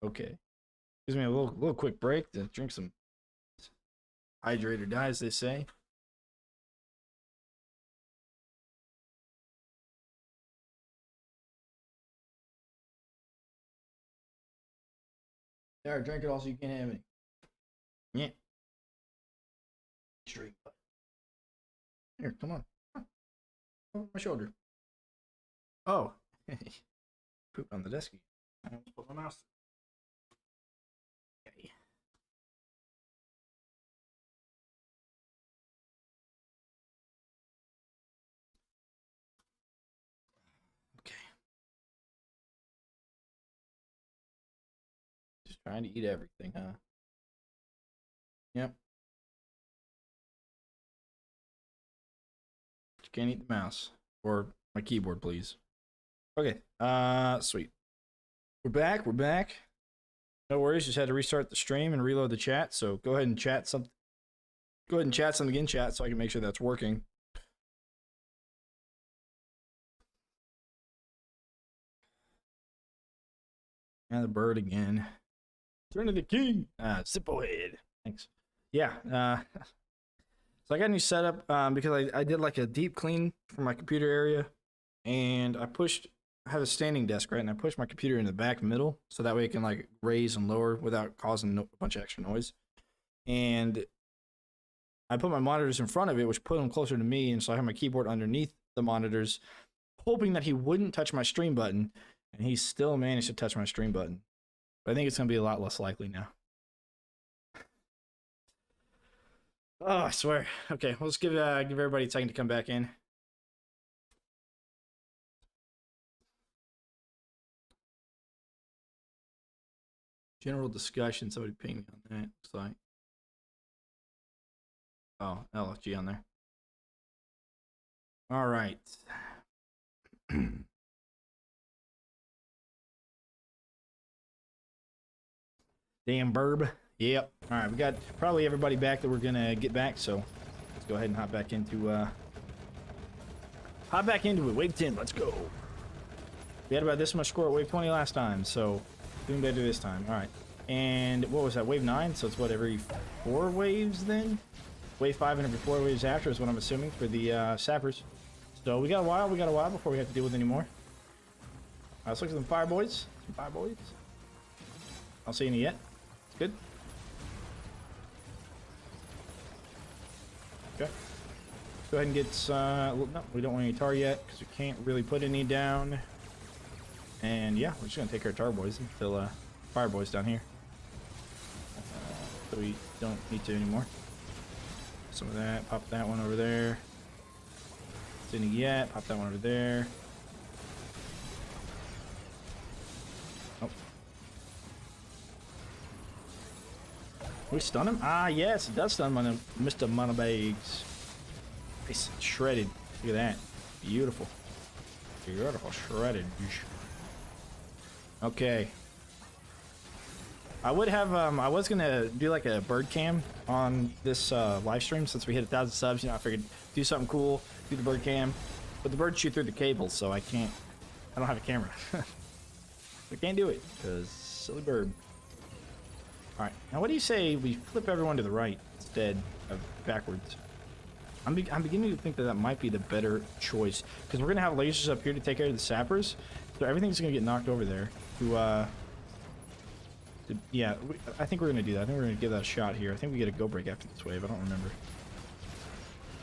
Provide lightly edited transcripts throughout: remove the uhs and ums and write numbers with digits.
Okay. Gives me a little quick break to drink some hydrate or die, as they say. There, drink it all so you can't have any. Yeah. Straight. Here, come on. Over my shoulder. Oh. Poop on the desk. I almost put my mouse. Okay. Okay. Just trying to eat everything, huh? Yep. You can't eat the mouse. Or my keyboard, please. Okay. Sweet. We're back. No worries, just had to restart the stream and reload the chat, so go ahead and chat something. Go ahead and chat something in chat so I can make sure that's working. And the bird again. Turn to the king. Simple head. Thanks. Yeah. So I got a new setup because I did like a deep clean for my computer area, and I have a standing desk, right? And I pushed my computer in the back middle so that way it can like raise and lower without causing a bunch of extra noise. And I put my monitors in front of it, which put them closer to me, and so I have my keyboard underneath the monitors, hoping that he wouldn't touch my stream button, and he still managed to touch my stream button. But I think it's going to be a lot less likely now. Oh, I swear. Okay, let's give everybody a second to come back in. General discussion. Somebody pinged me on that. Looks like. Oh, LFG on there. All right. Damn burb. Yep. All right, we got probably everybody back that we're gonna get back. So let's go ahead and hop back into it. Wave 10. Let's go. We had about this much score at wave 20 last time, so doing better this time. All right. And what was that? Wave 9. So it's what, every 4 waves then? Wave 5 and every 4 waves after is what I'm assuming for the sappers. So we got a while. Before we have to deal with any more. Let's look at some fire boys. I don't see any yet. It's good. Okay. Go ahead and get. No, we don't want any tar yet because we can't really put any down. And yeah, we're just gonna take our tar boys until fire boys down here. So we don't need to anymore. Some of that. Pop that one over there. Didn't yet. Pop that one over there. Oh. We stun him? Ah, yes, it does stun Mr. Moneybags. Nice. Shredded. Look at that. Beautiful. Beautiful. Shredded. Okay. I would have, I was gonna do like a bird cam on this live stream since we hit 1,000 subs. You know, I figured do something cool, do the bird cam, but the birds shoot through the cables, so I don't have a camera. We can't do it because silly bird. All right, now what do you say we flip everyone to the right instead of backwards? I'm beginning to think that might be the better choice because we're gonna have lasers up here to take care of the sappers, so everything's gonna get knocked over there yeah, I think we're gonna do that. I think we're gonna give that a shot here. I think we get a go break after this wave. I don't remember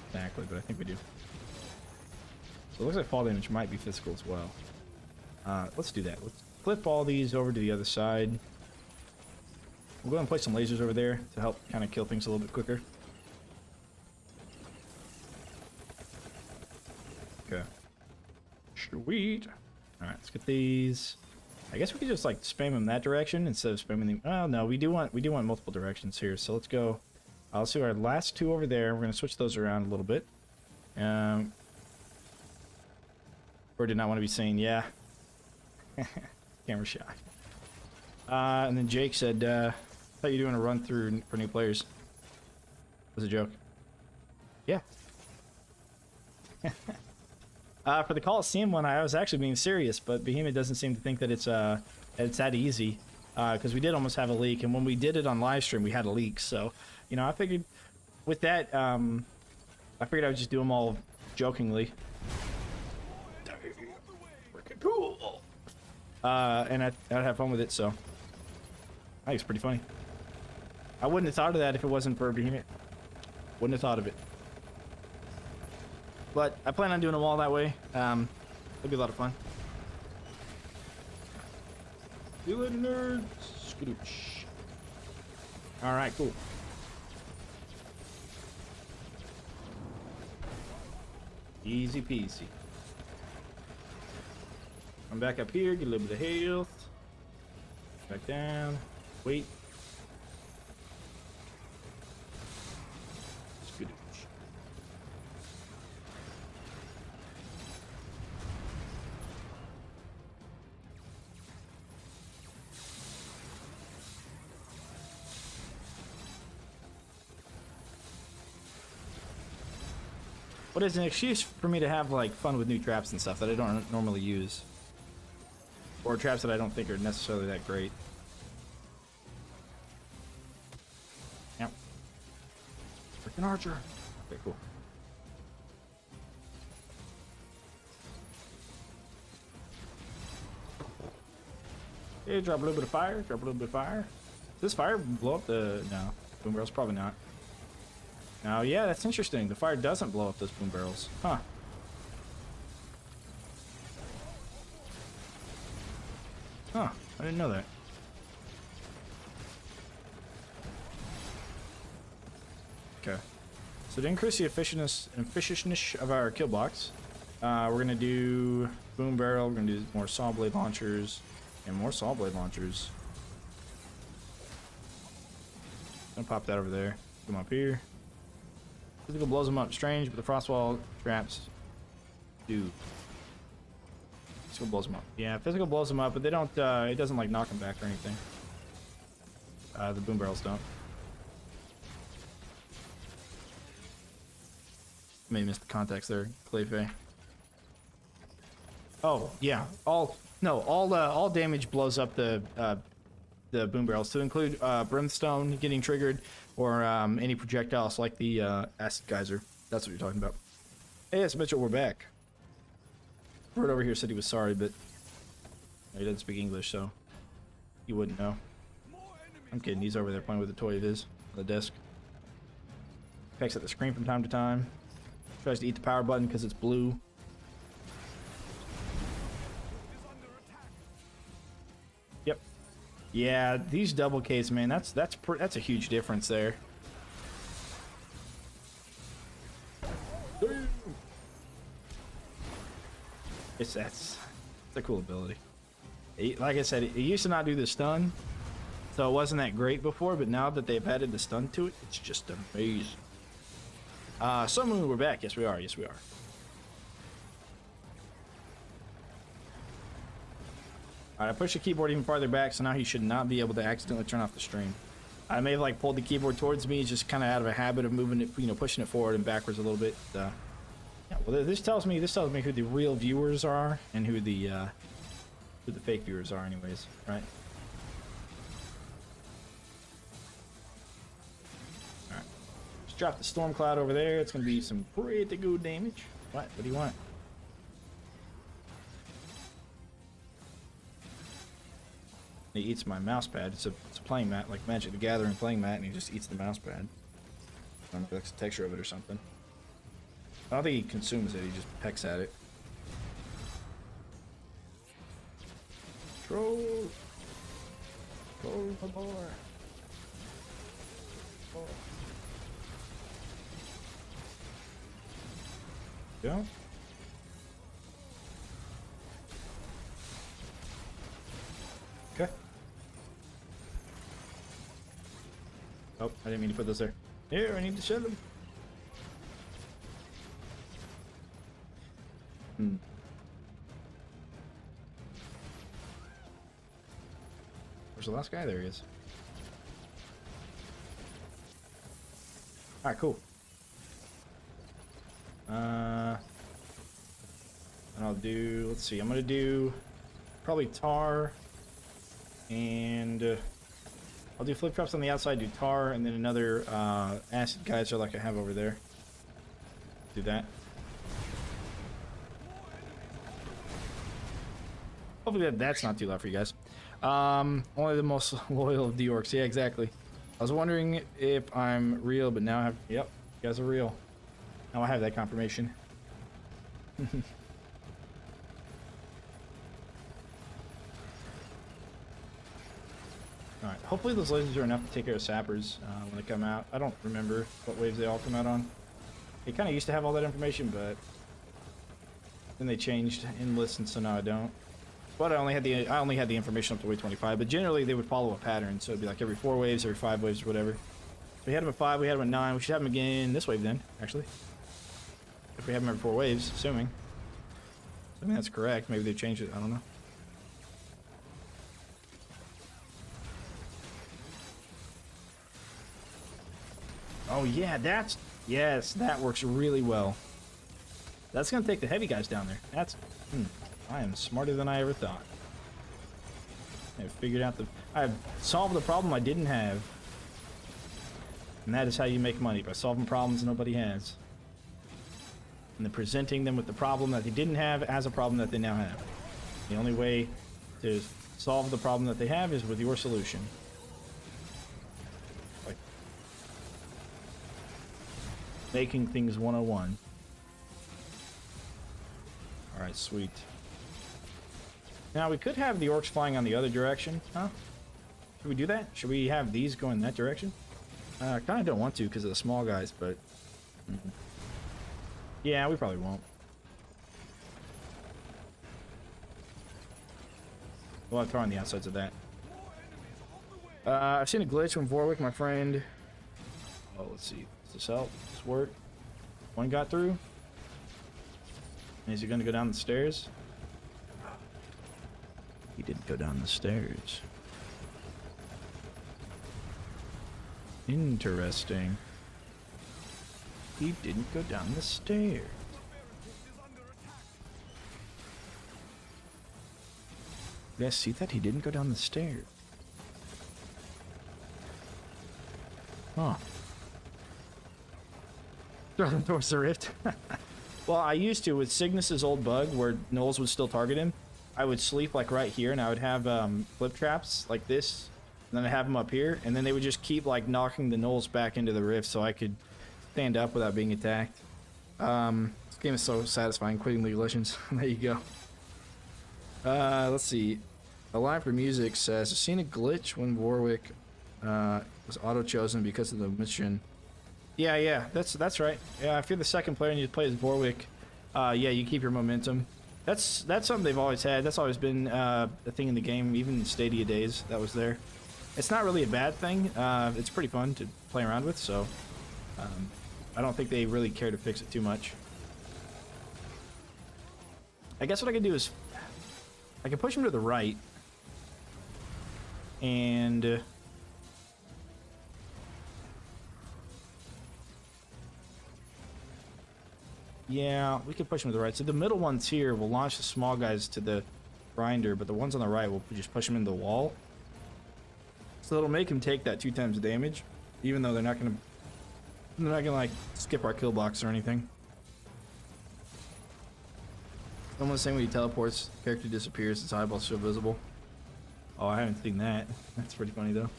exactly, but I think we do. So it looks like fall damage might be physical as well. Let's do that. Let's flip all these over to the other side. We'll go ahead and place some lasers over there to help kind of kill things a little bit quicker. Okay. Sweet. All right, let's get these. I guess we could just like spam them that direction instead of spamming them. Oh no, we do want multiple directions here. So let's go. Let's do our last 2 over there. We're gonna switch those around a little bit. Or did not want to be seen. Yeah. Camera shy. And then Jake said, "I thought you were doing a run through for new players." It was a joke. Yeah. For the Coliseum one, I was actually being serious, but Behemoth doesn't seem to think that it's that easy. because we did almost have a leak, and when we did it on live stream, we had a leak. So, you know, I figured with that, I figured I would just do them all jokingly. Freaking cool. And I'd have fun with it. So, I think it's pretty funny. I wouldn't have thought of that if it wasn't for Behemoth. Wouldn't have thought of it. But I plan on doing them all that way. It'll be a lot of fun. See you later, nerds. Skadoosh. Alright, cool. Easy peasy. I'm back up here, get a little bit of health. Back down. Wait. Skadoosh. What is an excuse for me to have like fun with new traps and stuff that I don't normally use, or traps that I don't think are necessarily that great. Yep. Freaking archer. Okay, cool. Okay, drop a little bit of fire. Drop a little bit of fire. Does this fire blow up the? No, boom barrels probably not. Now, yeah, that's interesting. The fire doesn't blow up those boom barrels. Huh. Huh. I didn't know that. Okay. So to increase the efficiency of our kill box, we're going to do boom barrel. We're going to do more saw blade launchers and more saw blade launchers. I'm going to pop that over there. Come up here. Physical blows them up. Strange, but the frostwall traps do. Physical blows them up. Yeah, physical blows them up, but they don't, it doesn't like knock them back or anything. The boom barrels don't. May have missed the context there, Clayface. Oh, yeah. All damage blows up the boom barrels, to include brimstone getting triggered, or any projectiles like the acid geyser. That's what you're talking about. Hey, it's Mitchell, we're back. Bird over here said he was sorry, but he doesn't speak English, so he wouldn't know. I'm kidding, he's over there playing with a toy of his on the desk. Pecks at the screen from time to time. Tries to eat the power button because it's blue. Yep. Yeah, these double Ks, man, that's a huge difference there. It's a cool ability. Like I said, it used to not do the stun, so it wasn't that great before, but now that they've added the stun to it, it's just amazing. Suddenly we're back. Yes, we are. Yes, we are. Alright, I pushed the keyboard even farther back, so now he should not be able to accidentally turn off the stream. I may have like pulled the keyboard towards me, just kind of out of a habit of moving it, you know, pushing it forward and backwards a little bit. Yeah, well, this tells me who the real viewers are and who the fake viewers are, anyways, right? All right, just drop the storm cloud over there. It's gonna be some pretty good damage. What? What do you want? He eats my mouse pad. It's a playing mat, like Magic the Gathering playing mat, and he just eats the mouse pad. I don't know if that's the texture of it or something. I don't think he consumes it, he just pecks at it. Troll! Troll the boar! Oh. Yeah? Okay. Oh, I didn't mean to put those there. Here, I need to shed them. Where's the last guy? There he is. Alright, cool. And I'll do, let's see, I'm gonna do probably tar. And I'll do flip traps on the outside, do tar, and then another acid geyser like I have over there. Do that. Hopefully that's not too loud for you guys. Only the most loyal of the orcs. Yeah, exactly. I was wondering if I'm real, but now I have... Yep, you guys are real. Now I have that confirmation. Alright, hopefully those lasers are enough to take care of sappers when they come out. I don't remember what waves they all come out on. They kind of used to have all that information, but then they changed endless, and so now I don't. But I only had the information up to wave 25, but generally they would follow a pattern, so it'd be like every 4 waves, every 5 waves, or whatever. So we had them at 5, we had them at 9, we should have them again this wave then, actually. If we have them every 4 waves, assuming. I mean, that's correct. Maybe they changed it, I don't know. Oh yeah, yes, that works really well. That's gonna take the heavy guys down there. That's, I am smarter than I ever thought. I've solved the problem I didn't have. And that is how you make money, by solving problems nobody has. And then presenting them with the problem that they didn't have as a problem that they now have. The only way to solve the problem that they have is with your solution. Like making things 101. Alright, sweet. Now we could have the orcs flying on the other direction, huh? Should we do that? Should we have these go in that direction? I kind of don't want to because of the small guys, but... Yeah, we probably won't. We'll have to throw on the outsides of that. I've seen a glitch when Vorwick, my friend... Oh, let's see. Does this help? Does this work? One got through? And is he going to go down the stairs? He didn't go down the stairs. Interesting. He didn't go down the stairs. You guys see that? He didn't go down the stairs. Huh. Throw them towards the rift. Well, I used to with Cygnus's old bug where gnolls would still target him. I would sleep like right here, and I would have flip traps like this, and then I'd have them up here, and then they would just keep like knocking the gnolls back into the rift so I could stand up without being attacked. This game is so satisfying. Quitting League of Legends. There you go. Let's see. A line for music says, I've seen a glitch when Warwick was auto-chosen because of the mission. Yeah, that's right. Yeah, if you're the second player and you play as Warwick, yeah, you keep your momentum. That's something they've always had. That's always been a thing in the game, even in Stadia days that was there. It's not really a bad thing. It's pretty fun to play around with, so I don't think they really care to fix it too much. I guess what I can do is I can push him to the right, and yeah, we could push them to the right. So the middle ones here will launch the small guys to the grinder, but the ones on the right will just push them into the wall. So it'll make him take that 2 times damage, even though they're not gonna like skip our kill box or anything. Someone's saying when he teleports, the character disappears, his eyeballs still visible. Oh, I haven't seen that. That's pretty funny though.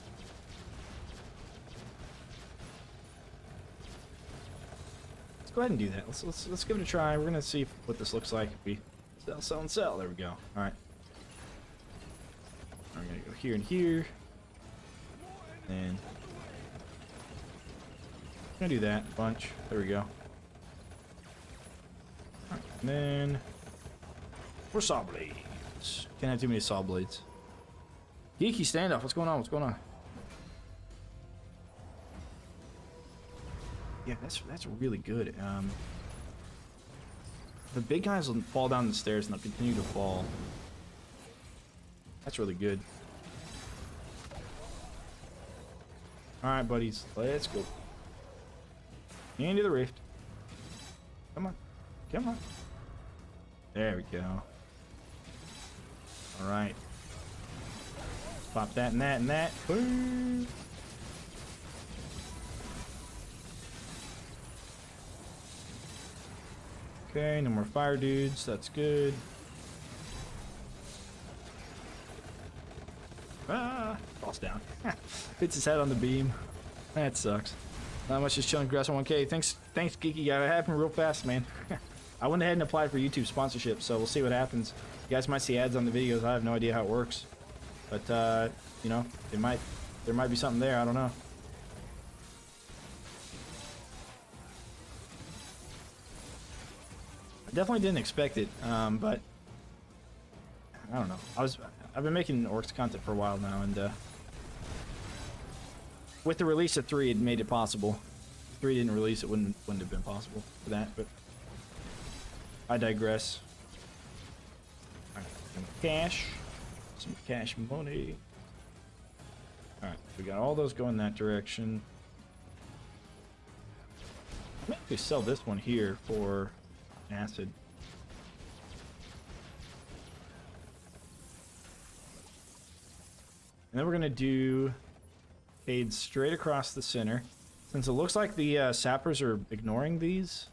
Go ahead and do that. Let's give it a try. We're gonna see what this looks like if we sell and sell. There we go. All right. I'm gonna go here and here, and I'm gonna do that a bunch. There we go. All right, and then more saw blades. Can't have too many saw blades. Geeky standoff. What's going on? What's going on? Yeah, that's really good. The big guys will fall down the stairs and they'll continue to fall. That's really good. Alright, buddies. Let's go. Into the rift. Come on. Come on. There we go. Alright. Pop that and that and that. Boom. Okay, no more fire dudes. That's good. Ah, falls down. Hits his head on the beam. That sucks. Not much, just chilling grass on 1K. Thanks, Geeky guy. It happened real fast, man. I went ahead and applied for YouTube sponsorship, so we'll see what happens. You guys might see ads on the videos. I have no idea how it works, but you know, there might be something there. I don't know. I definitely didn't expect it, but I don't know. I've been making Orcs content for a while now, and with the release of 3, it made it possible. If 3 didn't release, it wouldn't have been possible for that. But I digress. All right, some cash money. All right, we got all those going that direction. I might actually sell this one here for acid. And then we're gonna do fades straight across the center. Since it looks like the sappers are ignoring these,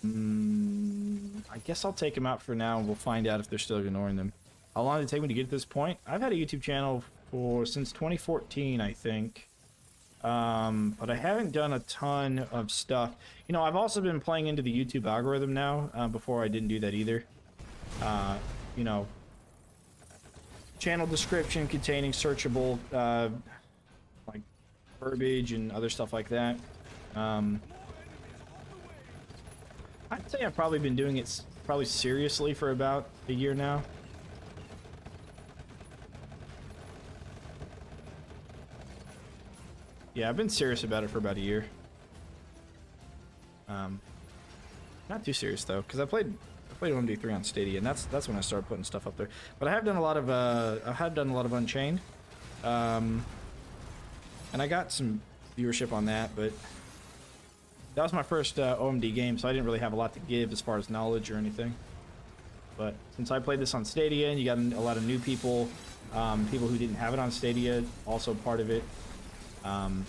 I guess I'll take them out for now and we'll find out if they're still ignoring them. How long did it take me to get to this point? I've had a YouTube channel since 2014, I think. But I haven't done a ton of stuff. You know, I've also been playing into the YouTube algorithm now. Before I didn't do that either. You know, channel description containing searchable like verbiage and other stuff like that. I'd say I've probably been doing it seriously for about a year now. Yeah, I've been serious about it for about a year. Not too serious though, because I played OMD3 on Stadia, and that's when I started putting stuff up there. But I have done a lot of Unchained, and I got some viewership on that. But that was my first OMD game, so I didn't really have a lot to give as far as knowledge or anything. But since I played this on Stadia, and you got a lot of new people, people who didn't have it on Stadia, also part of it. I'm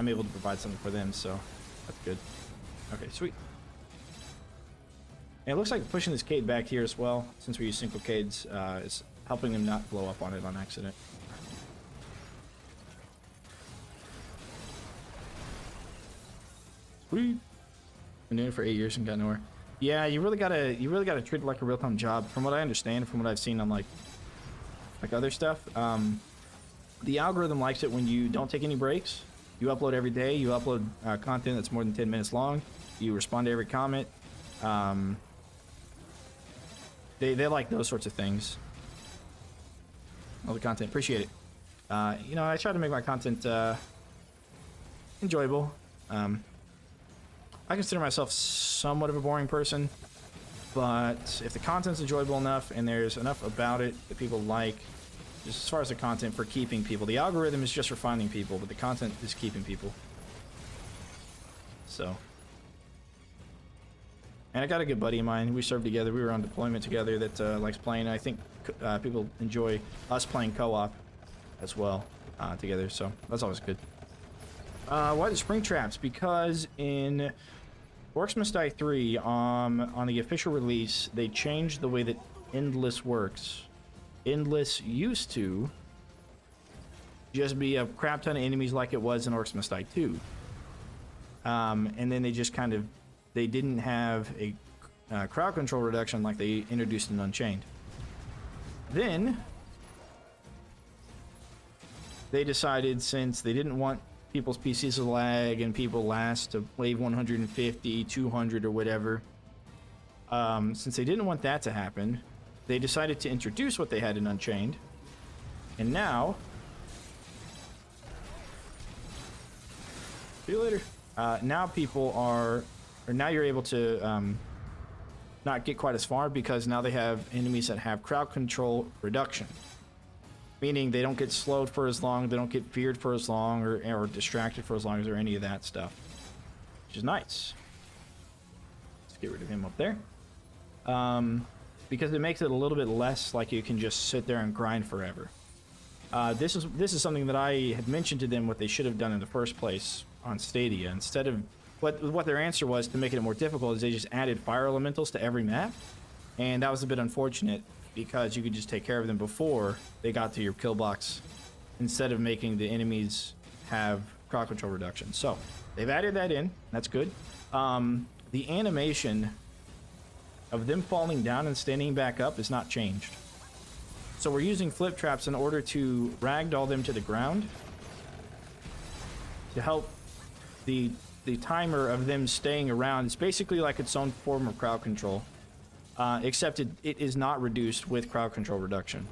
able to provide something for them, so that's good. Okay, sweet. And it looks like pushing this Cade back here as well, since we use single Cades, is helping them not blow up on it on accident. Sweet. Been doing it for 8 years and got nowhere. Yeah, you really gotta treat it like a real-time job. From what I understand, from what I've seen on like other stuff, the algorithm likes it when you don't take any breaks. You upload every day. You upload content that's more than 10 minutes long. You respond to every comment. They like those sorts of things. All the content, appreciate it. You know, I try to make my content enjoyable. I consider myself somewhat of a boring person, but if the content's enjoyable enough and there's enough about it that people like, just as far as the content for keeping people, the algorithm is just for finding people, but the content is keeping people. So. And I got a good buddy of mine. We served together. We were on deployment together that likes playing. I think people enjoy us playing co-op as well together, so that's always good. Why the spring traps? Because in Orcs Must Die 3, on the official release, they changed the way that Endless works. Endless used to just be a crap ton of enemies like it was in Orcs Must Die 2. And then they just kind of, they didn't have a crowd control reduction like they introduced in Unchained. Then they decided, since they didn't want people's PCs to lag and people last to wave 150, 200 or whatever, since they didn't want that to happen, they decided to introduce what they had in Unchained. And now, see you later. Now people are, or now you're able to not get quite as far, because now they have enemies that have crowd control reduction. Meaning they don't get slowed for as long, they don't get feared for as long, or distracted for as long as, or any of that stuff. Which is nice. Let's get rid of him up there. Because it makes it a little bit less like you can just sit there and grind forever. This is something that I had mentioned to them what they should have done in the first place on Stadia. Instead of what their answer was to make it more difficult is they just added fire elementals to every map, and that was a bit unfortunate because you could just take care of them before they got to your kill box instead of making the enemies have crowd control reduction. So they've added that in. That's good. The animation of them falling down and standing back up is not changed. So we're using flip traps in order to ragdoll them to the ground to help the timer of them staying around. It's basically like its own form of crowd control, except it is not reduced with crowd control reduction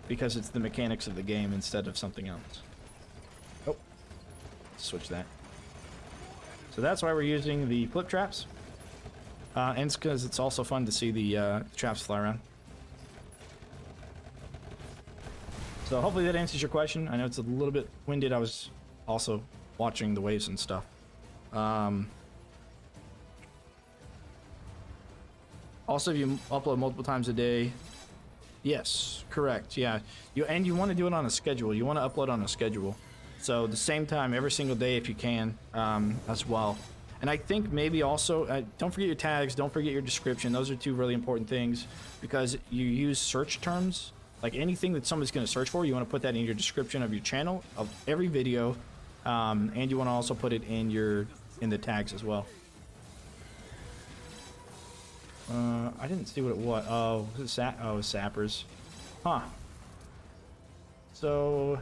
because it's the mechanics of the game instead of something else. Oh, switch that. So that's why we're using the flip traps, and it's because it's also fun to see the traps fly around. So hopefully that answers your question. I know it's a little bit winded. I was also watching the waves and stuff. Also, if you upload multiple times a day, yes, correct. Yeah, you want to do it on a schedule. You want to upload on a schedule. So the same time every single day if you can, as well. And I think maybe also, don't forget your tags, don't forget your description. Those are two really important things because you use search terms. Like anything that somebody's going to search for, you want to put that in your description of your channel, of every video, and you want to also put it in the tags as well. I didn't see what it was. Oh, sappers. Huh. So,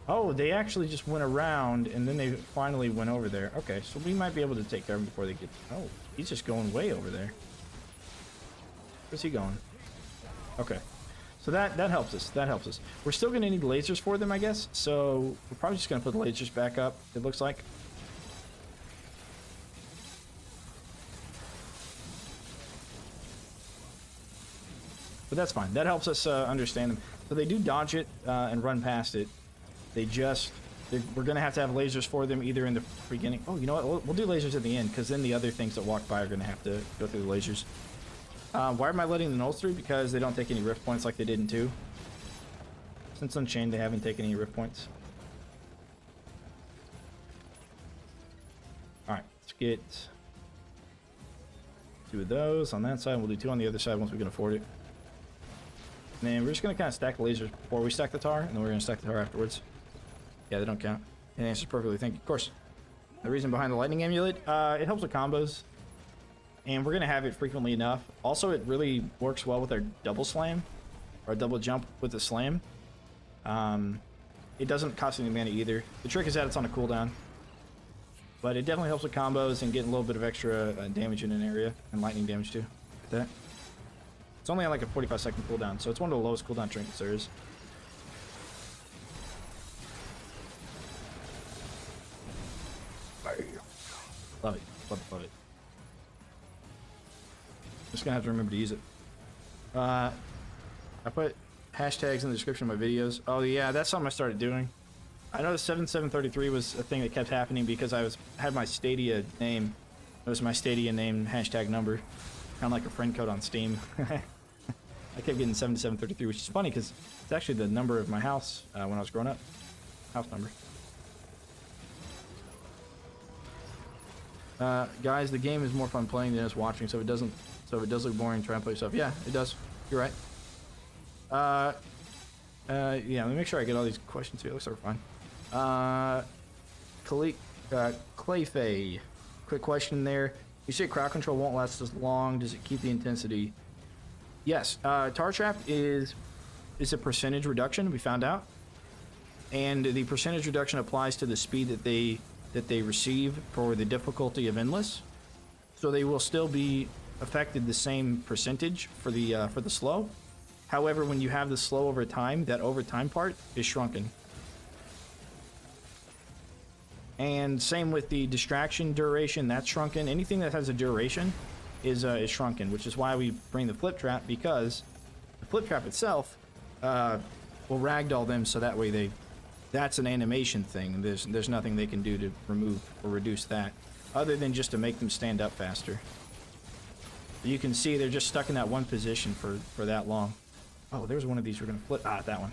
oh, they actually just went around and then they finally went over there. Okay, so we might be able to take care of them before they get. Oh, he's just going way over there. Where's he going? Okay, so that helps us. That helps us. We're still going to need lasers for them, I guess. So we're probably just going to put the lasers back up. It looks like. But that's fine. That helps us understand them. So they do dodge it and run past it. We're going to have lasers for them either in the beginning. Oh, you know what? We'll do lasers at the end because then the other things that walk by are going to have to go through the lasers. Why am I letting the nulls through? Because they don't take any rift points like they did in 2. Since Unchained, they haven't taken any rift points. Alright, let's get 2 of those on that side. We'll do 2 on the other side once we can afford it. And then we're just going to kind of stack the lasers before we stack the tar, and then we're going to stack the tar afterwards. Yeah, they don't count. And answers perfectly. Thank you. Of course. The reason behind the lightning amulet, it helps with combos. And we're going to have it frequently enough. Also, it really works well with our double slam. Or double jump with the slam. It doesn't cost any mana either. The trick is that it's on a cooldown. But it definitely helps with combos and getting a little bit of extra damage in an area. And lightning damage too. Like that. It's only on like a 45-second cooldown. So it's one of the lowest cooldown trinkets there is. Love it. Love it. Love it. Just gonna have to remember to use it. I put hashtags in the description of my videos. Oh yeah, that's something I started doing. I know 7733 was a thing that kept happening because I had my Stadia name. It was my Stadia name hashtag number, kind of like a friend code on Steam. I kept getting 7733, which is funny because it's actually the number of my house when I was growing up. House number. Guys, the game is more fun playing than it's watching, so if it does look boring, try and play yourself. Yeah, it does. You're right. Yeah, let me make sure I get all these questions here. It looks like we're fine. Clayfay. Quick question there. You say crowd control won't last as long. Does it keep the intensity? Yes. Tar trap is a percentage reduction, we found out. And the percentage reduction applies to the speed that they receive for the difficulty of endless. So they will still be affected the same percentage for the slow. However, when you have the slow over time, that over time part is shrunken. And same with the distraction duration, that's shrunken. Anything that has a duration is shrunken, which is why we bring the flip trap, because the flip trap itself will ragdoll them, so that way that's an animation thing. There's nothing they can do to remove or reduce that, other than just to make them stand up faster. You can see they're just stuck in that one position for that long. Oh, there's one of these we're gonna flip. Ah, that one.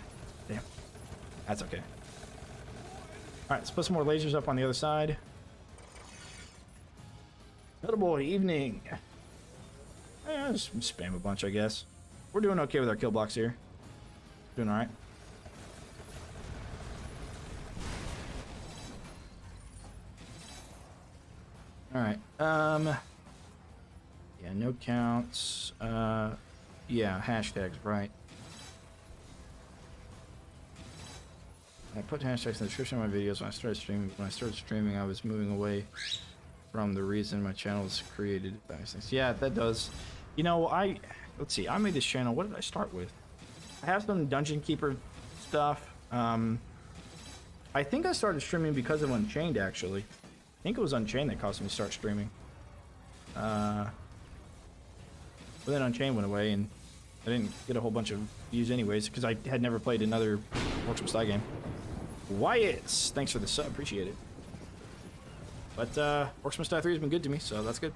That's okay. Alright, let's put some more lasers up on the other side. Little boy, evening. Yeah, just spam a bunch, I guess. We're doing okay with our kill blocks here. Doing alright. Alright, yeah, no counts. Yeah, hashtags, right. I put hashtags in the description of my videos when I started streaming. When I started streaming, I was moving away from the reason my channel was created. Yeah, that does. You know, let's see, I made this channel. What did I start with? I have some Dungeon Keeper stuff. I think I started streaming because of Unchained, actually. I think it was Unchained that caused me to start streaming. But then Unchained went away, and I didn't get a whole bunch of views anyways, because I had never played another Orcs Must Die game. Wyatt, thanks for the sub, appreciate it. But Orcs Must Die 3 has been good to me, so that's good.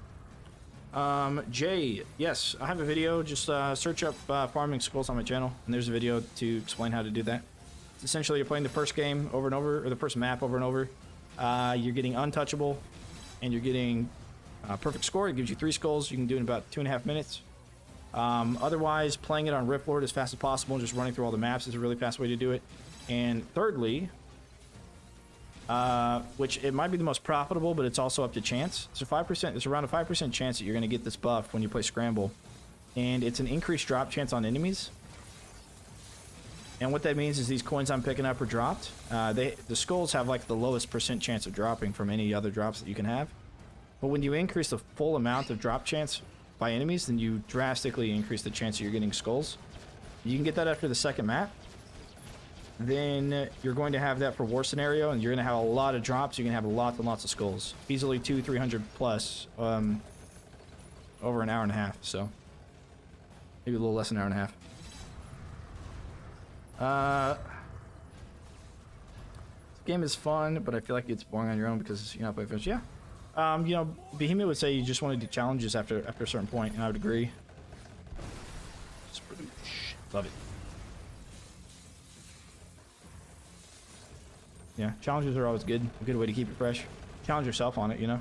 Jay, yes, I have a video. Just search up farming skulls on my channel, and there's a video to explain how to do that. It's essentially, you're playing the first game over and over, or the first map over and over. You're getting untouchable, and you're getting perfect score. It gives you 3 skulls. You can do it in about 2.5 minutes. Otherwise, playing it on Rift Lord as fast as possible, just running through all the maps is a really fast way to do it. And thirdly, which it might be the most profitable, but it's also up to chance. It's a 5%. It's around a 5% chance that you're going to get this buff when you play Scramble, and it's an increased drop chance on enemies. And what that means is these coins I'm picking up are dropped. The skulls have like the lowest % chance of dropping from any other drops that you can have. But when you increase the full amount of drop chance by enemies, then you drastically increase the chance that you're getting skulls. You can get that after the second map. Then you're going to have that for war scenario, and you're going to have a lot of drops. You're going to have lots and lots of skulls. Easily 200-300 plus over an hour and a half. So maybe a little less than an hour and a half. This game is fun, but I feel like it's boring on your own because you're not playing fish. Yeah. You know, Behemoth would say you just want to do challenges after a certain point, and I would agree. Love it. Yeah, challenges are always good. A good way to keep it fresh. Challenge yourself on it, you know.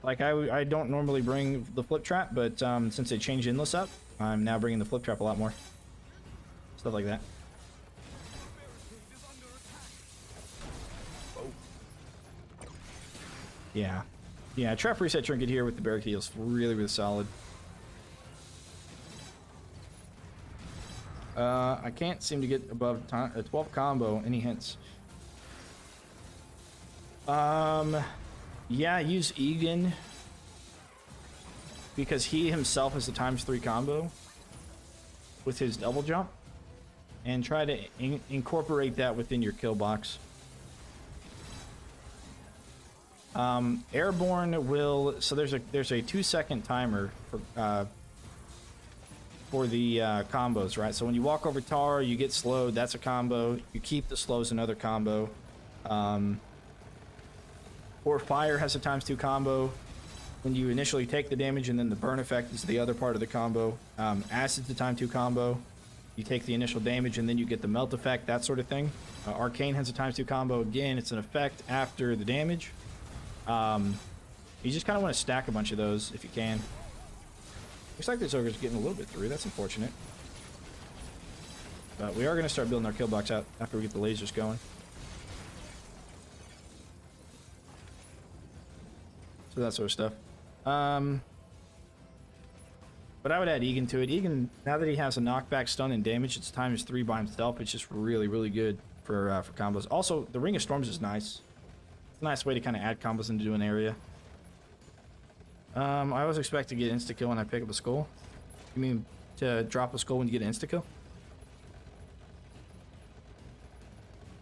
Like I don't normally bring the flip trap, but since they changed Endless up, I'm now bringing the flip trap a lot more. Stuff like that. Yeah. Yeah, trap reset trinket here with the barricade is really, really solid. I can't seem to get above a 12 combo. Any hints? Yeah, use Egan because he himself has a ×3 combo with his double jump, and try to incorporate that within your kill box. Airborne will, so there's a 2-second timer for the combos, right? So when you walk over tar, you get slowed, that's a combo. You keep the slows, another combo. Or fire has a ×2 combo when you initially take the damage, and then the burn effect is the other part of the combo. Acid's the ×2 combo. You take the initial damage and then you get the melt effect, that sort of thing. Arcane has a ×2 combo. Again, it's an effect after the damage. You just kind of want to stack a bunch of those if you can. Looks like this ogre's getting a little bit through. That's unfortunate. But we are going to start building our kill box out after we get the lasers going. So that sort of stuff. But I would add Egan to it. Egan, now that he has a knockback, stun, and damage, it's ×3 by himself. It's just really, really good for combos. Also, the Ring of Storms is nice. It's a nice way to kind of add combos into an area. I always expect to get insta-kill when I pick up a skull. You mean to drop a skull when you get an insta-kill?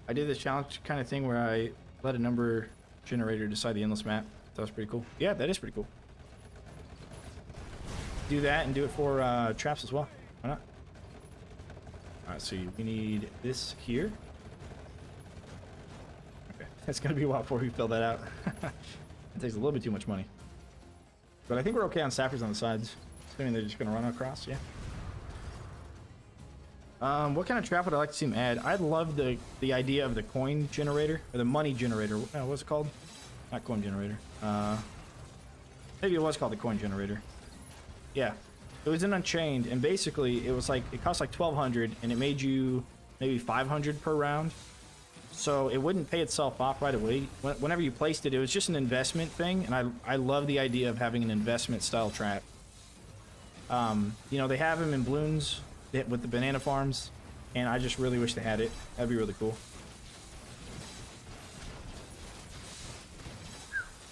I did this challenge kind of thing where I let a number generator decide the endless map. That was pretty cool. Yeah, that is pretty cool. Do that and do it for traps as well. Why not? Alright, so we need this here. Okay, that's gonna be a while before we fill that out. It takes a little bit too much money. But I think we're okay on sappers on the sides. Assuming they're just gonna run across, yeah. What kind of trap would I like to see him add? I'd love the idea of the coin generator or the money generator. What's it called? Not coin generator. Maybe it was called the coin generator. Yeah, it was in Unchained, and basically it was like it cost like 1,200, and it made you maybe 500 per round. So it wouldn't pay itself off right away. Whenever you placed it, it was just an investment thing, and I love the idea of having an investment style trap. You know, they have them in balloons with the banana farms, and I just really wish they had it. That'd be really cool.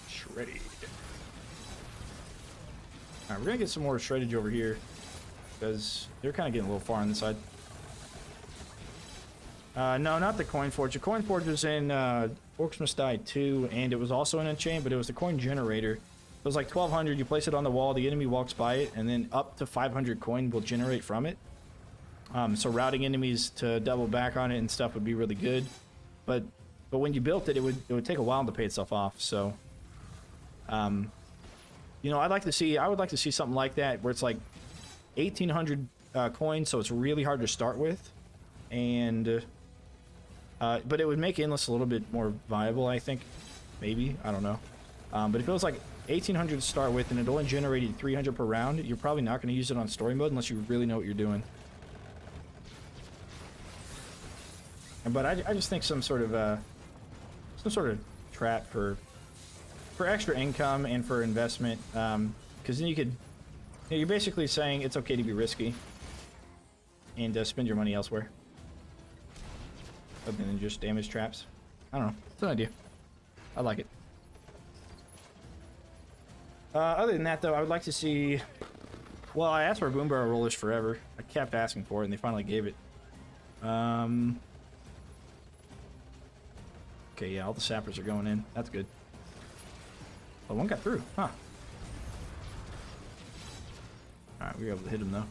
Shredded. Alright, we're gonna get some more shreddage over here, because they're kind of getting a little far on the side. No, not the coin forge. The coin forge was in Orcs Must Die 2, and it was also in Unchained, but it was the coin generator. It was like 1,200. You place it on the wall, the enemy walks by it, and then up to 500 coin will generate from it. So routing enemies to double back on it and stuff would be really good. But when you built it, it would take a while to pay itself off. So, you know, I would like to see something like that where it's like 1,800 coins, so it's really hard to start with, and but it would make Endless a little bit more viable, I think. Maybe, I don't know. But if it was like 1,800 to start with and it only generated 300 per round, you're probably not going to use it on story mode unless you really know what you're doing. But I just think some sort of trap for extra income and for investment, because then you could, you know, you're basically saying it's okay to be risky and spend your money elsewhere other than just damage traps. I don't know, it's an idea. I like it. Other than that, though, I would like to see. Well, I asked for boom barrel rollers forever. I kept asking for it, and they finally gave it. Okay, yeah, all the sappers are going in. That's good. Oh, one got through, huh? Alright, we were able to hit him, though.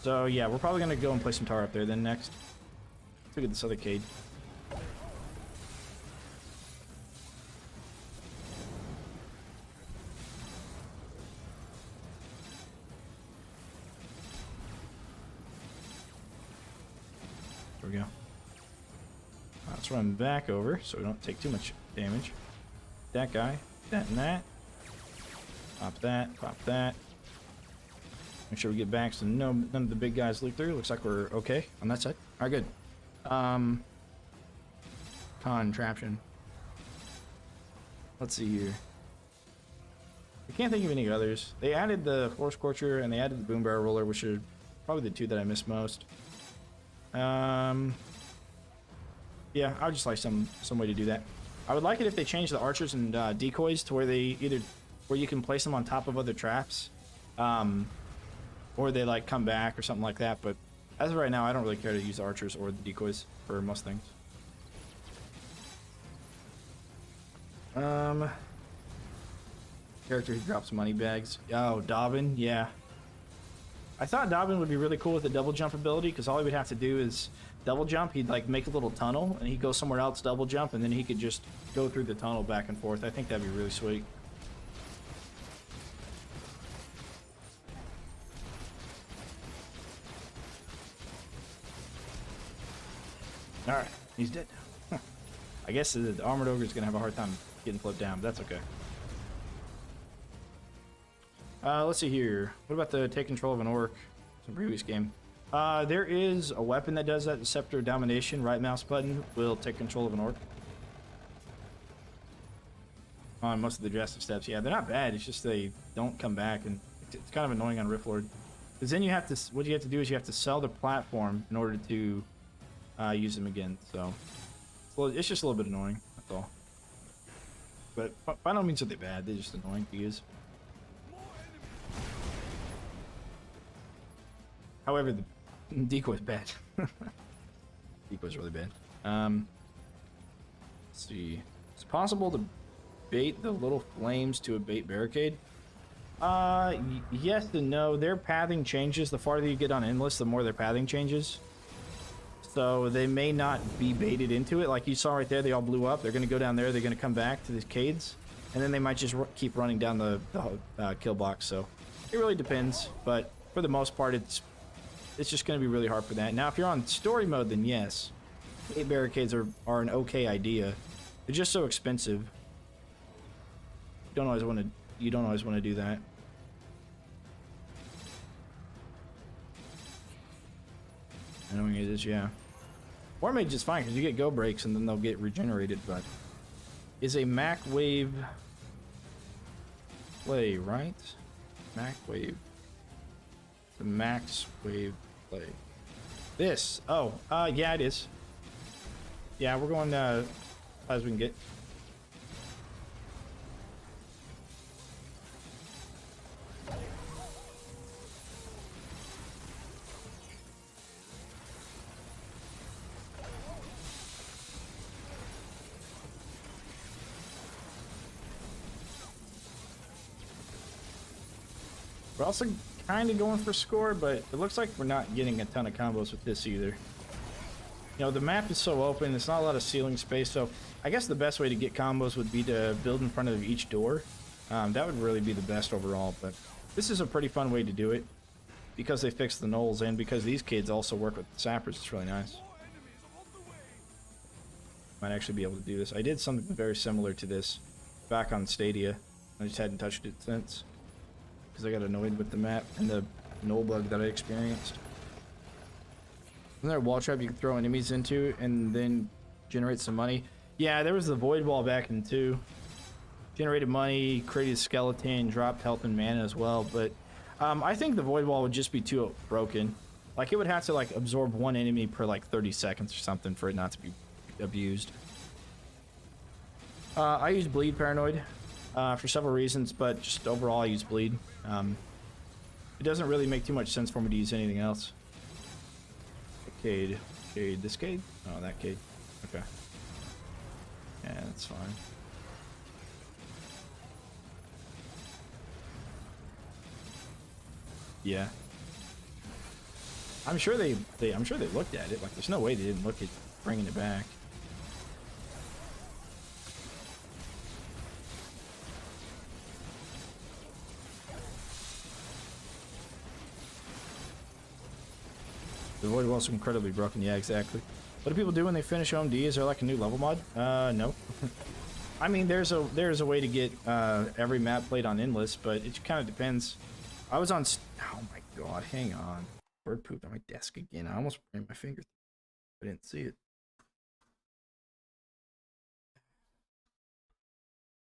So, yeah, we're probably going to go and play some tar up there then next. Let's look at this other cade. There we go. Let's run back over so we don't take too much damage. That guy, that and that. Pop that, pop that. Make sure we get back so none of the big guys leak through. Looks like we're okay on that side. Alright, good. Contraption. Let's see here. I can't think of any others. They added the Floor Scorcher and they added the Boom Barrel Roller, which are probably the two that I miss most. Yeah, I would just like some way to do that. I would like it if they changed the archers and decoys to where where you can place them on top of other traps, or they like come back or something like that. But as of right now, I don't really care to use the archers or the decoys for most things. Character who drops money bags. Oh, Dobbin, yeah. I thought Dobbin would be really cool with the double jump ability, because all he would have to do is double jump. He'd like make a little tunnel and he'd go somewhere else, double jump, and then he could just go through the tunnel back and forth. I think that'd be really sweet. Alright, he's dead now. I guess the armored ogre is going to have a hard time getting flipped down, but that's okay. Let's see here. What about the take control of an orc? It's a previous game. There is a weapon that does that. The Scepter of Domination, right mouse button will take control of an orc. On most of the drastic steps. Yeah, they're not bad. It's just they don't come back, and it's kind of annoying on Rift Lord. Because then you have to, what you have to do is you have to sell the platform in order to use them again. So, well, it's just a little bit annoying. That's all. But by no means are they bad. They're just annoying to use. However, the decoy's bad. Decoy's really bad. Let's see. It's possible to bait the little flames to a bait barricade. Yes and no. Their pathing changes. The farther you get on Endless, the more their pathing changes. So they may not be baited into it. Like you saw right there, they all blew up. They're going to go down there. They're going to come back to these cades. And then they might just keep running down the kill box. So it really depends. But for the most part, it's it's just going to be really hard for that. Now, if you're on story mode, then yes, 8 barricades are an okay idea. They're just so expensive. You don't always want to do that. Knowing it is, yeah. War Mage is fine because you get go breaks and then they'll get regenerated, but is a Mac wave play, right? Mac wave. The max wave play. This. Oh, yeah, it is. Yeah, we're going as we can get. We're also kind of going for score, but it looks like we're not getting a ton of combos with this either. You know, the map is so open, there's not a lot of ceiling space, so I guess the best way to get combos would be to build in front of each door. That would really be the best overall, but this is a pretty fun way to do it because they fixed the gnolls and because these kids also work with the sappers. It's really nice. Might actually be able to do this. I did something very similar to this back on Stadia. I just hadn't touched it since because I got annoyed with the map and the gnoll bug that I experienced. Isn't there a wall trap you can throw enemies into and then generate some money? Yeah, there was the void wall back in 2. Generated money, created a skeleton, dropped health and mana as well, but I think the void wall would just be too broken. Like, it would have to like absorb 1 enemy per like 30 seconds or something for it not to be abused. I use bleed paranoid for several reasons, but just overall I use bleed. It doesn't really make too much sense for me to use anything else. Cade. Cade. This Cade? Oh, that Cade. Okay. Yeah, that's fine. Yeah. I'm sure they looked at it. Like, there's no way they didn't look at bringing it back. The void wall's incredibly broken. Yeah, exactly. What do people do when they finish OMD? Is there like a new level mod? No. I mean, there's a way to get every map played on endless, but it kind of depends. I was on. Oh my god! Hang on. Bird pooped on my desk again. I almost ran my finger. I didn't see it.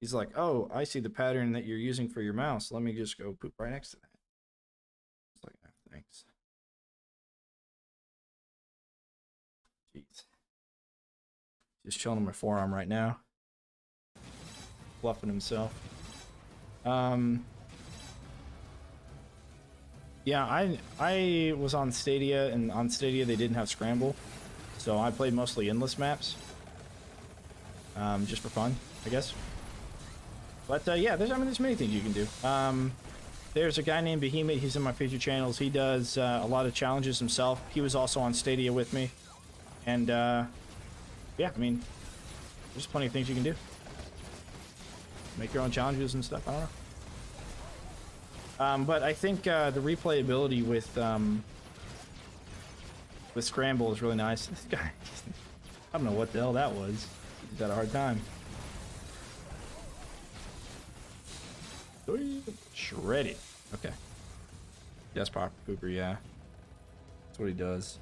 He's like, "Oh, I see the pattern that you're using for your mouse. Let me just go poop right next to that." It's like, oh, thanks. Jeez. Just chilling on my forearm right now. Fluffing himself. Yeah, I was on Stadia, and on Stadia they didn't have Scramble. So I played mostly endless maps. Just for fun, I guess. But yeah, there's many things you can do. There's a guy named Behemoth, he's in my featured channels. He does a lot of challenges himself. He was also on Stadia with me. And yeah, I mean, there's plenty of things you can do. Make your own challenges and stuff, I don't know. But I think the replayability with Scramble is really nice. This guy, I don't know what the hell that was. He's got a hard time. Shredded. Okay. Desktop pooper, yeah. That's what he does.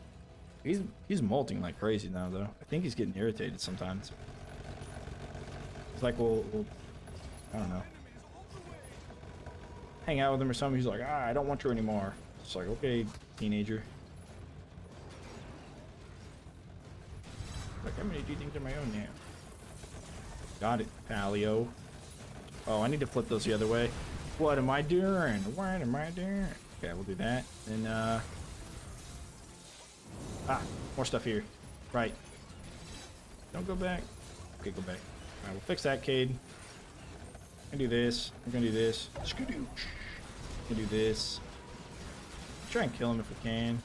He's molting like crazy now, though. I think he's getting irritated sometimes. It's like we'll I don't know. Hang out with him or something. He's like, I don't want you anymore. It's like, okay, teenager. Like, I'm gonna do things on my own now. Got it, Paleo. Oh, I need to flip those the other way. What am I doing? What am I doing? Okay, we'll do that. And more stuff here. Right. Don't go back. Okay, go back. Alright, we'll fix that, Cade. I'm gonna do this. I'm gonna do this. Skadooch. I'm gonna do this. Try and kill him if we can.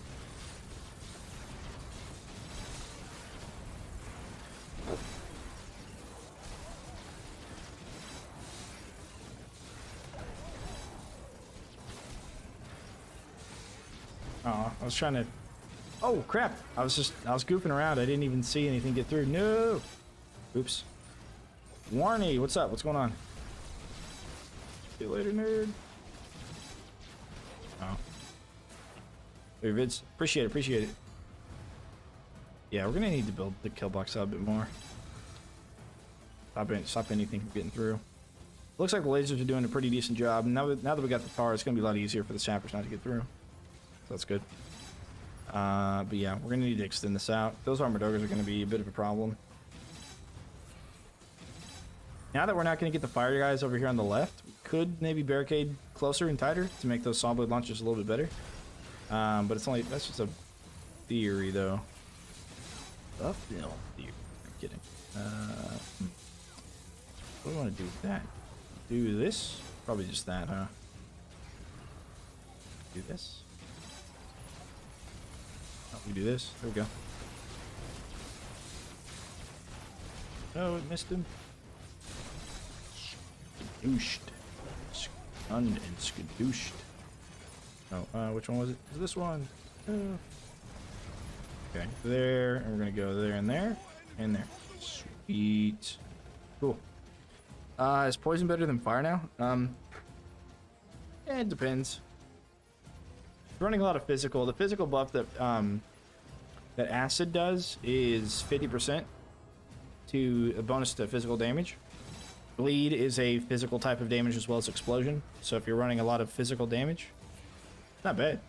Oh, I was trying to... Oh, crap. I was goofing around. I didn't even see anything get through. No! Oops. Warney, what's up? What's going on? See you later, nerd. Oh. Your vids. Appreciate it, appreciate it. Yeah, we're gonna need to build the kill box out a bit more. Stop anything from getting through. Looks like the lasers are doing a pretty decent job. Now that we got the tar, it's gonna be a lot easier for the sappers not to get through. So that's good. But yeah, we're gonna need to extend this out. Those armored ogres are gonna be a bit of a problem. Now that we're not gonna get the fire guys over here on the left, we could maybe barricade closer and tighter to make those saw blade launchers a little bit better. But that's just a theory though. No theory. I'm kidding. What do I want to do with that? Do this? Probably just that, huh? Do this. Oh, we do this. There we go. Oh, it missed him. Skadooshed. Skunned and skadooshed. Oh, which one was it? Is this one? Okay, there, and we're gonna go there and there, and there. Sweet. Cool. Is poison better than fire now? It depends. Running a lot of physical. The physical buff that that acid does is 50% to a bonus to physical damage. Bleed is a physical type of damage as well as explosion. So if you're running a lot of physical damage, not bad.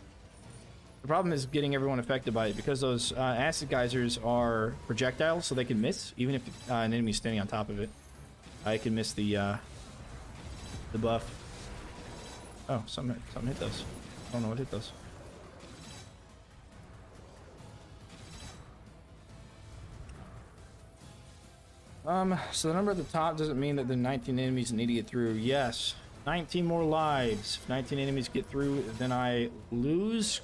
The problem is getting everyone affected by it because those acid geysers are projectiles, so they can miss even if an enemy's standing on top of it. I can miss the buff. Oh, something hit those. I don't know what hit those. So the number at the top doesn't mean that the 19 enemies need to get through. Yes, 19 more lives. If 19 enemies get through, then I lose?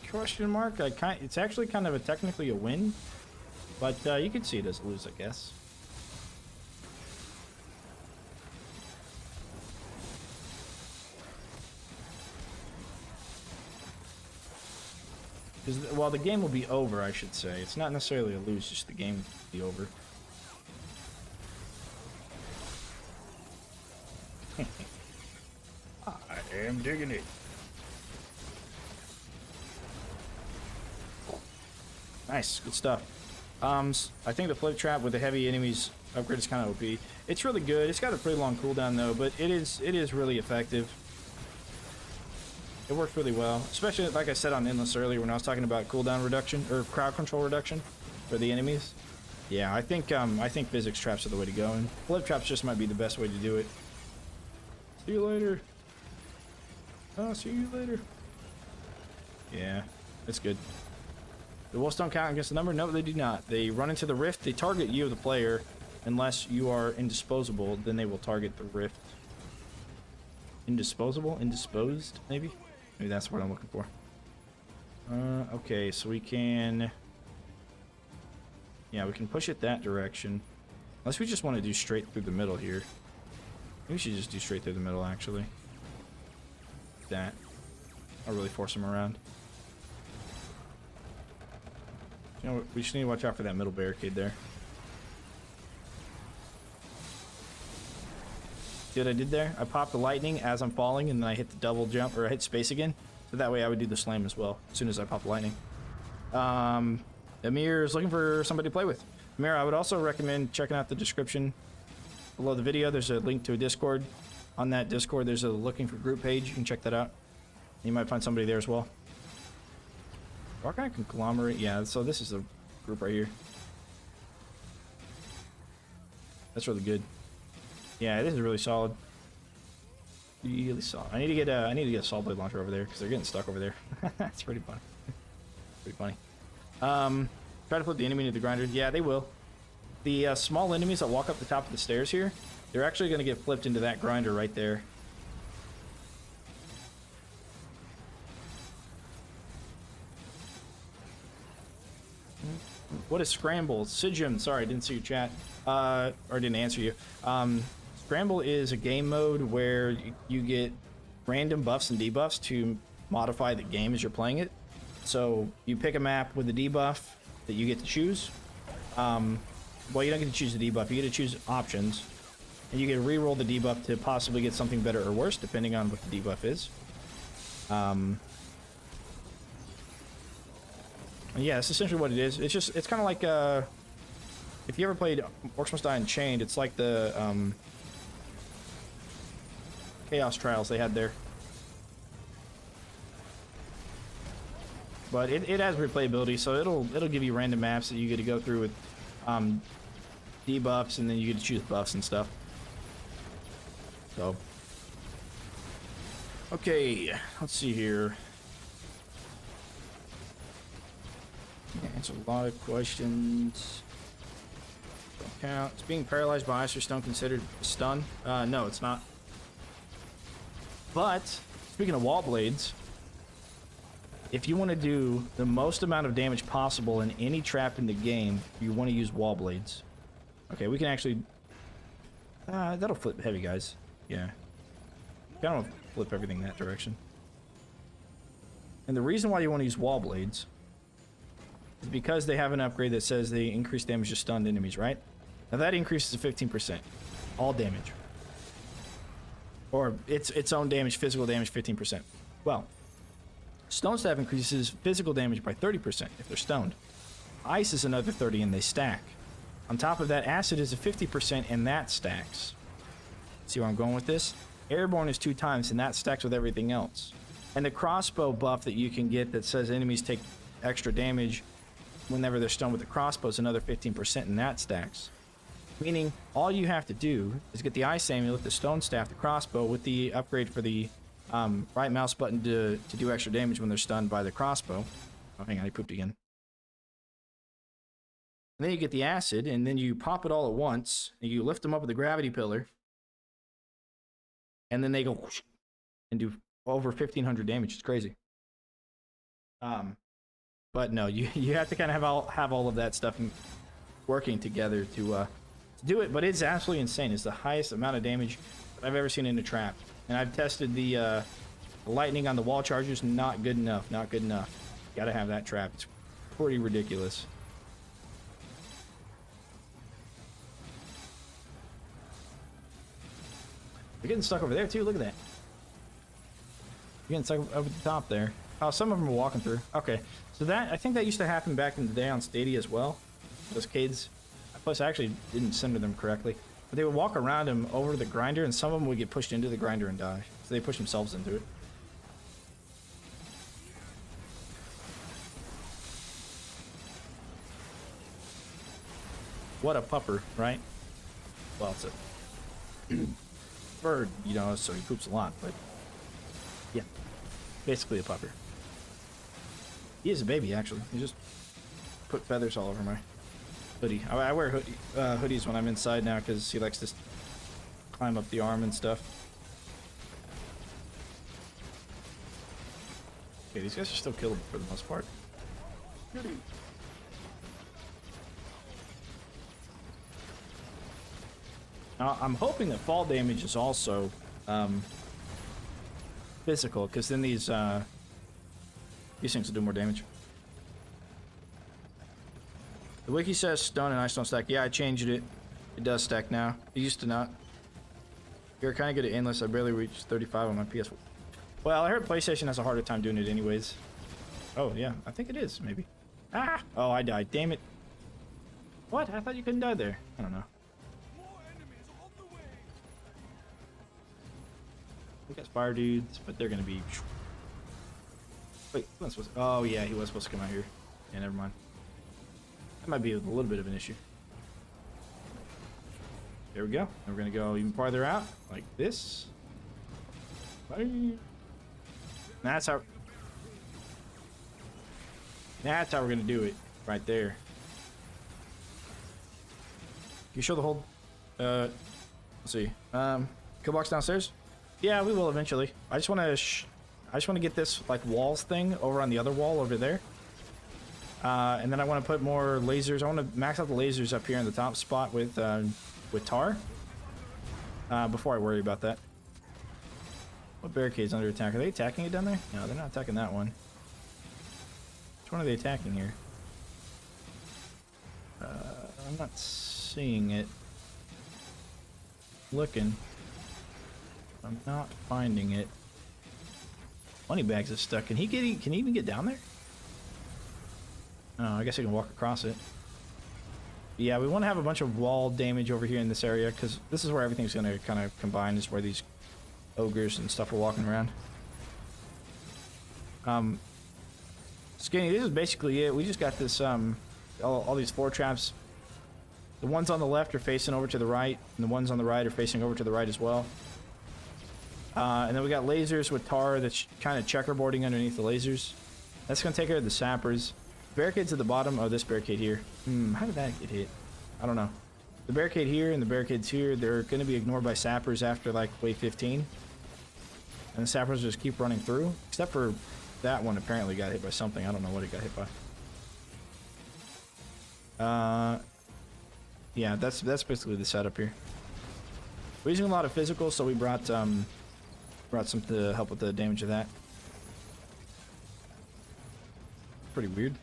Question mark. It's actually kind of technically a win, but you could see it as a lose, I guess. Well, the game will be over, I should say. It's not necessarily a lose, just the game will be over. I am digging it. Nice, good stuff. I think the flip trap with the heavy enemies upgrade is kind of OP. It's really good. It's got a pretty long cooldown though, but it is really effective. It works really well, especially like I said on Endless earlier when I was talking about cooldown reduction or crowd control reduction for the enemies. Yeah, I think physics traps are the way to go, and flip traps just might be the best way to do it. See you later. Oh, see you later. Yeah, it's good. The wolves don't count against the number? No, they do not. They run into the rift. They target you, the player, unless you are indisposable. Then they will target the rift. Indisposable? Indisposed, maybe? Maybe that's what I'm looking for. Okay, so we can... Yeah, we can push it that direction. Unless we just want to do straight through the middle here. Maybe we should just do straight through the middle, actually. That. I'll really force them around. You know, we just need to watch out for that middle barricade there. See what I did there? I popped the lightning as I'm falling, and then I hit the double jump, or I hit space again. So that way I would do the slam as well, as soon as I pop the lightning. Amir is looking for somebody to play with. Amir, I would also recommend checking out the description below the video. There's a link to a Discord. On that Discord, there's a looking for group page. You can check that out. You might find somebody there as well. Rock Eye Conglomerate, yeah, so this is a group right here. That's really good. Yeah, this is really solid. Really solid. I need to get a saw blade launcher over there because they're getting stuck over there. That's pretty funny. Pretty funny. Try to put the enemy into the grinder. Yeah, they will. The small enemies that walk up the top of the stairs here, they're actually going to get flipped into that grinder right there. What is Scramble? Sijim, sorry, I didn't see your chat. Or didn't answer you. Scramble is a game mode where you get random buffs and debuffs to modify the game as you're playing it. So you pick a map with a debuff that you get to choose. Well, you don't get to choose the debuff. You get to choose options. And you get to re-roll the debuff to possibly get something better or worse, depending on what the debuff is. Yeah, that's essentially what it is. It's kind of like, if you ever played Orcs Must Die Unchained, it's like the, Chaos Trials they had there. But it has replayability, so it'll give you random maps that you get to go through with, debuffs, and then you get to choose buffs and stuff. So, okay, let's see here. Answer a lot of questions. Don't count. Is being paralyzed by ice or stun considered a stun? No, it's not. But speaking of wall blades, if you want to do the most amount of damage possible in any trap in the game, you want to use wall blades. Okay, we can actually. That'll flip heavy, guys. Yeah. I don't want to flip everything that direction. And the reason why you want to use wall blades is because they have an upgrade that says they increase damage to stunned enemies, right? Now that increases to 15%. All damage. Or its own damage, physical damage, 15%. Well, stone staff increases physical damage by 30% if they're stoned. Ice is another 30 and they stack. On top of that, acid is a 50% and that stacks. See where I'm going with this? Airborne is 2 times and that stacks with everything else. And the crossbow buff that you can get that says enemies take extra damage whenever they're stoned with the crossbow is another 15% and that stacks. Meaning, all you have to do is get the ice amulet, the stone staff, the crossbow with the upgrade for the right mouse button to do extra damage when they're stunned by the crossbow. Oh, hang on, I pooped again. And then you get the acid, and then you pop it all at once, and you lift them up with the gravity pillar, and then they go whoosh, and do over 1,500 damage. It's crazy. But no, you have to kind of have all of that stuff working together to do it. But it's absolutely insane. It's the highest amount of damage that I've ever seen in a trap. And I've tested the lightning on the wall chargers. Not good enough. Not good enough. Got to have that trap. It's pretty ridiculous. You're getting stuck over there too. Look at that. You're getting stuck over the top there. Oh, some of them are walking through. Okay, so I think that used to happen back in the day on Stadia as well. Those kids. Plus, I actually didn't center them correctly. But they would walk around him over the grinder, and some of them would get pushed into the grinder and die. So they push themselves into it. What a pupper, right? Well, it's a bird, you know, so he poops a lot, but yeah, basically a pupper. He is a baby, actually. He just put feathers all over my hoodie. I wear hoodies when I'm inside now because he likes to climb up the arm and stuff. Okay, these guys are still killable for the most part. Now, I'm hoping that fall damage is also physical, because then these things will do more damage. The wiki says stone and ice don't stack. Yeah, I changed it. It does stack now. It used to not. You're kind of good at endless. I barely reached 35 on my PS4. Well, I heard PlayStation has a harder time doing it anyways. Oh, yeah. I think it is, maybe. Ah! Oh, I died. Damn it. What? I thought you couldn't die there. I don't know. We got fire dudes, but they're gonna be. Wait, he wasn't supposed to... Oh yeah, he was supposed to come out here. Yeah, never mind. That might be a little bit of an issue. There we go. And we're gonna go even farther out, like this. That's how. That's how we're gonna do it, right there. You show the whole. Let's see. Kill box downstairs. Yeah, we will eventually. I just want to get this like walls thing over on the other wall over there. And then I want to put more lasers. I want to max out the lasers up here in the top spot with tar. Before I worry about that. What barricade's under attack? Are they attacking it down there? No, they're not attacking that one. one are they attacking here? I'm not seeing it. Looking. I'm not finding it. Moneybags is stuck. Can he even get down there? Oh, I guess he can walk across it. Yeah, we want to have a bunch of wall damage over here in this area, because this is where everything's going to kind of combine, is where these ogres and stuff are walking around. Skinny, this is basically it. We just got this, all these floor traps. The ones on the left are facing over to the right, and the ones on the right are facing over to the right as well. And then we got lasers with tar that's kind of checkerboarding underneath the lasers. That's going to take care of the sappers. Barricades at the bottom. Oh, this barricade here. How did that get hit? I don't know. The barricade here and the barricades here, they're going to be ignored by sappers after like wave 15. And the sappers just keep running through. Except for that one apparently got hit by something. I don't know what it got hit by. Yeah, that's basically the setup here. We're using a lot of physical, so we brought some to help with the damage of that. Pretty weird.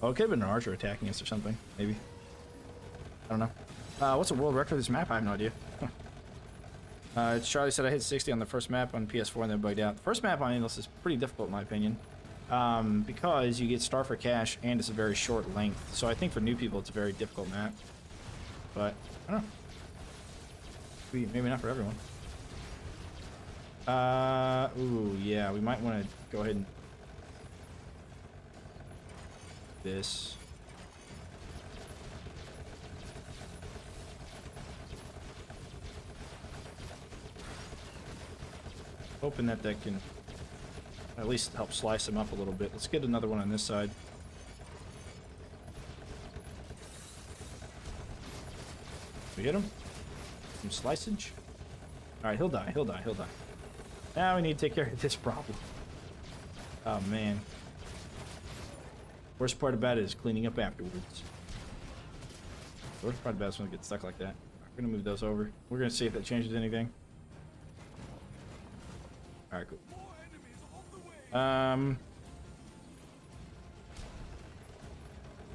Okay, but an archer attacking us or something, maybe. I don't know. What's the world record for this map? I have no idea. Charlie said I hit 60 on the first map on PS4 and then bugged out. The first map on Endless is pretty difficult in my opinion. Because you get star for cash and it's a very short length. So I think for new people it's a very difficult map. But, I don't know. Maybe not for everyone. Ooh, yeah, we might want to go ahead and... this. Hoping that can at least help slice them up a little bit. Let's get another one on this side. We hit him? Some slicage? Alright, he'll die, he'll die, he'll die. Now we need to take care of this problem. Oh man. Worst part about it is cleaning up afterwards. The worst part about it is when it gets stuck like that. We're gonna move those over. We're gonna see if that changes anything. Alright, cool.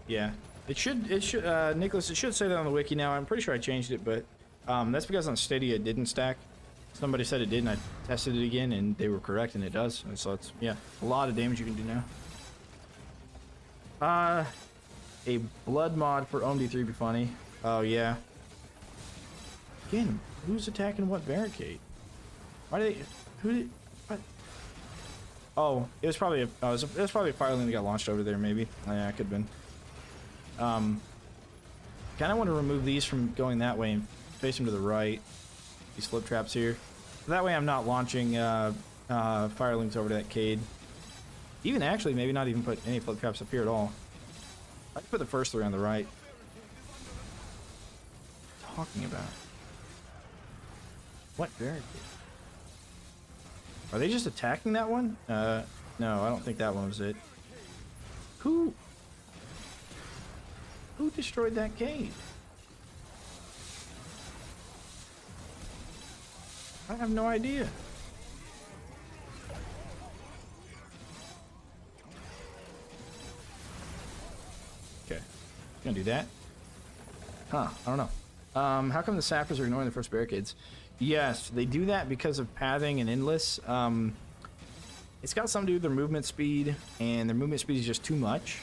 Yeah. It should, Nicholas, it should say that on the wiki now. I'm pretty sure I changed it, but, that's because on Stadia it didn't stack. Somebody said it did, and I tested it again, and they were correct, and it does. And so it's, yeah, a lot of damage you can do now. A blood mod for OMD3 would be funny. Oh, yeah. Again, who's attacking what barricade? Why did they, who did, what? Oh, it was probably a, it was probably a firelink that got launched over there, maybe. Yeah, it could have been. Kind of want to remove these from going that way and face them to the right. These flip traps here. That way I'm not launching firelinks over to that cade. Even actually, maybe not even put any flip traps up here at all. I can put the first 3 on the right. What are you talking about? What barricade? Are they just attacking that one? No, I don't think that one was it. Who destroyed that cave? I have no idea. Okay, gonna do that. Huh? I don't know. How come the sappers are ignoring the first barricades? Yes, they do that because of pathing and endless. It's got something to do with their movement speed, and their movement speed is just too much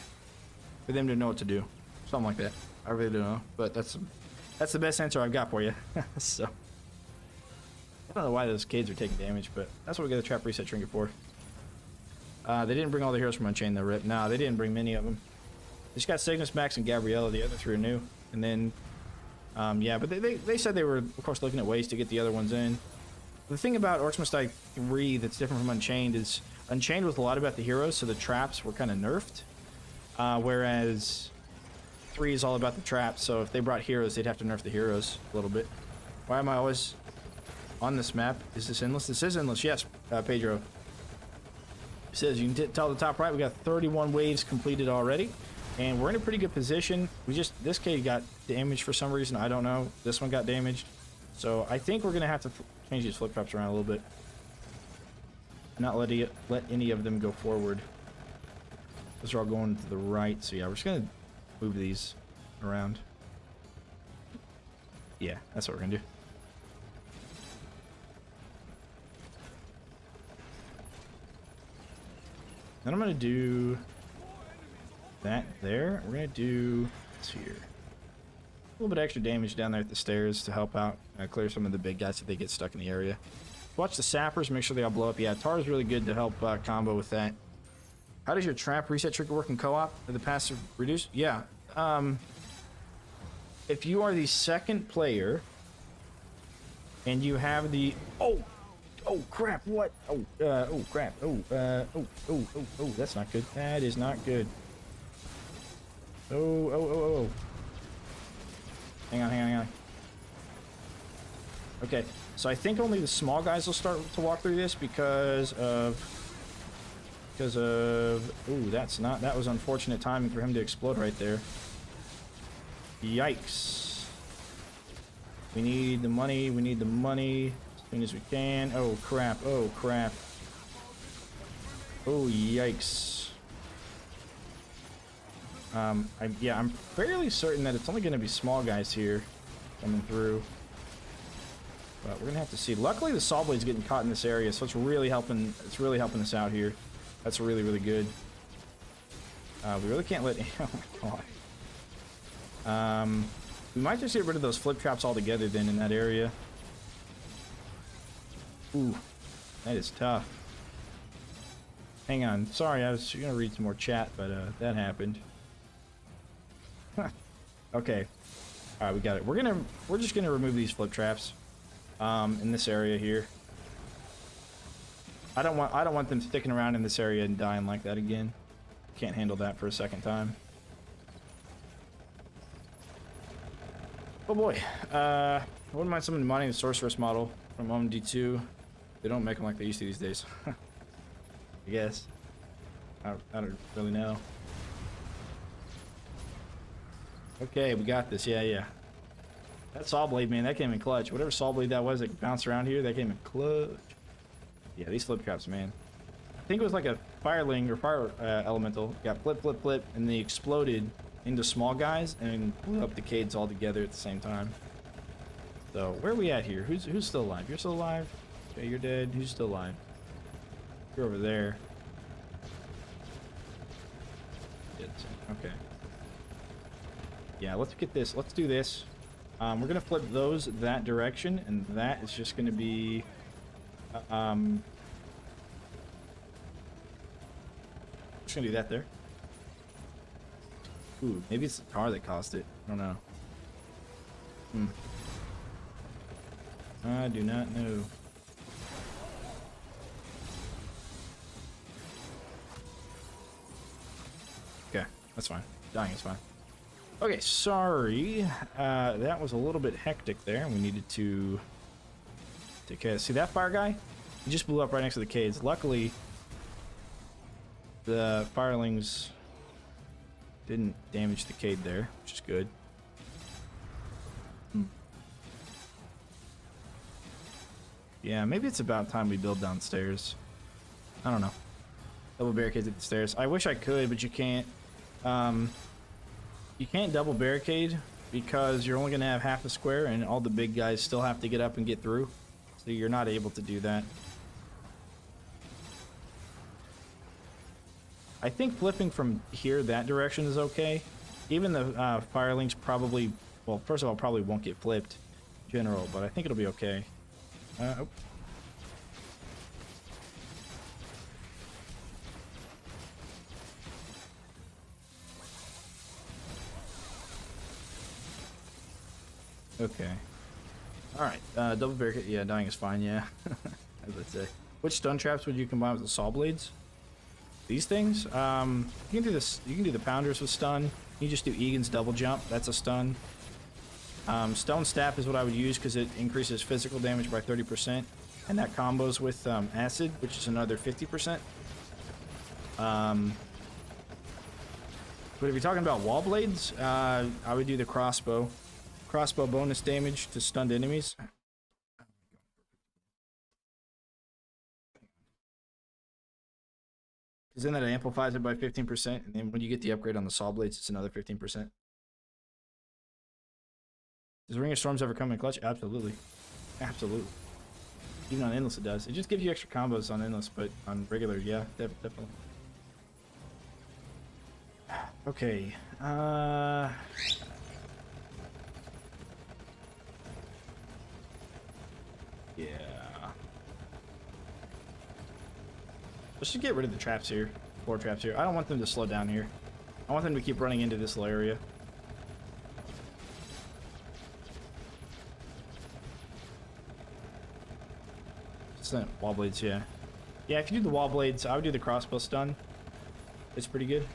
for them to know what to do. Something like that. I really don't know, but that's the best answer I've got for you. So. I don't know why those cades are taking damage, but that's what we got the trap reset trinket for. They didn't bring all the heroes from Unchained, though, Rip. No, they didn't bring many of them. They just got Cygnus, Max, and Gabriella. The other 3 are new. And then, yeah, but they said they were, of course, looking at ways to get the other ones in. The thing about Orcs Must Die 3 that's different from Unchained is Unchained was a lot about the heroes, so the traps were kind of nerfed. Whereas 3 is all about the traps, so if they brought heroes, they'd have to nerf the heroes a little bit. Why am I always... on this map? Is this endless? This is endless, yes, Pedro. It says you can tell the top right, we got 31 waves completed already, and we're in a pretty good position. This cade got damaged for some reason, I don't know. This one got damaged, so I think we're gonna have to change these flip traps around a little bit. Not let any of them go forward. Those are all going to the right. So yeah, we're just gonna move these around. Yeah, that's what we're gonna do. Then I'm gonna do that there. We're gonna do this here. A little bit extra damage down there at the stairs to help out clear some of the big guys if they get stuck in the area. Watch the sappers, make sure they all blow up. Yeah, Tar is really good to help combo with that. How does your trap reset trigger work in co-op? Are the passive reduced? Yeah. If you are the second player and you have the oh crap, what? Oh crap. Oh, that's not good. That is not good. Oh. Hang on. Okay, so I think only the small guys will start to walk through this because of ooh, that was unfortunate timing for him to explode right there. Yikes. We need the money as soon as we can. Oh crap. Oh yikes. I'm fairly certain that it's only going to be small guys here coming through. But we're going to have to see. Luckily, the saw blade's getting caught in this area, so it's really helping us out here. That's really, really good. We really can't let... Oh my god. We might just get rid of those flip traps altogether then in that area. Ooh, that is tough. Hang on. Sorry, I was going to read some more chat, but that happened. Okay. All right, we got it. We're just gonna remove these flip traps in this area here. I don't want them sticking around in this area and dying like that again. Can't handle that for a second time. Oh boy. I wouldn't mind someone mining the sorceress model from OMD3. They don't make them like they used to these days. I guess. I don't really know. Okay, we got this. Yeah. That saw blade, man, that came in clutch. Whatever saw blade that was that bounced around here, that came in clutch. Yeah, these flip traps, man. I think it was like a fireling or fire elemental. Got flip, and they exploded into small guys and blew up the Cades all together at the same time. So, where are we at here? Who's still alive? You're still alive? Okay, you're dead. Who's still alive? You're over there. Okay. Yeah, let's get this. Let's do this. We're going to flip those that direction, and that is just going to be... I'm just going to do that there. Ooh, maybe it's the car that caused it. I don't know. I do not know. Okay, that's fine. Dying is fine. Okay, sorry. That was a little bit hectic there. We needed to take care of... See that fire guy? He just blew up right next to the Cades. Luckily, the firelings didn't damage the Cade there, which is good. Yeah, maybe it's about time we build downstairs. I don't know. Double barricades at the stairs. I wish I could, but you can't. You can't double barricade because you're only going to have half a square and all the big guys still have to get up and get through. So you're not able to do that. I think flipping from here that direction is okay. Even the firelings probably, well, first of all, probably won't get flipped in general, but I think it'll be okay. Oh. Okay. Alright, double barricade. Yeah, dying is fine, yeah. As I say. Which stun traps would you combine with the saw blades? These things? You can do this. You can do the pounders with stun. You just do Egan's double jump. That's a stun. Stone staff is what I would use because it increases physical damage by 30%. And that combos with acid, which is another 50%. But if you're talking about wall blades, I would do the crossbow. Crossbow bonus damage to stunned enemies. Because then that amplifies it by 15%, and then when you get the upgrade on the saw blades, it's another 15%. Does Ring of Storms ever come in clutch? Absolutely. Absolutely. Even on Endless it does. It just gives you extra combos on Endless, but on regular, yeah, definitely. Okay. Yeah. Let's just get rid of the traps here. 4 traps here. I don't want them to slow down here. I want them to keep running into this little area. Wall blades, yeah. Yeah, if you do the wall blades, I would do the crossbow stun. It's pretty good.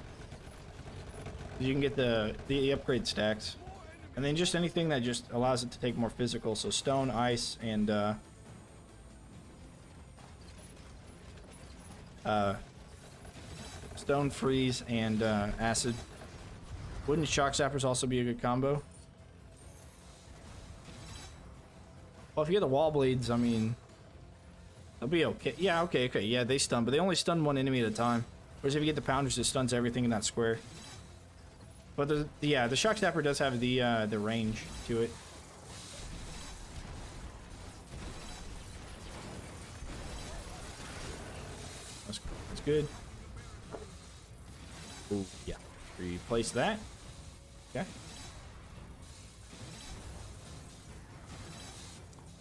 You can get the upgrade stacks. And then just anything that just allows it to take more physical. So stone, ice, and stone, freeze, and acid. Wouldn't shock zappers also be a good combo? Well, if you get the wall blades, I mean, they'll be okay. Yeah, okay. Yeah, they stun, but they only stun one enemy at a time. Whereas if you get the pounders, it stuns everything in that square. But the shock zapper does have the range to it. That's good. Ooh, yeah. Replace that. Okay.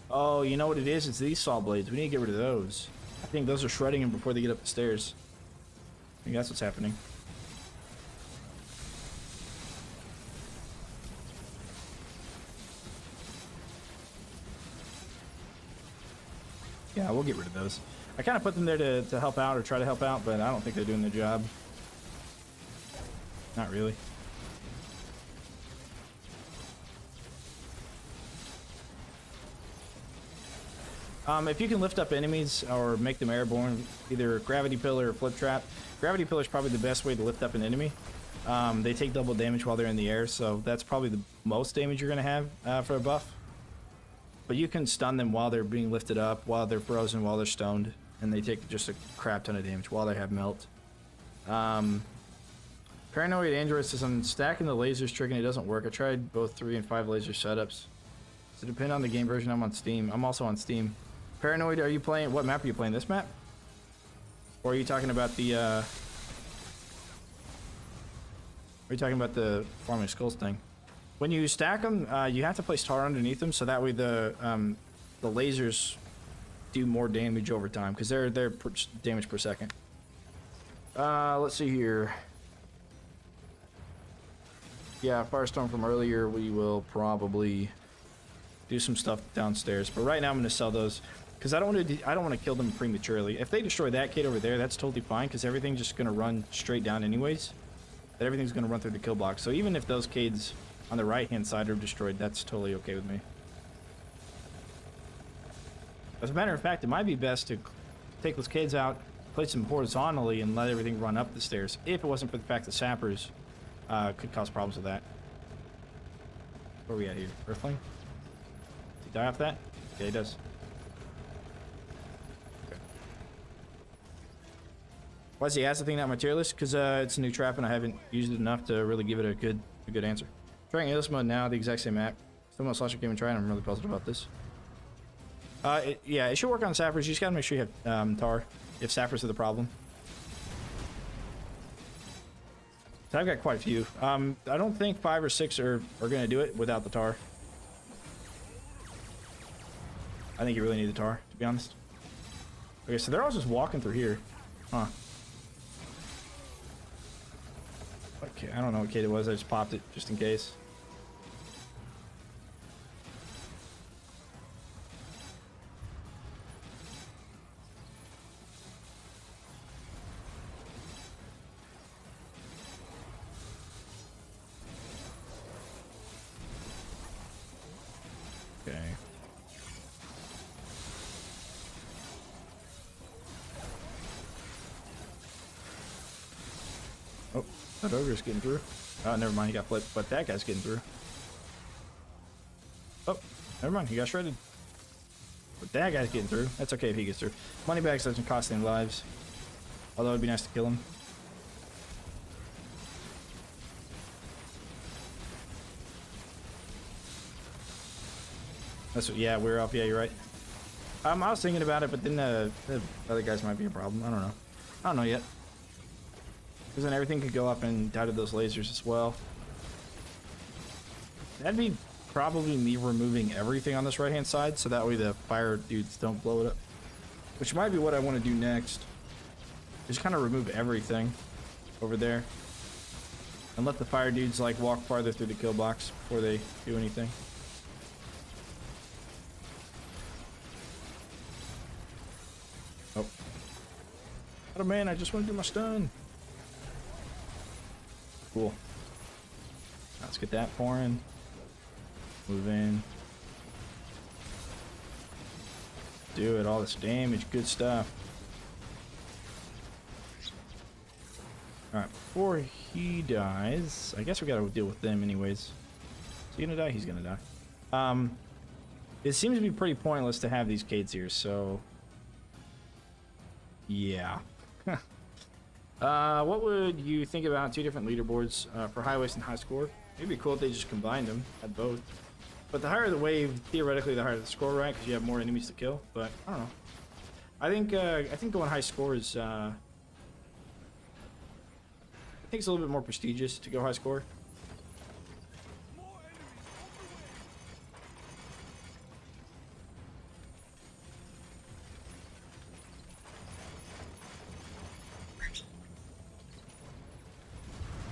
Oh, you know what it is? It's these saw blades. We need to get rid of those. I think those are shredding them before they get up the stairs. I think that's what's happening. Yeah, we'll get rid of those. I kind of put them there to help out or try to help out, but I don't think they're doing their job. Not really. If you can lift up enemies or make them airborne, either gravity pillar or flip trap. Gravity pillar is probably the best way to lift up an enemy. They take double damage while they're in the air, so that's probably the most damage you're going to have for a buff. But you can stun them while they're being lifted up, while they're frozen, while they're stoned, and they take just a crap ton of damage while they have melt. Paranoid Android says, I'm stacking the lasers trick and it doesn't work. I tried both 3 and 5 laser setups. Does it depend on the game version? I'm on Steam. I'm also on Steam. Paranoid, are you playing? What map are you playing? This map? Or are you talking about the are you talking about the Farming Skulls thing? When you stack them, you have to place tar underneath them, so that way the lasers do more damage over time, because they're damage per second. Let's see here. Yeah, Firestorm from earlier, we will probably do some stuff downstairs, but right now I'm going to sell those because I don't want to kill them prematurely. If they destroy that kid over there, that's totally fine, because everything's just going to run straight down anyways. That everything's going to run through the kill box. So even if those kids on the right hand side are destroyed, that's totally okay with me. As a matter of fact, it might be best to take those kids out, place them horizontally, and let everything run up the stairs, if it wasn't for the fact that sappers could cause problems with that. Where are we at here? Earthling? Did he die off that? Yeah, he does. Okay. Why is the acid thing not materialist? Because it's a new trap and I haven't used it enough to really give it a good answer. Trying Endless mode now, the exact same map. Still want to slash your game and try, and I'm really puzzled about this. Yeah, it should work on sappers. You just gotta make sure you have tar, if sappers are the problem. So I've got quite a few. I don't think 5 or 6 are gonna do it without the tar. I think you really need the tar, to be honest. Okay, so they're all just walking through here. Huh. Okay, I don't know what kid it was. I just popped it just in case. Okay. Oh, that ogre's getting through. Oh, never mind, he got flipped, but that guy's getting through. Oh, never mind, he got shredded. But that guy's getting through. That's okay if he gets through. Moneybags doesn't cost any lives. Although it'd be nice to kill him. That's what, yeah, we're off. Yeah, you're right. I was thinking about it, but then the other guys might be a problem. I don't know. I don't know yet. Because then everything could go up and die to those lasers as well. That'd be probably me removing everything on this right-hand side, so that way the fire dudes don't blow it up. Which might be what I want to do next. Just kind of remove everything over there. And let the fire dudes, like, walk farther through the kill box before they do anything. Oh. Oh man, I just want to do my stun. Cool. Let's get that pouring. Move in. Do it, all this damage, good stuff. Alright, before he dies, I guess we gotta deal with them anyways. Is he gonna die? He's gonna die. It seems to be pretty pointless to have these Cades here, so... yeah. What would you think about two different leaderboards for high waste and high score? It'd be cool if they just combined them, had both. But the higher the wave, theoretically, the higher the score, right? Because you have more enemies to kill. But I don't know. I think going high score is. I think it's a little bit more prestigious to go high score.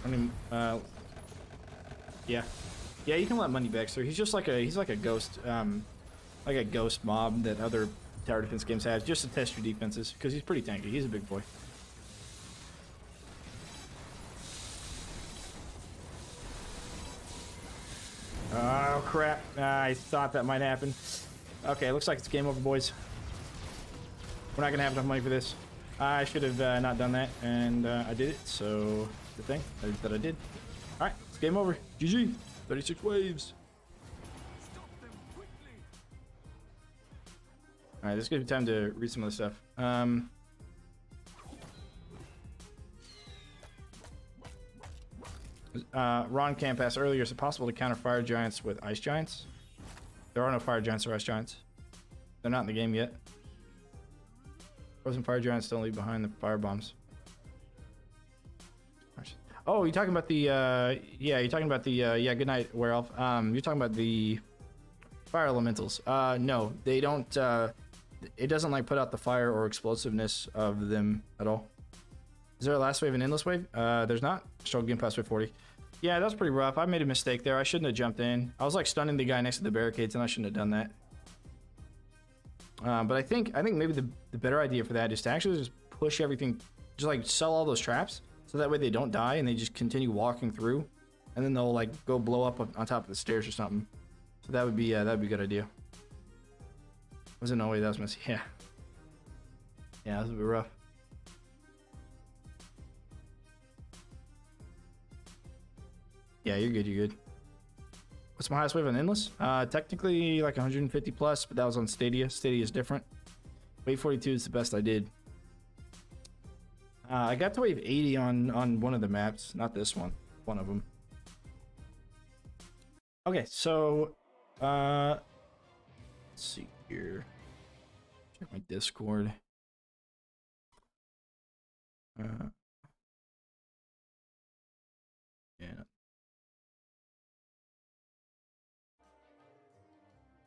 I mean, yeah. Yeah, you can let Moneybags through. He's just like a ghost, like a ghost mob that other tower defense games have, just to test your defenses, because he's pretty tanky. He's a big boy. Oh crap! I thought that might happen. Okay, looks like it's game over, boys. We're not gonna have enough money for this. I should have not done that, and I did it. So good thing that I did. All right, it's game over. GG. 36 waves. Alright, this gives me time to read some of the stuff. Ron Camp asked earlier, is it possible to counter fire giants with ice giants? There are no fire giants or ice giants. They're not in the game yet. Frozen fire giants don't leave behind the fire bombs. Oh, you're talking about the, yeah, you're talking about the, yeah, good night, Werewolf. You're talking about the fire elementals. No, they don't, it doesn't, like, put out the fire or explosiveness of them at all. Is there a last wave and endless wave? There's not. Struggle game past wave 40. Yeah, that was pretty rough. I made a mistake there. I shouldn't have jumped in. I was, like, stunning the guy next to the barricades, and I shouldn't have done that. But I think maybe the better idea for that is to actually just push everything, just, like, sell all those traps. So that way they don't die and they just continue walking through, and then they'll like go blow up on top of the stairs or something. So that would be a good idea. Was it no way that was messy? Yeah. Yeah, that was a bit rough. Yeah, you're good. You're good. What's my highest wave on endless? Technically like 150 plus, but that was on Stadia. Stadia is different. Wave 42 is the best I did. I got to wave 80 on one of the maps, not this one, one of them. Okay, so let's see here. Check my Discord. Yeah.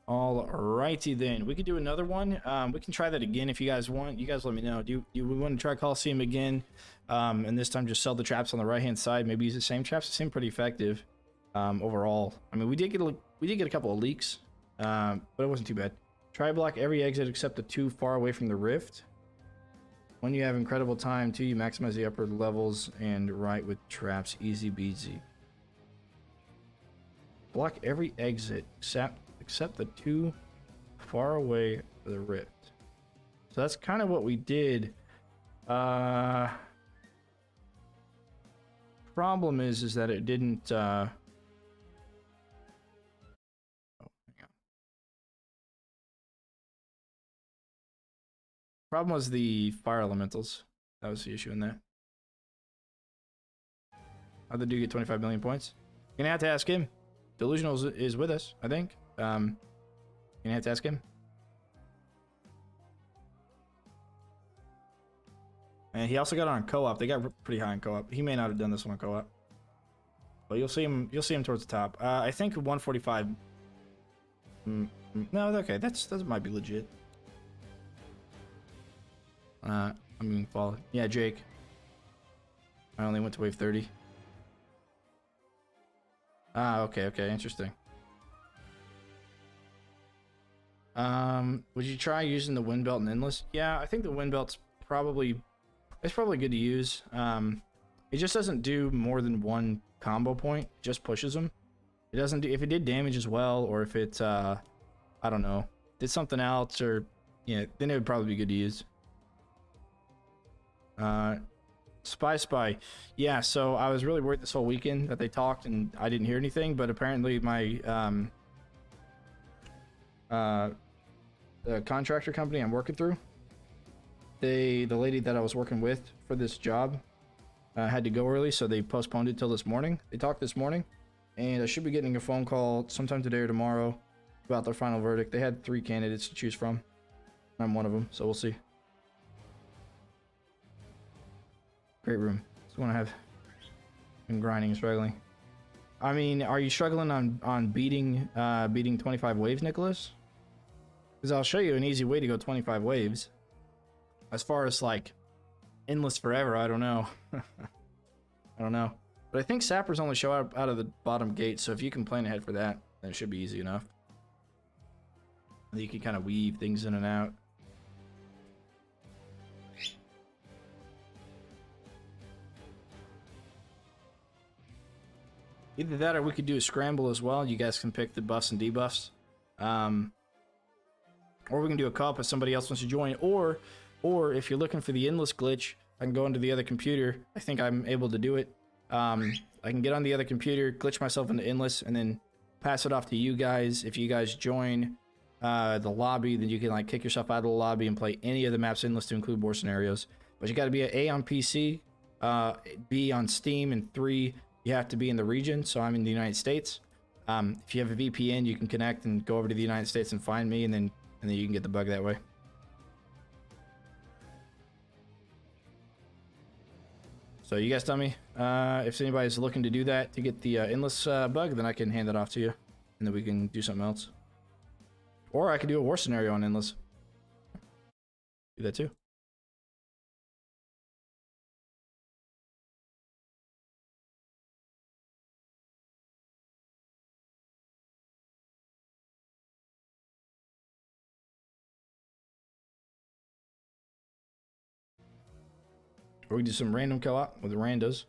Alrighty then, we could do another one. We can try that again if you guys want. You guys let me know. Do we want to try Coliseum again? And this time just sell the traps on the right hand side. Maybe use the same traps. They seem pretty effective overall. I mean, we did get a couple of leaks, but it wasn't too bad. Try block every exit except the two far away from the rift. When you have incredible time, two, you maximize the upper levels and right with traps. Easy beasy. Block every exit except the two far away for the rift. So that's kind of what we did. Problem is that it didn't oh, hang on. Problem was the fire elementals. That was the issue in that. How'd the dude get 25 million points? You're gonna have to ask him. Delusional is with us, I think. You're gonna have to ask him. And he also got on co-op. They got pretty high in co-op. He may not have done this one on co-op, but you'll see him. You'll see him towards the top. I think 145. No, okay, that might be legit. I'm being followed. Yeah, Jake. I only went to wave 30. Ah, okay, interesting. Would you try using the wind belt and endless? Yeah, I think the wind belt's probably good to use. It just doesn't do more than one combo point. It just pushes them. It doesn't do, if it did damage as well, or if it I don't know, did something else, or yeah, then it would probably be good to use. Spy. Yeah, so I was really worried this whole weekend that they talked and I didn't hear anything, but apparently my the contractor company I'm working through, the lady that I was working with for this job had to go early, so they postponed it till this morning. They talked this morning, and I should be getting a phone call sometime today or tomorrow about their final verdict. They had 3 candidates to choose from. I'm one of them, so we'll see. Great room. That's one I have been grinding and struggling. I mean, are you struggling on beating 25 waves, Nicholas? Because I'll show you an easy way to go 25 waves. As far as like endless forever, I don't know. I don't know. But I think sappers only show up out of the bottom gate, so if you can plan ahead for that, then it should be easy enough. And you can kind of weave things in and out. Either that or we could do a scramble as well. You guys can pick the buffs and debuffs. Or we can do a co-op if somebody else wants to join. Or if you're looking for the endless glitch, I can go into the other computer. I think I'm able to do it. I can get on the other computer, glitch myself into endless, and then pass it off to you guys. If you guys join the lobby, then you can like kick yourself out of the lobby and play any of the maps endless to include war scenarios. But you got to be A on PC, B on Steam, and 3, you have to be in the region. So I'm in the United States. If you have a VPN, you can connect and go over to the United States and find me, and then you can get the bug that way. So you guys tell me if anybody's looking to do that to get the endless bug, then I can hand that off to you, and then we can do something else. Or I could do a war scenario on endless. Do that too. Or we do some random co-op with the randos.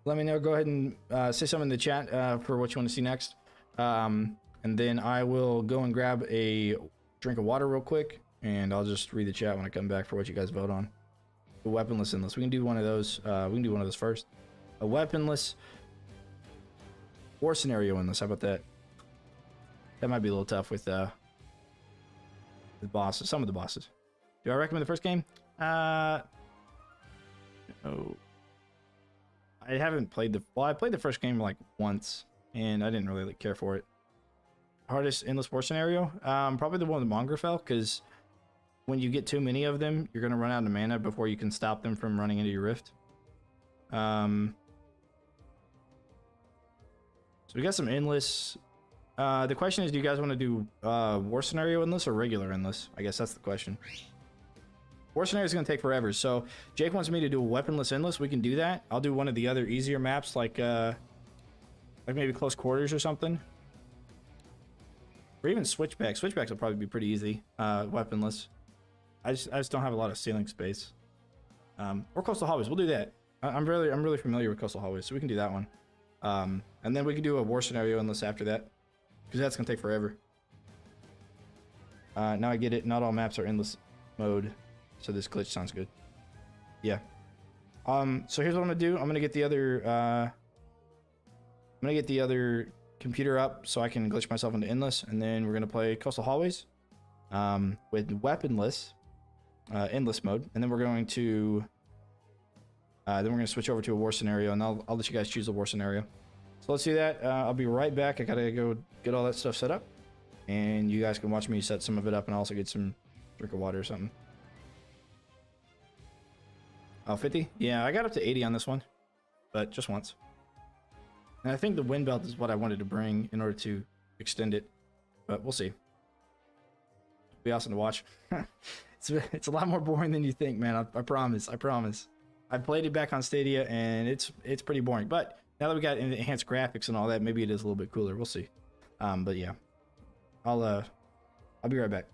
Let me know. Go ahead and say something in the chat for what you want to see next. And then I will go and grab a drink of water real quick, and I'll just read the chat when I come back for what you guys vote on. The weaponless endless. We can do one of those. We can do one of those first. A weaponless war scenario endless. How about that? That might be a little tough with the bosses. Some of the bosses. Do I recommend the first game? No. I haven't played the... Well, I played the first game like once, and I didn't really care for it. Hardest endless war scenario? Probably the one with Mongrel, because when you get too many of them, you're going to run out of mana before you can stop them from running into your rift. So we got some endless... the question is, do you guys want to do war scenario endless or regular endless? I guess that's the question. War scenario is going to take forever, so Jake wants me to do a weaponless endless. We can do that. I'll do one of the other easier maps, like maybe close quarters or something, or even switchbacks. Switchbacks will probably be pretty easy. Weaponless. I just don't have a lot of ceiling space. Or coastal hallways. We'll do that. I'm really familiar with coastal hallways, so we can do that one. And then we can do a war scenario endless after that, because that's gonna take forever. Now I get it. Not all maps are endless mode. So this glitch sounds good. Yeah. So here's what I'm gonna do. I'm gonna get the other computer up so I can glitch myself into endless, and then we're gonna play coastal hallways with weaponless, endless mode, and then we're going to switch over to a war scenario, and I'll let you guys choose the war scenario. So let's do that. I'll be right back. I gotta go get all that stuff set up, and you guys can watch me set some of it up, and I'll also get some drink of water or something. Oh, 50? Yeah, I got up to 80 on this one, but just once. And I think the wind belt is what I wanted to bring in order to extend it, but we'll see. It'll be awesome to watch. It's a lot more boring than you think, man. I promise. I promise. I played it back on Stadia, and it's pretty boring. But now that we got enhanced graphics and all that, maybe it is a little bit cooler. We'll see. But yeah, I'll be right back.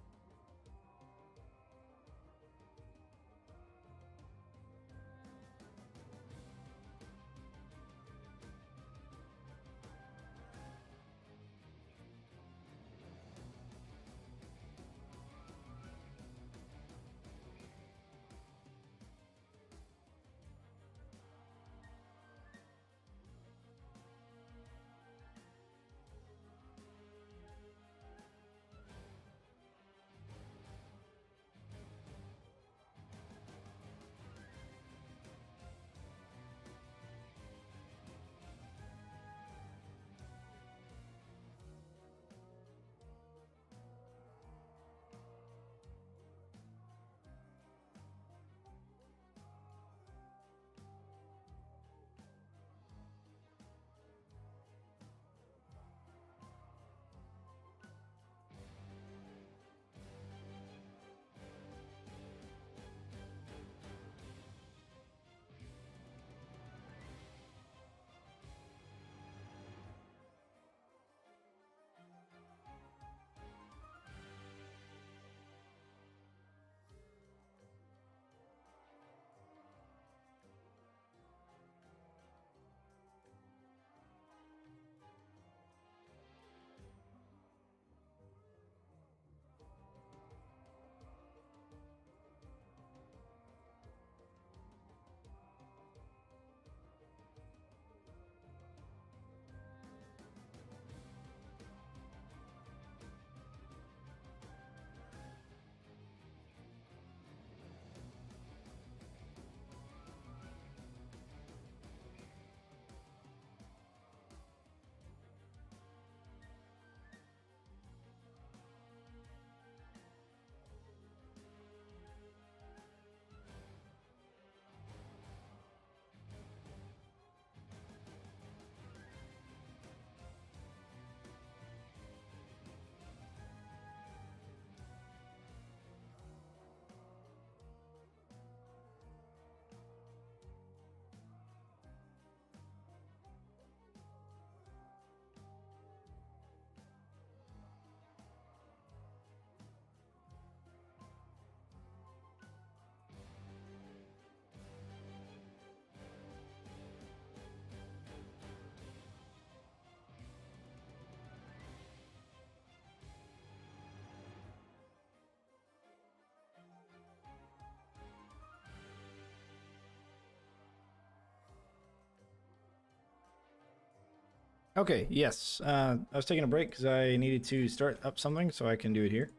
Okay, yes. I was taking a break because I needed to start up something, so I can do it here.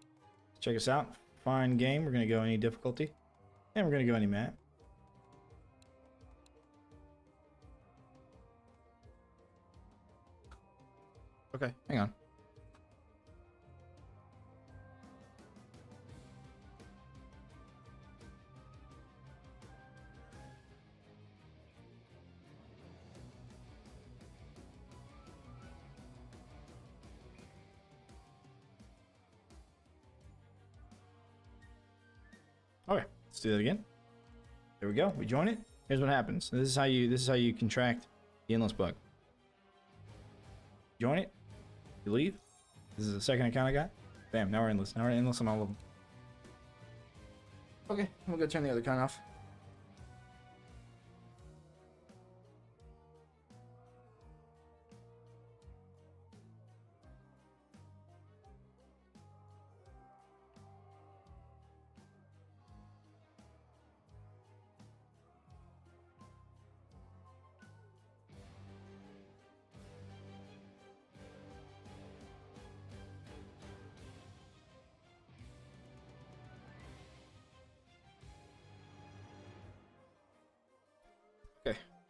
Check us out. Find game. We're going to go any difficulty. And we're going to go any map. Okay, hang on. Okay, let's do that again. There we go. We join it. Here's what happens. This is how you contract the endless bug. Join it. You leave. This is the second account I got. Bam. Now we're endless. Now we're endless on all of them. Okay, we'll go turn the other account off.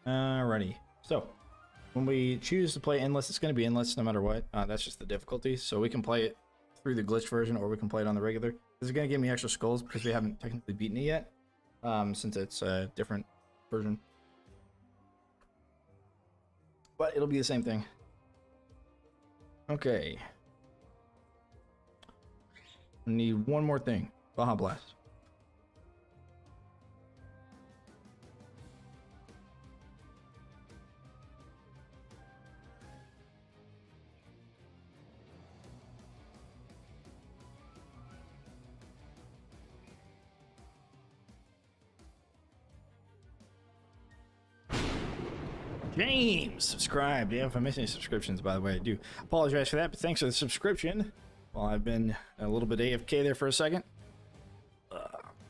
Alrighty. So, when we choose to play endless, it's going to be endless no matter what. That's just the difficulty. So we can play it through the glitch version, or we can play it on the regular. This is going to give me extra skulls because we haven't technically beaten it yet, since it's a different version. But it'll be the same thing. Okay. I need one more thing. Baja Blast. James, subscribe. Yeah, if I'm missing any subscriptions, by the way, I do apologize for that, but thanks for the subscription. Well, I've been a little bit AFK there for a second.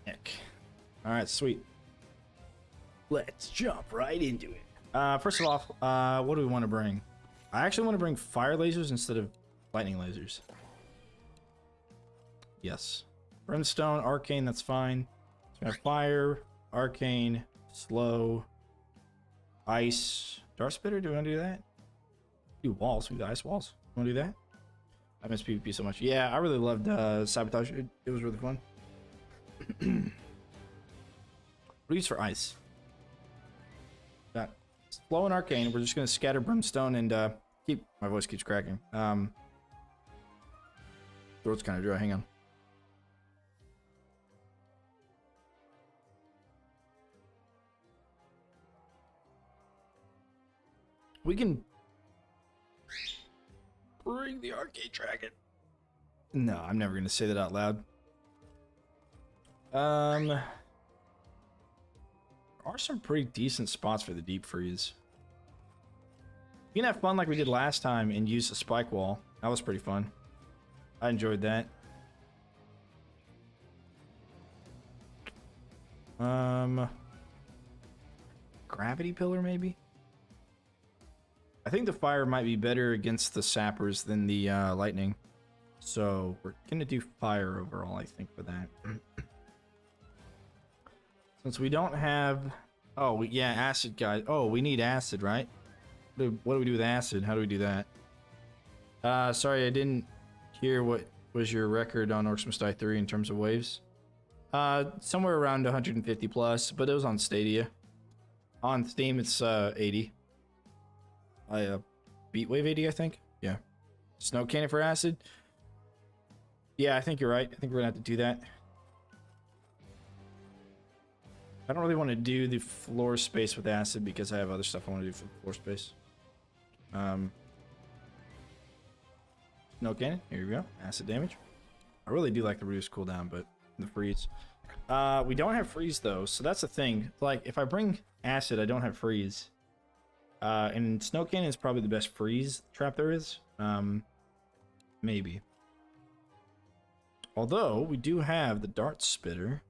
Heck. All right, sweet. Let's jump right into it. First of all, what do we want to bring? I actually want to bring fire lasers instead of lightning lasers. Yes. Brimstone, arcane, that's fine. So we have fire, arcane, slow, ice, dart spitter. Do we want to do that? Do walls. We do ice walls. Want to do that? I miss PvP so much. Yeah, I really loved sabotage. It was really fun. What do you use for ice? Got slow and arcane. We're just gonna scatter brimstone and keep. My voice keeps cracking. Throat's kind of dry. Hang on. We can bring the arcade dragon. No, I'm never gonna say that out loud. There are some pretty decent spots for the deep freeze. You can have fun like we did last time and use a spike wall. That was pretty fun. I enjoyed that. Gravity pillar maybe? I think the fire might be better against the sappers than the lightning. So we're gonna do fire overall, I think, for that. Since we don't have... Oh, yeah, acid, guys. Oh, we need acid, right? What do we do with acid? How do we do that? Sorry, I didn't hear what was your record on Orcs Must Die 3 in terms of waves. Somewhere around 150 plus, but it was on Stadia. On Steam, it's 80. I beat wave 80, I think. Yeah. Snow cannon for acid. Yeah, I think you're right. I think we're gonna have to do that. I don't really want to do the floor space with acid because I have other stuff I want to do for the floor space. Snow cannon. Here we go. Acid damage. I really do like the reduced cooldown, but the freeze. We don't have freeze though, so that's the thing. Like, if I bring acid, I don't have freeze. And snow cannon is probably the best freeze trap there is. Maybe. Although we do have the dart spitter.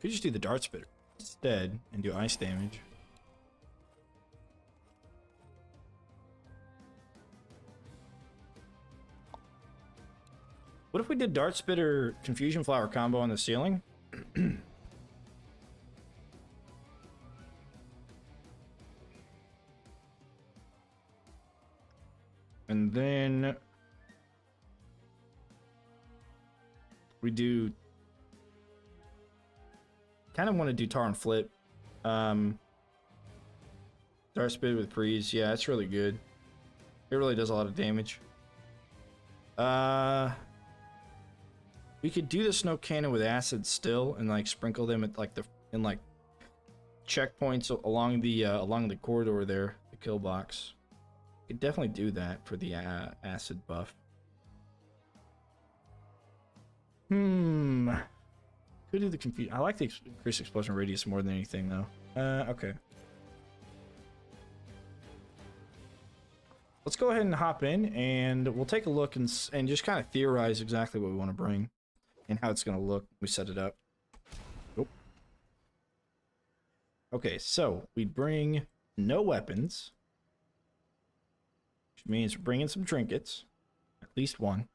Could just do the dart spitter instead and do ice damage. What if we did dart spitter confusion flower combo on the ceiling? And then we do kind of want to do tar and flip. Dart spit with freeze. Yeah, it's really good. It really does a lot of damage. We could do the snow cannon with acid still and like sprinkle them at like checkpoints along the corridor there, the kill box. Could definitely do that for the acid buff. Could do the confusion. I like the increased explosion radius more than anything though. Okay. Let's go ahead and hop in and we'll take a look and just kind of theorize exactly what we want to bring and how it's going to look when we set it up. Oh. Okay, so we bring no weapons. Which means we're bringing some trinkets. At least one.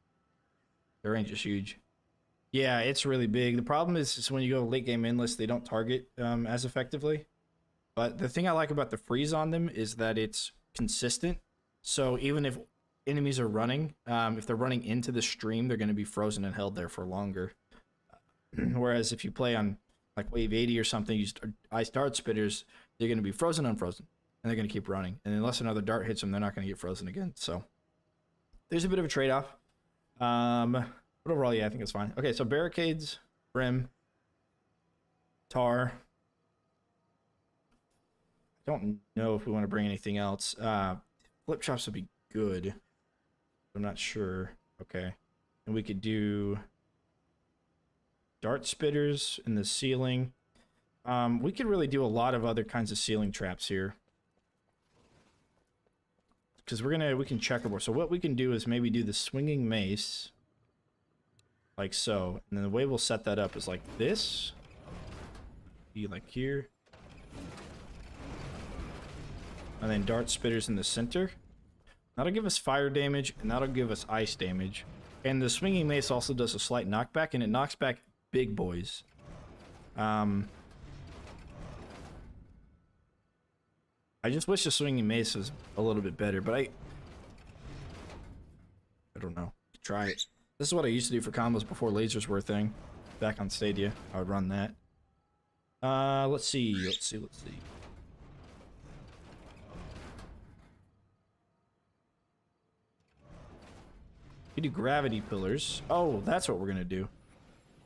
Their range is huge. Yeah, it's really big. The problem is when you go late game endless, they don't target as effectively. But the thing I like about the freeze on them is that it's consistent. So even if enemies are running, if they're running into the stream, they're going to be frozen and held there for longer. Whereas if you play on like wave 80 or something, you ice dart spitters, they're going to be frozen, unfrozen, and they're going to keep running. And unless another dart hits them, they're not going to get frozen again. So there's a bit of a trade-off. But overall, yeah, I think it's fine. Okay, so barricades, brim, tar. I don't know if we want to bring anything else. Flip chops would be good. I'm not sure. Okay. And we could do dart spitters in the ceiling. We could really do a lot of other kinds of ceiling traps here. Because we can checkerboard. So what we can do is maybe do the swinging mace. Like so. And then the way we'll set that up is like this. Be like here. And then dart spitters in the center. That'll give us fire damage, and that'll give us ice damage. And the swinging mace also does a slight knockback, and it knocks back big boys. I just wish the swinging mace was a little bit better, but I don't know. Try it. This is what I used to do for combos before lasers were a thing. Back on Stadia, I would run that. Let's see. We do gravity pillars. Oh, that's what we're gonna do.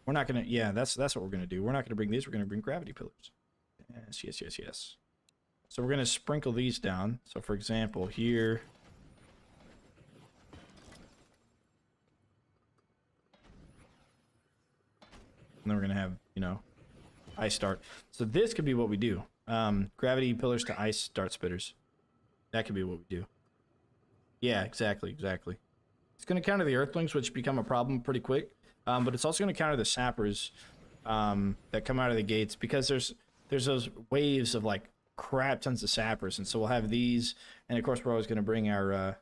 We're not gonna. Yeah, that's what we're gonna do. We're not gonna bring these. We're gonna bring gravity pillars. Yes. So we're gonna sprinkle these down. So for example, here. And then we're gonna have, you know, ice dart. So this could be what we do. Gravity pillars to ice dart spitters. That could be what we do. Yeah, exactly. It's going to counter the Earthlings, which become a problem pretty quick. But it's also going to counter the Sappers that come out of the gates, because there's those waves of like crap tons of Sappers, and so we'll have these, and of course we're always going to bring our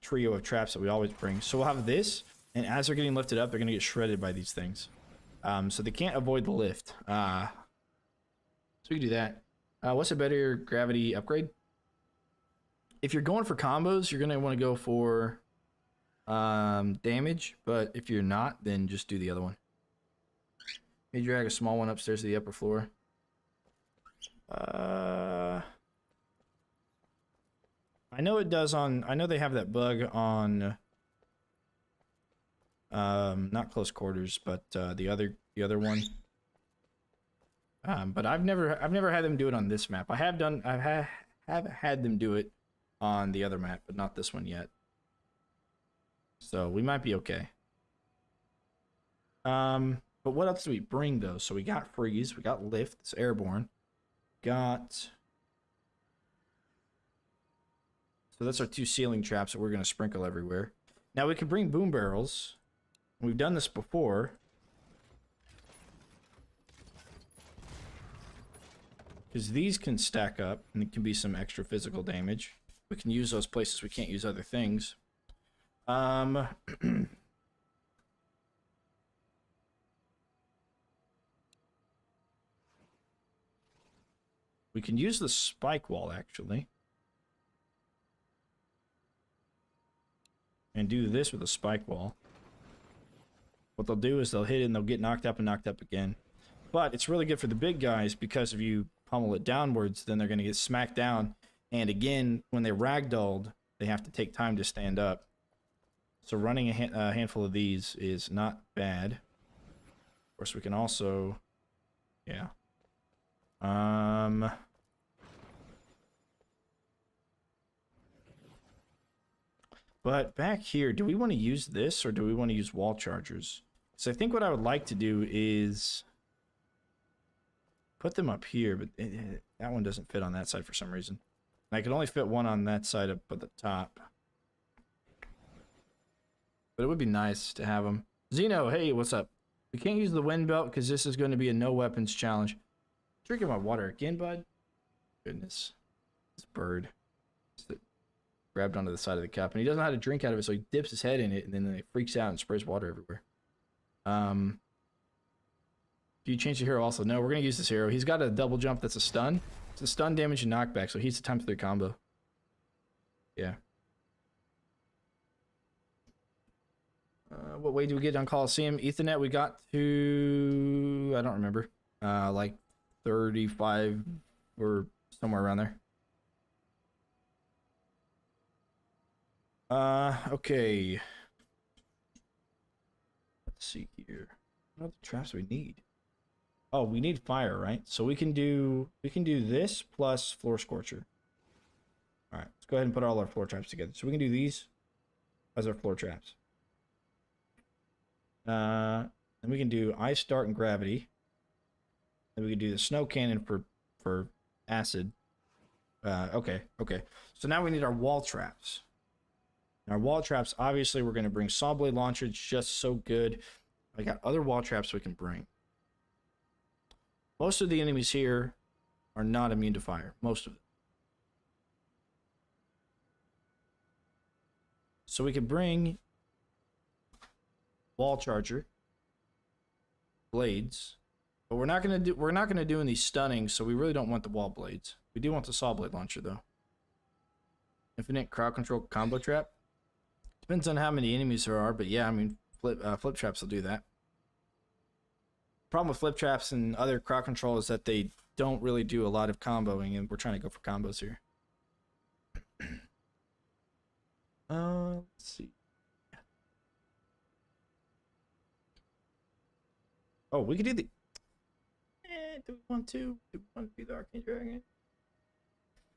trio of traps that we always bring. So we'll have this, and as they're getting lifted up, they're going to get shredded by these things. So they can't avoid the lift. So we can do that. What's a better gravity upgrade? If you're going for combos, you're going to want to go for damage, but if you're not, then just do the other one. Maybe drag a small one upstairs to the upper floor. I know it does on... I know they have that bug on... not close quarters, but the other one. But I've never had them do it on this map. I have had them do it on the other map, but not this one yet. So we might be okay. But what else do we bring though? So we got freeze, we got lift, it's airborne. So that's our 2 ceiling traps that we're gonna sprinkle everywhere. Now we can bring boom barrels. We've done this before. Because these can stack up, and it can be some extra physical damage. We can use those places we can't use other things. We can use the spike wall, actually. And do this with a spike wall. What they'll do is they'll hit it and they'll get knocked up and knocked up again. But it's really good for the big guys, because if you pummel it downwards, then they're going to get smacked down. And again, when they're ragdolled, they have to take time to stand up. So running a handful of these is not bad. Of course, we can also... Yeah. But back here, do we want to use this, or do we want to use wall chargers? So I think what I would like to do is... put them up here, but that one doesn't fit on that side for some reason. I can only fit one on that side up at the top. But it would be nice to have them. Zeno, hey, what's up? We can't use the wind belt because this is going to be a no weapons challenge. Drinking my water again, bud. Goodness. This bird. Just grabbed onto the side of the cup. And he doesn't know how to drink out of it, so he dips his head in it, and then he freaks out and sprays water everywhere. Do you change the hero also? No, we're gonna use this hero. He's got a double jump that's a stun. It's a stun, damage, and knockback, so he's a ×3 combo. Yeah. What way do we get on Coliseum? Ethernet, we got to... I don't remember. Like 35 or somewhere around there. Okay. Let's see here. What are the traps we need? Oh, we need fire, right? So we can do this plus floor scorcher. All right, let's go ahead and put all our floor traps together. So we can do these as our floor traps. Then we can do ice dart and gravity. Then we can do the snow cannon for acid. Okay. So now we need our wall traps. Our wall traps, obviously, we're going to bring saw blade launcher. It's just so good. I got other wall traps we can bring. Most of the enemies here are not immune to fire. Most of them. So we could bring wall charger, blades, but we're not gonna do any stunning. So we really don't want the wall blades. We do want the saw blade launcher though. Infinite crowd control combo trap. Depends on how many enemies there are, but yeah, I mean flip traps will do that. Problem with flip traps and other crowd control is that they don't really do a lot of comboing, and we're trying to go for combos here. Let's see. Oh, we could do the... do we want to? Do we want to do the Arcane Dragon?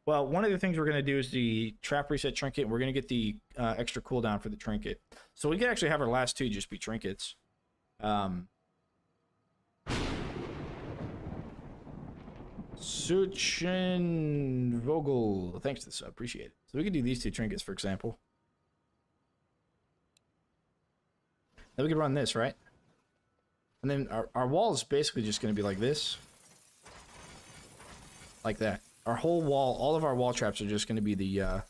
Well, one of the things we're going to do is the trap reset trinket. We're going to get the extra cooldown for the trinket. So we could actually have our last two just be trinkets. Suchin Vogel. Thanks to the sub. Appreciate it. So we could do these two trinkets, for example. Then we could run this, right? And then our wall is basically just going to be like this. Like that. Our whole wall, all of our wall traps are just going to be the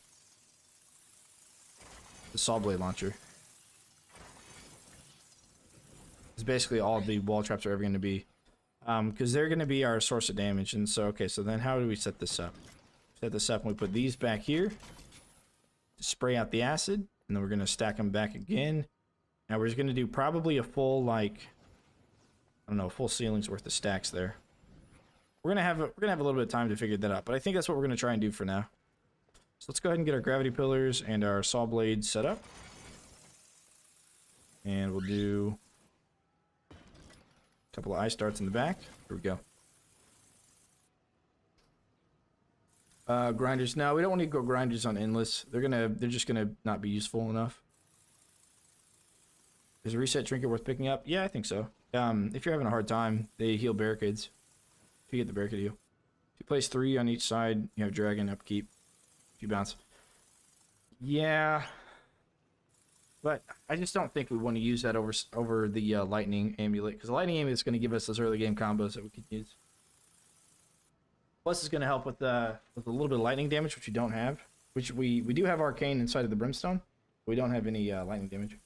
saw blade launcher. It's basically all the wall traps are ever going to be. Because they're going to be our source of damage. And so, okay, so then how do we set this up? Set this up and we put these back here to spray out the acid. And then we're going to stack them back again. Now we're just going to do probably a full, like, I don't know, full ceiling's worth of stacks there. We're gonna have a little bit of time to figure that out, but I think that's what we're gonna try and do for now. So let's go ahead and get our gravity pillars and our saw blades set up. And we'll do a couple of ice darts in the back. Here we go. Grinders. No, we don't want to go grinders on endless. They're just gonna not be useful enough. Is a reset trinket worth picking up? Yeah, I think so. If you're having a hard time, they heal barricades. If you get the barricade heal. If you place 3 on each side, you have dragon, upkeep. If you bounce. Yeah. But I just don't think we want to use that over the lightning amulet. Because the lightning amulet is going to give us those early game combos that we could use. Plus it's going to help with a little bit of lightning damage, which we don't have. Which we do have arcane inside of the brimstone. But we don't have any lightning damage.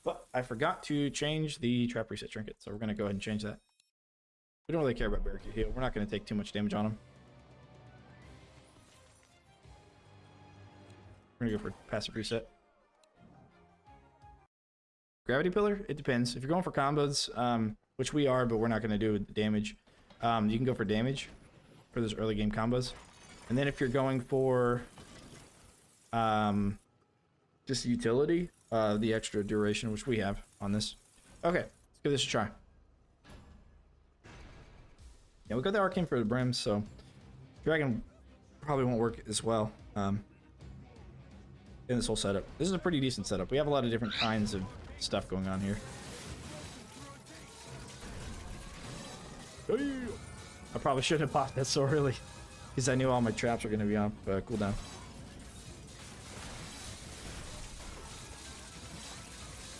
But I forgot to change the trap reset trinket, so we're going to go ahead and change that. We don't really care about barricade heal. We're not going to take too much damage on him. We're going to go for passive reset. Gravity pillar? It depends. If you're going for combos, which we are, but we're not going to do damage, you can go for damage for those early game combos. And then if you're going for just utility, the extra duration, which we have on this. Okay, let's give this a try. Yeah, we got the arcane for the brim, so dragon probably won't work as well in this whole setup. This is a pretty decent setup. We have a lot of different kinds of stuff going on here. I probably shouldn't have popped that so early because I knew all my traps were going to be on cooldown.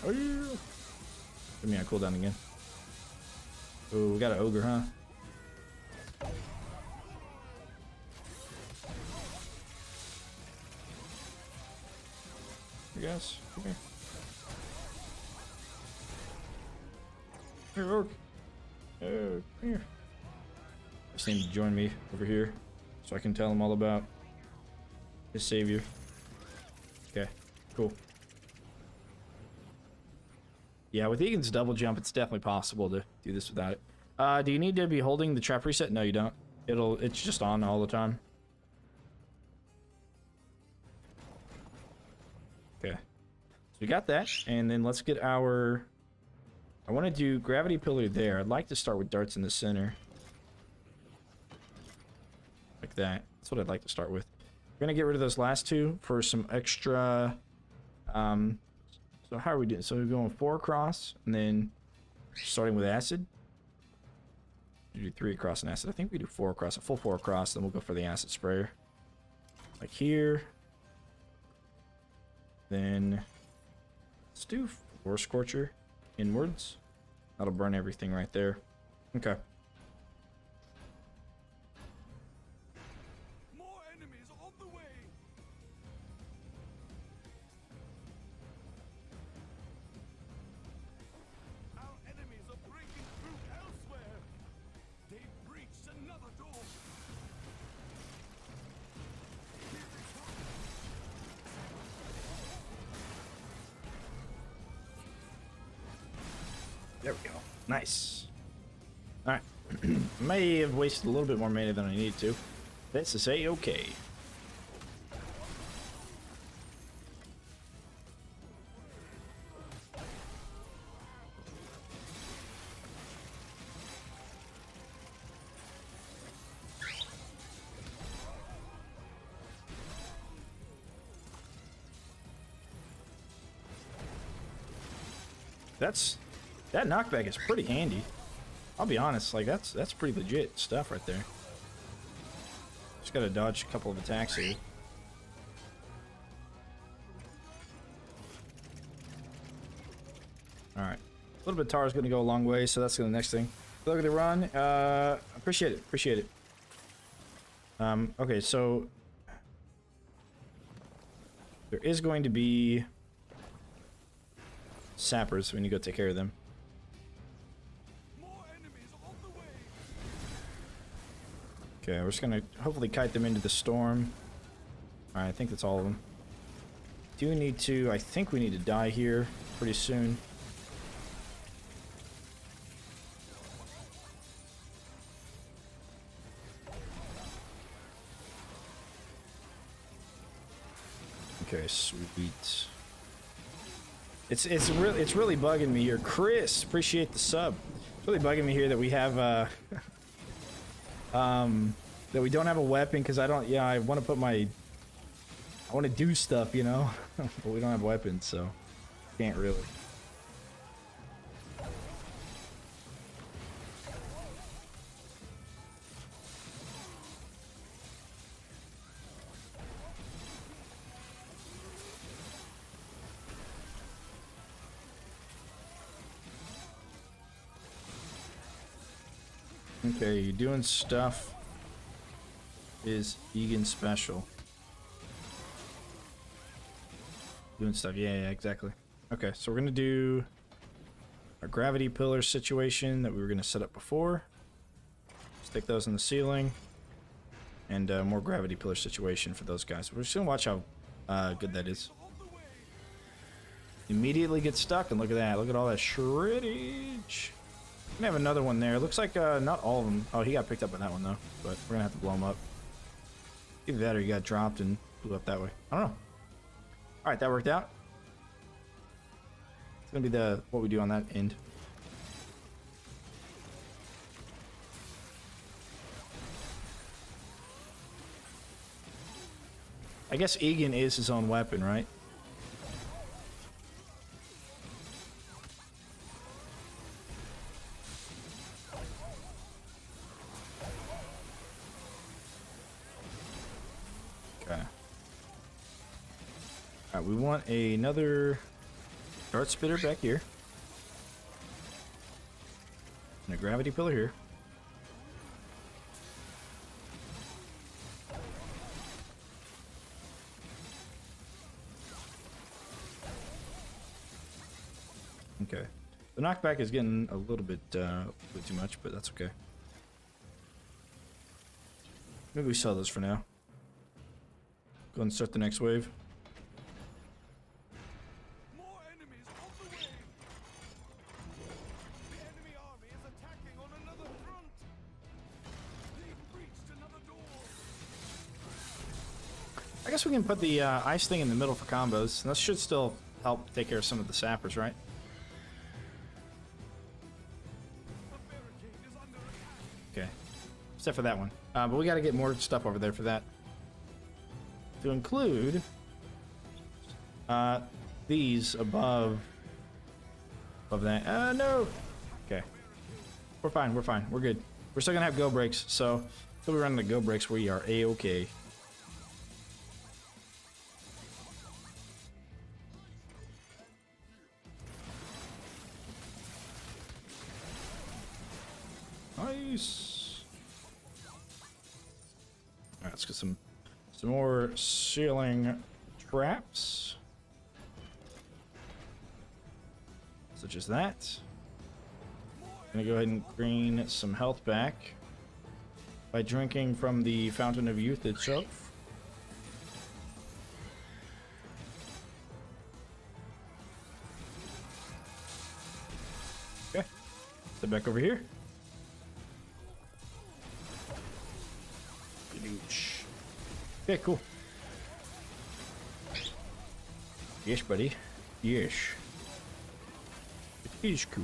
Give me a cooldown again. Oh, we got an ogre, huh? guess. Come here. Here, Orc. Oh, come here. Just need to join me over here so I can tell him all about his savior. Okay, cool. Yeah, with Egan's double jump, it's definitely possible to do this without it. Do you need to be holding the trap reset? No, you don't. It's just on all the time. Okay. So we got that, and then let's get our... I want to do gravity pillar there. I'd like to start with darts in the center. Like that. That's what I'd like to start with. We're going to get rid of those last two for some extra... So how are we doing? So we're going 4 across, and then starting with acid. We do 3 across and acid. I think we do 4 across, a full 4 across, then we'll go for the acid sprayer. Like here. Then let's do 4 scorcher inwards. That'll burn everything right there. Okay. More enemies on the way. Our enemies are breaking through elsewhere. They've breached another door. There we go. Nice. Alright. May have wasted a little bit more mana than I need to. That's to say, okay. That knockback is pretty handy. I'll be honest, like that's pretty legit stuff right there. Just gotta dodge a couple of attacks here. Alright. A little bit of tar is gonna go a long way, so that's the next thing. Look at the run. Appreciate it, appreciate it. Okay, so there is going to be sappers when you go take care of them. Okay, we're just gonna hopefully kite them into the storm. Alright, I think that's all of them. Do we need to... I think we need to die here pretty soon. Okay, sweet. It's really bugging me here. Chris, appreciate the sub. It's really bugging me here that we have that we don't have a weapon because I don't. Yeah, I want to put my. I want to do stuff, you know, but we don't have weapons, so can't really. Okay, you're doing stuff. Is vegan special? Doing stuff, yeah, exactly. Okay, so we're gonna do our gravity pillar situation that we were gonna set up before. Stick those in the ceiling, and more gravity pillar situation for those guys. We're just gonna watch how good that is. Immediately get stuck, and look at that. Look at all that shreddage. We're gonna have another one there. Looks like not all of them. Oh, he got picked up by that one though, but we're gonna have to blow him up. Either that or he got dropped and blew up that way. I don't know. Alright, that worked out. It's gonna be what we do on that end. I guess Egan is his own weapon, right? Okay. Alright, we want another dart spitter back here. And a gravity pillar here. The knockback is getting a little bit too much, but that's okay. Maybe we sell those for now. Go and start the next wave. More enemies on the way. The enemy army is attacking on another front. They've breached another door. I guess we can put the ice thing in the middle for combos. And that should still help take care of some of the sappers, right? The barricade is under attack. Okay. Except for that one. But we got to get more stuff over there for that. To include these above that. No. Okay. We're fine. We're fine. We're good. We're still gonna have go breaks. So until we run the go breaks, we are a-okay. Nice. All right, let's get some more ceiling traps, such as that. Gonna go ahead and gain some health back by drinking from the Fountain of Youth itself. Okay, step back over here. Okay, cool. Yes, buddy. Yes. It is cool.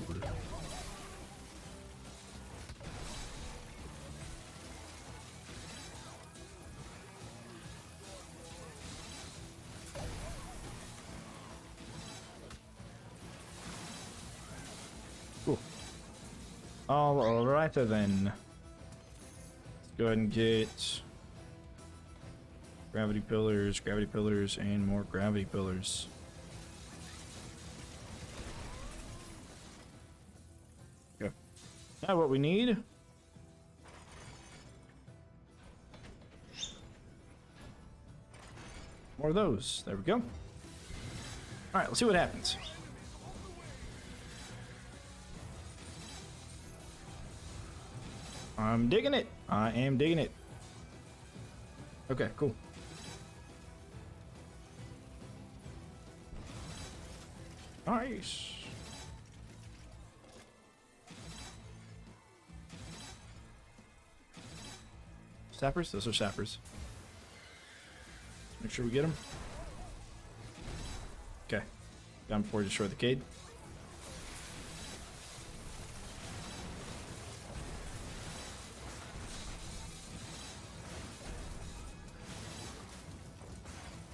Cool. All right then. Let's go ahead and get gravity pillars, and more gravity pillars. Okay. Now what we need. More of those. There we go. Alright, let's see what happens. I'm digging it. I am digging it. Okay, cool. Nice. Sappers? Those are sappers. Make sure we get them. Okay. Down before we destroy the cade.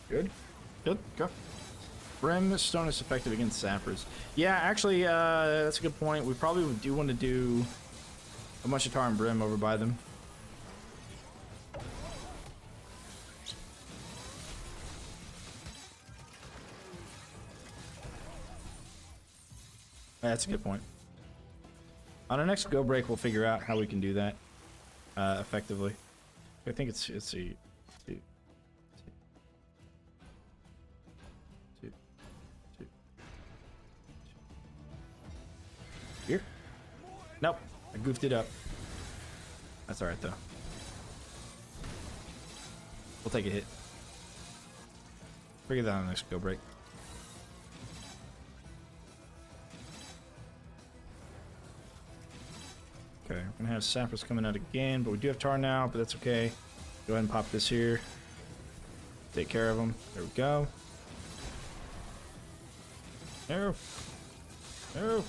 Good. Good. Go. Brimstone is effective against sappers. Yeah, actually, that's a good point. We probably do want to do a bunch of tar and brim over by them. That's a good point. On our next go break, we'll figure out how we can do that effectively. I think it's a here? Nope. I goofed it up. That's alright though. We'll take a hit. Figure that out on the next go break. Okay, we're gonna have sappers coming out again, but we do have tar now, but that's okay. Go ahead and pop this here. Take care of them. There we go. No. No.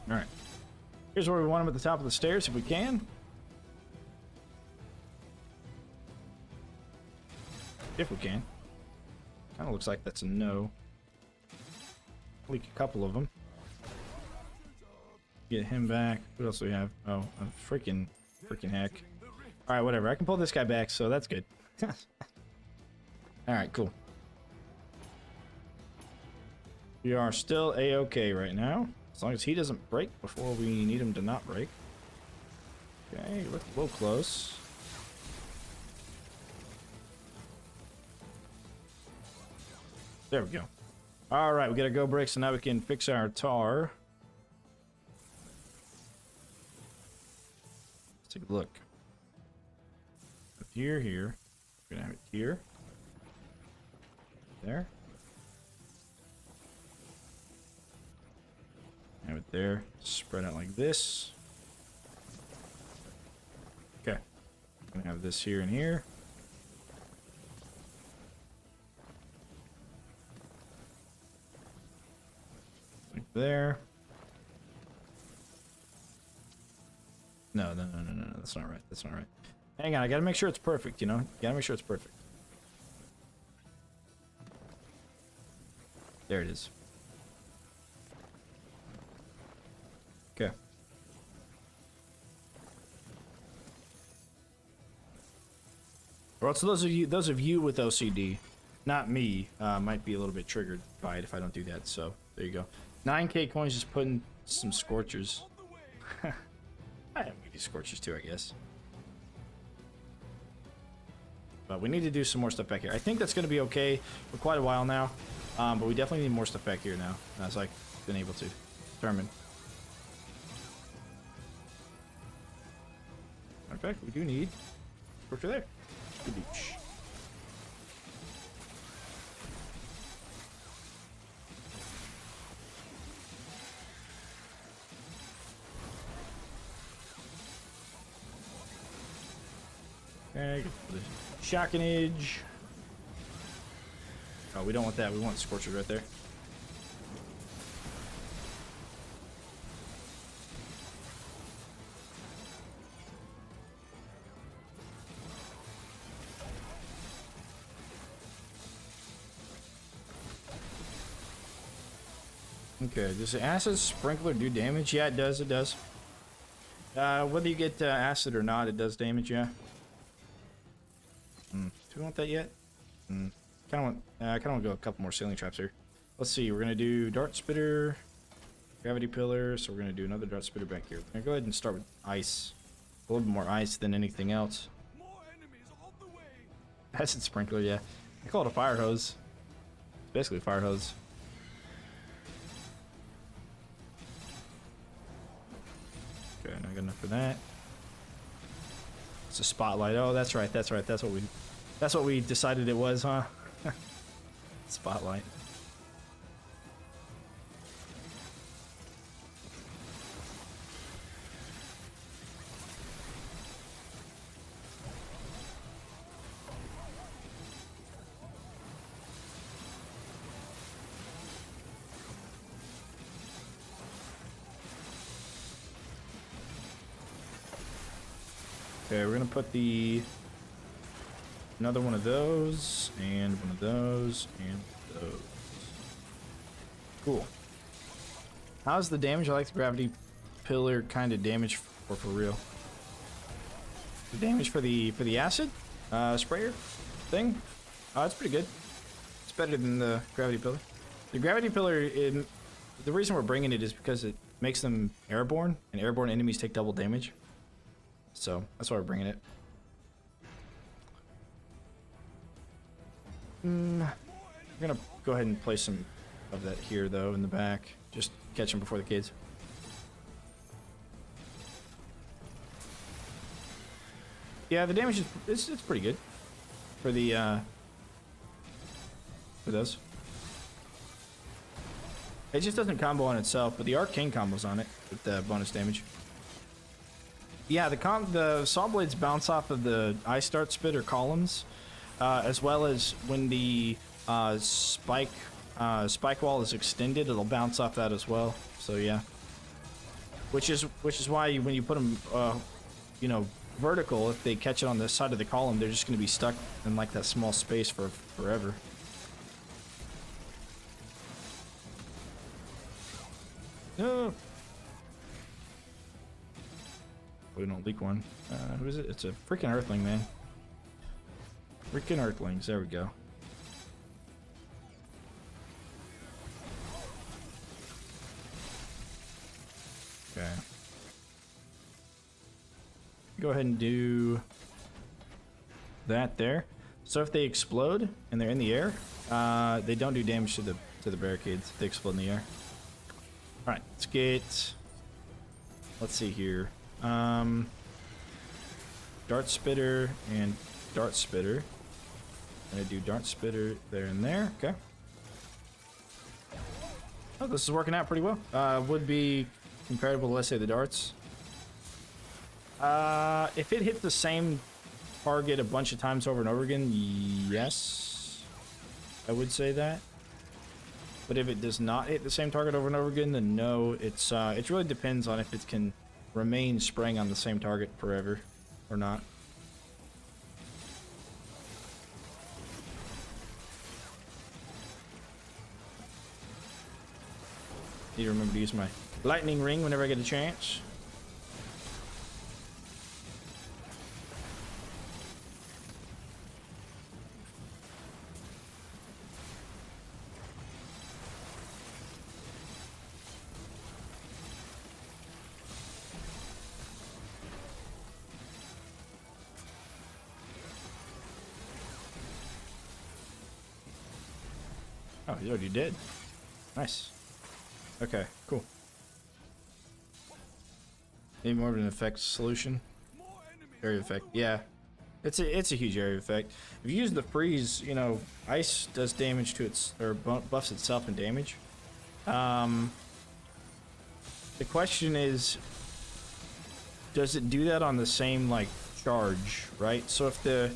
Alright. Here's where we want them at the top of the stairs if we can. If we can. Kind of looks like that's a no. Leak a couple of them. Get him back. What else do we have? Oh, a freaking heck. Alright, whatever. I can pull this guy back, so that's good. Alright, cool. We are still A-okay right now. As long as he doesn't break before we need him to not break. Okay, look a little close. There we go. Alright, we got a go break, so now we can fix our tar. Let's take a look. Here, here. We're gonna have it here. There. Have it there. Spread out like this. Okay. I'm gonna have this here and here. Like there. No, that's not right. That's not right. Hang on, I gotta make sure it's perfect, you know? Gotta make sure it's perfect. There it is. Okay. Well, so those of you with OCD, not me, might be a little bit triggered by it if I don't do that. So there you go. 9K coins, just putting some scorchers. I am give you scorchers too, I guess. But we need to do some more stuff back here. I think that's going to be okay for quite a while now. But we definitely need more stuff back here now, as I've been able to determine. In fact, we do need scorcher there. Beach. Okay, good. Shockenage. Oh, we don't want that. We want scorchers right there. Okay, does the acid sprinkler do damage? Yeah, it does. It does. Whether you get acid or not, it does damage. Yeah. Do we want that yet? Kind of want. I kind of want to go a couple more ceiling traps here. Let's see. We're gonna do dart spitter, gravity pillar. So we're gonna do another dart spitter back here. We're gonna go ahead and start with ice. A little bit more ice than anything else. More enemies on the way. Acid sprinkler. Yeah. I call it a fire hose. It's basically a fire hose. Okay, not good enough for that. It's a spotlight. Oh, that's right. That's right. That's what we decided it was, huh? Spotlight. Okay, we're gonna put another one of those, and one of those, and those. Cool. How's the damage? I like the gravity pillar kind of damage for real. The damage for the acid sprayer thing. It's pretty good. It's better than the gravity pillar. The gravity pillar, the reason we're bringing it is because it makes them airborne, and airborne enemies take double damage. So that's why we're bringing it. We're gonna go ahead and place some of that here though in the back. Just catch them before the kids. Yeah, the damage is it's pretty good for the for those. It just doesn't combo on itself, but the arcane combos on it with the bonus damage. Yeah, the saw blades bounce off of the ice dart spit or columns, as well as when the spike wall is extended, it'll bounce off that as well. So yeah, which is why when you put them, you know, vertical, if they catch it on the side of the column, they're just going to be stuck in like that small space for forever. No. We don't leak one. Who is it? It's a freaking earthling, man. Freaking earthlings. There we go. go ahead and do that there. So if they explode and they're in the air, they don't do damage to the barricades if they explode in the air. All right, let's get. Let's see here. Dart Spitter and Dart Spitter. I'm gonna do Dart Spitter there and there. Okay. Oh, this is working out pretty well. Would be comparable to, let's say, the darts. If it hit the same target a bunch of times over and over again, yes, I would say that. But if it does not hit the same target over and over again, then no. It really depends on if it can remain spraying on the same target forever or not. Need to remember to use my lightning ring whenever I get a chance. Oh, he's already dead. Nice. Okay, cool. Need more of an effect solution. Area effect, yeah. It's a huge area effect. If you use the freeze, you know, ice does damage to its, or buffs itself in damage. The question is, does it do that on the same like charge, right? So if the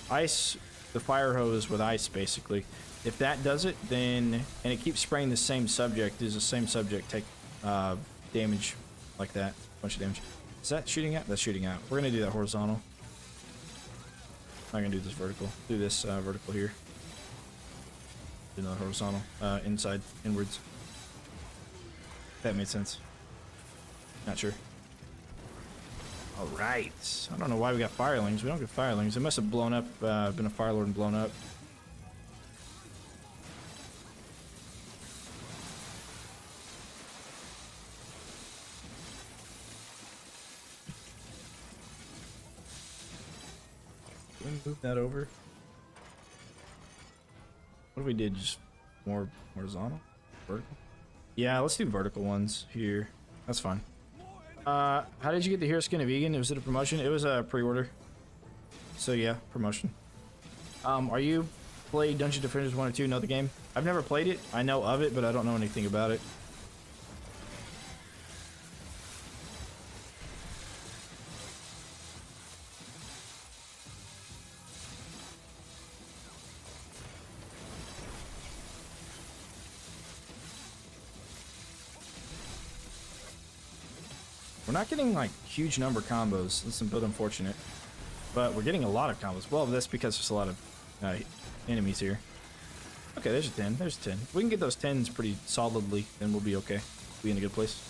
ice, the fire hose with ice basically, if that does it, then, and it keeps spraying the same subject, does the same subject take damage like that? A bunch of damage. Is that shooting out? That's shooting out. We're gonna do that horizontal. I'm not gonna do this vertical. Do this vertical here. Do another horizontal. Inside, inwards. That made sense. Not sure. Alright. I don't know why we got firelings. We don't get firelings. It must have blown up, been a firelord and blown up. Move that over. What if we did just more horizontal? Vertical? Yeah, let's do vertical ones here. That's fine. How did you get the hero skin of Egan? Was it a promotion? It was a pre-order. So yeah, promotion. Are you play Dungeon Defenders 1 or 2? Know the game? I've never played it. I know of it, but I don't know anything about it. We're not getting like huge number combos. That's a bit unfortunate, but we're getting a lot of combos. Well, that's because there's a lot of enemies here. Okay, there's a 10. There's a 10. If we can get those 10s pretty solidly, then we'll be okay. We'll be in a good place.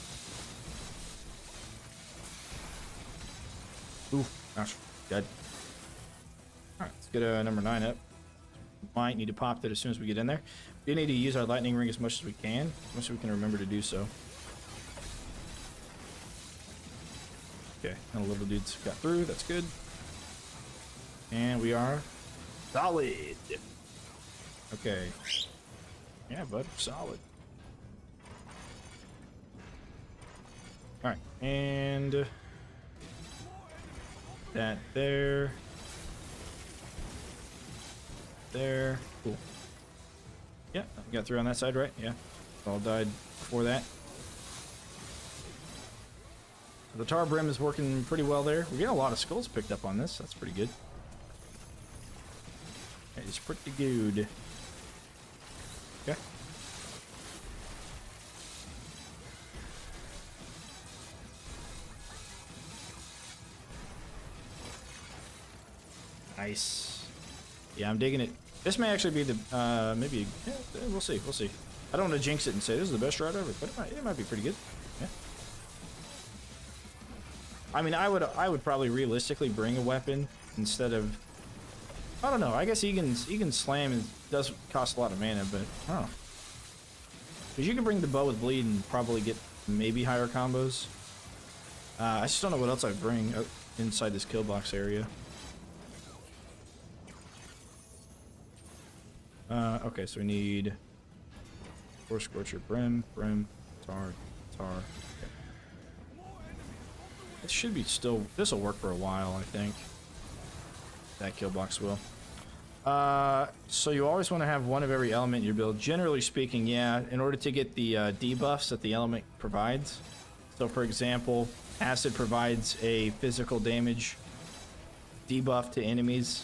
Ooh, gosh, dead. All right, let's get number 9 up. Might need to pop that as soon as we get in there. We need to use our lightning ring as much as we can, as much as we can remember to do so. Okay, and the little dudes got through. That's good. And we are solid. Okay. Yeah, bud, solid. All right, and that there. There. Cool. Yeah, got through on that side, right? Yeah. All died before that. The tar brim is working pretty well there. We're getting a lot of skulls picked up on this. That's pretty good. That is pretty good. Okay. Nice. Yeah, I'm digging it. This may actually be the, maybe, yeah, we'll see, we'll see. I don't want to jinx it and say this is the best ride ever, but it might be pretty good. Yeah. I mean, I would probably realistically bring a weapon instead of, I don't know, I guess Egan's slam does cost a lot of mana, but I don't know. Because you can bring the bow with bleed and probably get maybe higher combos. I just don't know what else I'd bring. inside this kill box area. Okay, so we need Force Scorcher, Brim, Tar. Okay. It should be still. This will work for a while, I think. That kill box will. So you always want to have one of every element in your build. Generally speaking, yeah, in order to get the debuffs that the element provides. So, for example, Acid provides a physical damage debuff to enemies.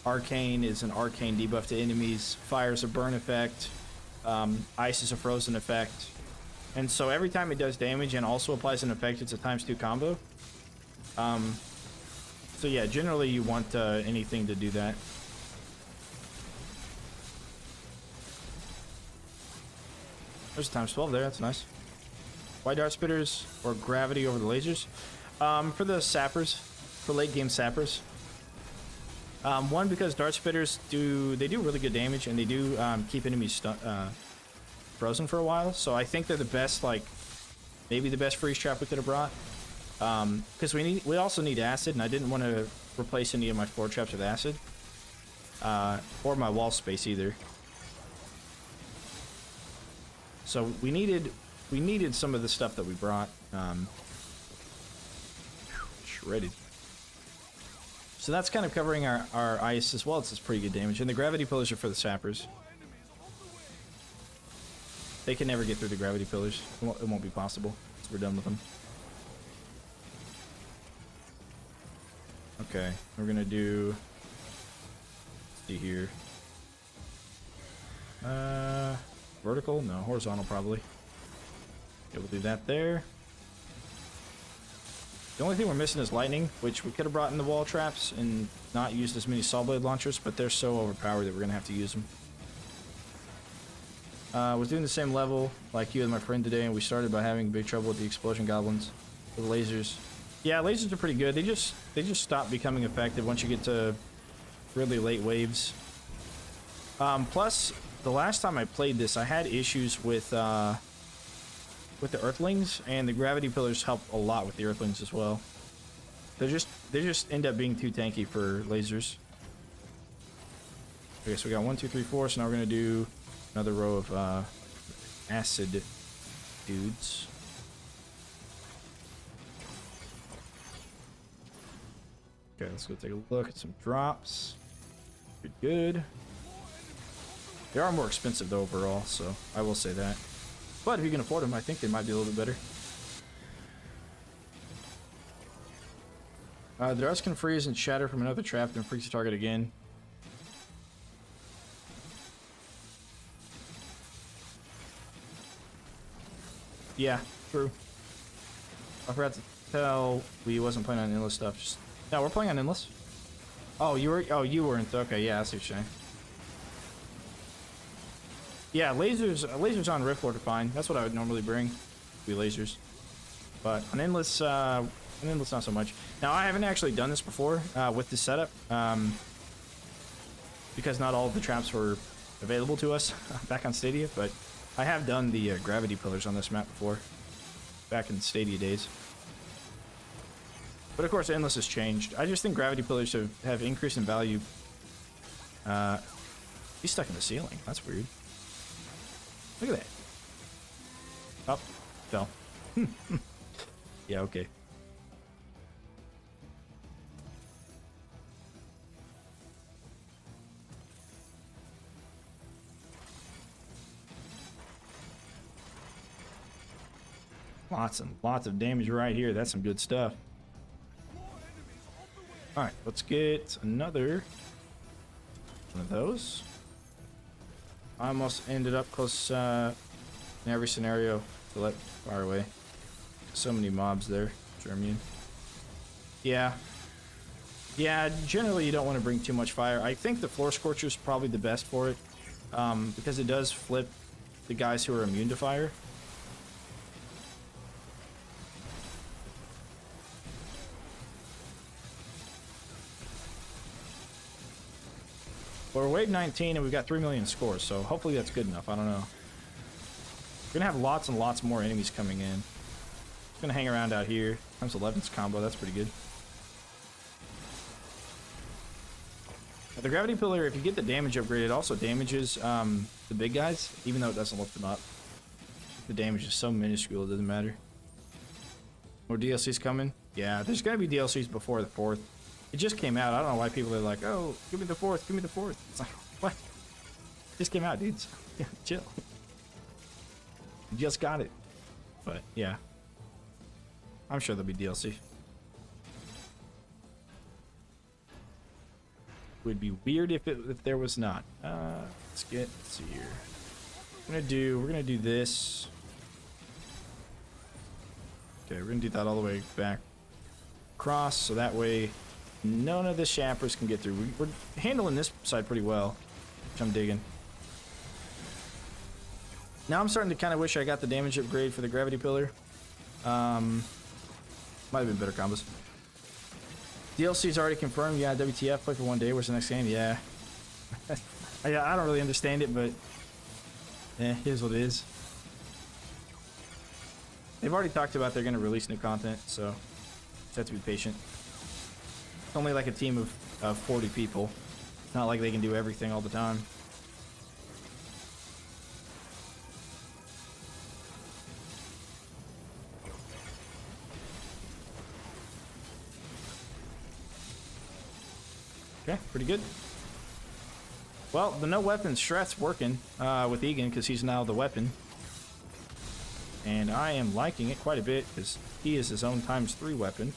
Arcane is an arcane debuff to enemies. Fire is a burn effect. Ice is a frozen effect. And so every time it does damage and also applies an effect, it's a ×2 combo. So yeah, generally you want anything to do that. There's a ×12 there, that's nice. Why dart spitters or gravity over the lasers? For the sappers, for late game sappers. One, because dart spitters do really good damage, and they do keep enemies frozen for a while. So I think they're the best, like maybe the best freeze trap we could have brought. Because we also need acid, and I didn't want to replace any of my floor traps with acid, or my wall space either. So we needed some of the stuff that we brought. Shredded. So that's kind of covering our ice as well. It's pretty good damage. And the gravity pillars are for the sappers. They can never get through the gravity pillars. It won't be possible. So we're done with them. Okay, we're gonna do. Let's see here. Vertical? No, horizontal probably. Okay, we'll do that there. The only thing we're missing is lightning, which we could have brought in the wall traps and not used as many saw blade launchers, but they're so overpowered that we're gonna have to use them. Was doing the same level like you and my friend today, and we started by having big trouble with the explosion goblins, with lasers. Yeah, lasers are pretty good. They just stop becoming effective once you get to really late waves. Plus, the last time I played this, I had issues with the Earthlings, and the gravity pillars help a lot with the Earthlings as well. They just end up being too tanky for lasers. Okay, so we got 1, 2, 3, 4. So now we're gonna do another row of acid dudes. Okay, let's go take a look at some drops. Good. They are more expensive though overall, so I will say that. But if you can afford them, I think they might be a little bit better. The darts can freeze and shatter from another trap, then freeze the target again. Yeah, true. I forgot to tell we wasn't playing on endless stuff. No, we're playing on endless. Oh, you weren't. Okay, yeah, I see what you're saying. Yeah, lasers on Rift Lord are fine. That's what I would normally bring. Be lasers. But on endless not so much. Now I haven't actually done this before with this setup, because not all of the traps were available to us back on Stadia. But I have done the gravity pillars on this map before, back in Stadia days. But of course, endless has changed. I just think gravity pillars have increased in value. He's stuck in the ceiling. That's weird. Look at that. Oh, fell. Yeah, okay. Lots and lots of damage right here. That's some good stuff. Alright, let's get another one of those. I almost ended up close in every scenario to let fire away. So many mobs there. German. Yeah. Yeah, generally you don't want to bring too much fire. I think the Floor Scorcher is probably the best for it, because it does flip the guys who are immune to fire. Well, we're wave 19 and we've got 3 million scores, so hopefully that's good enough. I don't know. We're gonna have lots and lots more enemies coming in. Just gonna hang around out here. Times 11's combo, that's pretty good. The gravity pillar, if you get the damage upgrade, it also damages the big guys, even though it doesn't lift them up. The damage is so minuscule, it doesn't matter. More DLCs coming? Yeah, there's gonna be DLCs before the 4th. It just came out. I don't know why people are like, oh, give me the 4th, give me the 4th. It's like, what? It just came out, dudes. Yeah, chill. You just got it. But, yeah. I'm sure there'll be DLC. Would be weird if there was not. Let's see here. We're gonna do this. Okay, we're gonna do that all the way back across, so that way none of the shampers can get through. We're handling this side pretty well, which I'm digging. Now I'm starting to kind of wish I got the damage upgrade for the gravity pillar. Might have been better combos. DLC's already confirmed. Yeah, WTF, play for 1 day. Where's the next game? Yeah. I don't really understand it, but here's what it is. They've already talked about they're going to release new content, so just have to be patient. It's only like a team of 40 people. It's not like they can do everything all the time. Okay, pretty good. Well, the no weapon strat's working with Egan because he's now the weapon. And I am liking it quite a bit because he is his own ×3 weapon.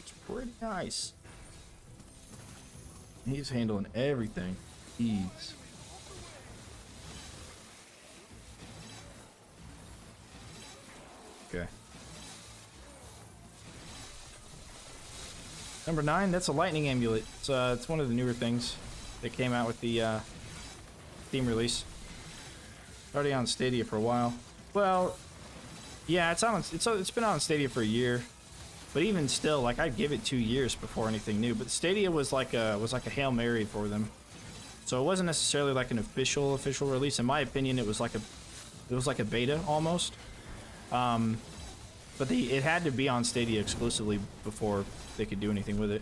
It's pretty nice. He's handling everything. Ease. Okay. Number 9, that's a lightning amulet. It's one of the newer things that came out with the Steam release. Already on Stadia for a while. Well, yeah, it's been on Stadia for a year, but even still, like I'd give it 2 years before anything new. But Stadia was like a Hail Mary for them, so it wasn't necessarily like an official release. In my opinion, it was like a beta almost. But it had to be on Stadia exclusively before they could do anything with it.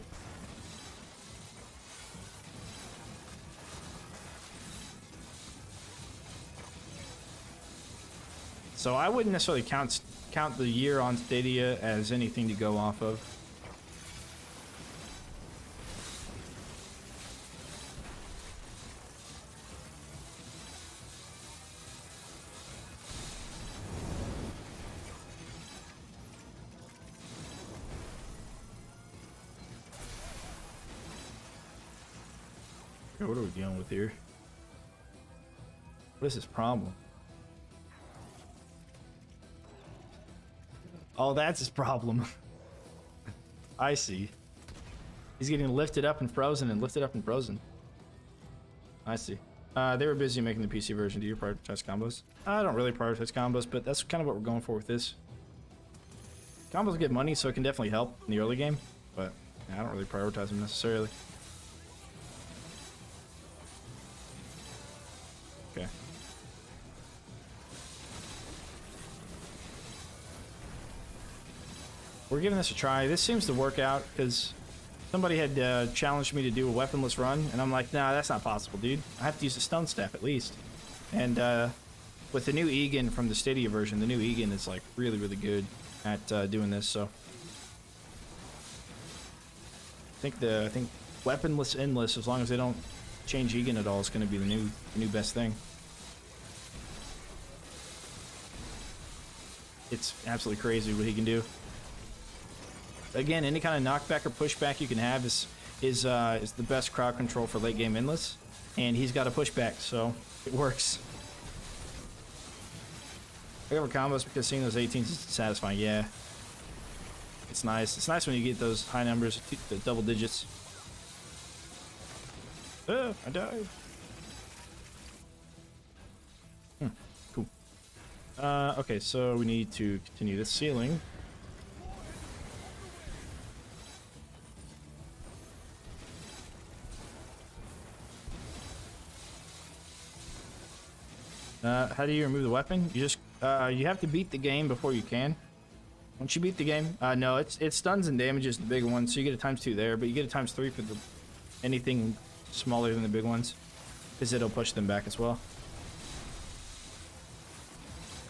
So I wouldn't necessarily count the year on Stadia as anything to go off of. What are we dealing with here? What is his problem? Oh, that's his problem. I see. He's getting lifted up and frozen and lifted up and frozen. I see. They were busy making the PC version. Do you prioritize combos? I don't really prioritize combos, but that's kind of what we're going for with this. Combos get money, so it can definitely help in the early game, but yeah, I don't really prioritize them necessarily. Okay. We're giving this a try. This seems to work out because somebody had challenged me to do a weaponless run, and I'm like, nah, that's not possible, dude. I have to use a stone staff at least. And with the new Egan from the Stadia version, the new Egan is like really, really good at doing this. So I think weaponless endless, as long as they don't change Egan at all, is going to be the new best thing. It's absolutely crazy what he can do. Again, any kind of knockback or pushback you can have is the best crowd control for late game endless, and he's got a pushback, so it works. I cover combos because seeing those 18s is satisfying. Yeah, it's nice. It's nice when you get those high numbers, the double digits. I died. Cool. Okay, so we need to continue this ceiling. How do you remove the weapon? You just you have to beat the game before you can, Once you beat the game, no, it stuns and damages the big ones, so you get a ×2 there, but you get a ×3 for the anything smaller than the big ones, because it'll push them back as well.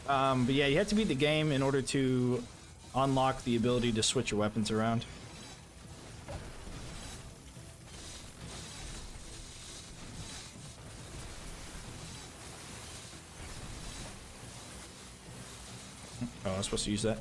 But yeah, you have to beat the game in order to unlock the ability to switch your weapons around. Oh, I was supposed to use that.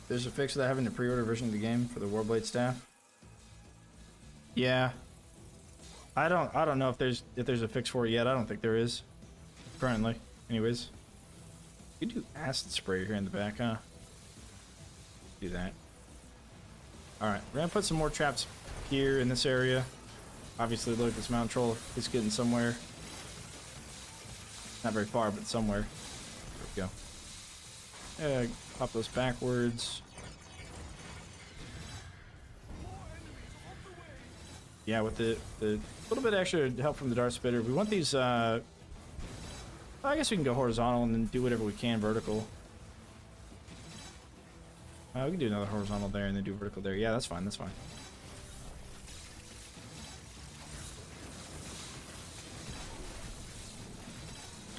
There's a fix to that having the pre-order version of the game for the Warblade staff. Yeah. I don't know if there's a fix for it yet. I don't think there is currently. Anyways, you can do acid spray here in the back, huh? Do that. All right, we're gonna put some more traps here in this area. Obviously, look, this mountain troll is getting somewhere. Not very far, but somewhere. There we go. Pop those backwards. Yeah, with the little bit extra help from the dart spitter, we want these. I guess we can go horizontal and then do whatever we can vertical. We can do another horizontal there and then do vertical there. Yeah, that's fine. That's fine.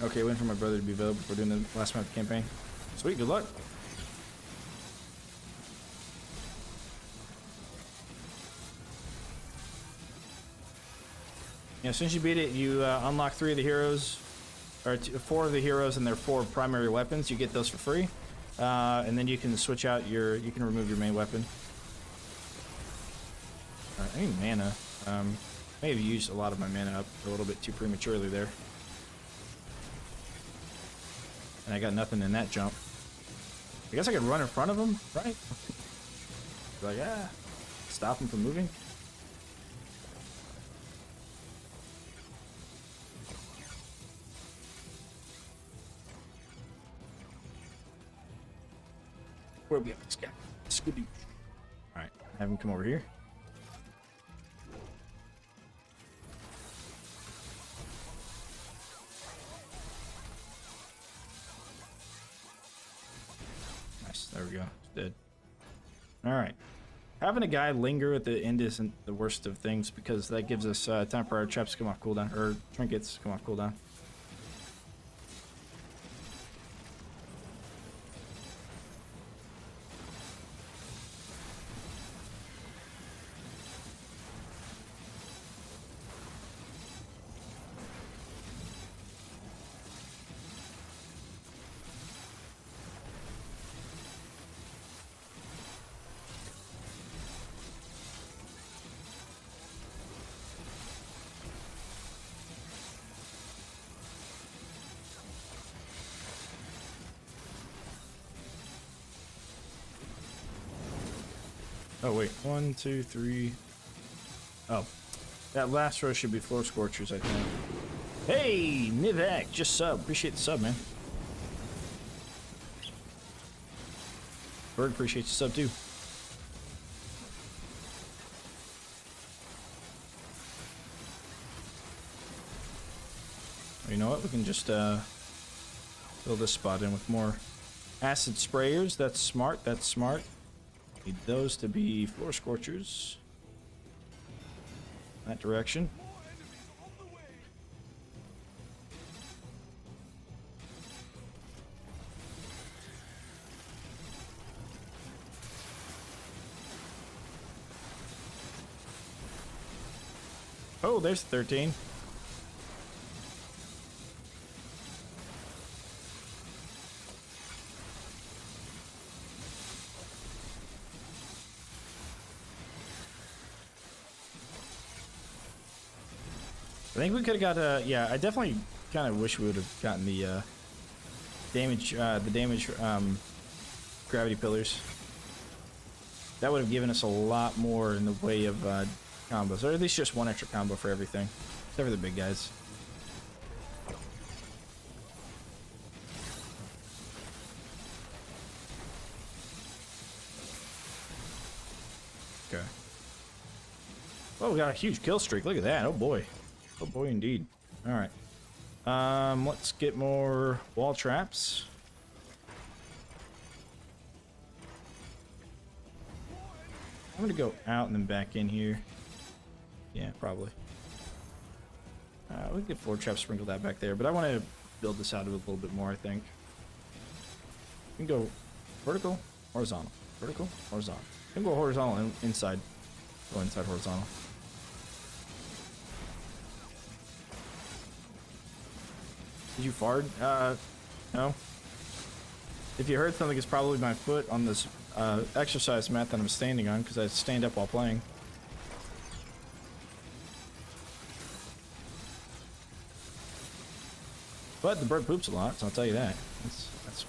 Okay, waiting for my brother to be available before doing the last map campaign. Sweet, good luck. Yeah, as soon as you beat it, you unlock 3 of the heroes, or 4 of the heroes and their 4 primary weapons. You get those for free, and then you can switch out you can remove your main weapon. Alright, I need mana. May have used a lot of my mana up a little bit too prematurely there. And I got nothing in that jump. I guess I could run in front of him, right? Like, yeah, stop him from moving. Where we at this guy? Scooby. Alright, have him come over here. Nice, there we go. It's dead. Alright. Having a guy linger at the end isn't the worst of things because that gives us time for our traps to come off cooldown, or trinkets to come off cooldown. Oh wait, 1, 2, 3. Oh, that last row should be floor scorchers, I think. Hey, Nivak, just sub. Appreciate the sub, man. Bird appreciates the sub too. You know what? We can just fill this spot in with more acid sprayers. That's smart. That's smart. Need those to be floor scorchers. That direction. Oh, there's 13. I think we could have got yeah, I definitely kind of wish we would have gotten the damage gravity pillars. That would have given us a lot more in the way of combos, or at least just one extra combo for everything. Except for the big guys. Okay. Oh, we got a huge kill streak. Look at that. Oh boy. Oh boy indeed. Alright. Let's get more wall traps. I'm gonna go out and then back in here. Yeah, probably. We can get floor traps, sprinkle that back there, but I want to build this out a little bit more, I think. We can go vertical, horizontal. Vertical, horizontal. We can go horizontal inside. Go inside horizontal. Did you fart? No. If you heard something, it's probably my foot on this exercise mat that I'm standing on, because I stand up while playing. But the bird poops a lot, so I'll tell you that. That's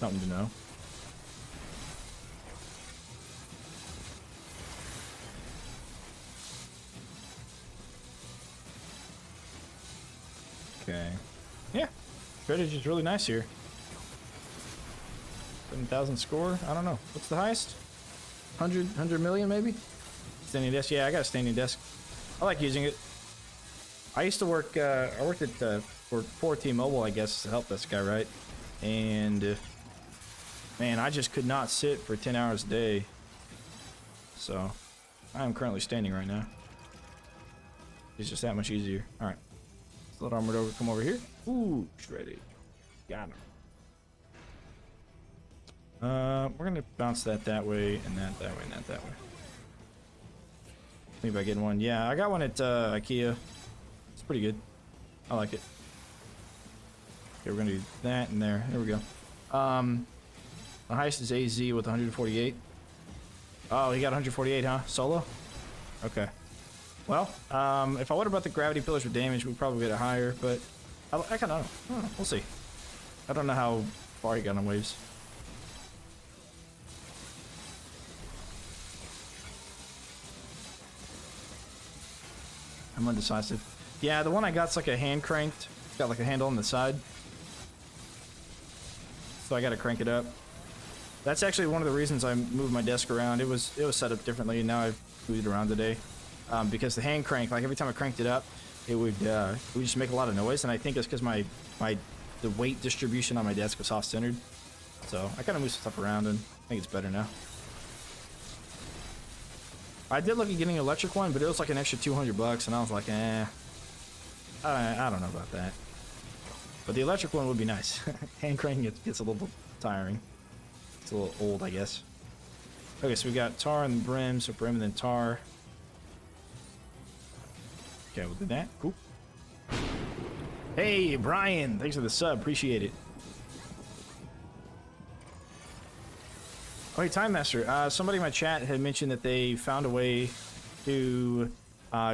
something to know. Okay. Yeah. Strategy is really nice here. 7,000 score? I don't know. What's the highest? 100 million maybe? Standing desk? Yeah, I got a standing desk. I like using it. I used to work, I worked at, for T-Mobile, I guess, to help this guy, right? And, man, I just could not sit for 10 hours a day. So, I am currently standing right now. It's just that much easier. Alright. Let's let Armored over come over here. Ooh, shredded. Got him. We're gonna bounce that way, and that way, and that way. Maybe by getting one. Yeah, I got one at IKEA. It's pretty good. I like it. Okay, we're gonna do that and there. There we go. The highest is AZ with 148. Oh, he got 148, huh? Solo? Okay. Well, if I would have brought the gravity pillars with damage, we'd probably get it higher, but I kind of don't know. We'll see. I don't know how far he got on waves. I'm undecisive. Yeah, the one I got's like a hand cranked. It's got like a handle on the side. So I gotta crank it up. That's actually one of the reasons I moved my desk around. It was set up differently, and now I've moved it around today. Because the hand crank, like every time I cranked it up, it would just make a lot of noise, and I think it's because the weight distribution on my desk was off-centered. So I kind of moved some stuff around, and I think it's better now. I did look at getting an electric one, but it was like an extra 200 bucks, and I was like, I don't know about that. But the electric one would be nice. Hand cranking it gets a little tiring. It's a little old, I guess. Okay, so we got tar and brim, so brim and then tar. Okay, we'll do that. Cool. Hey, Brian, thanks for the sub. Appreciate it. Oh, hey, Time Master. Somebody in my chat had mentioned that they found a way to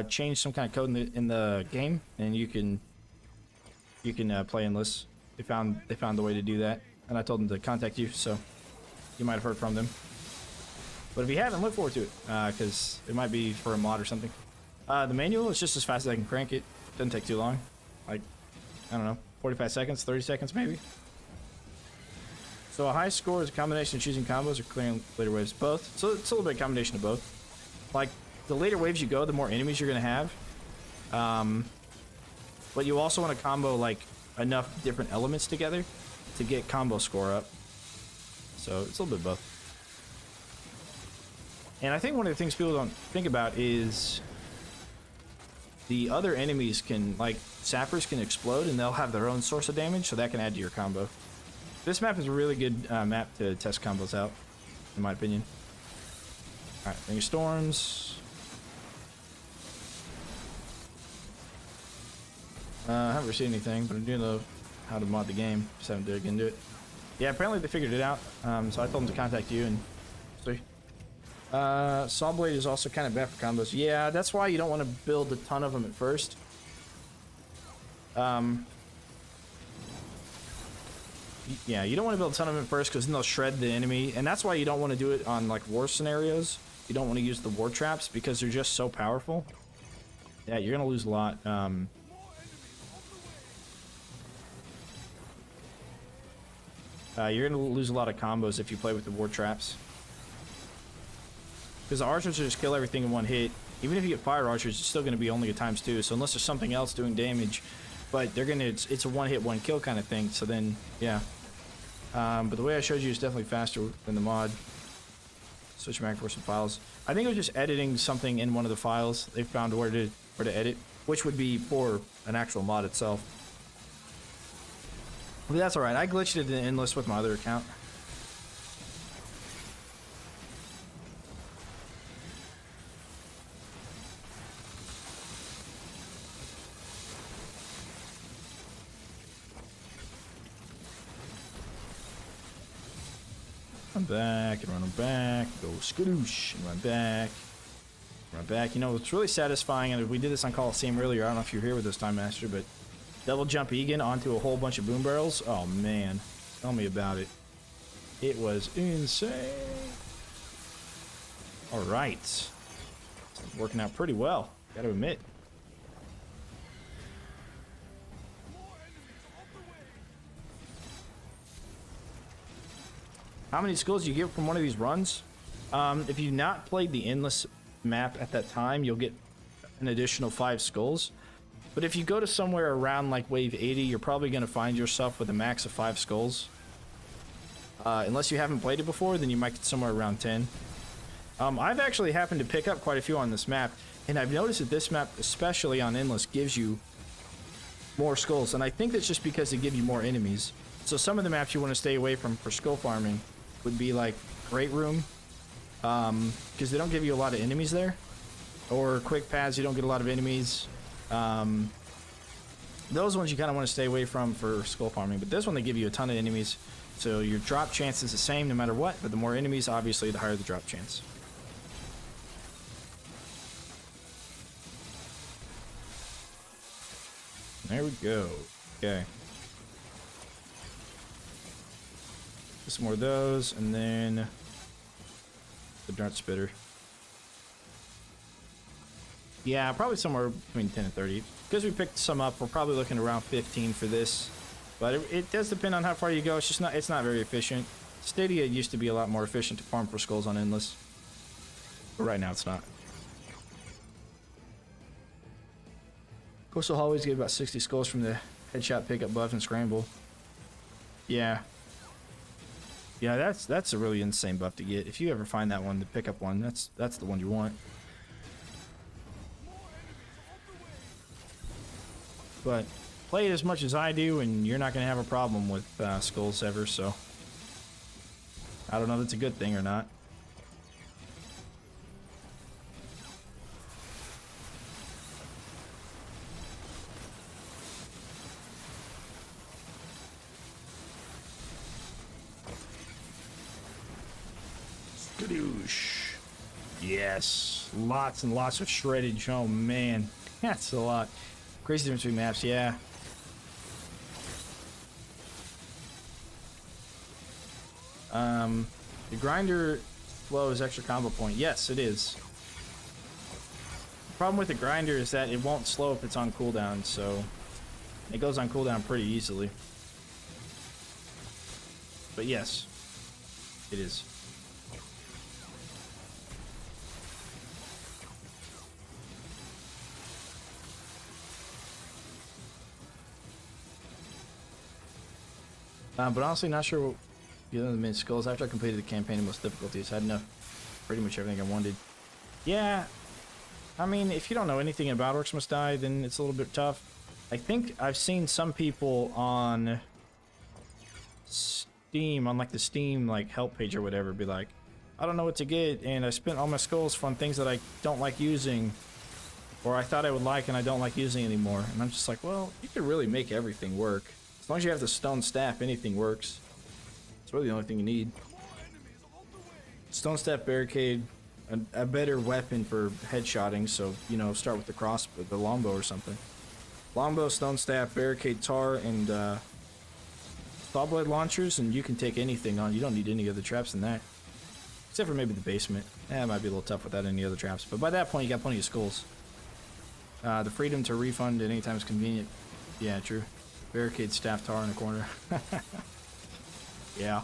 change some kind of code in the game, and you can play endless. They found the way to do that, and I told them to contact you, so you might have heard from them. But if you haven't, look forward to it, because it might be for a mod or something. The manual is just as fast as I can crank it. Doesn't take too long. Like, I don't know, 45 seconds, 30 seconds maybe. So a high score is a combination of choosing combos or clearing later waves. Both. So it's a little bit of a combination of both. Like, the later waves you go, the more enemies you're going to have. But you also want to combo, like, enough different elements together to get combo score up. So it's a little bit of both. And I think one of the things people don't think about is the other enemies can, like, sappers can explode and they'll have their own source of damage, so that can add to your combo. This map is a really good map to test combos out, in my opinion. Alright, Ring of Storms. I haven't received anything, but I do know how to mod the game. Just haven't dug into it. Yeah, apparently they figured it out, so I told them to contact you and see. Saw Blade is also kind of bad for combos. Yeah, that's why you don't want to build a ton of them at first. Yeah, you don't want to build a ton of them at first because then they'll shred the enemy, and that's why you don't want to do it on like war scenarios. You don't want to use the war traps because they're just so powerful. Yeah, you're gonna lose a lot. You're gonna lose a lot of combos if you play with the war traps. Because the archers just kill everything in one hit. Even if you get fire archers, it's still gonna be only a ×2. So unless there's something else doing damage, but they're gonna it's a one hit, one kill kind of thing. So then yeah. But the way I showed you is definitely faster than the mod. Switch back for some files. I think it was just editing something in one of the files. They found where to edit, which would be for an actual mod itself. But that's alright. I glitched it in Endless with my other account. Run back and run them back. Go skadoosh and run back. Run back. You know, it's really satisfying, and we did this on Coliseum earlier. I don't know if you're here with this Time Master, but double jump Egan onto a whole bunch of boom barrels. Oh man, tell me about it. It was insane. All right, it's working out pretty well, gotta admit. How many skulls do you get from one of these runs? If you've not played the Endless map at that time, you'll get an additional 5 skulls. But if you go to somewhere around like wave 80, you're probably going to find yourself with a max of 5 skulls. Unless you haven't played it before, then you might get somewhere around 10. I've actually happened to pick up quite a few on this map, and I've noticed that this map, especially on Endless, gives you more skulls. And I think that's just because they give you more enemies. So some of the maps you want to stay away from for skull farming would be like Great Room, because they don't give you a lot of enemies there. Or Quick Paths, you don't get a lot of enemies. Those ones you kind of want to stay away from for skull farming, but this one they give you a ton of enemies, so your drop chance is the same no matter what, but the more enemies, obviously, the higher the drop chance. There we go. Okay. Some more of those, and then the dart spitter. Yeah, probably somewhere between 10 and 30. Because we picked some up, we're probably looking around 15 for this. But it does depend on how far you go. It's just it's not very efficient. Stadia used to be a lot more efficient to farm for skulls on Endless. But right now it's not. Coastal Hallways get about 60 skulls from the headshot pickup buff and scramble. Yeah. Yeah, that's a really insane buff to get. If you ever find that one, the pickup one, that's the one you want. But play it as much as I do, and you're not going to have a problem with skulls ever, so I don't know if it's a good thing or not. Skadoosh. Yes, lots and lots of shreddage. Oh man, that's a lot. Crazy difference between maps, yeah. The grinder flow is extra combo point. Yes, it is. The problem with the grinder is that it won't slow if it's on cooldown, so it goes on cooldown pretty easily. But yes, it is. But honestly, not sure what the other main skulls. After I completed the campaign in most difficulties, I had enough, pretty much everything I wanted. Yeah, I mean, if you don't know anything about Orcs Must Die, then it's a little bit tough. I think I've seen some people on Steam, on like the Steam like help page or whatever, be like, I don't know what to get, and I spent all my skulls on things that I don't like using, or I thought I would like and I don't like using anymore. And I'm just like, well, you could really make everything work. As long as you have the stone staff, anything works. It's really the only thing you need. Stone staff barricade, a better weapon for headshotting. So, you know, start with the crossbow, the longbow or something. Longbow, stone staff, barricade, tar, and saw blade launchers, and you can take anything on. You don't need any other traps than that, except for maybe the basement. It might be a little tough without any other traps. But by that point, you got plenty of skulls. The freedom to refund at any time is convenient. Yeah, true. Barricade staff tower in the corner. Yeah.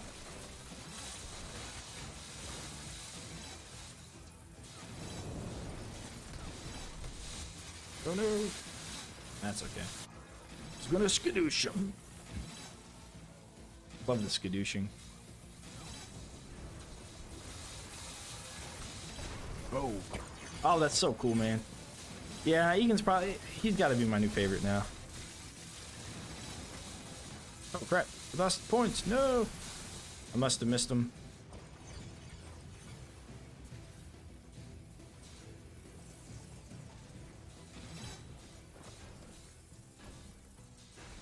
Oh no. That's okay. It's gonna skadoosh him. Love the skadooshing. Oh. Oh, that's so cool, man. Yeah, Egan's probably... He's got to be my new favorite now. Oh, crap. I lost points. No. I must have missed him.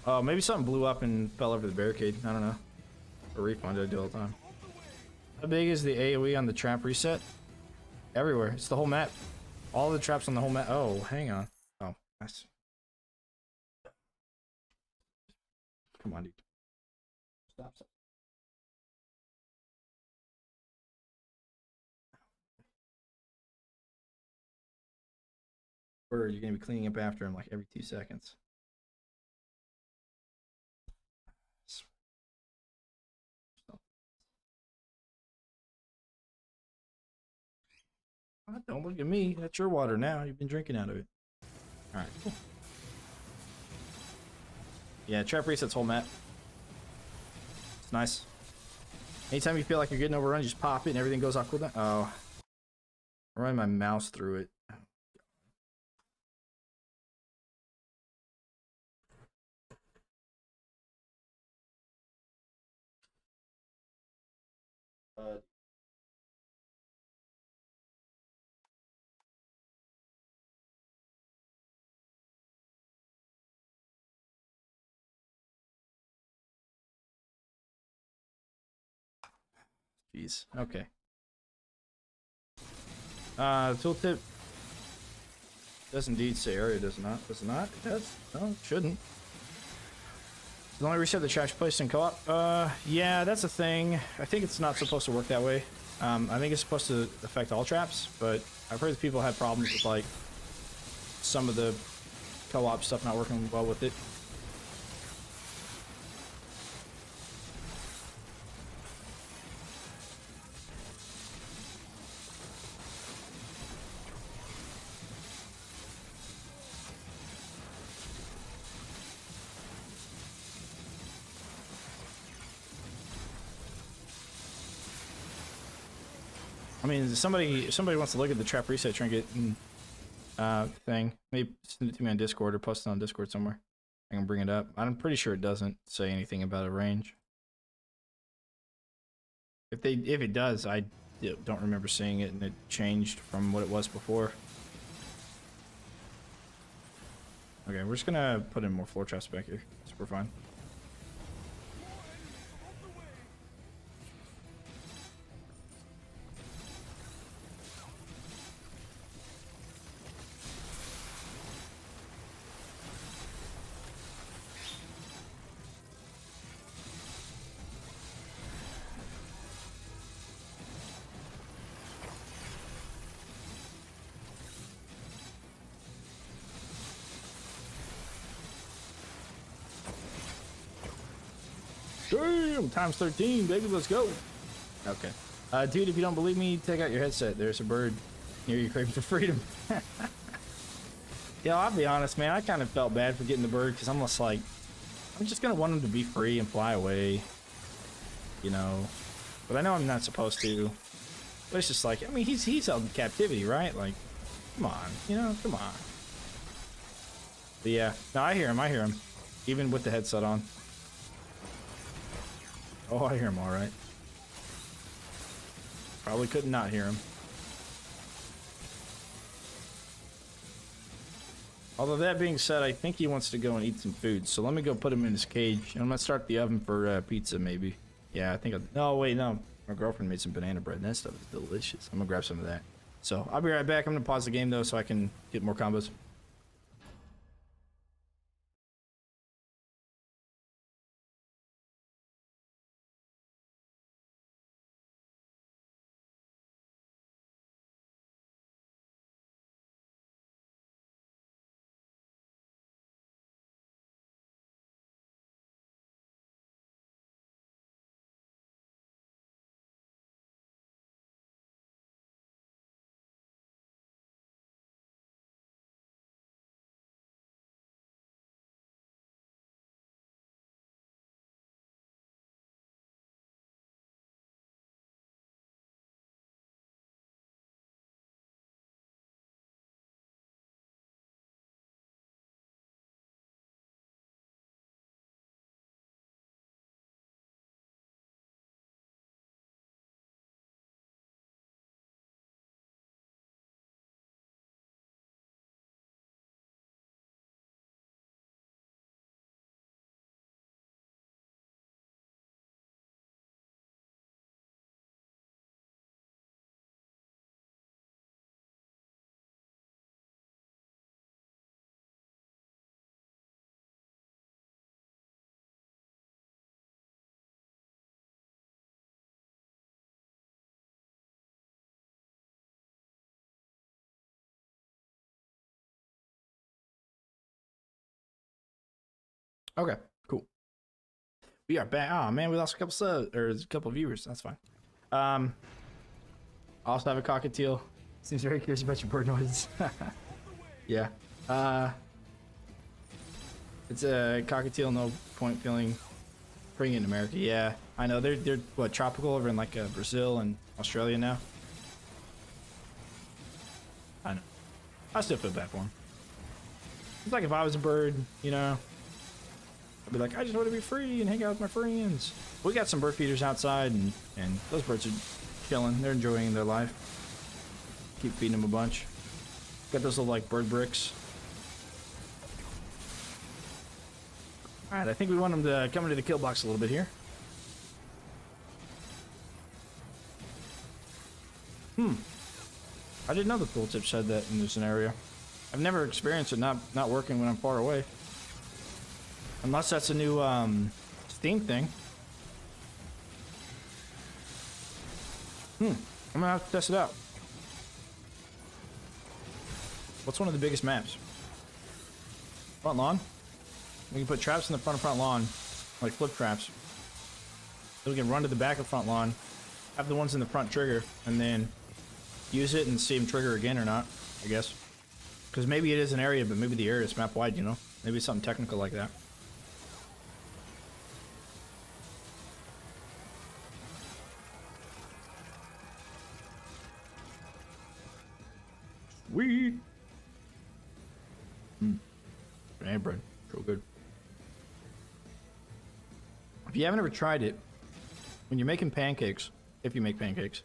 Oh, maybe something blew up and fell over the barricade. I don't know. A refund I do all the time. How big is the AoE on the trap reset? Everywhere. It's the whole map. All the traps on the whole map. Oh, hang on. Oh, nice. Come on, dude. Stop. Word, you're gonna be cleaning up after him like every 2 seconds. Don't look at me. That's your water now. You've been drinking out of it. Alright, cool. Yeah, trap resets whole map. It's nice. Anytime you feel like you're getting overrun, you just pop it and everything goes off cooldown. Oh. I'm running my mouse through it. Jeez. Okay. Tooltip does indeed say area, does not. Does it not? It does. No, it shouldn't. Does it only reset the trash placed in co-op? Yeah, that's a thing. I think it's not supposed to work that way. I think it's supposed to affect all traps, but I've heard that people have problems with, like, some of the co-op stuff not working well with it. I mean, if somebody wants to look at the trap reset trinket and thing, maybe send it to me on Discord or post it on Discord somewhere. I can bring it up. I'm pretty sure it doesn't say anything about a range. If it does, I don't remember seeing it, and it changed from what it was before. Okay, we're just gonna put in more floor traps back here. Super fine. Damn, times 13, baby, let's go. Okay. Dude, if you don't believe me, take out your headset. There's a bird near you craving for freedom. Yo, I'll be honest, man. I kind of felt bad for getting the bird because I'm just like, I'm just going to want him to be free and fly away. You know? But I know I'm not supposed to. But it's just like, I mean, he's held in captivity, right? Like, come on. You know, come on. But yeah. No, I hear him. Even with the headset on. Oh, I hear him all right. Probably could not hear him. Although that being said, I think he wants to go and eat some food. So let me go put him in his cage. And I'm going to start the oven for pizza, maybe. Yeah, I think no, wait, no. My girlfriend made some banana bread. That stuff is delicious. I'm going to grab some of that. So I'll be right back. I'm going to pause the game, though, so I can get more combos. Okay, cool. We are back. Oh man, we lost a couple subs or a couple viewers. That's fine. I also have a cockatiel. Seems very curious about your bird noises. Yeah. It's a cockatiel. No point feeling bringing it in America. Yeah, I know they're what, tropical over in like Brazil and Australia now. I know. I still feel bad for him. It's like if I was a bird, you know, I'd be like, I just want to be free and hang out with my friends. We got some bird feeders outside, and those birds are chilling. They're enjoying their life. Keep feeding them a bunch. Got those little like bird bricks. All right, I think we want them to come into the kill box a little bit here. I didn't know the tooltip said that in this scenario. I've never experienced it not working when I'm far away. Unless that's a new Steam thing. I'm gonna have to test it out. What's one of the biggest maps? Front lawn? We can put traps in the front lawn, like flip traps. So we can run to the back of front lawn, have the ones in the front trigger, and then use it and see them trigger again or not, I guess. Because maybe it is an area, but maybe the area is map wide, you know? Maybe it's something technical like that. Sweet! Banana bread, so good. If you haven't ever tried it, when you're making pancakes, if you make pancakes,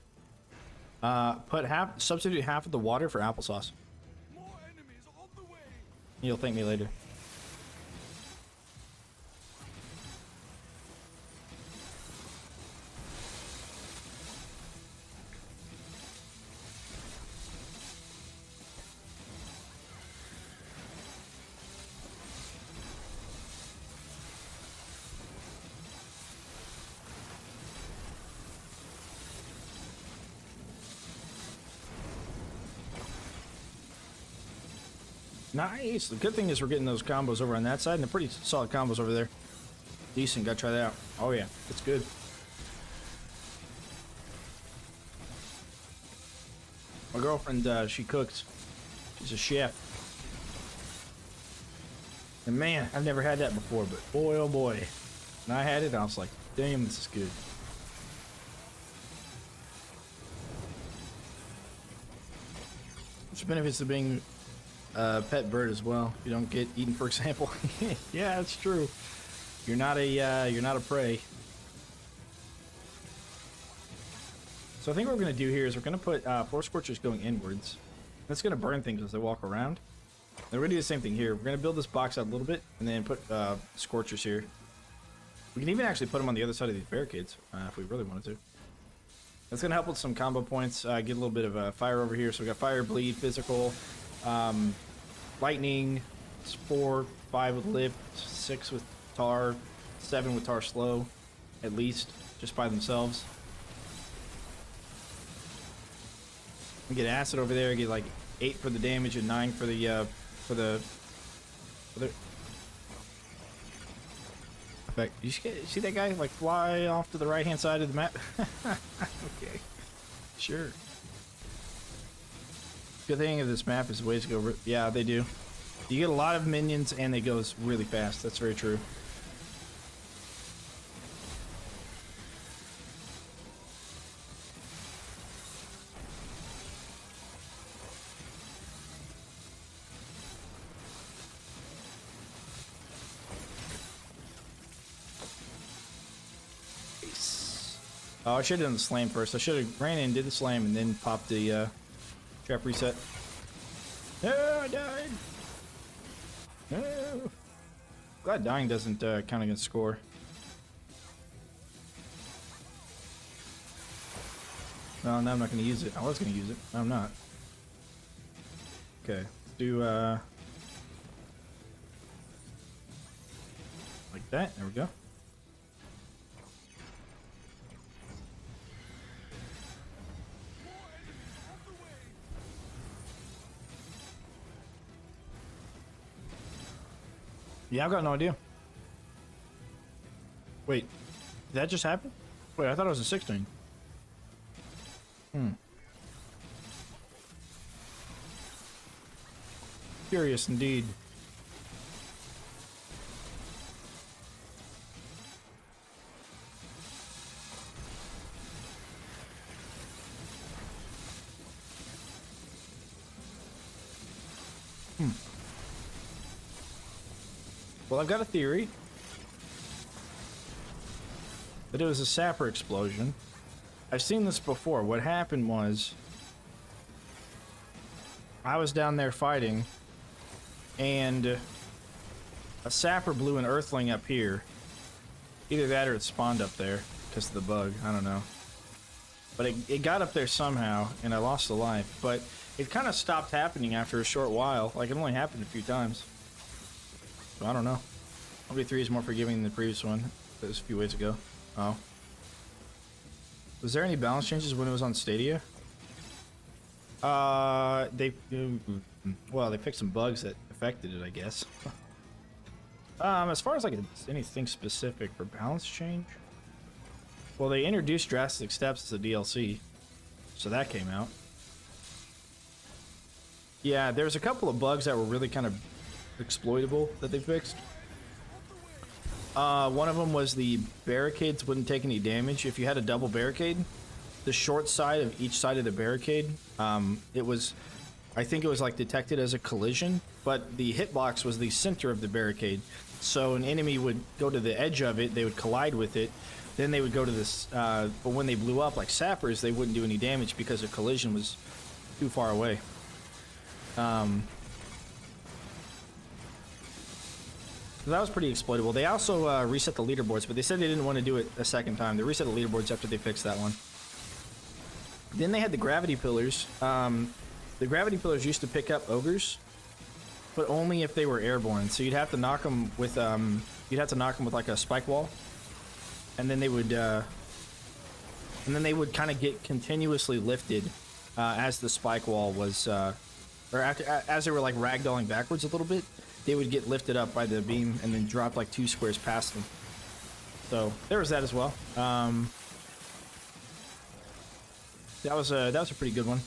substitute half of the water for applesauce. More enemies on the way. You'll thank me later. Nice. The good thing is we're getting those combos over on that side, and they're pretty solid combos over there. Decent. Gotta try that out. Oh yeah, it's good. My girlfriend, she cooks. She's a chef. And man, I've never had that before, but boy, oh boy. When I had it, I was like, damn, this is good. There's benefits of being pet bird as well. You don't get eaten, for example. Yeah, that's true. You're not a prey. So I think what we're gonna do here is we're gonna put 4 scorchers going inwards. That's gonna burn things as they walk around. And we're gonna do the same thing here. We're gonna build this box out a little bit and then put scorchers here. We can even actually put them on the other side of these barricades if we really wanted to. That's gonna help with some combo points. Get a little bit of fire over here. So we got fire, bleed, physical. Lightning, 4, 5 with lift, 6 with tar, 7 with tar slow, at least, just by themselves. We get acid over there, get like 8 for the damage and 9 for the effect. You see that guy like fly off to the right hand side of the map? Okay, sure. Good thing of this map is ways to go. Yeah, they do. You get a lot of minions and they go really fast. That's very true. Nice. Oh, I should have done the slam first. I should have ran in, did the slam, and then popped the trap reset. No, I died. No. Glad dying doesn't count against score. Well, now I'm not going to use it. I was going to use it. No, I'm not. Okay, let's do like that. There we go. Yeah, I've got no idea. Wait, did that just happen? Wait, I thought it was a 16. Curious indeed. Well, I've got a theory that it was a sapper explosion. I've seen this before. What happened was I was down there fighting, and a sapper blew an earthling up here. Either that or it spawned up there because of the bug. I don't know. But it got up there somehow, and I lost a life. But it kind of stopped happening after a short while. Like, it only happened a few times. So I don't know. OMD3 is more forgiving than the previous one. That was a few ways ago. Oh. Was there any balance changes when it was on Stadia? Well, they fixed some bugs that affected it, I guess. As far as like anything specific for balance change, well, they introduced drastic steps as a DLC, so that came out. Yeah, there's a couple of bugs that were really kind of exploitable that they fixed. One of them was the barricades wouldn't take any damage if you had a double barricade. The short side of each side of the barricade, I think it was like detected as a collision, but the hitbox was the center of the barricade. So an enemy would go to the edge of it, they would collide with it, then they would go to this, but when they blew up like sappers, they wouldn't do any damage because a collision was too far away. That was pretty exploitable. They also reset the leaderboards, but they said they didn't want to do it a second time. They reset the leaderboards after they fixed that one. Then they had the gravity pillars. The gravity pillars used to pick up ogres, but only if they were airborne. So you'd have to knock them with like a spike wall, and then they would kind of get continuously lifted as the spike wall was, as they were like ragdolling backwards a little bit. They would get lifted up by the beam and then drop like 2 squares past them. So there was that as well. That was a pretty good one.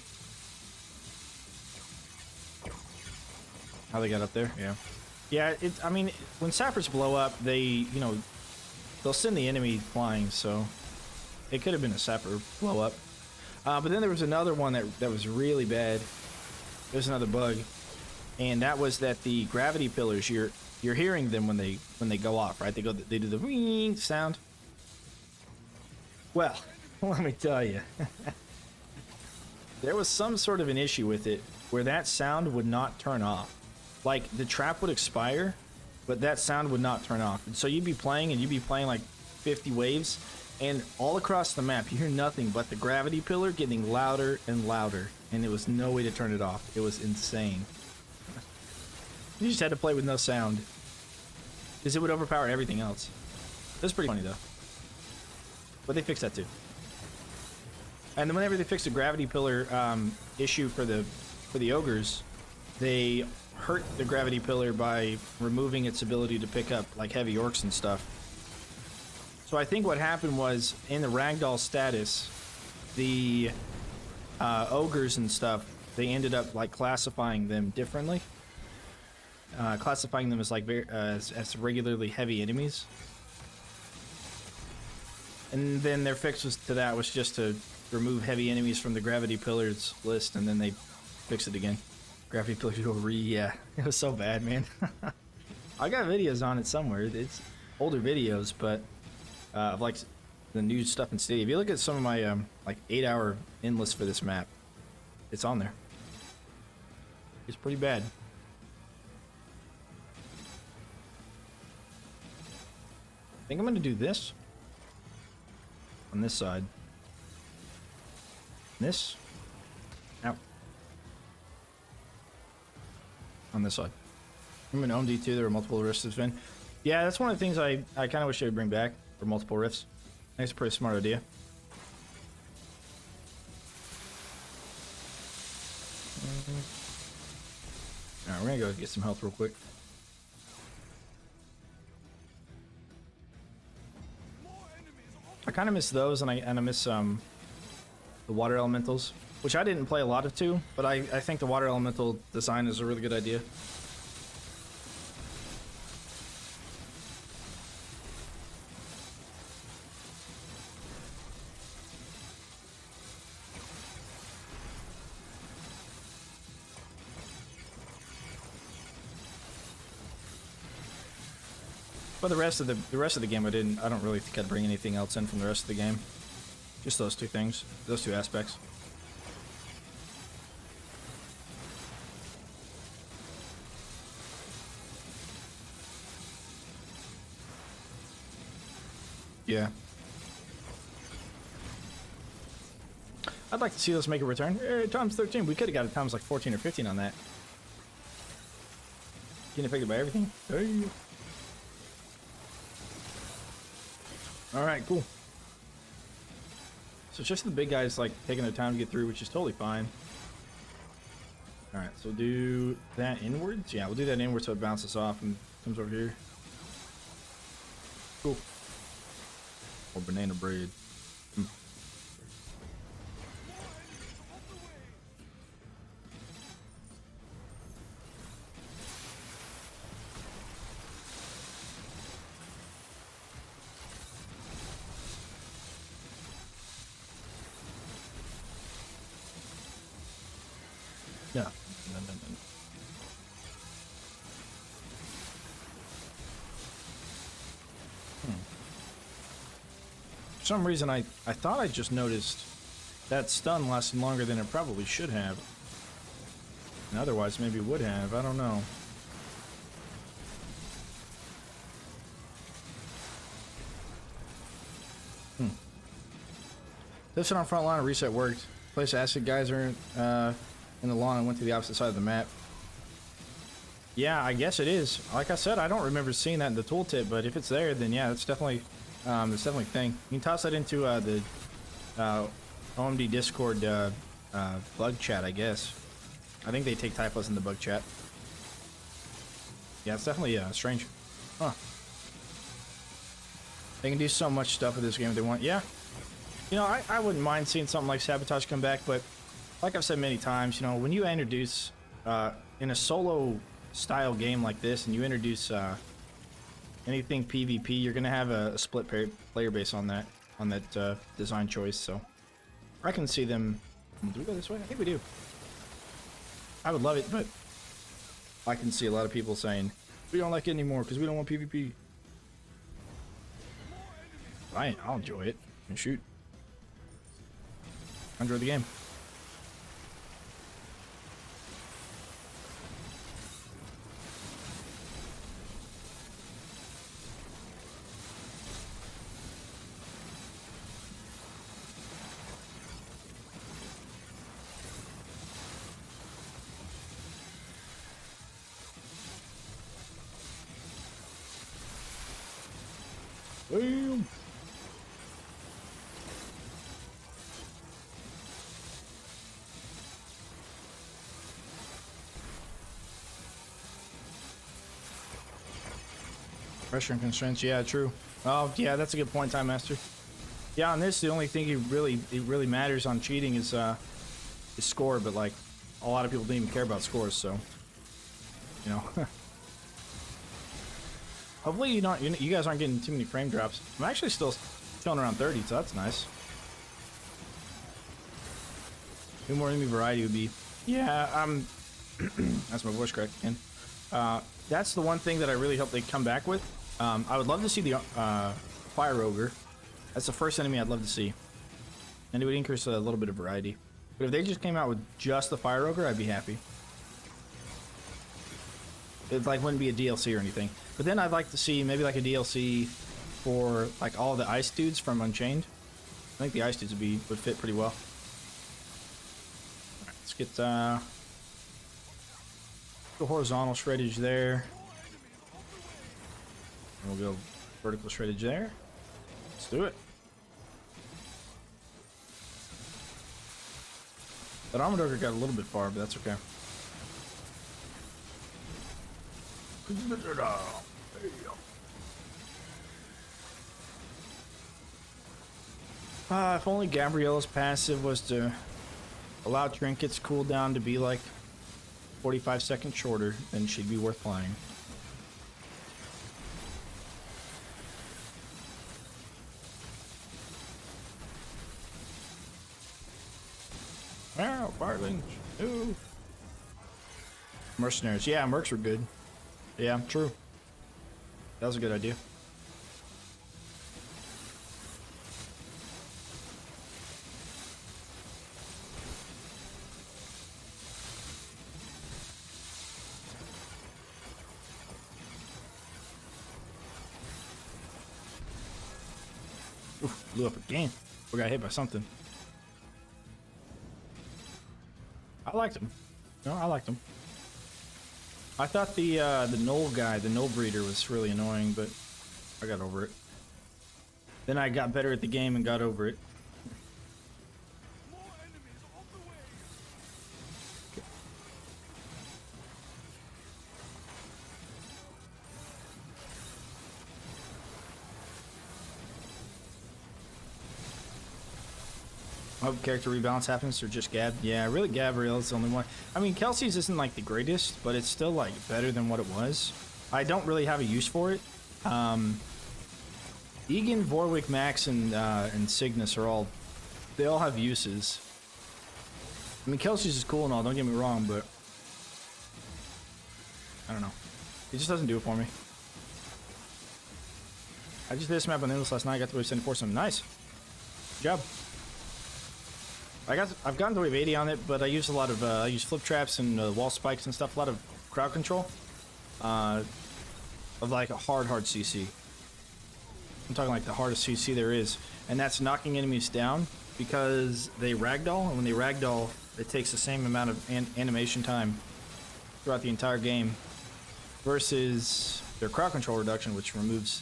How they got up there? Yeah. I mean, when sappers blow up, they'll send the enemy flying. So it could have been a sapper blow up. But then there was another one that was really bad. There's another bug. And that was that the gravity pillars, you're hearing them when they go off, right? They do the ring sound. Well, let me tell you, there was some sort of an issue with it where that sound would not turn off. Like the trap would expire, but that sound would not turn off. And so you'd be playing like 50 waves, and all across the map you hear nothing but the gravity pillar getting louder and louder, and there was no way to turn it off. It was insane. You just had to play with no sound, because it would overpower everything else. It was pretty funny though. But they fixed that too. And then whenever they fixed the gravity pillar issue for the ogres, they hurt the gravity pillar by removing its ability to pick up like heavy orcs and stuff. So I think what happened was in the ragdoll status, the ogres and stuff, they ended up like classifying them differently. Classifying them as like as regularly heavy enemies, and then their fix to that was just to remove heavy enemies from the gravity pillars list, and then they fixed it again. Gravity pillars over, yeah, it was so bad, man. I got videos on it somewhere. It's older videos, but of like the new stuff in Stadia. If you look at some of my like 8-hour endless for this map, it's on there. It's pretty bad. I think I'm gonna do this on this side. This out on this side. I'm in OMD3. There are multiple rifts to spin. Yeah, that's one of the things I kind of wish they would bring back for multiple rifts. I think it's a pretty smart idea. Alright, we're gonna go get some health real quick. I kind of miss those, and I miss the water elementals, which I didn't play a lot of too, but I think the water elemental design is a really good idea. But the rest of the game, I don't really think I'd bring anything else in from the rest of the game. Just those two things, those two aspects. Yeah. I'd like to see those make a return. Times 13. We could have got it times like 14 or 15 on that. Getting affected by everything. Hey. Alright, cool. So it's just the big guys like taking their time to get through, which is totally fine. Alright, so do that inwards. Yeah, we'll do that inwards so it bounces off and comes over here. Cool. Or banana bread. Yeah. For some reason, I thought I just noticed that stun lasted longer than it probably should have. And otherwise, maybe it would have. I don't know. This one on front line reset worked. Place acid geyser in the lawn and went to the opposite side of the map. Yeah, I guess it is. Like I said, I don't remember seeing that in the tooltip, but if it's there, then yeah, it's definitely a thing. You can toss that into the OMD Discord bug chat, I guess. I think they take typos in the bug chat. Yeah, it's definitely strange. Huh. They can do so much stuff with this game if they want. Yeah. You know, I wouldn't mind seeing something like Sabotage come back, but like I've said many times, you know, when you introduce in a solo style game like this, and you introduce anything PvP, you're gonna have a split player base on that design choice. So I can see them. Do we go this way? I think we do. I would love it, but I can see a lot of people saying we don't like it anymore because we don't want PvP. I'll enjoy it and shoot. Enjoy the game. Damn. Pressure and constraints, yeah, true. Oh, yeah, that's a good point, Time Master. Yeah, on this, the only thing it really matters on cheating is score, but like a lot of people don't even care about scores, so you know. Hopefully you guys aren't getting too many frame drops. I'm actually still chilling around 30, so that's nice. Two more enemy variety would be, yeah. That's my voice crack again. That's the one thing that I really hope they come back with. I would love to see the Fire Ogre. That's the first enemy I'd love to see. And it would increase a little bit of variety. But if they just came out with just the Fire Ogre, I'd be happy. It like wouldn't be a DLC or anything. But then I'd like to see maybe like a DLC for like all the ice dudes from Unchained. I think the ice dudes would fit pretty well. Alright, let's get the horizontal shreddage there. And we'll go vertical shreddage there. Let's do it. That Armored Ogre got a little bit far, but that's okay. If only Gabriella's passive was to allow trinkets cooldown to be like 45 seconds shorter, then she'd be worth playing. Wow, firelings. Ooh. Mercenaries. Yeah, mercs were good. Yeah, true. That was a good idea. Oof, blew up again. We got hit by something. I liked him. No, I liked him. I thought the Knoll guy, the Knoll breeder, was really annoying, but I got over it. Then I got better at the game and got over it. More enemies on the way. I hope character rebalance happens or just Gab. Yeah, really Gabrielle's the only one. I mean, Kelsey's isn't like the greatest, but it's still like better than what it was. I don't really have a use for it. Egan, Vorwick, Max, and Cygnus are all, they all have uses. I mean, Kelsey's is cool and all, don't get me wrong, but I don't know. It just doesn't do it for me. I just did this map on Endless last night, got to play 74 some. Nice. Good job. I've gotten to wave 80 on it, but I use a lot of I use flip traps and wall spikes and stuff. A lot of crowd control of like a hard CC. I'm talking like the hardest CC there is, and that's knocking enemies down because they ragdoll, and when they ragdoll, it takes the same amount of animation time throughout the entire game versus their crowd control reduction, which removes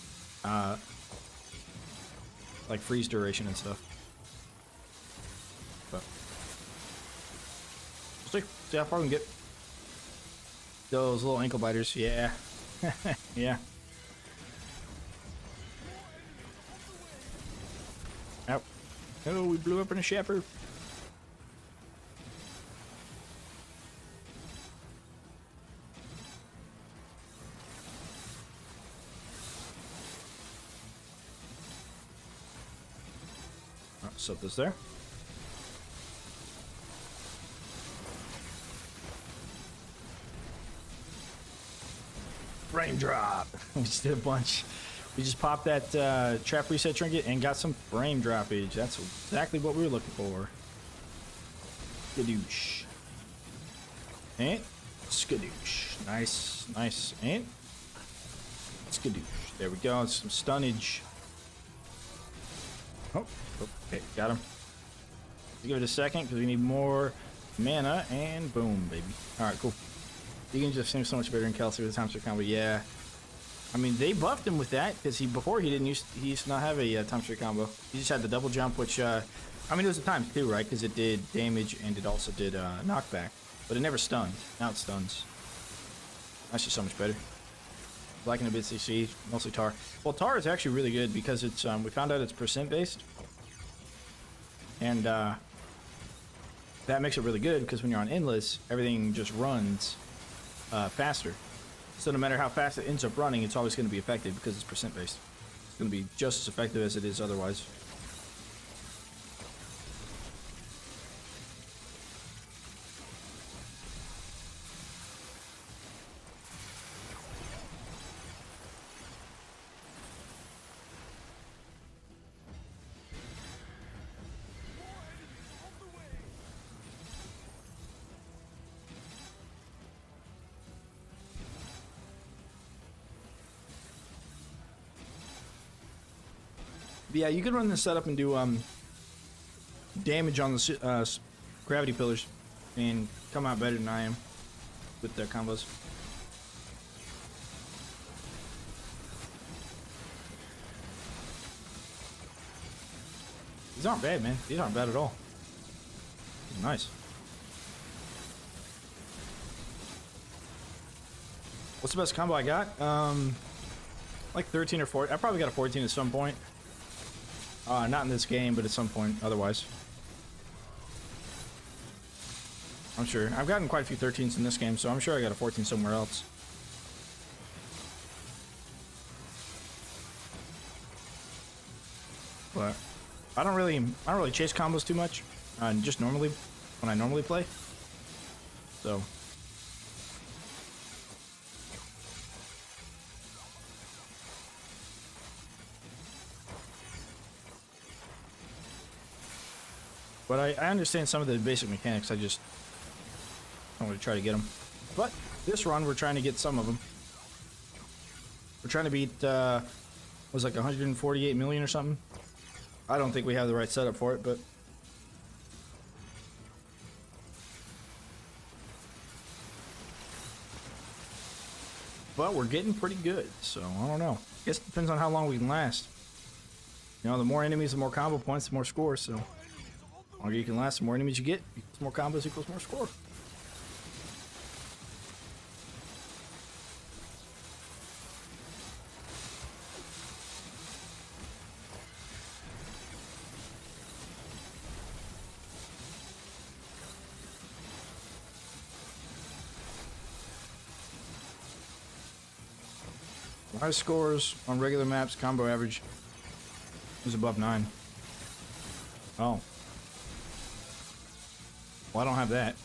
like freeze duration and stuff. See how far we can get. Those little ankle biters, yeah. Yeah. Ow. Oh, we blew up in a shepherd. Set this there. Frame drop. We just did a bunch. We just popped that trap reset trinket and got some frame droppage. That's exactly what we were looking for. Skadoosh. And skadoosh. Nice, nice. And skadoosh. There we go. Some stunnage. Oh, okay, got him. Give it a second because we need more mana, and boom, baby. All right, cool. Deegan just seems so much better than Kelsey with the time streak combo. Yeah, I mean they buffed him with that because before he used to not have a time streak combo. He just had the double jump, which I mean it was a times two, right? Because it did damage and it also did knockback, but it never stunned. Now it stuns. That's just so much better. Liking a bit CC, mostly Tar. Well, Tar is actually really good because it's we found out it's percent based, and that makes it really good because when you're on endless, everything just runs faster. So no matter how fast it ends up running, it's always going to be effective because it's percent based. It's going to be just as effective as it is otherwise. But yeah, you can run this setup and do damage on the gravity pillars and come out better than I am with their combos. These aren't bad, man. These aren't bad at all. Nice. What's the best combo I got? Like 13 or 14. I probably got a 14 at some point. Not in this game, but at some point otherwise. I'm sure. I've gotten quite a few 13s in this game, so I'm sure I got a 14 somewhere else. But I don't really chase combos too much. Just normally when I normally play. So but I understand some of the basic mechanics. I just don't want to try to get them. But this run, we're trying to get some of them. We're trying to beat, was like 148 million or something. I don't think we have the right setup for it, but we're getting pretty good. So I don't know. Guess it depends on how long we can last. You know, the more enemies, the more combo points, the more score. So the longer you can last, the more enemies you get, equals more combos equals more score. High scores on regular maps, combo average is above 9. Oh. Well, I don't have that.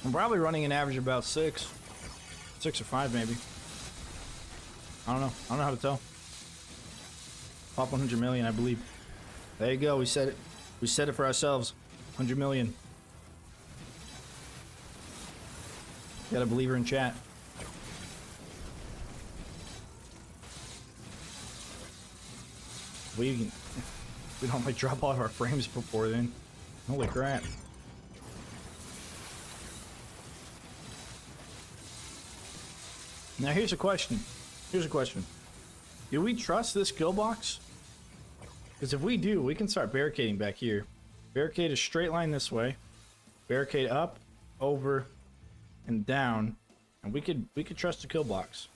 I'm probably running an average about 6. 6 or 5 maybe. I don't know. I don't know how to tell. Pop 100 million, I believe. There you go. We said it. We said it for ourselves. 100 million. Got a believer in chat. We don't like drop all of our frames before then. Holy crap. Now here's a question. Do we trust this kill box? Because if we do, we can start barricading back here. Barricade a straight line this way. Barricade up, over, and down. And we could trust the kill box.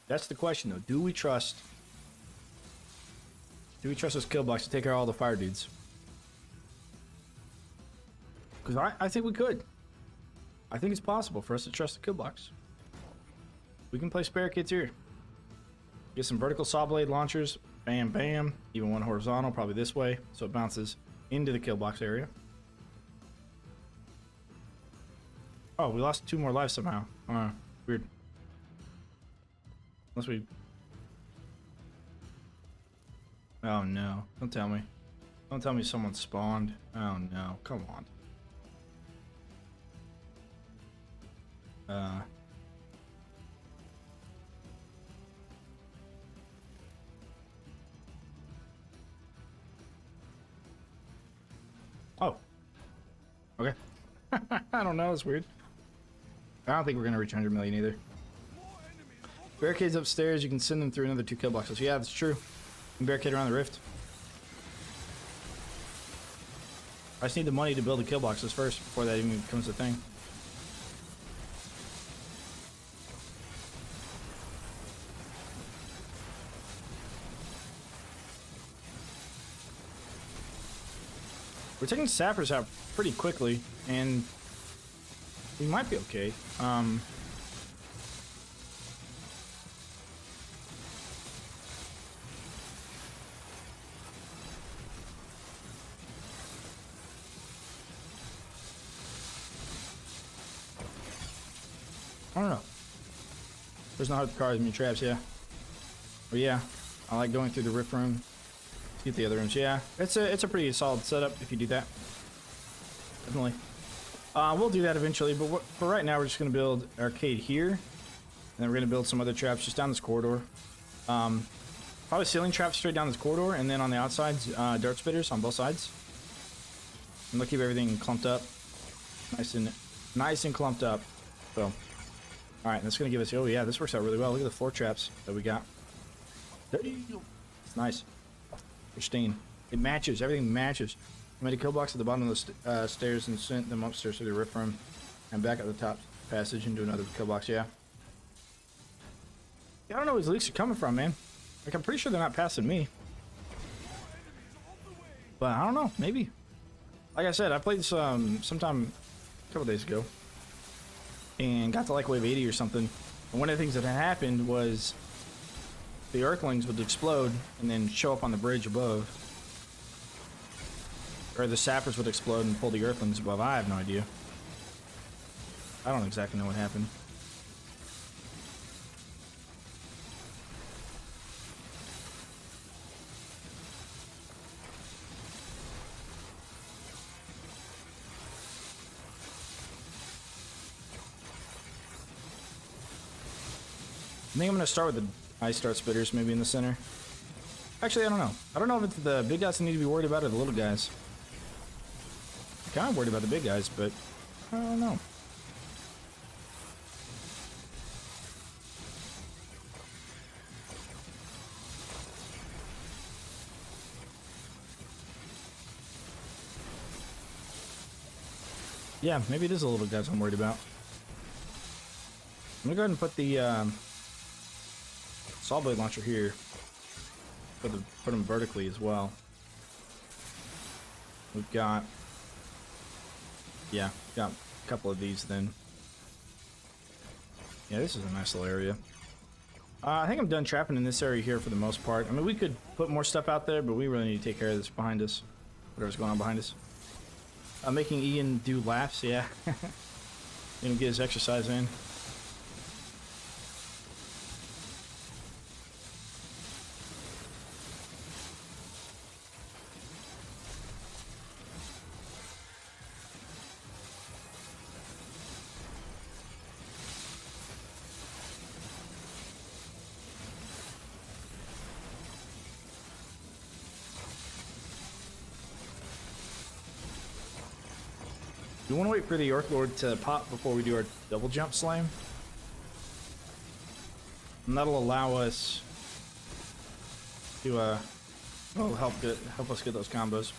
That's the question though. Do we trust this kill box to take care of all the fire dudes? Because I think we could. I think it's possible for us to trust the kill box. We can place barricades here. Get some vertical saw blade launchers. Bam, bam. Even one horizontal, probably this way. So it bounces into the kill box area. Oh, we lost 2 more lives somehow. Weird. Unless we... Oh no, don't tell me. Don't tell me someone spawned. Oh no, come on. Oh. Okay. I don't know, it's weird. I don't think we're gonna reach 100 million either. Barricades upstairs, you can send them through another 2 kill boxes. Yeah, that's true. Barricade around the rift. I just need the money to build the kill boxes first before that even becomes a thing. We're taking sappers out pretty quickly, and we might be okay. I don't know. There's no hard cars, many traps, yeah. But yeah, I like going through the rift room to get the other rooms. Yeah, it's a pretty solid setup if you do that. Definitely. We'll do that eventually, but for right now, we're just gonna build arcade here, and then we're gonna build some other traps just down this corridor. Probably ceiling traps straight down this corridor, and then on the outsides, dart spitters on both sides. And they'll keep everything clumped up, nice and clumped up. So. Alright, that's going to give us... Oh, yeah, this works out really well. Look at the 4 traps that we got. It's nice. Pristine. It matches. Everything matches. I made a kill box at the bottom of the stairs and sent them upstairs to the rift room and back at the top passage into another kill box. Yeah. I don't know where these leaks are coming from, man. Like, I'm pretty sure they're not passing me. But I don't know, maybe. Like I said, I played sometime a couple days ago. And got to like wave 80 or something. And one of the things that had happened was the Earthlings would explode and then show up on the bridge above. Or the Sappers would explode and pull the Earthlings above. I have no idea. I don't exactly know what happened. I think I'm going to start with the Ice Dart Spitters maybe in the center. Actually, I don't know. I don't know if it's the big guys I need to be worried about or the little guys. I'm kind of worried about the big guys, but I don't know. Yeah, maybe it is the little guys I'm worried about. I'm gonna go ahead and put the saw blade launcher here. Put them vertically as well. We've got, yeah, got a couple of these then. Yeah, this is a nice little area. I think I'm done trapping in this area here for the most part. I mean, we could put more stuff out there, but we really need to take care of this behind us. Whatever's going on behind us. Making Ian do laps, yeah. You know, get his exercise in. We want to wait for the Orc Lord to pop before we do our double jump slam. And that'll allow us to help us get those combos.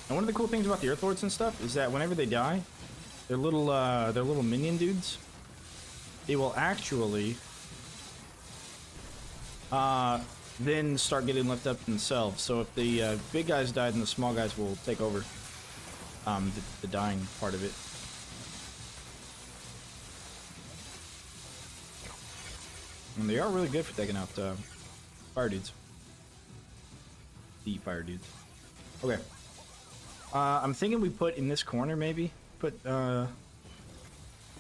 And one of the cool things about the Earth Lords and stuff is that whenever they die, they're little minion dudes. They will actually then start getting lifted up themselves. So if the big guys died, then the small guys will take over the dying part of it. And they are really good for taking out fire dudes. The fire dudes. Okay. I'm thinking we put in this corner maybe. We'll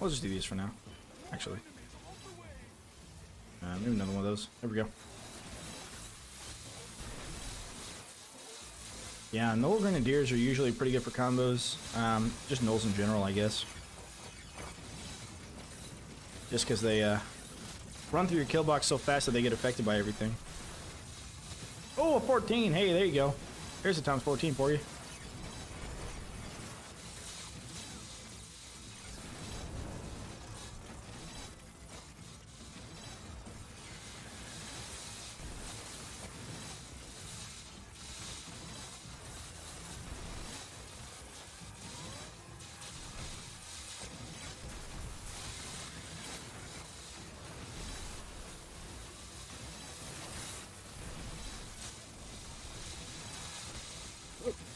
just do these for now, actually. Maybe another one of those. There we go. Yeah, Knoll Grenadiers are usually pretty good for combos. Just Knolls in general, I guess. Just because they run through your kill box so fast that they get affected by everything. Oh, a 14! Hey, there you go. Here's a times 14 for you.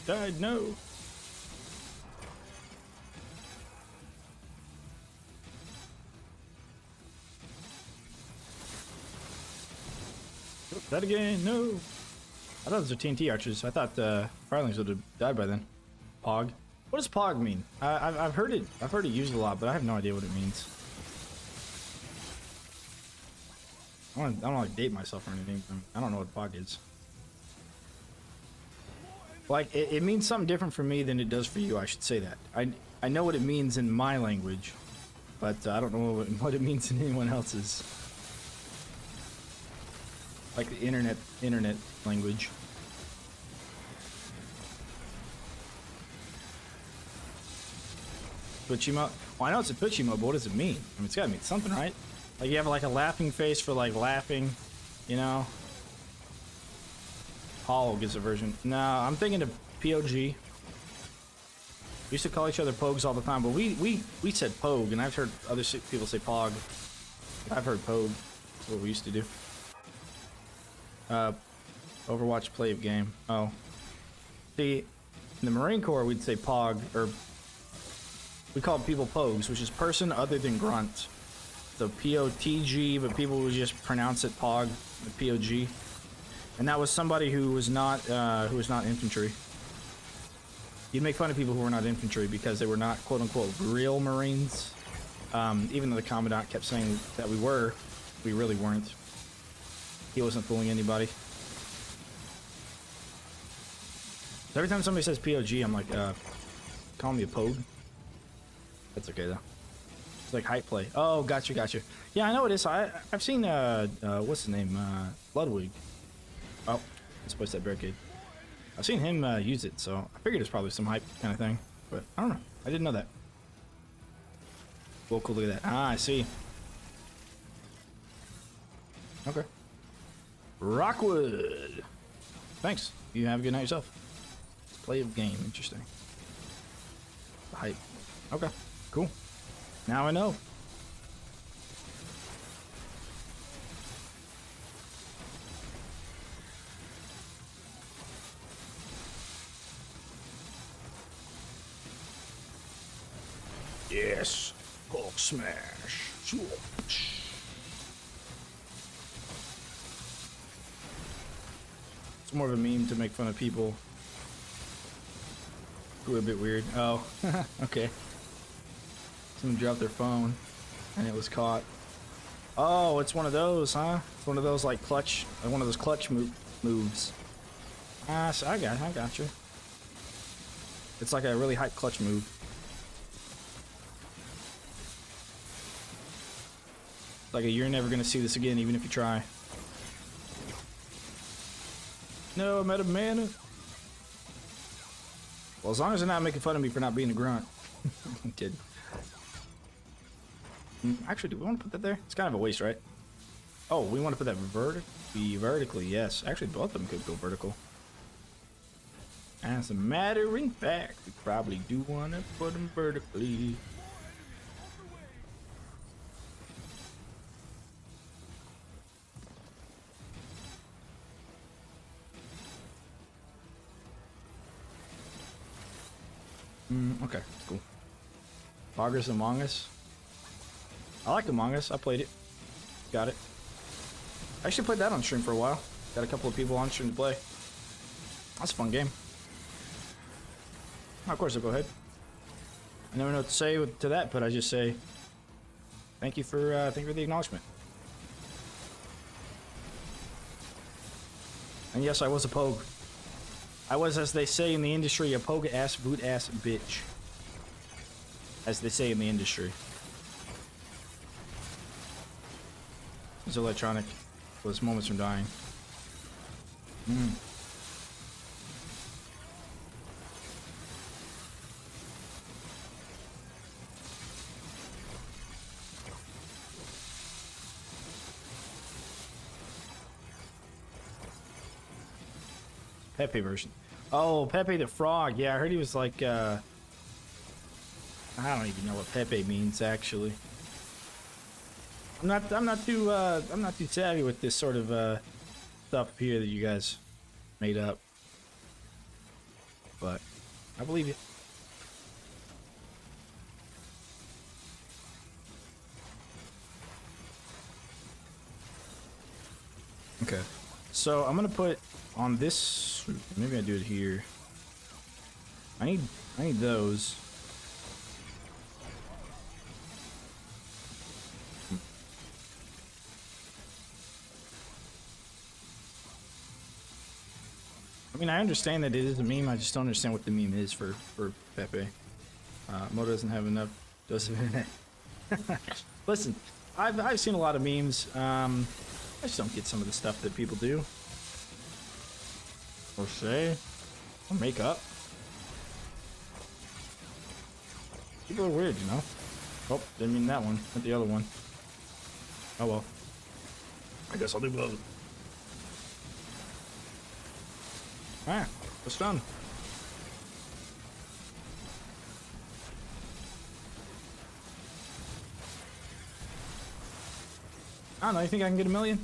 Died, no. Oh, that again, no. I thought those were TNT archers. I thought Firelings would have died by then. Pog. What does Pog mean? I've heard it. I've heard it used a lot, but I have no idea what it means. I don't like date myself or anything. I don't know what Pog is. Like, it means something different for me than it does for you, I should say that. I know what it means in my language, but I don't know what it means in anyone else's. Like the internet language. Twitch emote? Well, I know it's a Twitch emote, but what does it mean? I mean, it's gotta mean something, right? Like, you have like a laughing face for like laughing, you know? Paul gives a version. No, I'm thinking of POG. We used to call each other Pogues all the time, but we said Pogue, and I've heard other people say Pog. I've heard Pogue. That's what we used to do. Overwatch play of game. Oh. See, in the Marine Corps, we'd say Pog, or we called people Pogues, which is person other than grunt. So P-O-T-G, but people would just pronounce it Pog, P-O-G. And that was somebody who was not infantry. You'd make fun of people who were not infantry because they were not quote-unquote real Marines. Even though the Commandant kept saying that we were, we really weren't. He wasn't fooling anybody. So every time somebody says POG, I'm like, call me a Pogue. That's okay though. It's like hype play. Oh, gotcha. Yeah, I know it is. I've seen what's his name? Ludwig. Oh, let's place that barricade. I've seen him use it, so I figured it's probably some hype kind of thing. But I don't know. I didn't know that. Cool, look at that. Ah, I see. Okay. Rockwood. Thanks. You have a good night yourself. Play of game. Interesting. Hype. Okay. Cool. Now I know. Yes. Hulk smash. It's more of a meme to make fun of people who are a bit weird. Oh, okay. Someone dropped their phone and it was caught. Oh, it's one of those, huh? It's one of those like clutch, one of those clutch moves. Ah, so I got you. It's like a really hype clutch move. Like you're never gonna see this again, even if you try. No, I'm out of mana. Well, as long as they're not making fun of me for not being a grunt. I did. Actually, do we want to put that there? It's kind of a waste, right? Oh, we want to put that vertically, yes. Actually, both of them could go vertical. As a matter of fact, we probably do want to put them vertically. Okay, cool. Progress Among Us. I like Among Us. I played it. Got it. I actually played that on stream for a while. Got a couple of people on stream to play. That's a fun game. Of course, I'll go ahead. I never know what to say to that, but I just say thank you for the acknowledgement. And yes, I was a Pogue. I was, as they say in the industry, a Pogue ass, boot ass bitch. As they say in the industry. It's electronic. Was moments from dying. Pepe version. Oh, Pepe the Frog. Yeah, I heard he was like, I don't even know what Pepe means actually. I'm not too savvy with this sort of stuff here that you guys made up. But I believe you. Okay. So I'm gonna put on this, maybe I do it here. I need those. I mean, I understand that it is a meme. I just don't understand what the meme is for Pepe. Mo doesn't have enough. Listen, I've seen a lot of memes. I just don't get some of the stuff that people do. Or say, or make up. People are weird, you know? Oh, didn't mean that one, not the other one. Oh well. I guess I'll do both. Ah, it's done. I don't know. You think I can get a million?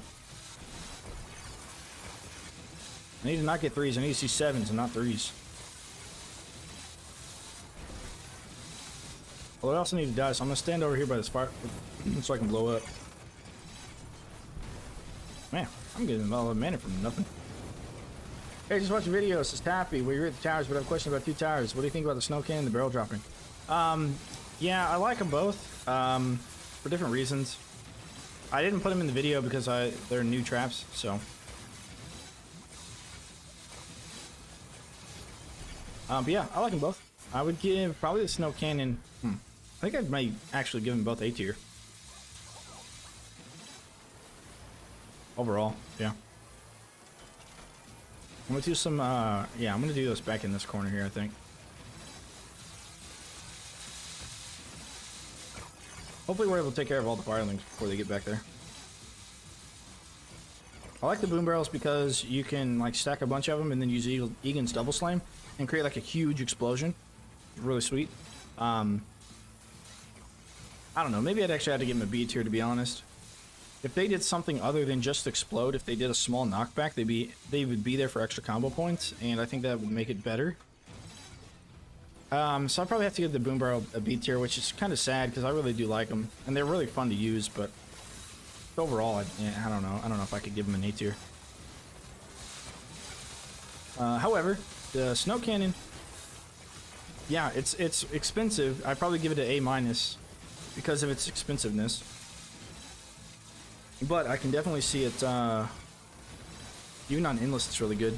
I need to not get threes. I need to see sevens and not threes. Well, I also need to die, so I'm gonna stand over here by this fire so I can blow up. Man, I'm getting all the mana from nothing. Hey, just watching videos. It's happy. We're at the towers, but I have a question about 2 towers. What do you think about the snow cannon and the barrel dropping? Yeah, I like them both for different reasons. I didn't put them in the video because they're new traps, so. But yeah, I like them both. I would give probably the snow cannon. I think I might actually give them both A tier. Overall, yeah. I'm gonna do some, yeah, I'm gonna do this back in this corner here, I think. Hopefully we're able to take care of all the firelings before they get back there. I like the boom barrels because you can, like, stack a bunch of them and then use Egan's double slam and create, like, a huge explosion. Really sweet. I don't know, maybe I'd actually have to give them a B tier, to be honest. If they did something other than just explode, if they did a small knockback, they would be there for extra combo points, and I think that would make it better. So I'd probably have to give the boom barrel a B tier, which is kind of sad because I really do like them, and they're really fun to use. But overall, I don't know. I don't know if I could give them an A tier. However, the snow cannon, yeah, it's expensive. I'd probably give it an A minus because of its expensiveness. But I can definitely see it, even on Endless, it's really good.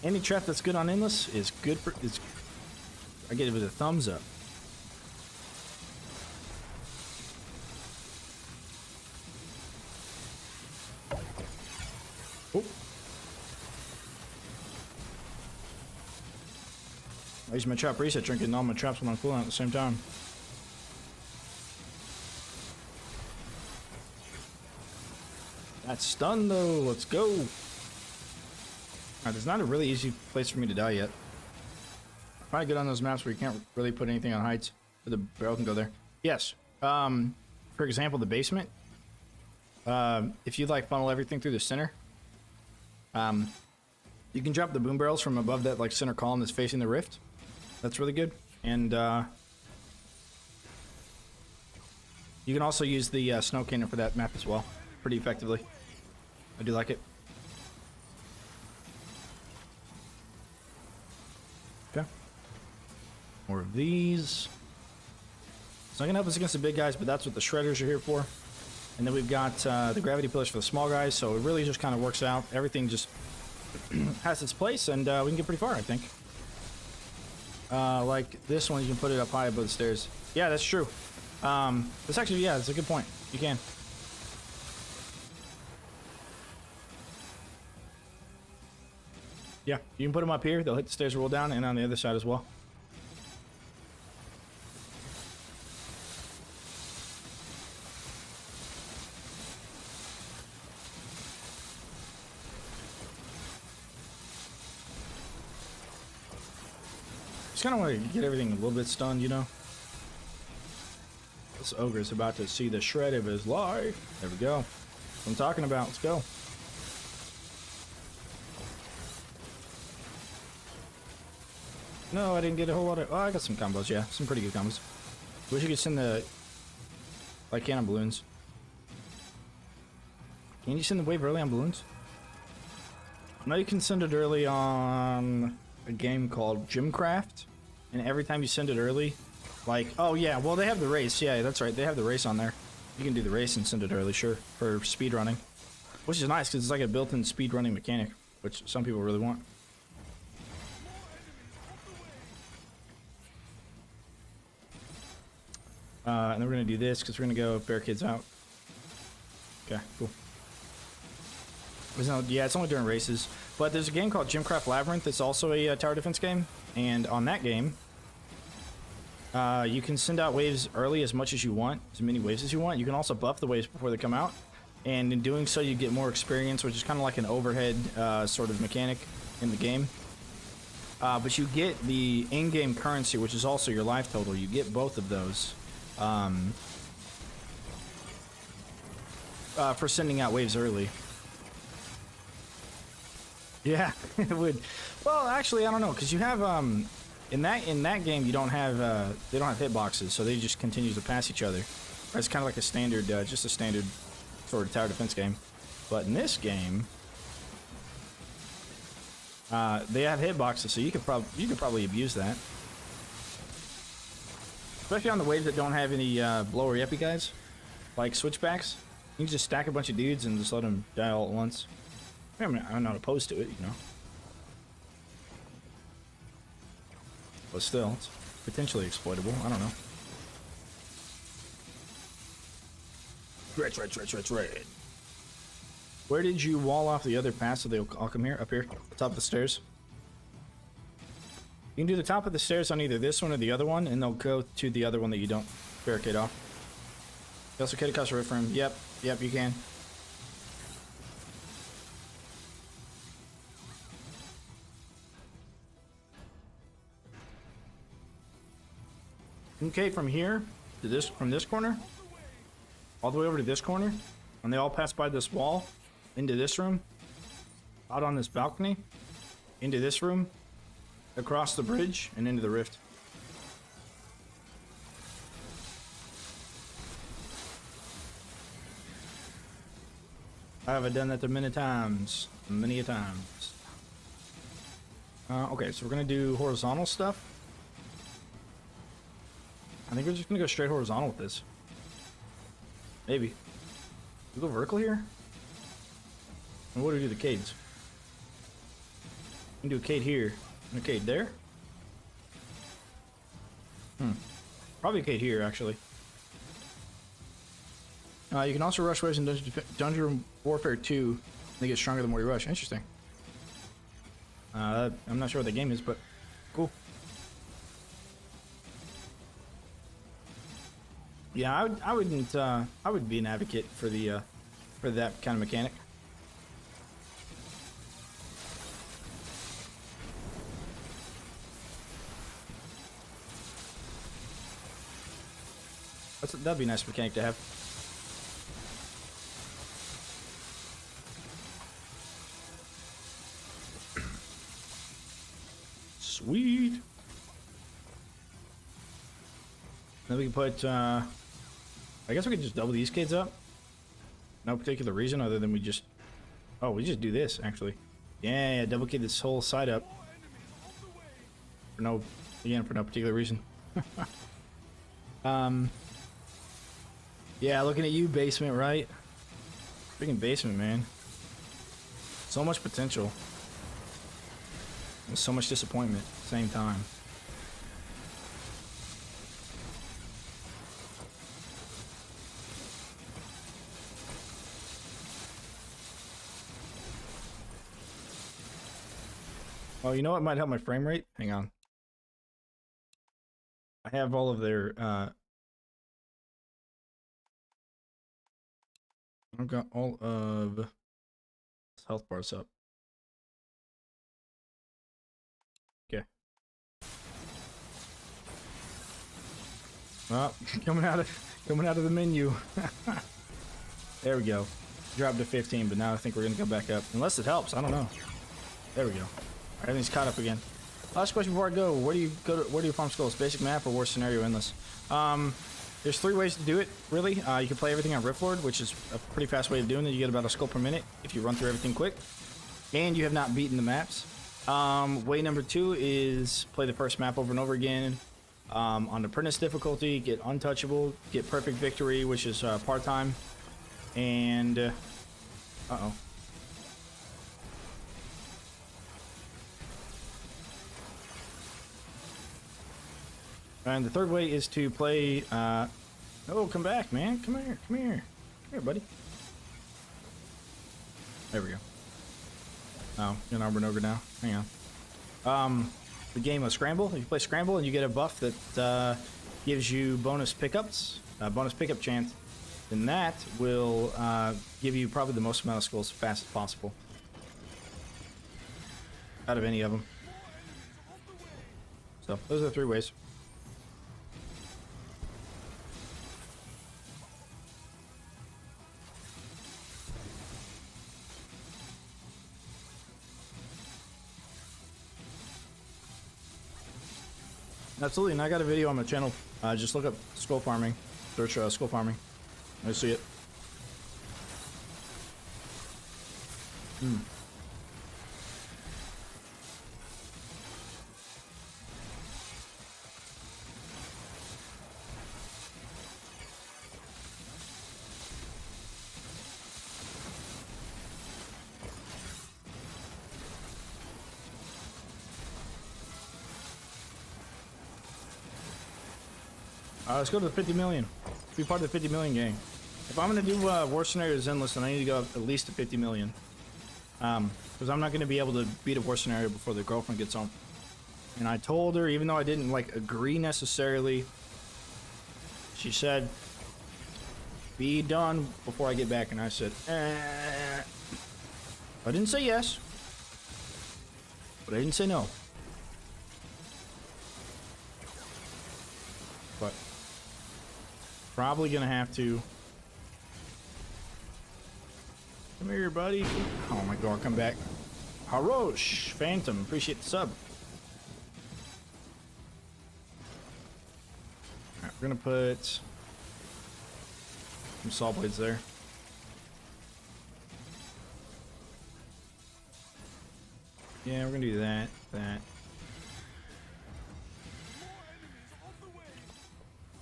Any trap that's good on Endless is good for, I give it a thumbs up. Oh. I use my trap reset trinket and all my traps when I'm cooldown at the same time. That's stun though, let's go. Alright, there's not a really easy place for me to die yet. I'm trying to get on those maps where you can't really put anything on heights, so the barrel can go there. Yes, for example, the basement. If you like funnel everything through the center, you can drop the boom barrels from above that like center column that's facing the rift. That's really good. And you can also use the snow cannon for that map as well, pretty effectively. I do like it. Okay. More of these. It's not gonna help us against the big guys, but that's what the shredders are here for. And then we've got the gravity pillars for the small guys, so it really just kind of works out. Everything just has its place, and we can get pretty far, I think. Like this one, you can put it up high above the stairs. Yeah, that's true. That's actually, yeah, that's a good point. You can. Yeah, you can put them up here. They'll hit the stairs, roll down, and on the other side as well. Just kind of want to get everything a little bit stunned, you know? This ogre is about to see the shred of his life. There we go. That's what I'm talking about. Let's go. No, I didn't get a whole lot of... Oh, I got some combos, yeah. Some pretty good combos. Wish you could send the... like, cannon balloons. Can you send the wave early on balloons? I know you can send it early on a game called Gymcraft. And every time you send it early... like... oh, yeah. Well, they have the race. Yeah, that's right. They have the race on there. You can do the race and send it early, sure. For speedrunning. Which is nice, because it's like a built-in speedrunning mechanic. Which some people really want. And then we're going to do this because we're going to go barricades out. Okay, cool. Yeah, it's only during races. But there's a game called Gymcraft Labyrinth. It's also a tower defense game. And on that game, you can send out waves early as much as you want. As many waves as you want. You can also buff the waves before they come out. And in doing so, you get more experience, which is kind of like an overhead sort of mechanic in the game. But you get the in-game currency, which is also your life total. You get both of those for sending out waves early. Yeah, it would. Well, actually, I don't know, because you have in that game you don't have they don't have hitboxes, so they just continue to pass each other. It's kind of like a standard, just a standard sort of tower defense game. But in this game, they have hitboxes, so you could probably abuse that, especially on the waves that don't have any blower yuppie guys, like switchbacks. You can just stack a bunch of dudes and just let them die all at once. I mean, I'm not opposed to it, you know. But still, it's potentially exploitable. I don't know. Red. Where did you wall off the other pass so they'll all come here? Up here? Top of the stairs? You can do the top of the stairs on either this one or the other one, and they'll go to the other one that you don't barricade off. You also get across the roof room. Yep, you can. Okay, from here to this, from this corner, all the way over to this corner, and they all pass by this wall, into this room, out on this balcony, into this room, across the bridge, and into the rift. I have done that many times, many a times. Okay, so we're gonna do horizontal stuff. I think we're just gonna go straight horizontal with this. Maybe. We go vertical here? And what do we do the cades? We can do a cade here. And a cade there? Probably a cade here, actually. You can also rush waves in Dungeon Warfare 2. They get stronger the more you rush. Interesting. I'm not sure what the game is, but cool. Yeah, I would be an advocate for the for that kind of mechanic. That'd be a nice mechanic to have. Sweet. Then we can put, I guess we could just double these kids up. No particular reason other than we just do this, actually. Yeah, double kid this whole side up. For no particular reason. Yeah, looking at you, basement, right? Freaking basement, man. So much potential. And so much disappointment at the same time. Oh, you know what might help my frame rate? Hang on. I have all of their, I've got all of health bars up. Okay. Well, coming out of the menu. There we go. Dropped to 15, but now I think we're gonna go back up. Unless it helps, I don't know. There we go. Everything's caught up again. Last question before I go. Where do you farm skulls? Basic map or worst scenario endless? There's 3 ways to do it, really. You can play everything on Riftlord, which is a pretty fast way of doing it. You get about a skull per minute if you run through everything quick. And you have not beaten the maps. Way number 2 is play the first map over and over again. On Apprentice difficulty, get Untouchable, get Perfect Victory, which is part-time. And, uh-oh. And the third way is to play, oh, come back, man. Come here. Come here, buddy. There we go. Oh, you're an Arbor Ogre now. Hang on. The game of Scramble. If you play Scramble and you get a buff that gives you bonus pickups, bonus pickup chance, then that will give you probably the most amount of skulls as fast as possible. Out of any of them. So those are the 3 ways. Absolutely, and I got a video on my channel. Just look up skull farming. Search skull farming. I see it. Let's go to the 50 million. Be part of the 50 million gang. If I'm gonna do War Scenarios Endless, then I need to go up at least to 50 million. Because I'm not gonna be able to beat a War Scenario before the girlfriend gets home. And I told her, even though I didn't like agree necessarily, she said, "Be done before I get back." And I said, I didn't say yes, but I didn't say no. But probably gonna have to. Come here, buddy. Oh my god, come back. Harosh Phantom, appreciate the sub. Alright, we're gonna put some saw blades there. Yeah, we're gonna do that.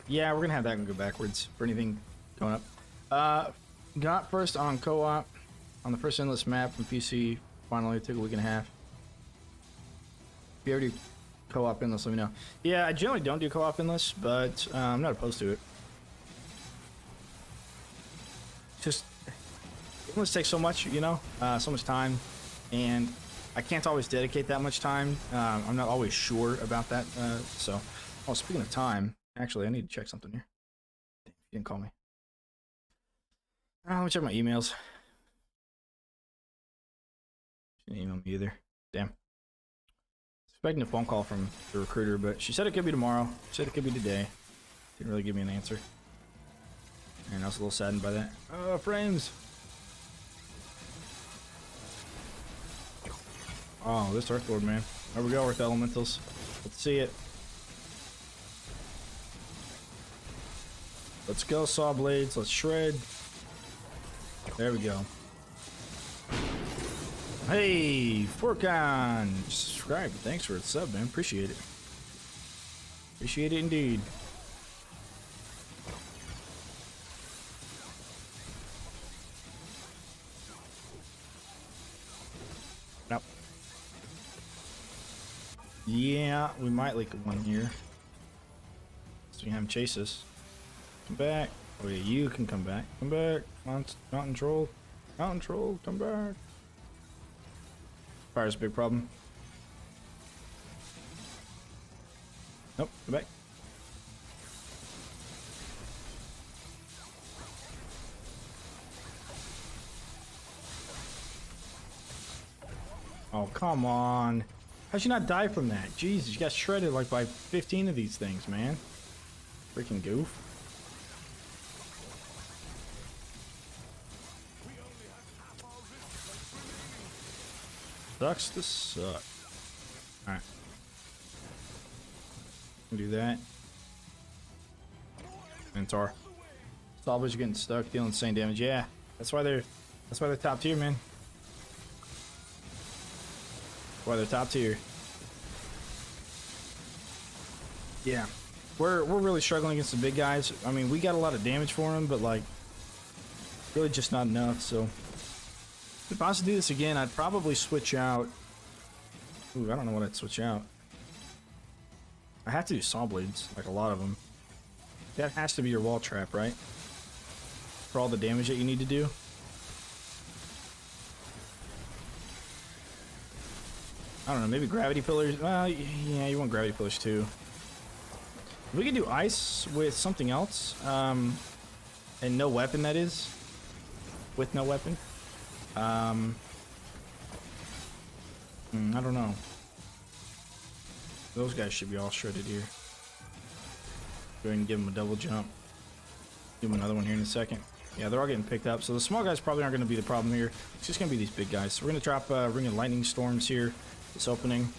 Yeah, we're gonna have that one go backwards for anything going up. Got first on co-op on the first endless map from PC. Finally, it took a week and a half. If you ever do co-op endless, let me know. Yeah, I generally don't do co-op endless, but I'm not opposed to it. Just endless takes so much, you know, so much time, and I can't always dedicate that much time. I'm not always sure about that. So, oh, speaking of time, actually, I need to check something here. Damn, you didn't call me. Let me check my emails. She didn't email me either. Damn. Expecting a phone call from the recruiter, but she said it could be tomorrow. She said it could be today. Didn't really give me an answer. And I was a little saddened by that. Oh, frames. Oh, this Earthboard, man. There we go, Earth Elementals. Let's see it. Let's go, saw blades. Let's shred. There we go. Hey, Furkan, subscribe. Thanks for the sub, man. Appreciate it. Appreciate it indeed. Nope. Yeah, we might leak one here. So we have him chase us. Come back. Oh yeah, you can come back. Come back. Mountain Troll. Mountain Troll, come back. Fire's a big problem. Nope, come back. Oh, come on. How'd you not die from that? Jesus, you got shredded like by 15 of these things, man. Freaking goof. Sucks to suck. Alright. Do that. Mentor. Salvage getting stuck, dealing insane damage. Yeah. That's why they're top tier, man. That's why they're top tier. Yeah. We're really struggling against the big guys. I mean, we got a lot of damage for them, but like really just not enough, so if I was to do this again, I'd probably switch out. Ooh, I don't know what I'd switch out. I have to do saw blades, like a lot of them. That has to be your wall trap, right? For all the damage that you need to do. I don't know, maybe gravity pillars. Well, yeah, you want gravity pillars too. We could do ice with something else, and no weapon, that is. With no weapon. I don't know. Those guys should be all shredded here. Go ahead and give them a double jump. Give them another one here in a second. Yeah, they're all getting picked up. So the small guys probably aren't going to be the problem here. It's just going to be these big guys. So we're going to drop Ring of Lightning Storms here. This opening.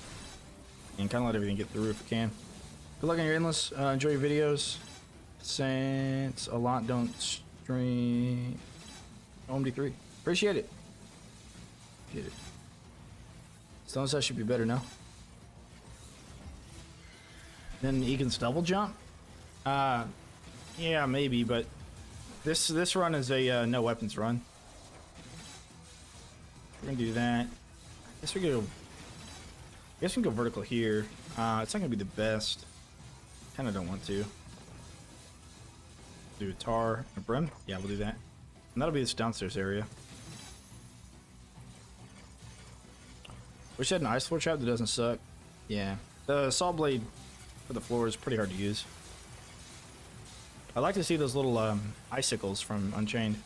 And kind of let everything get through if we can. Good luck on your endless. Enjoy your videos. Since a lot don't stream. OMD3. Appreciate it. Get it. Stone set should be better now. Then Egan's double jump? Yeah, maybe, but this run is a no weapons run. We're gonna do that. I guess we can go vertical here. It's not gonna be the best. Kinda don't want to. Do a tar and a brim? Yeah, we'll do that. And that'll be this downstairs area. Wish I had an ice floor trap that doesn't suck. Yeah. The saw blade for the floor is pretty hard to use. I like to see those little icicles from Unchained.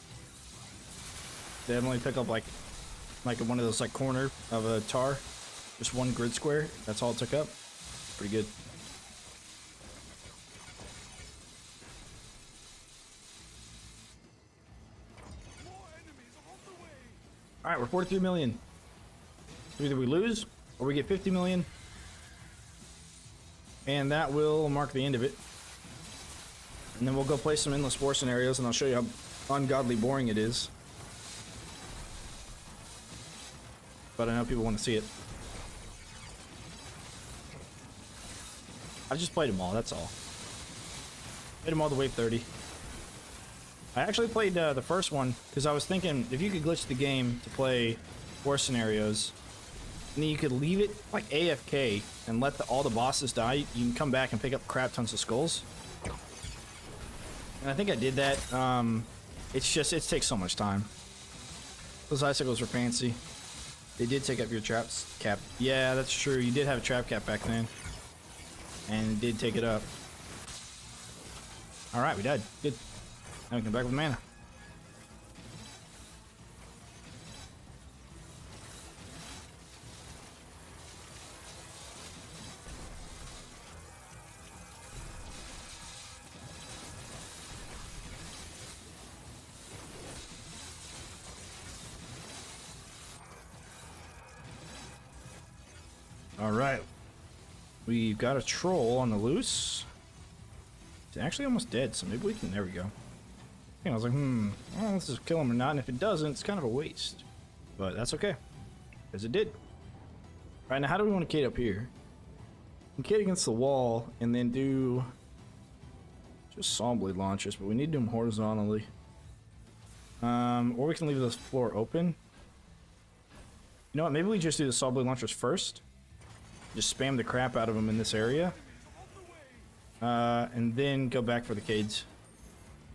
They only pick up like one of those like corner of a tar. Just one grid square. That's all it took up. Pretty good. Alright, we're 43 million. So either we lose or we get 50 million. And that will mark the end of it. And then we'll go play some endless war scenarios and I'll show you how ungodly boring it is. But I know people want to see it. I just played them all, that's all. Played them all to wave 30. I actually played the first one because I was thinking if you could glitch the game to play war scenarios, and then you could leave it like AFK and let all the bosses die, you can come back and pick up crap tons of skulls. And I think I did that. It's just, it takes so much time. Those icicles were fancy. They did take up your traps cap. Yeah, that's true. You did have a trap cap back then. And it did take it up. Alright, we died. Good. Now we can come back with mana. Alright. We've got a troll on the loose. It's actually almost dead, so maybe we can... There we go. I was like, well, let's just kill him or not, and if it doesn't, it's kind of a waste. But that's okay. Because it did. Alright, now how do we want to kate up here? We can kate against the wall, and then do... just saw blade launchers, but we need to do them horizontally. Or we can leave this floor open. You know what, maybe we just do the saw blade launchers first. Just spam the crap out of them in this area. And then go back for the cades.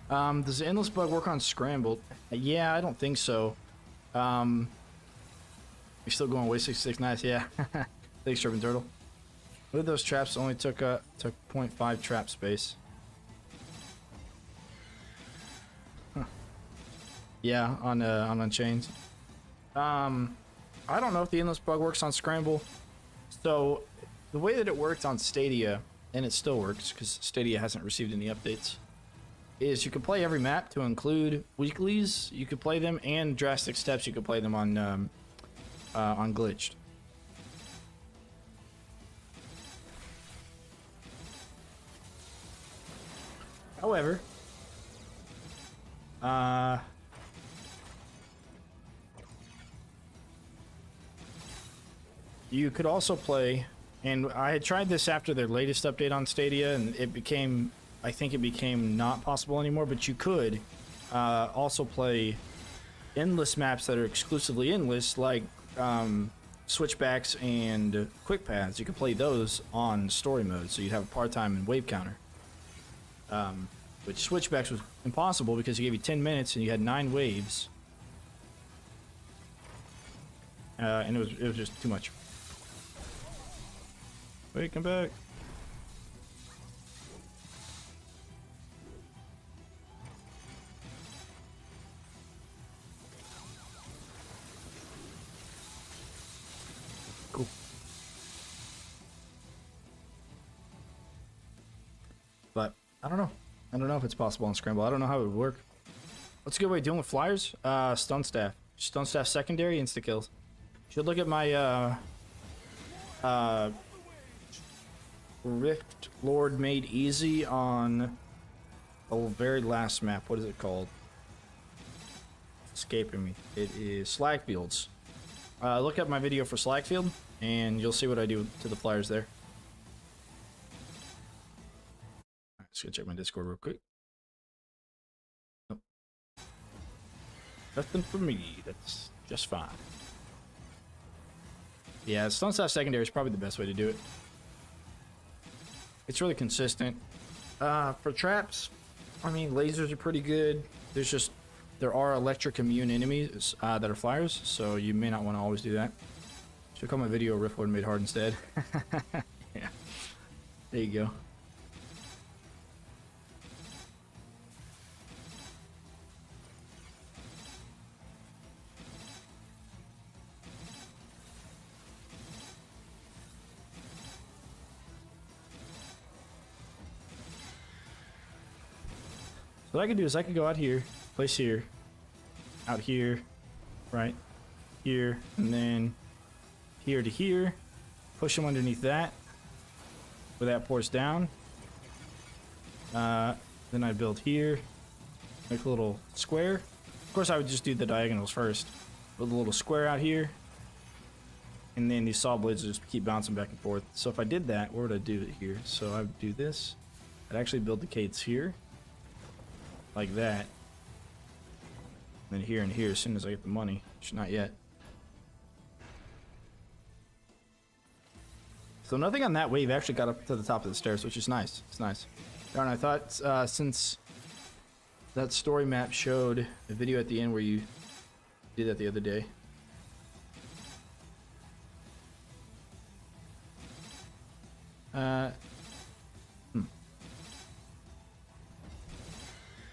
Does the endless bug work on scrambled? Yeah, I don't think so. You're still going way 66. Nice, yeah. Thanks, Trippin' Turtle. What of those traps only took 0.5 trap space? Huh. Yeah, on Unchained. I don't know if the endless bug works on scramble. So the way that it worked on Stadia, and it still works because Stadia hasn't received any updates, is you could play every map to include weeklies. You could play them, and drastic steps. You could play them on glitched. However, you could also play, and I had tried this after their latest update on Stadia, and it became, I think it became not possible anymore, but you could also play endless maps that are exclusively endless, like switchbacks and quick paths. You could play those on story mode, so you'd have a part-time and wave counter. Which switchbacks was impossible because it gave you 10 minutes and you had 9 waves. And it was just too much. Wait, come back. Cool. But I don't know. I don't know if it's possible on Scramble. I don't know how it would work. What's a good way of dealing with flyers? Stun Staff. Stun Staff secondary, insta kills. Should look at my Rift Lord Made Easy on the very last map. What is it called? It's escaping me. It is Slagfields. Look up my video for Slagfield, and you'll see what I do to the flyers there. Alright, just gonna check my Discord real quick. Nope. Nothing for me. That's just fine. Yeah, Stun Staff secondary is probably the best way to do it. It's really consistent. For traps, I mean, lasers are pretty good. There are electric immune enemies that are flyers, so you may not want to always do that. Should call my video Rift Lord Made Hard instead. Yeah. There you go. So what I could do is I could go out here, place here, out here, right here, and then here to here, push them underneath that, where that pours down. Then I build here, make a little square. Of course, I would just do the diagonals first. Build a little square out here, and then these saw blades just keep bouncing back and forth. So if I did that, where would I do it here? So I would do this. I'd actually build the gates here, like that. And then here and here as soon as I get the money, which not yet. So nothing on that wave actually got up to the top of the stairs, which is nice. It's nice. Darn, I thought since that story map showed a video at the end where you did that the other day.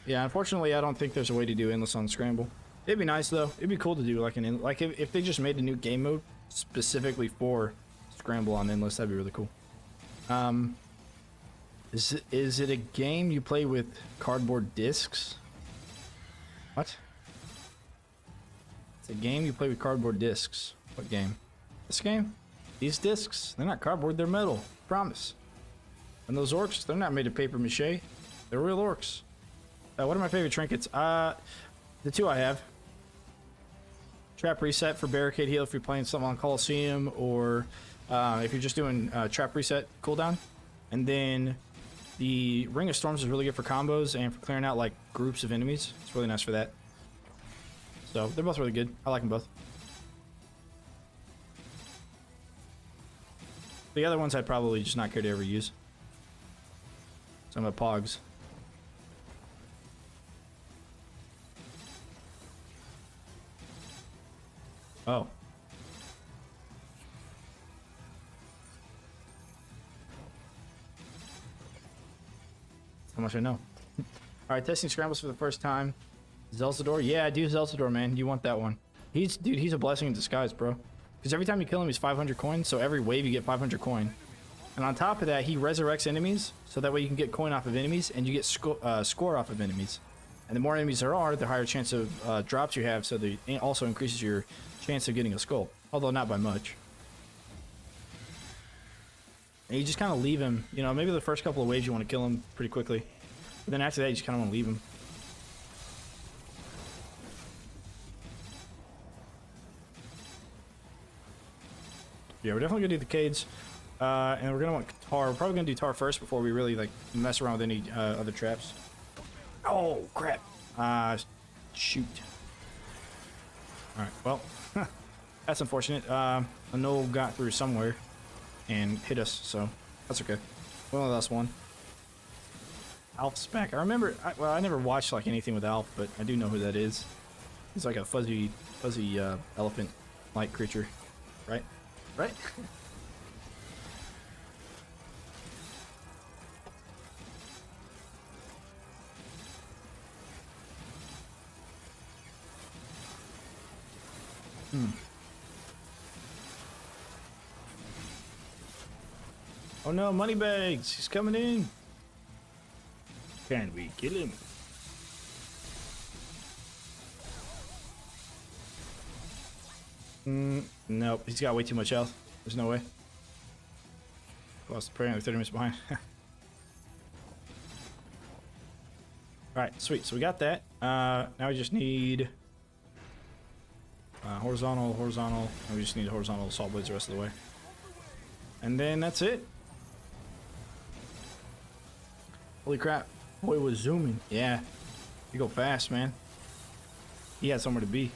Yeah, unfortunately, I don't think there's a way to do endless on Scramble. It'd be nice though. It'd be cool to do like if they just made a new game mode specifically for Scramble on endless, that'd be really cool. Is it a game you play with cardboard discs? What? It's a game you play with cardboard discs. What game? This game? These discs? They're not cardboard, they're metal. Promise. And those orcs, they're not made of paper mache. They're real orcs. What are my favorite trinkets? The two I have. Trap reset for barricade heal if you're playing something on Coliseum, or if you're just doing trap reset cooldown. And then the Ring of Storms is really good for combos and for clearing out like groups of enemies. It's really nice for that. So they're both really good. I like them both. The other ones I'd probably just not care to ever use. Some of the Pogs. Oh. How much I know. Alright, testing scrambles for the first time. Zelzador? Yeah, I do Zelzador, man. You want that one. Dude, he's a blessing in disguise, bro. Because every time you kill him, he's 500 coins, so every wave you get 500 coin. And on top of that, he resurrects enemies, so that way you can get coin off of enemies, and you get score off of enemies. And the more enemies there are, the higher chance of drops you have, so it also increases your chance of getting a skull. Although not by much. And you just kind of leave him, you know, maybe the first couple of waves you want to kill him pretty quickly. But then after that, you just kind of want to leave him. Yeah, we're definitely going to do the Cades. And we're going to want Tar. We're probably going to do Tar first before we really, like, mess around with any other traps. Oh, crap. Shoot. Alright, well, that's unfortunate. A Null got through somewhere and hit us, so that's okay. We only lost one. Alf's back. I remember, well, I never watched like anything with Alf, but I do know who that is. He's like a fuzzy elephant-like creature, right? Right? Oh no, Moneybags! He's coming in! Can we kill him? Nope, he's got way too much health. There's no way. Lost apparently 30 minutes behind. Alright, sweet. So we got that. Now we just need horizontal, and we just need horizontal assault blades the rest of the way. And then that's it. Holy crap. Boy was zooming. Yeah. You go fast, man. He had somewhere to be.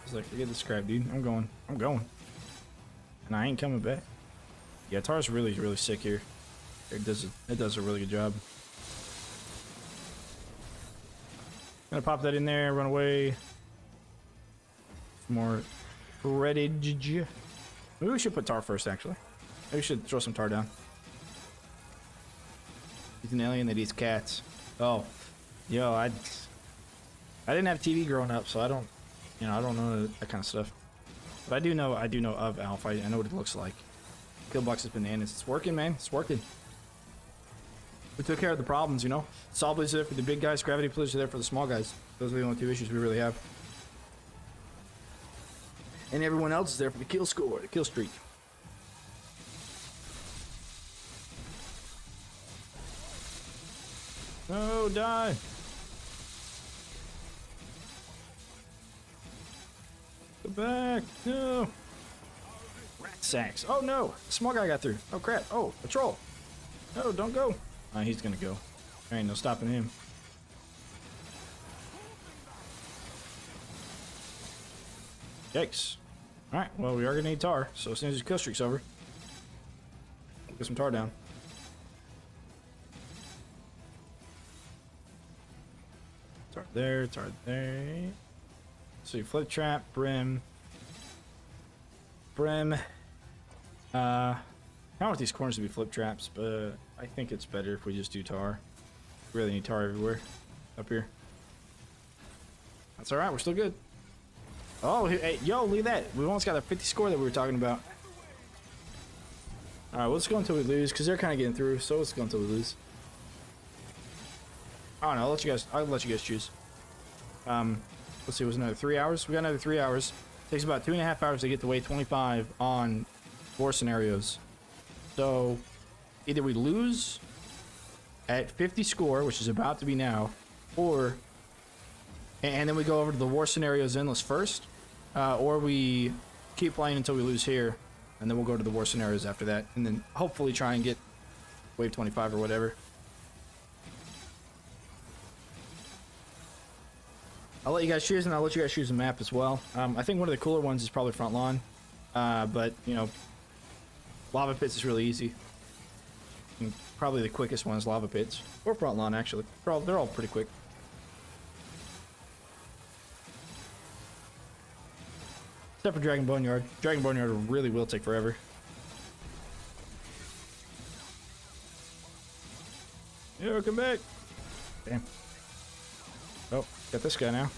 He's like, forget this crap, dude. I'm going. And I ain't coming back. Yeah, Tar's really, really sick here. It does a really good job. Gonna pop that in there, run away. More breadage. Maybe we should put Tar first, actually. Maybe we should throw some Tar down. He's an alien that eats cats. Oh, yo, I didn't have TV growing up, so I don't know that kind of stuff. But I do know of Alf. I know what it looks like. Killbox is bananas. It's working, man. It's working. We took care of the problems, you know. Saw blades are there for the big guys. Gravity pillars are there for the small guys. Those are the only two issues we really have. And everyone else is there for the kill score, the kill streak. No, die. Go back. No. Rat sacks. Oh no. The small guy got through. Oh crap. Oh, a troll. No, don't go. He's gonna go. There ain't no stopping him. Yikes. Alright, well, we are gonna need Tar, so as soon as the kill streak's over, we'll get some Tar down. Tar there, Tar there. So you flip trap, Brim. I don't want these corners to be flip traps, but I think it's better if we just do Tar. We really need Tar everywhere up here. That's alright, we're still good. Oh, hey, yo, look at that. We almost got a 50 score that we were talking about. Alright, let's go until we lose, because they're kind of getting through, so let's go until we lose. I don't know, I'll let you guys choose. Let's see, it was another 3 hours? We got another 3 hours. Takes about 2.5 hours to get to wave 25 on war scenarios. So, either we lose at 50 score, which is about to be now, or... And then we go over to the war scenarios endless first, or we keep playing until we lose here, and then we'll go to the war scenarios after that, and then hopefully try and get wave 25 or whatever. I'll let you guys choose, and I'll let you guys choose a map as well. I think one of the cooler ones is probably Front Lawn, but you know, Lava Pits is really easy. And probably the quickest one is Lava Pits, or Front Lawn actually. They're all pretty quick. Except for Dragon Boneyard. Dragon Boneyard really will take forever. Yeah, come back. Damn. Oh, got this guy now.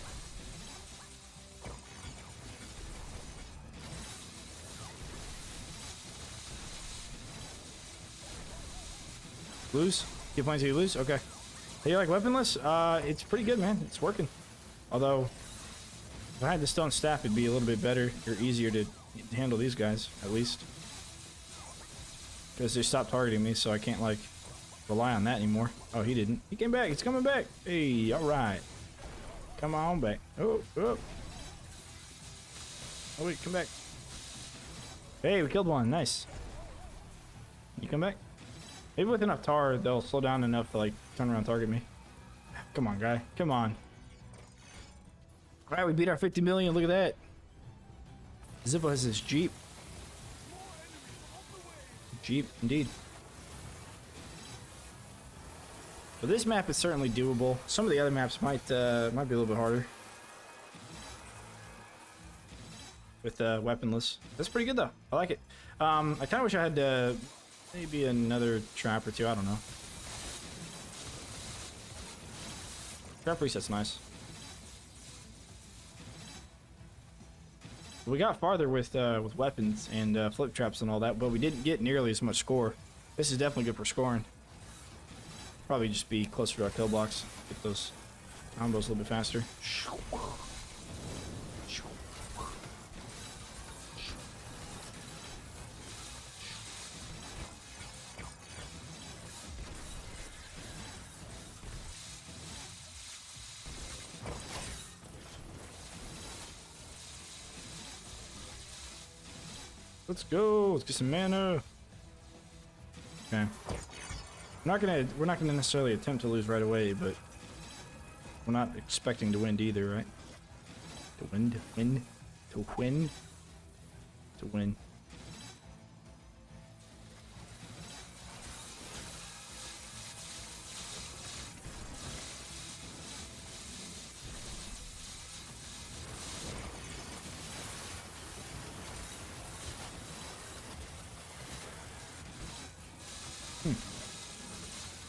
Lose? Keep playing till you lose? Okay. Hey, you like weaponless? It's pretty good, man. It's working. Although... if I had the stone staff, it'd be a little bit better or easier to handle these guys, at least. Because they stopped targeting me, so I can't, like, rely on that anymore. Oh, he didn't. He came back. He's coming back. Hey, alright. Come on back. Oh, oh. Oh, wait, come back. Hey, we killed one. Nice. You come back? Maybe with enough tar, they'll slow down enough to, like, turn around and target me. Come on, guy. Come on. Alright, we beat our 50 million. Look at that. Zippo has this Jeep. Jeep, indeed. But this map is certainly doable. Some of the other maps might be a little bit harder. With weaponless. That's pretty good though. I like it. I kind of wish I had maybe another trap or two. I don't know. Trap reset's nice. We got farther with weapons and flip traps and all that, but we didn't get nearly as much score. This is definitely good for scoring. Probably just be closer to our kill blocks. Get those combos a little bit faster. Let's go. Let's get some mana. Okay. We're not gonna necessarily attempt to lose right away, but we're not expecting to win either, right? To win.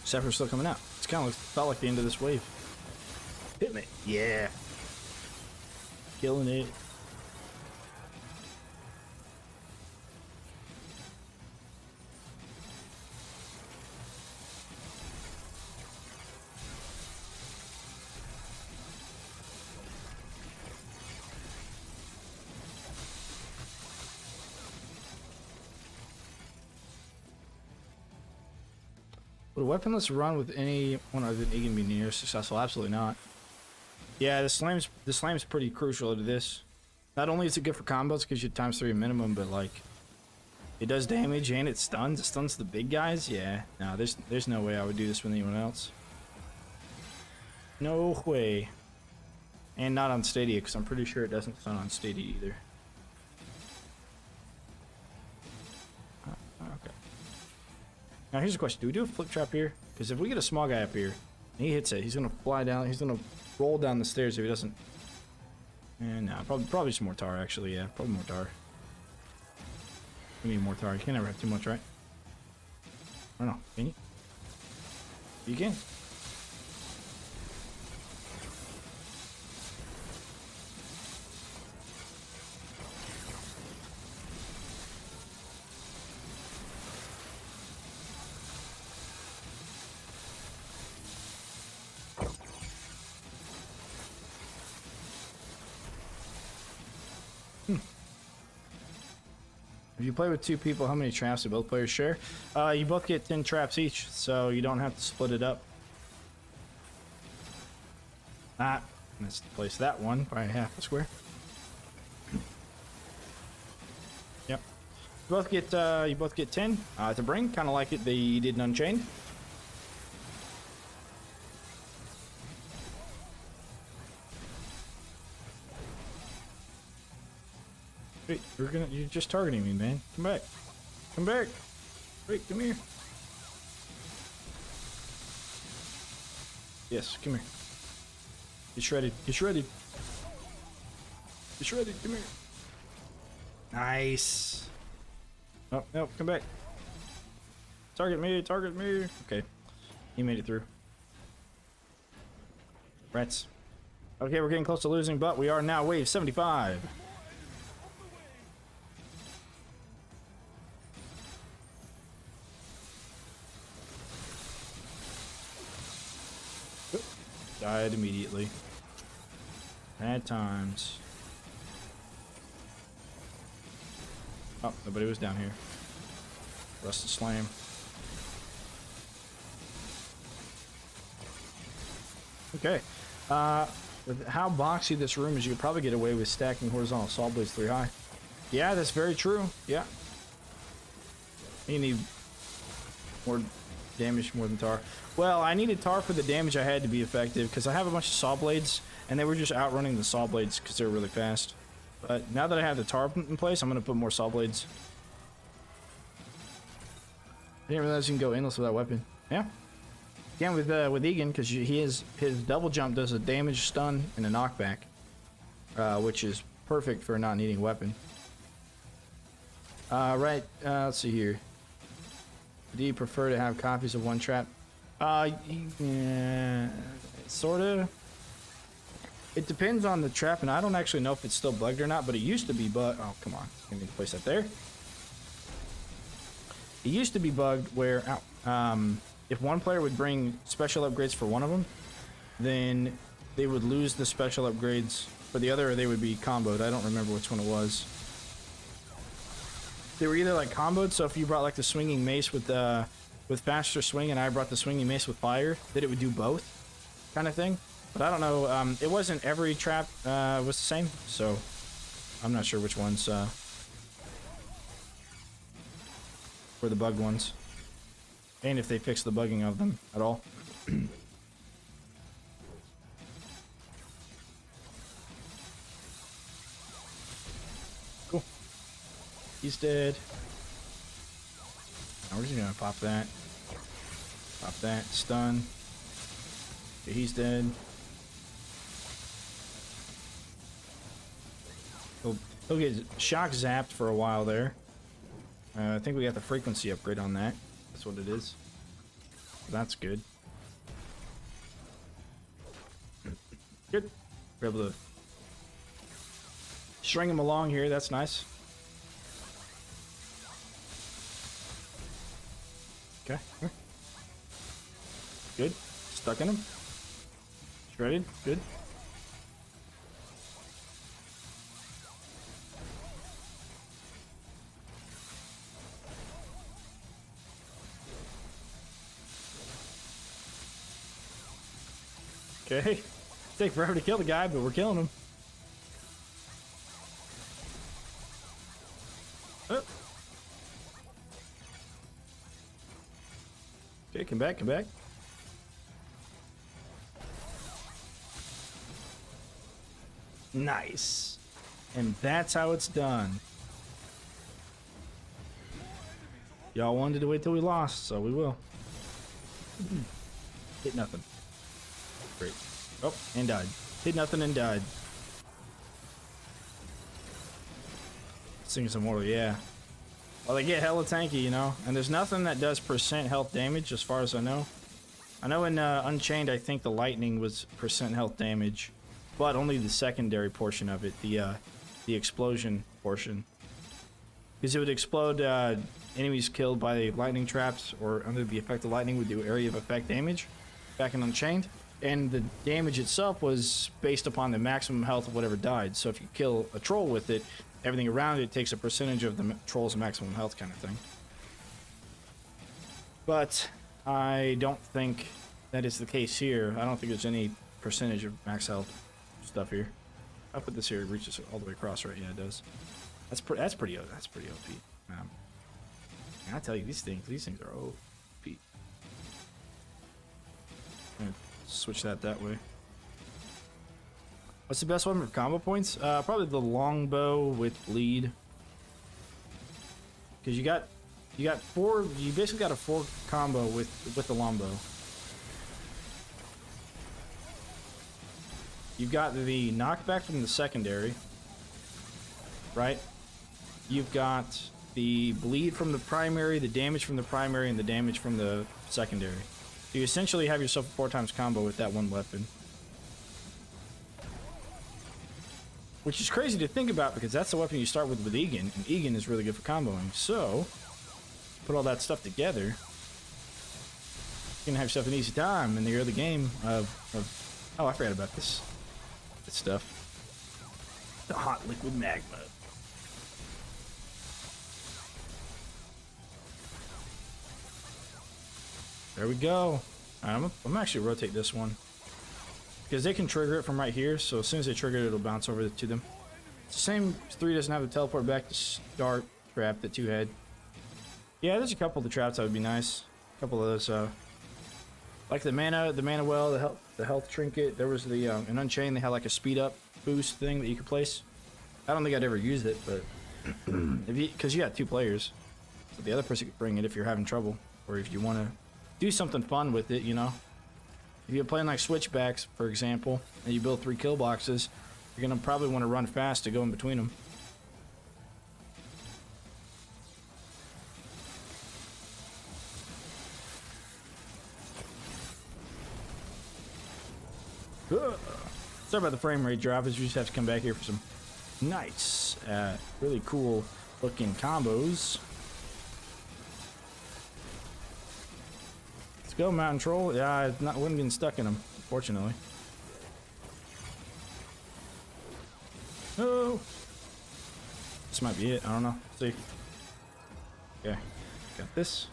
Zephyr's still coming out. It's kind of felt like the end of this wave. Hit me. Yeah. Killing it. Would a weaponless run with anyone other than Egan be near successful? Absolutely not. Yeah, the slam's pretty crucial to this. Not only is it good for combos because you ×3 minimum, but like it does damage and it stuns. It stuns the big guys. Yeah, no, there's no way I would do this with anyone else. No way. And not on Stadia because I'm pretty sure it doesn't stun on Stadia either. Okay. Now here's a question: do we do a flip trap here? Because if we get a small guy up here, and he hits it, he's gonna fly down. He's gonna roll down the stairs if he doesn't. And no, probably some more tar actually. Yeah, probably more tar. We need more tar. You can never have too much, right? I don't know. Can you? You can. If you play with two people, how many traps do both players share? You both get 10 traps each, so you don't have to split it up. Let's place that one by half a square. Yep. You both get 10 to bring, kind of like it they did in Unchained. Wait, you're just targeting me, man. Come back. Come back. Wait, come here. Yes, come here. Get shredded. Get shredded. Get shredded. Come here. Nice. Oh, no, come back. Target me. Target me. Okay. He made it through. Rats. Okay, we're getting close to losing, but we are now wave 75. Died immediately. Bad times. Oh, nobody was down here. Rusted Slam. Okay. With how boxy this room is, you could probably get away with stacking horizontal saw blades 3 high. Yeah, that's very true. Yeah. You need more damage more than tar. Well, I needed tar for the damage I had to be effective because I have a bunch of saw blades and they were just outrunning the saw blades because they were really fast. But now that I have the tar in place, I'm going to put more saw blades. I didn't realize you can go endless with that weapon. Yeah. Again with Egan because his double jump does a damage, stun, and a knockback, which is perfect for not needing a weapon. Right. Let's see here. Do you prefer to have copies of one trap? Yeah, sorta. It depends on the trap, and I don't actually know if it's still bugged or not, but it used to be bugged. Oh, come on. I need to place that there. It used to be bugged where, if one player would bring special upgrades for one of them, then they would lose the special upgrades for the other, or they would be comboed. I don't remember which one it was. They were either like comboed, so if you brought like the swinging mace with faster swing and I brought the swinging mace with fire, that it would do both kind of thing. But I don't know, it wasn't every trap was the same, so I'm not sure which ones were the bugged ones. And if they fixed the bugging of them at all. Cool. He's dead. Now we're just gonna pop that. Pop that. Stun. Okay, he's dead. He'll get shock zapped for a while there. I think we got the frequency upgrade on that. That's what it is. That's good. Good. We're able to string him along here. That's nice. Okay. Good. Stuck in him. Shredded. Good. Okay. Take forever to kill the guy, but we're killing him. Oh. Okay, come back, come back. Nice. And that's how it's done. Y'all wanted to wait till we lost, so we will. Hit nothing. Great. Oh, and died. Hit nothing and died. This thing's immortal, yeah. Well, they get hella tanky, you know. And there's nothing that does % health damage, as far as I know. I know in Unchained, I think the lightning was % health damage, but only the secondary portion of it, the explosion portion. Because it would explode enemies killed by lightning traps or under the effect of lightning would do area of effect damage back in Unchained. And the damage itself was based upon the maximum health of whatever died. So if you kill a troll with it, everything around it takes a percentage of the troll's maximum health kind of thing. But I don't think that is the case here. I don't think there's any percentage of max health stuff here. I'll put this here, it reaches all the way across, right? Yeah, it does. That's pretty OP. I tell you, these things are OP. Switch that way. What's the best one for combo points? Probably the longbow with bleed. Because you got four. You basically got a 4 combo with the longbow. You've got the knockback from the secondary, right? You've got the bleed from the primary, the damage from the primary, and the damage from the secondary. So you essentially have yourself a 4 times combo with that one weapon. Which is crazy to think about because that's the weapon you start with Egan, and Egan is really good for comboing. So, put all that stuff together, you're gonna have yourself an easy time in the early game of oh, I forgot about this stuff. The hot liquid magma. There we go. I'm actually rotate this one because they can trigger it from right here. So as soon as they trigger it, it'll bounce over to them. It's the same. 3 doesn't have the teleport back to start trap that 2 had. Yeah, there's a couple of the traps that would be nice. A couple of those, like the mana well, the health trinket. There was the in Unchained they had like a speed up boost thing that you could place. I don't think I'd ever used it, but because you got 2 players, so the other person could bring it if you're having trouble, or if you want to do something fun with it, you know. If you're playing like switchbacks, for example, and you build 3 kill boxes, you're gonna probably want to run fast to go in between them. Sorry about the frame rate drop. You just have to come back here for some nice, really cool looking combos. Let's go, Mountain Troll. Yeah, I wasn't getting stuck in them, fortunately. No. This might be it. I don't know. Let's see. Okay. Got this.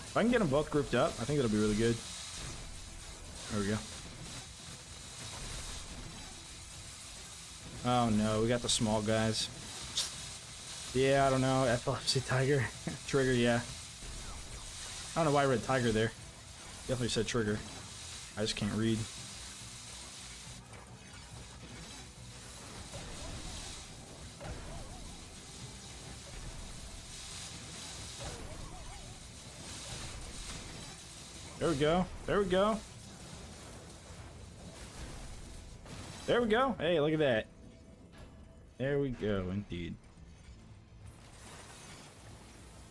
If I can get them both grouped up, I think it'll be really good. There we go. Oh no, we got the small guys. Yeah, I don't know. Epilepsy Tiger. Trigger, yeah. I don't know why I read Tiger there. Definitely said Trigger. I just can't read. There we go. There we go. There we go. Hey, look at that. There we go, indeed.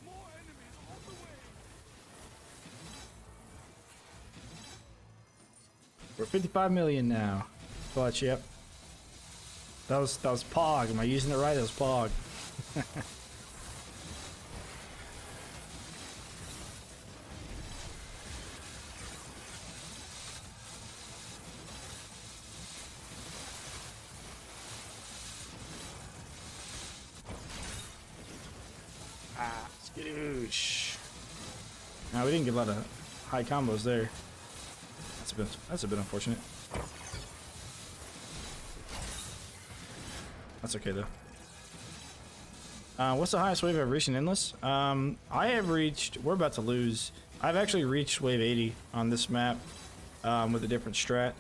More enemies on the way. We're 55 million now. Clutch, yep. That was Pog. Am I using it right? That was Pog. Skadoosh. Now we didn't get a lot of high combos there. That's a bit unfortunate. That's okay though. What's the highest wave I've reached in Endless? I have reached. We're about to lose. I've actually reached wave 80 on this map with a different strat.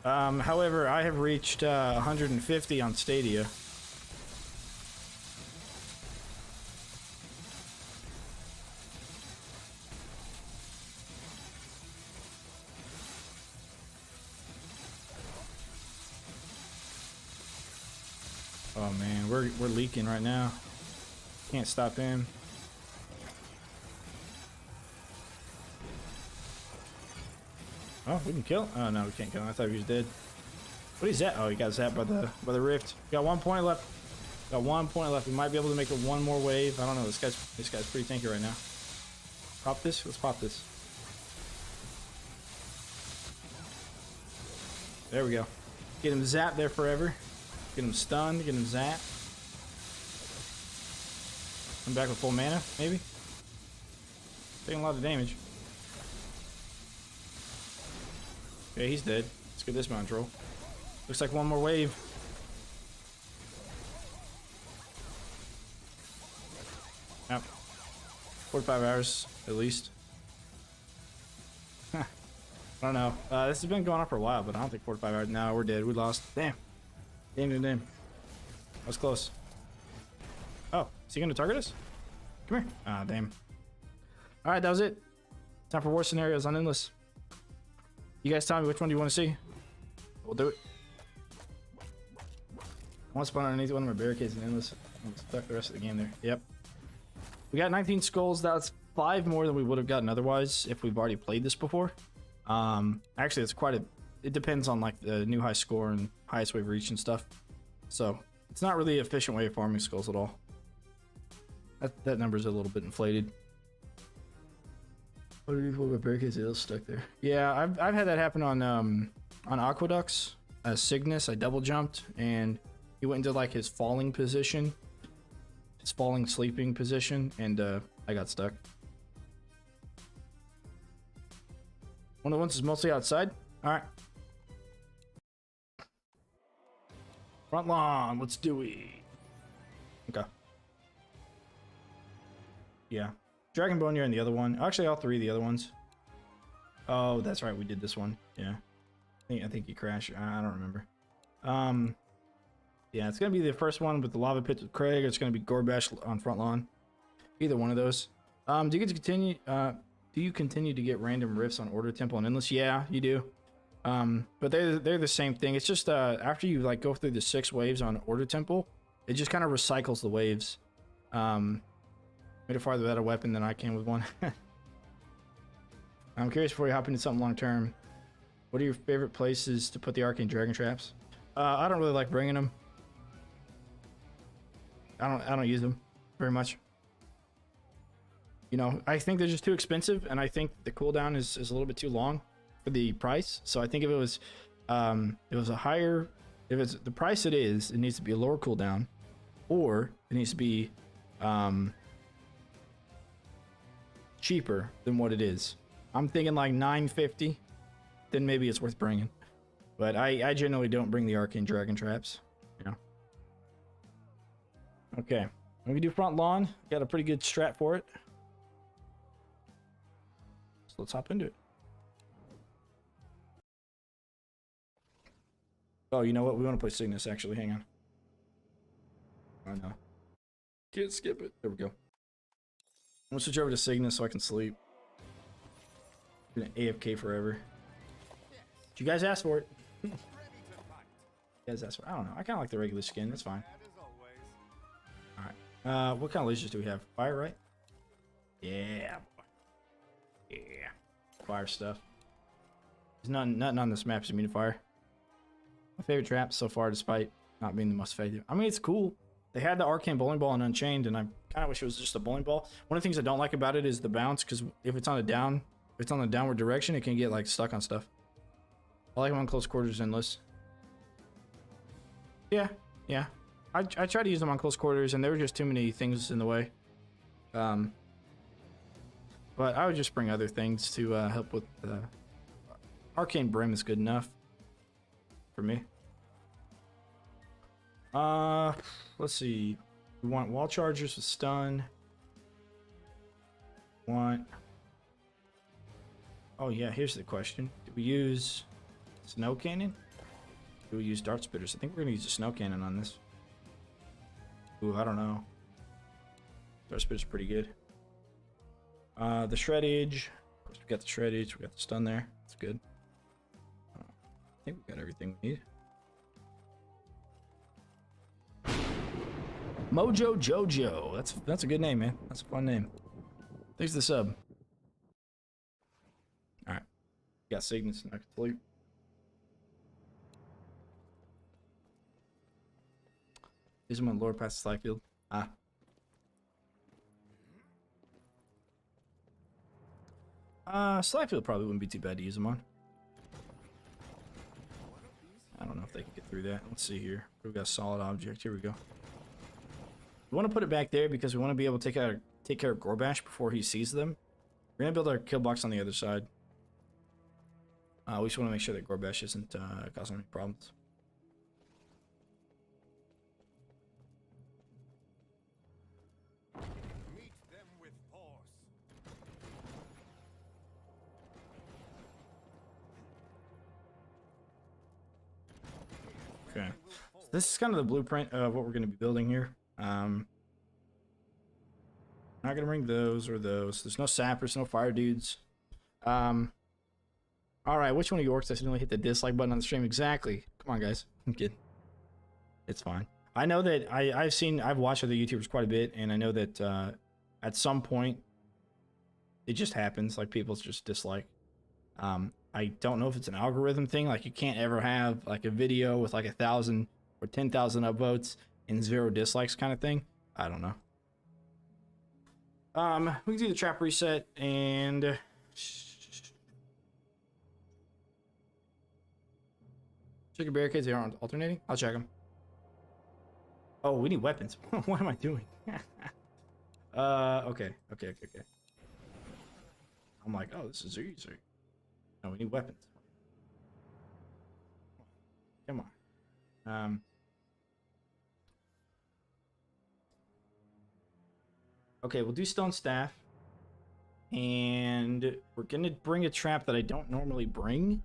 However, I have reached 150 on Stadia. Oh man, we're leaking right now. Can't stop him. Oh, we can kill him. Oh no, we can't kill him. I thought he was dead. What is that? Oh, he got zapped by the rift. Got 1 point left. Got 1 point left. We might be able to make it one more wave. I don't know. This guy's pretty tanky right now. Pop this. Let's pop this. There we go. Get him zapped there forever. Get him stunned. Get him zapped. Come back with full mana, maybe. Taking a lot of damage. Okay, he's dead. Let's get this Mountain Troll. Looks like one more wave. Yep. 45 hours, at least. I don't know. This has been going on for a while, but I don't think 45 hours. No, we're dead. We lost. Damn. Damn. That was close. Oh, is he going to target us? Come here. Ah, damn. Alright, that was it. Time for war scenarios on Endless. You guys tell me which one do you want to see? We'll do it. I want to spawn underneath one of my barricades in Endless. I'm stuck the rest of the game there. Yep. We got 19 skulls. That's 5 more than we would have gotten otherwise if we've already played this before. Actually, it's quite a... It depends on like the new high score and highest wave reach and stuff. So it's not really an efficient way of farming skulls at all. That number's a little bit inflated. Underneath one of my barricades, it's stuck there. Yeah, I've had that happen on Aqueducts. Cygnus, I double jumped and he went into like his falling position, his falling sleeping position, and I got stuck. One of the ones is mostly outside. All right. Front lawn, let's do it. Okay. Yeah. Dragon Bone, you're in the other one. Actually, all 3 of the other ones. Oh, that's right. We did this one. Yeah. I think you crashed. I don't remember. Yeah, it's gonna be the first one with the lava pits with Craig. Or it's gonna be Gorbash on front lawn. Either one of those. Do you get to continue? Do you continue to get random rifts on Order Temple and Endless? Yeah, you do. But they're the same thing. It's just after you like go through the 6 waves on Order Temple, it just kind of recycles the waves. made it farther without a weapon than I can with one. I'm curious before you hop into something long term. What are your favorite places to put the arcane dragon traps? I don't really like bringing them. I don't use them very much. You know, I think they're just too expensive, and I think the cooldown is a little bit too long for the price. So I think if it was a higher, if it's the price it is, it needs to be a lower cooldown, or it needs to be cheaper than what it is. I'm thinking like $9.50, then maybe it's worth bringing. But I generally don't bring the arcane dragon traps. You know. Okay, we can do front lawn. Got a pretty good strat for it. So let's hop into it. Oh, you know what? We want to play Cygnus actually. Hang on. I know. Can't skip it. There we go. I'm gonna switch over to Cygnus so I can sleep. Been AFK forever. Did you guys ask for it? You guys asked for it. I don't know. I kind of like the regular skin. That's fine. Alright. What kind of lasers do we have? Fire, right? Yeah. Yeah. Fire stuff. There's nothing on this map is immune to fire. My favorite trap so far, despite not being the most effective. I mean, it's cool. They had the arcane bowling ball and Unchained, and I kind of wish it was just a bowling ball. One of the things I don't like about it is the bounce, because if it's on the downward direction, it can get like stuck on stuff. I like them on close quarters endless. Yeah. I tried to use them on close quarters, and there were just too many things in the way. But I would just bring other things to help with arcane brim is good enough for me. Let's see. We want wall chargers with stun. Oh yeah, here's the question. Do we use snow cannon? Do we use dart spitters? I think we're gonna use a snow cannon on this. Ooh, I don't know. Dart spitters are pretty good. The shreddage. Of course, we got the shreddage. We got the stun there. That's good. I think we got everything we need. Mojo Jojo. That's a good name, man. That's a fun name. There's the sub. Alright. Got Cygnus and I can sleep. These are my lore past the Slyfield. Slyfield probably wouldn't be too bad to use them on. I don't know if they can get through that. Let's see here. We've got a solid object. Here we go. We want to put it back there because we want to be able to take care of Gorbash before he sees them. We're going to build our kill box on the other side. We just want to make sure that Gorbash isn't causing any problems. Meet them with force. Okay. So this is kind of the blueprint of what we're going to be building here. Not gonna bring those or those. There's no sappers, no fire dudes. All right, which one of you orcs accidentally hit the dislike button on the stream? Exactly. Come on, guys. I'm kidding. It's fine. I know that I've watched other YouTubers quite a bit, and I know that at some point it just happens. Like people just dislike. I don't know if it's an algorithm thing. Like you can't ever have like a video with like 1,000 or 10,000 upvotes and 0 dislikes kind of thing. I don't know. We can do the trap reset and check your barricades. They aren't alternating. I'll check them. Oh, we need weapons. What am I doing? Okay. I'm like, oh, this is easy. No, we need weapons. Come on. Okay, we'll do stone staff. And we're gonna bring a trap that I don't normally bring.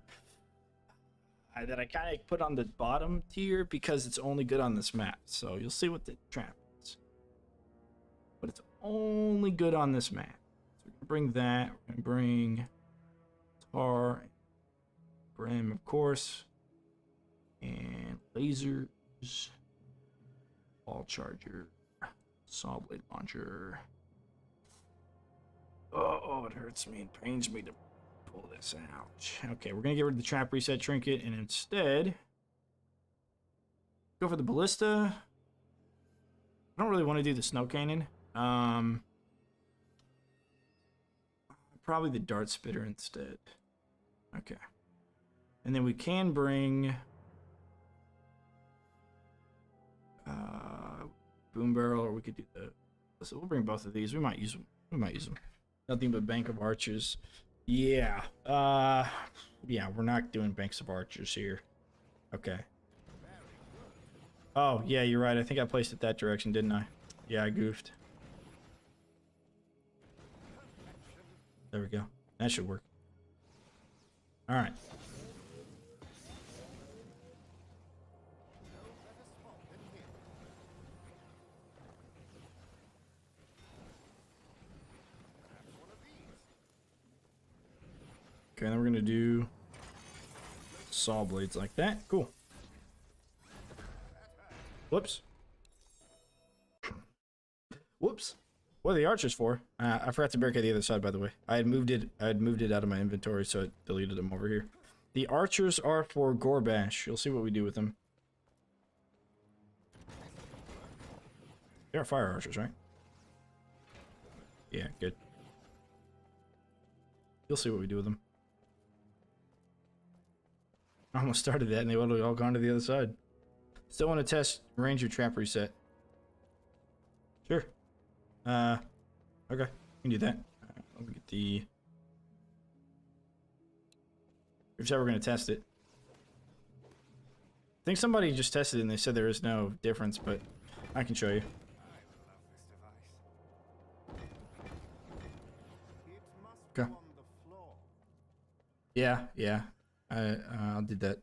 That I kind of put on the bottom tier because it's only good on this map. So you'll see what the trap is. But it's only good on this map. So we're gonna bring that. We're gonna bring tar, brim, of course, and lasers, ball charger, saw blade launcher. Oh, it hurts me. It pains me to pull this out. Okay, we're going to get rid of the trap reset trinket and instead go for the ballista. I don't really want to do the snow cannon. Probably the dart spitter instead. Okay. And then we can bring boom barrel, or we could do the. So we'll bring both of these. We might use them. We might use them. Nothing but bank of archers. Yeah. Yeah, we're not doing banks of archers here. Okay. Oh, yeah, you're right. I think I placed it that direction, didn't I? Yeah, I goofed. There we go. That should work. All right. Okay, then we're gonna do saw blades like that. Cool. Whoops. Whoops. What are the archers for? I forgot to barricade the other side, by the way. I had moved it out of my inventory, so it deleted them over here. The archers are for Gorbash. You'll see what we do with them. They are fire archers, right? Yeah, good. You'll see what we do with them. I almost started that and they would have all gone to the other side. Still want to test ranger trap reset. Sure. Okay. We can do that. Let me get the... We said we're going to test it. I think somebody just tested it and they said there is no difference, but I can show you. Okay. Yeah. I'll do that.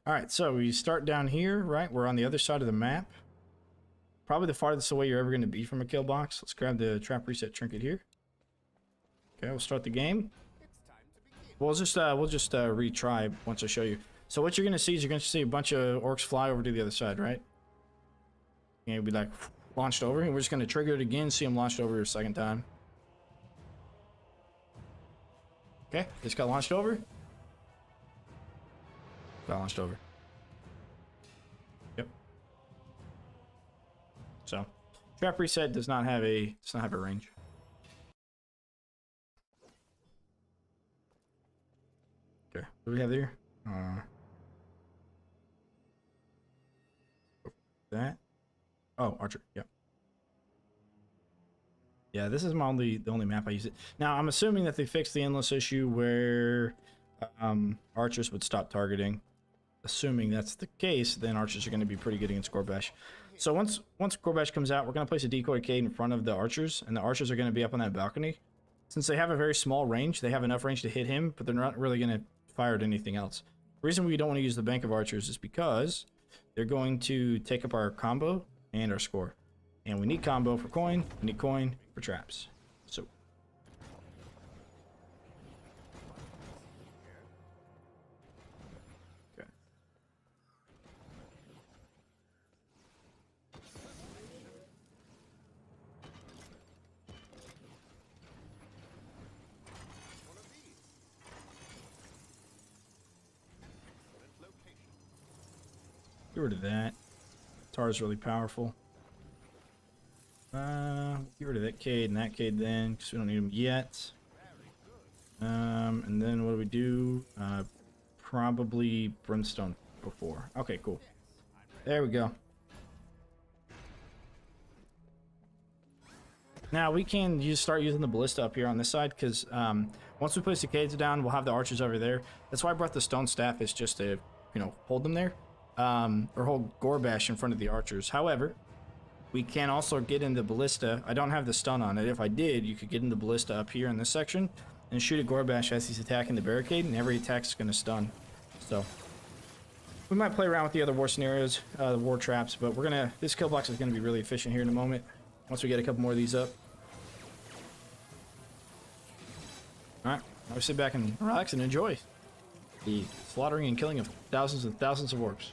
Alright, so we start down here, right? We're on the other side of the map. Probably the farthest away you're ever going to be from a kill box. Let's grab the trap reset trinket here. Okay, we'll start the game. We'll just retry once I show you. So what you're going to see is you're going to see a bunch of orcs fly over to the other side, right? And it'll be like launched over, and we're just going to trigger it again, see them launched over a second time. Okay, just got launched over. Got launched over. Yep. So, trap reset does not have a range. Okay, what do we have there? That. Oh, archer. Yep. Yeah, this is the only map I use it. Now, I'm assuming that they fixed the endless issue where archers would stop targeting. Assuming that's the case, then archers are going to be pretty good against Gorbash. So once Gorbash comes out, we're going to place a decoy cade in front of the archers, and the archers are going to be up on that balcony. Since they have a very small range, they have enough range to hit him, but they're not really going to fire at anything else. The reason we don't want to use the bank of archers is because they're going to take up our combo and our score. And we need combo for coin, we need coin for traps. So okay. Get rid of that. Tar's really powerful. Get rid of that cade and that cade then, because we don't need them yet. And then what do we do? Probably brimstone before. Okay, cool. There we go. Now we can start using the ballista up here on this side, because once we place the cades down, we'll have the archers over there. That's why I brought the stone staff, is just to, you know, hold them there. Or hold Gorbash in front of the archers. However, we can also get in the ballista. I don't have the stun on it. If I did, you could get in the ballista up here in this section and shoot at Gorbash as he's attacking the barricade, and every attack is going to stun. So we might play around with the other war scenarios, the war traps, but we're gonna. This kill box is going to be really efficient here in a moment. Once we get a couple more of these up. All right, now we sit back and relax and enjoy the slaughtering and killing of thousands and thousands of orcs.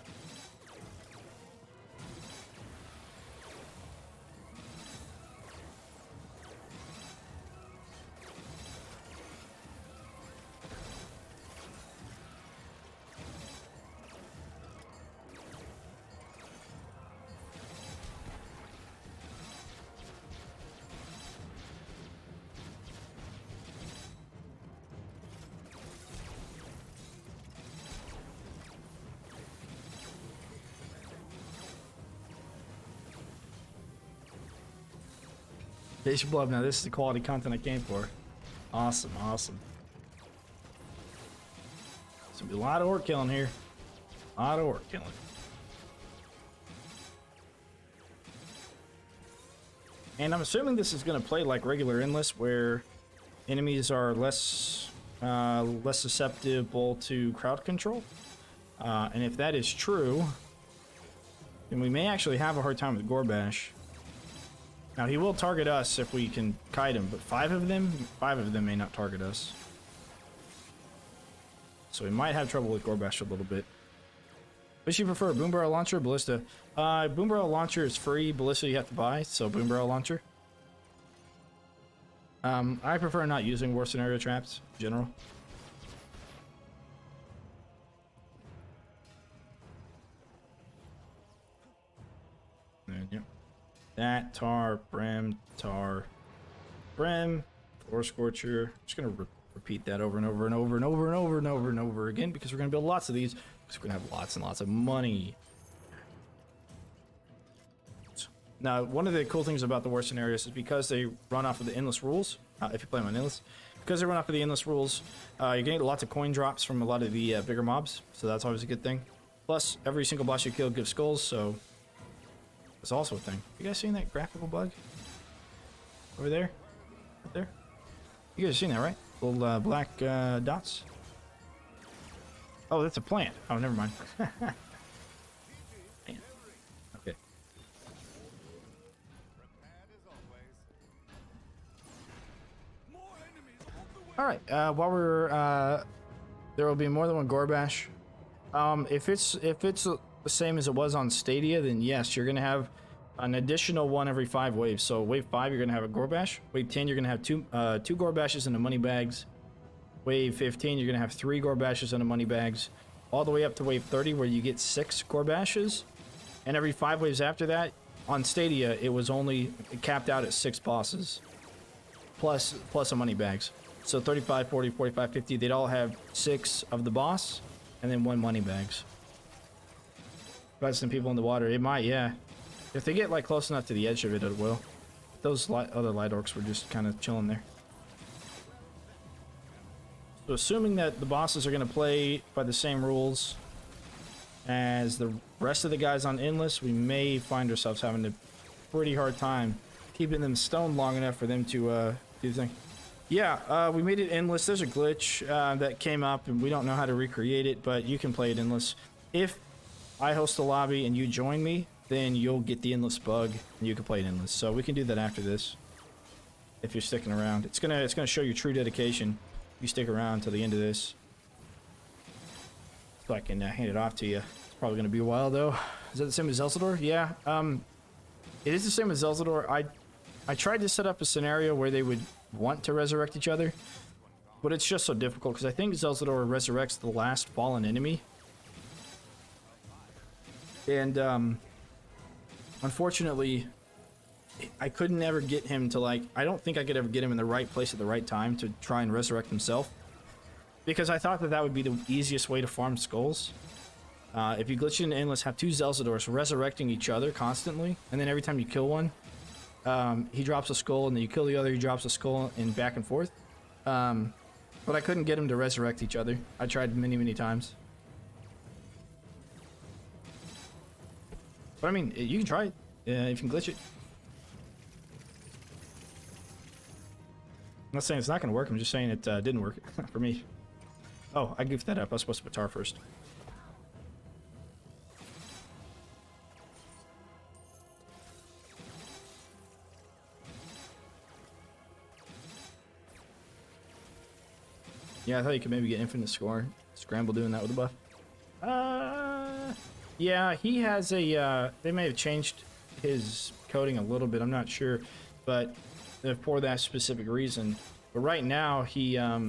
Basic blood. Now this is the quality content I came for. Awesome, awesome. There's gonna be a lot of orc killing here. A lot of orc killing. And I'm assuming this is gonna play like regular Endless, where enemies are less susceptible to crowd control. And if that is true, then we may actually have a hard time with Gorbash. Now he will target us if we can kite him, but five of them may not target us. So we might have trouble with Gorbash a little bit. Which you prefer, boom barrel launcher or ballista? Boom barrel launcher is free, ballista you have to buy, so boom barrel launcher. I prefer not using war scenario traps in general. And, yep. That, tar, brim, floor scorcher. Just gonna repeat that over and over and over and over and over and over and over again because we're gonna build lots of these because we're gonna have lots and lots of money. Now, one of the cool things about the war scenarios is because they run off of the endless rules. If you play them on endless, because they run off of the endless rules, you're getting lots of coin drops from a lot of the bigger mobs, so that's always a good thing. Plus, every single boss you kill gives skulls, so it's also a thing. You guys seen that graphical bug over there? Up there? You guys have seen that, right? Little black dots. Oh, that's a plant. Oh, never mind. Man. Okay. All right. While we're there will be more than one Gorbash. If it's the same as it was on Stadia, then yes, you're gonna have an additional one every 5 waves. So wave 5, you're gonna have a Gorbash. Wave 10, you're gonna have two Gorbashes in the money bags. Wave 15, you're gonna have 3 Gorbashes in the money bags. All the way up to wave 30, where you get 6 Gorbashes. And every 5 waves after that, on Stadia, it was only capped out at 6 bosses, plus the money bags. So 35, 40, 45, 50, they'd all have 6 of the boss, and then 1 money bags. But some people in the water, it might, yeah. If they get like close enough to the edge of it, it will. Those other light orcs were just kind of chilling there. So assuming that the bosses are going to play by the same rules as the rest of the guys on Endless, we may find ourselves having a pretty hard time keeping them stoned long enough for them to do the thing. Yeah, we made it Endless. There's a glitch that came up, and we don't know how to recreate it, but you can play it Endless. If I host a lobby and you join me, then you'll get the Endless bug, and you can play it Endless. So we can do that after this, if you're sticking around. It's gonna show your true dedication. You stick around till the end of this, so I can hand it off to you. It's probably gonna be a while though. Is that the same as Zelsador? Yeah. It is the same as Zelsador. I tried to set up a scenario where they would want to resurrect each other, but it's just so difficult because I think Zelsador resurrects the last fallen enemy, and unfortunately, I couldn't ever get him to, like, I don't think I could ever get him in the right place at the right time to try and resurrect himself, because I thought that that would be the easiest way to farm skulls. If you glitch in Endless, have 2 Zelsadors resurrecting each other constantly, and then every time you kill one, he drops a skull, and then you kill the other, he drops a skull, and back and forth. But I couldn't get him to resurrect each other. I tried many, many times. But I mean, you can try it, if you can glitch it. I'm not saying it's not going to work, I'm just saying it didn't work for me. Oh, I goofed that up. I was supposed to put tar first. Yeah, I thought you could maybe get infinite score. Scramble doing that with a buff. Yeah, he has a, they may have changed his coding a little bit, I'm not sure, but for that specific reason. But right now, he has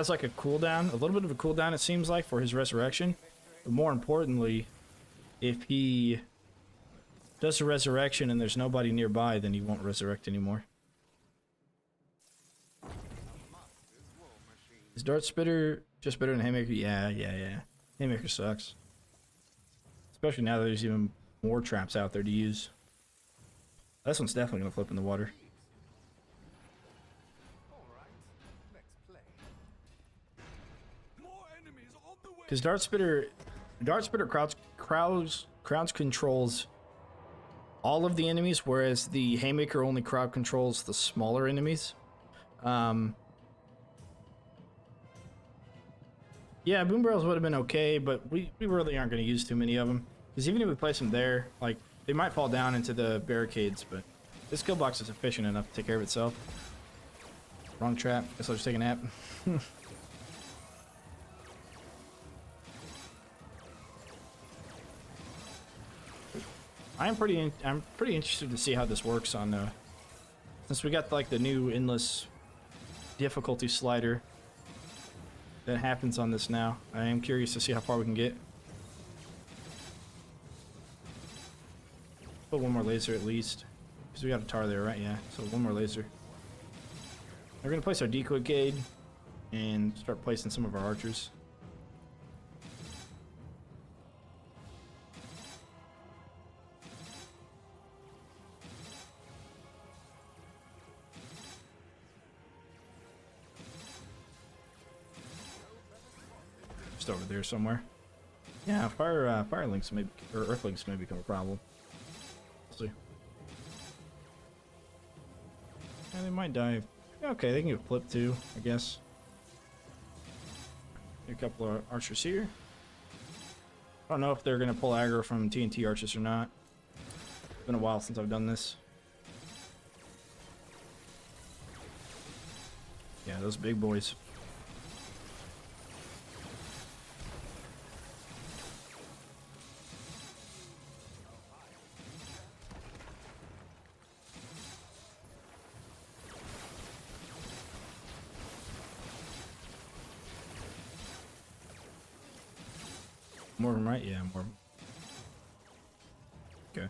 like a cooldown, a little bit of a cooldown it seems like, for his resurrection. But more importantly, if he does a resurrection and there's nobody nearby, then he won't resurrect anymore. Is Dart Spitter just better than Haymaker? Yeah. Haymaker sucks. Especially now that there's even more traps out there to use. This one's definitely gonna flip in the water. All right, let's play. More enemies on the way. Because Dart Spitter crowd controls all of the enemies, whereas the Haymaker only crowd controls the smaller enemies. Yeah, boom barrels would have been okay, but we really aren't going to use too many of them. Because even if we place them there, like, they might fall down into the barricades, but this skill box is efficient enough to take care of itself. Wrong trap. Guess I'll just take a nap. I'm pretty interested to see how this works on since we got like the new endless difficulty slider that happens on this now. I am curious to see how far we can get. Put one more laser at least, because we got a tar there, right? Yeah, so one more laser. We're gonna place our decoy gate and start placing some of our archers. Just over there somewhere. Yeah, fire links may, or earth links may become a problem. We'll see. Yeah, they might die. Okay, they can get flipped too, I guess. A couple of archers here. I don't know if they're gonna pull aggro from TNT archers or not. It's been a while since I've done this. Yeah, those big boys. More of them, right? Yeah, more of them. Okay.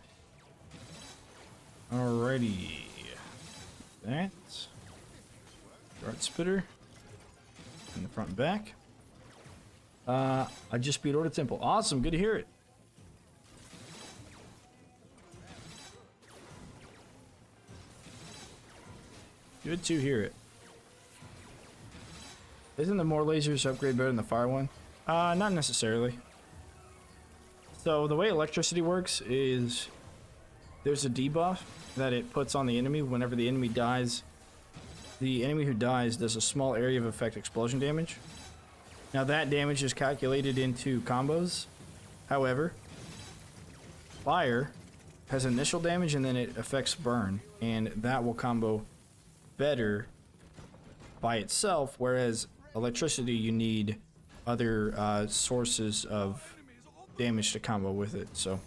Alrighty. That. Dart Spitter. In the front and back. I just beat Order Temple. Awesome, good to hear it. Good to hear it. Isn't the more lasers upgrade better than the fire one? Not necessarily. So the way electricity works is there's a debuff that it puts on the enemy whenever the enemy dies. The enemy who dies does a small area of effect explosion damage. Now that damage is calculated into combos. However, fire has initial damage and then it affects burn, and that will combo better by itself, whereas electricity you need other sources of damage to combo with it. So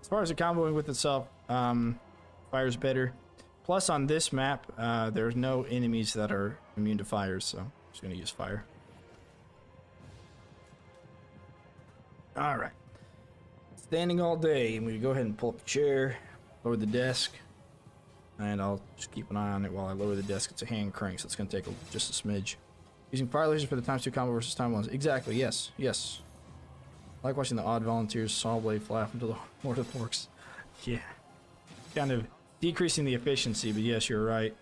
as far as the comboing with itself, fire's better. Plus on this map, there's no enemies that are immune to fires, so I'm just gonna use fire. All right, standing all day. I'm gonna go ahead and pull up a chair, lower the desk, and I'll just keep an eye on it while I lower the desk. It's a hand crank, so it's gonna take just a smidge. Using fire lasers for the ×2 combo versus ×1. Exactly, yes, yes. I like watching the odd volunteers saw blade fly off into the Lord of the Orcs. Yeah. Kind of decreasing the efficiency, but yes, you're right.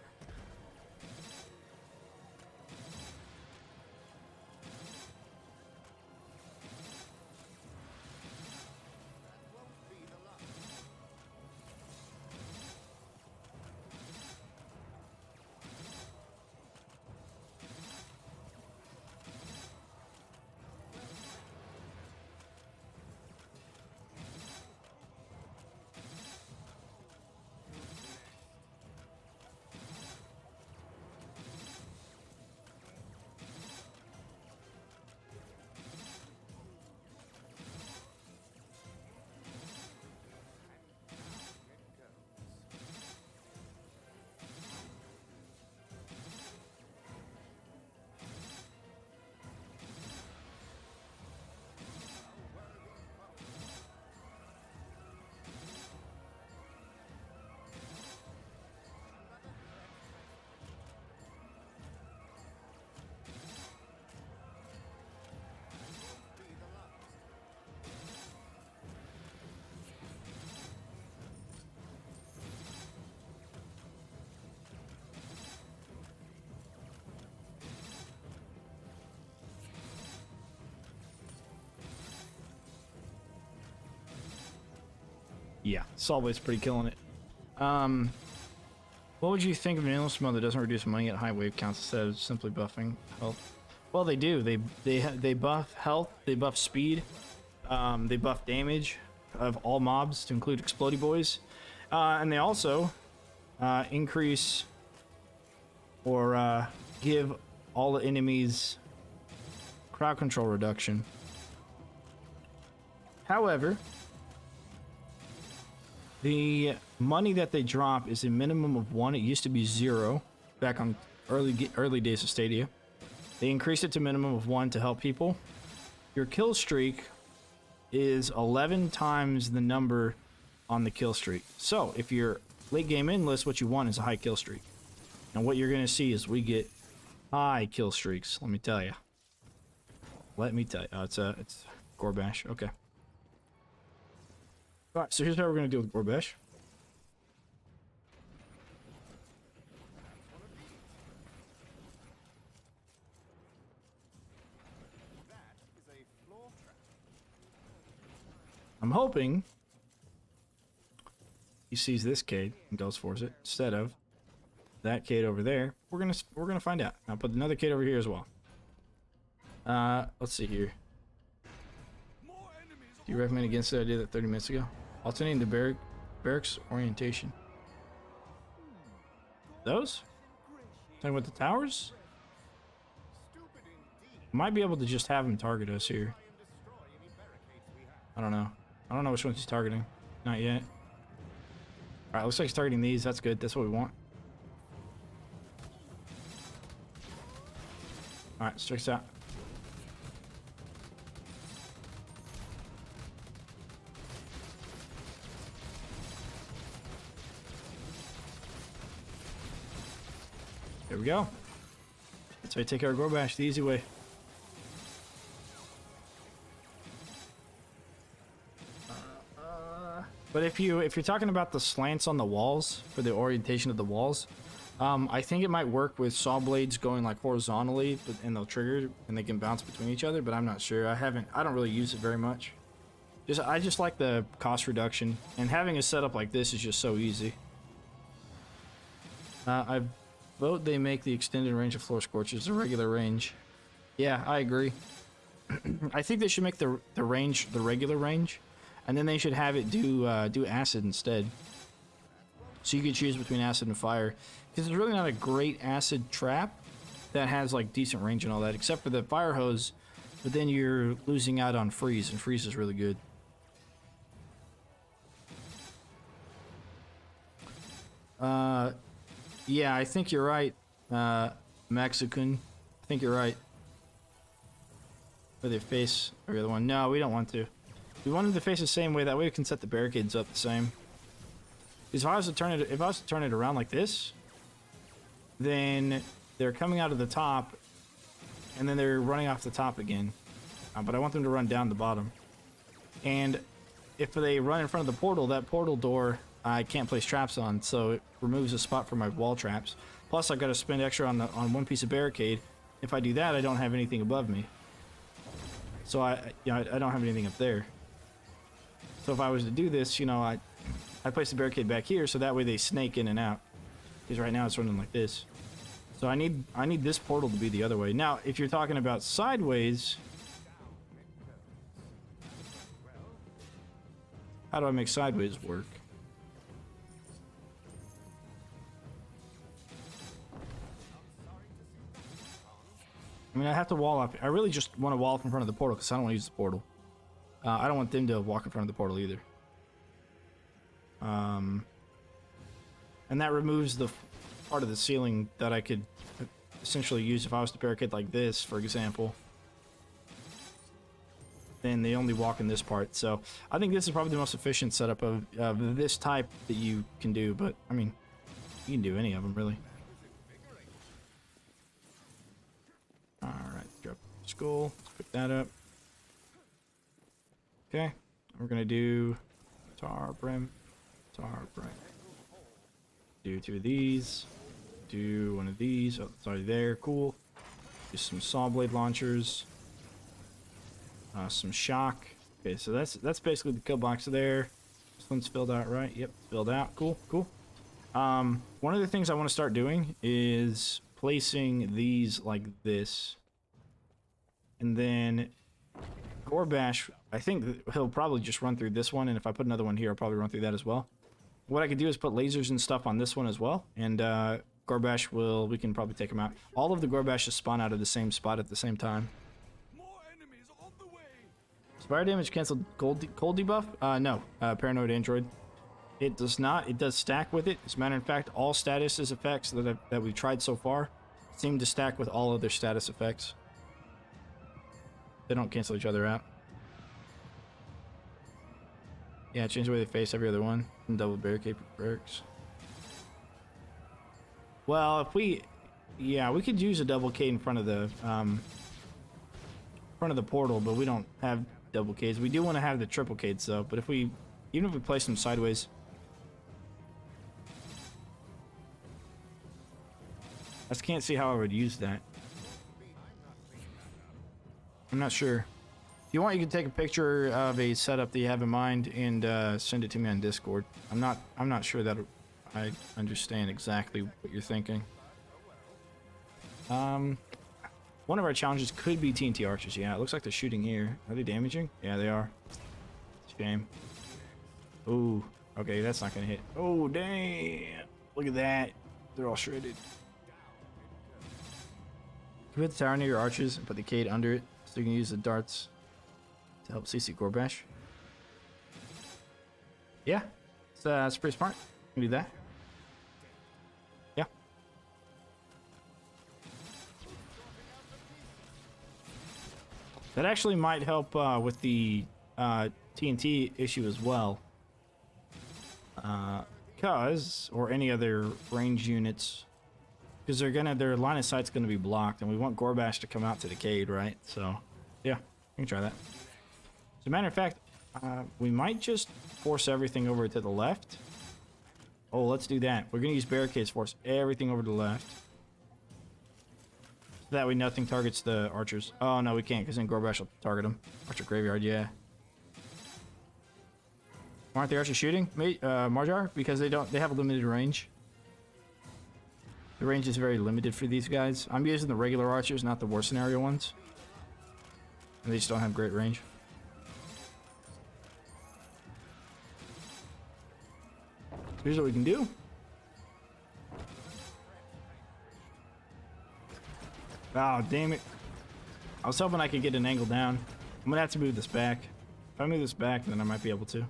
Yeah, Saw Blade's pretty killing it. What would you think of an endless mode that doesn't reduce money at high wave counts instead of simply buffing health? Well, they do. They buff health, they buff speed, they buff damage of all mobs to include Explodey Boys, and they also increase or give all the enemies crowd control reduction. However, the money that they drop is a minimum of 1. It used to be 0 back on early days of Stadia. They increased it to minimum of 1 to help people. Your kill streak is 11 times the number on the kill streak. So if you're late game endless, what you want is a high kill streak. And what you're going to see is we get high kill streaks. Let me tell you. Let me tell you. Oh, it's Gorbash. Okay. All right. So here's how we're going to deal with Gorbash. I'm hoping he sees this Cade and goes for it instead of that Cade over there. We're gonna find out. I'll put another Cade over here as well. Let's see here. Do you recommend against the idea that 30 minutes ago? Alternating the barracks orientation. Those? Talking about the towers? Might be able to just have him target us here. I don't know. I don't know which ones he's targeting. Not yet. Alright, looks like he's targeting these. That's good. That's what we want. Alright, let's check this out. There we go. That's how you take care of Gorbash the easy way. But if you're talking about the slants on the walls for the orientation of the walls, I think it might work with saw blades going like horizontally, and they'll trigger and they can bounce between each other. But I'm not sure. I don't really use it very much. I just like the cost reduction, and having a setup like this is just so easy. I vote they make the extended range of floor scorches the regular range. Yeah, I agree. I think they should make the range the regular range. And then they should have it do acid instead. So you could choose between acid and fire. Because it's really not a great acid trap that has like decent range and all that, except for the fire hose. But then you're losing out on freeze, and freeze is really good. Yeah, I think you're right, Mexican. I think you're right. Where they face every other one. No, we don't want to. We want them to face the same way. That way we can set the barricades up the same. Because if I was to turn it around like this, then they're coming out of the top, and then they're running off the top again. But I want them to run down the bottom. And if they run in front of the portal, that portal door I can't place traps on, so it removes a spot for my wall traps. Plus, I've got to spend extra on one piece of barricade. If I do that, I don't have anything above me. So I don't have anything up there. So if I was to do this, I place the barricade back here, so that way they snake in and out. Because right now it's running like this. So I need this portal to be the other way. Now, if you're talking about sideways, how do I make sideways work? I mean, I have to wall up. I really just want to wall up in front of the portal because I don't want to use the portal. I don't want them to walk in front of the portal either. And that removes the part of the ceiling that I could essentially use if I was to barricade like this, for example. Then they only walk in this part. So I think this is probably the most efficient setup of this type that you can do. But, I mean, you can do any of them, really. Alright, drop skull. Let's pick that up. Okay, we're gonna do tar brim. Do 2 of these. Do 1 of these. Oh, it's already there. Cool. Do some saw blade launchers. Some shock. Okay, so that's basically the kill box there. This one's filled out, right? Yep, filled out. Cool, cool. One of the things I want to start doing is placing these like this. And then Gorbash, I think he'll probably just run through this one, and if I put another one here, I'll probably run through that as well. What I could do is put lasers and stuff on this one as well, and Gorbash we can probably take him out. All of the Gorbashes spawn out of the same spot at the same time. More enemies on the way. Fire damage canceled cold debuff? No, Paranoid Android. It does not. It does stack with it. As a matter of fact, all status effects that we've tried so far seem to stack with all other status effects. They don't cancel each other out. Yeah, change the way they face every other one. And double barricade perks. Well, if we... Yeah, we could use a double K in front of the portal, but we don't have double Ks. We do want to have the triple Ks though, but even if we place them sideways... I just can't see how I would use that. I'm not sure. If you want, you can take a picture of a setup that you have in mind and send it to me on Discord. I'm not sure that I understand exactly what you're thinking. One of our challenges could be TNT archers. Yeah, it looks like they're shooting here. Are they damaging? Yeah, they are. Shame. Ooh. Okay, that's not gonna hit. Oh, damn. Look at that. They're all shredded. Can we hit the tower near your archers and put the Cade under it so you can use the darts to help CC Gorbash? Yeah, it's pretty smart. You can do that. Yeah. That actually might help with the TNT issue as well. Or any other range units. Because their line of sight's gonna be blocked, and we want Gorbash to come out to the Cade, right? So, yeah, we can try that. As a matter of fact, we might just force everything over to the left. Oh, let's do that. We're gonna use barricades, force everything over to the left. So that way nothing targets the archers. Oh, no, we can't, because then Gorbash will target them. Archer graveyard, yeah. Why aren't the archers shooting, Marjar? Because they have a limited range. The range is very limited for these guys. I'm using the regular archers, not the war scenario ones. And they just don't have great range. So here's what we can do. Oh, damn it. I was hoping I could get an angle down. I'm gonna have to move this back. If I move this back, then I might be able to.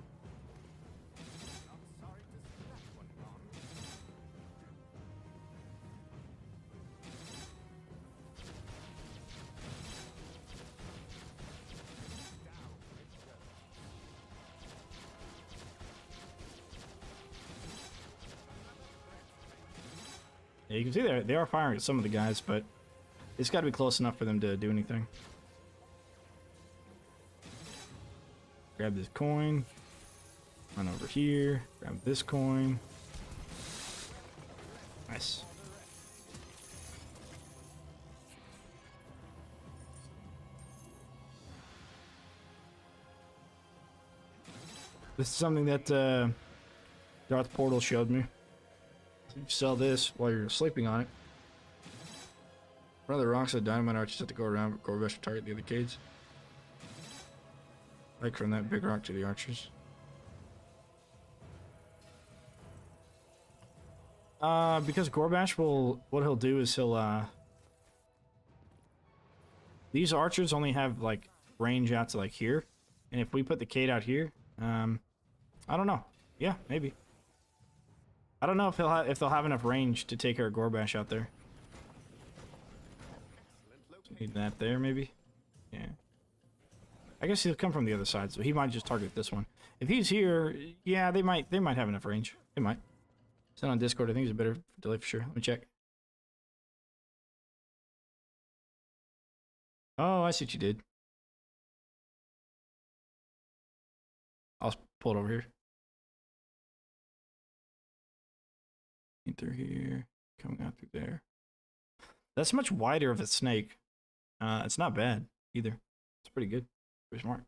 Yeah, you can see they are firing at some of the guys, but it's got to be close enough for them to do anything. Grab this coin. Run over here. Grab this coin. Nice. This is something that Darth Portal showed me. You sell this while you're sleeping on it. One of the rocks of dynamite archers have to go around, but Gorbash will target the other Cades. Like from that big rock to the archers. Because Gorbash what he'll do is these archers only have like range out to like here, and if we put the Cade out here, I don't know. Yeah, maybe. I don't know if they'll have enough range to take care of Gorbash out there. Need that there, maybe. Yeah. I guess he'll come from the other side, so he might just target this one. If he's here, yeah, they might have enough range. They might. Send on Discord. I think it's a better delay for sure. Let me check. Oh, I see what you did. I'll pull it over here. Through here, coming out through there. That's much wider of a snake. It's not bad either. It's pretty good. Pretty smart.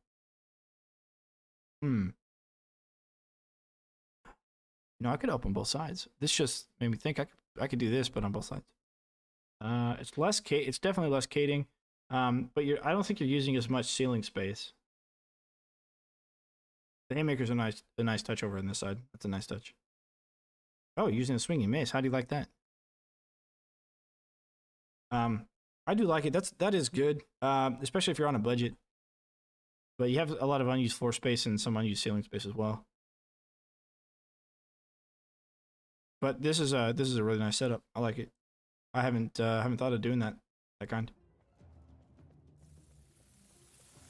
You know, I could open both sides. This just made me think I could do this, but on both sides. It's less it's definitely less cating. But I don't think you're using as much ceiling space. The haymaker's a nice touch over on this side. That's a nice touch. Oh, using a swinging mace. How do you like that? I do like it. That is good. Especially if you're on a budget. But you have a lot of unused floor space and some unused ceiling space as well. But this is a really nice setup. I like it. I haven't thought of doing that kind.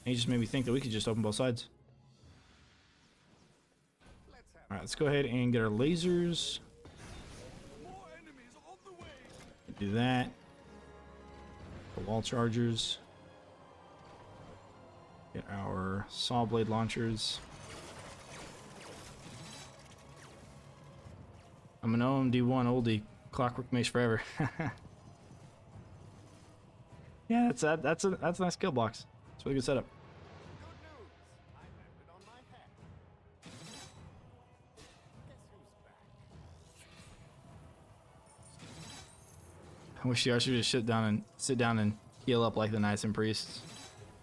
And he just made me think that we could just open both sides. All right, let's go ahead and get our lasers. More enemies on the way. Do that. The wall chargers. Get our saw blade launchers. I'm an OMD1 oldie. Clockwork mace forever. Yeah, that's a nice skill box. It's a really good setup. Good news. I landed on my head. Guess who's back? I wish the archer would just sit down and heal up like the knights and priests.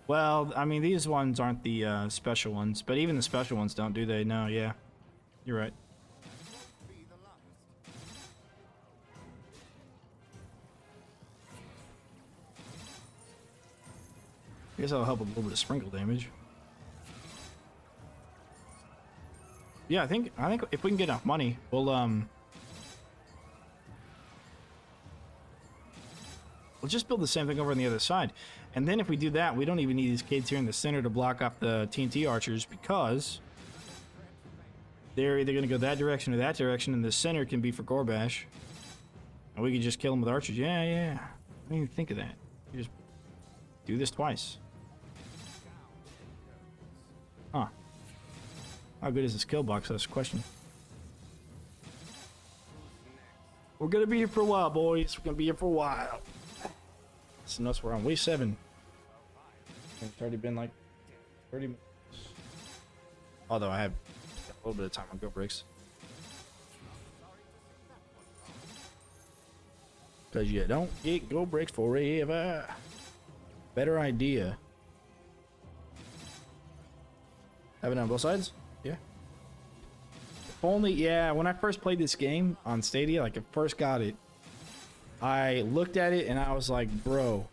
Well, I mean, these ones aren't the special ones, but even the special ones don't, do they? No, yeah. You're right. Be the last. I guess that'll help with a little bit of sprinkle damage. Yeah, I think if we can get enough money, we'll just build the same thing over on the other side. And then if we do that, we don't even need these kids here in the center to block off the TNT archers because they're either going to go that direction or that direction, and the center can be for Gorbash. And we can just kill them with archers. Yeah, yeah. I didn't even think of that. You just do this twice. Huh. How good is this kill box? That's the question. We're going to be here for a while, boys. We're going to be here for a while. So notice we're on wave 7. It's already been like 30 minutes. Although I have a little bit of time on go breaks. Because you don't get go breaks forever. Better idea. Have it on both sides? Yeah. If only, yeah, when I first played this game on Stadia, like I first got it, I looked at it and I was like, bro,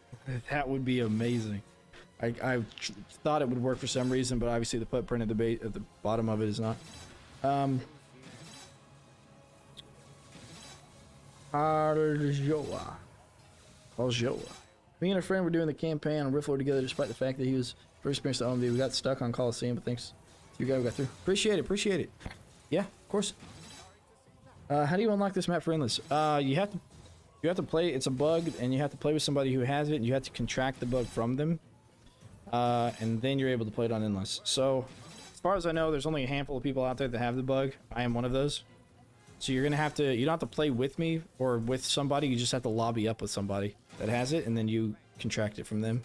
that would be amazing. I thought it would work for some reason, but obviously the footprint at the bottom of it is not. Arjoa. Me and a friend were doing the campaign on Rifflord together, despite the fact that he was first experienced at OMD. We got stuck on Coliseum, but thanks to you guys, we got through. Appreciate it. Yeah, of course. How do you unlock this map for endless? You have to play. It's a bug, and you have to play with somebody who has it. And you have to contract the bug from them, and then you're able to play it on endless. So, as far as I know, there's only a handful of people out there that have the bug. I am one of those. So you're gonna have to. You don't have to play with me or with somebody. You just have to lobby up with somebody that has it, and then you contract it from them.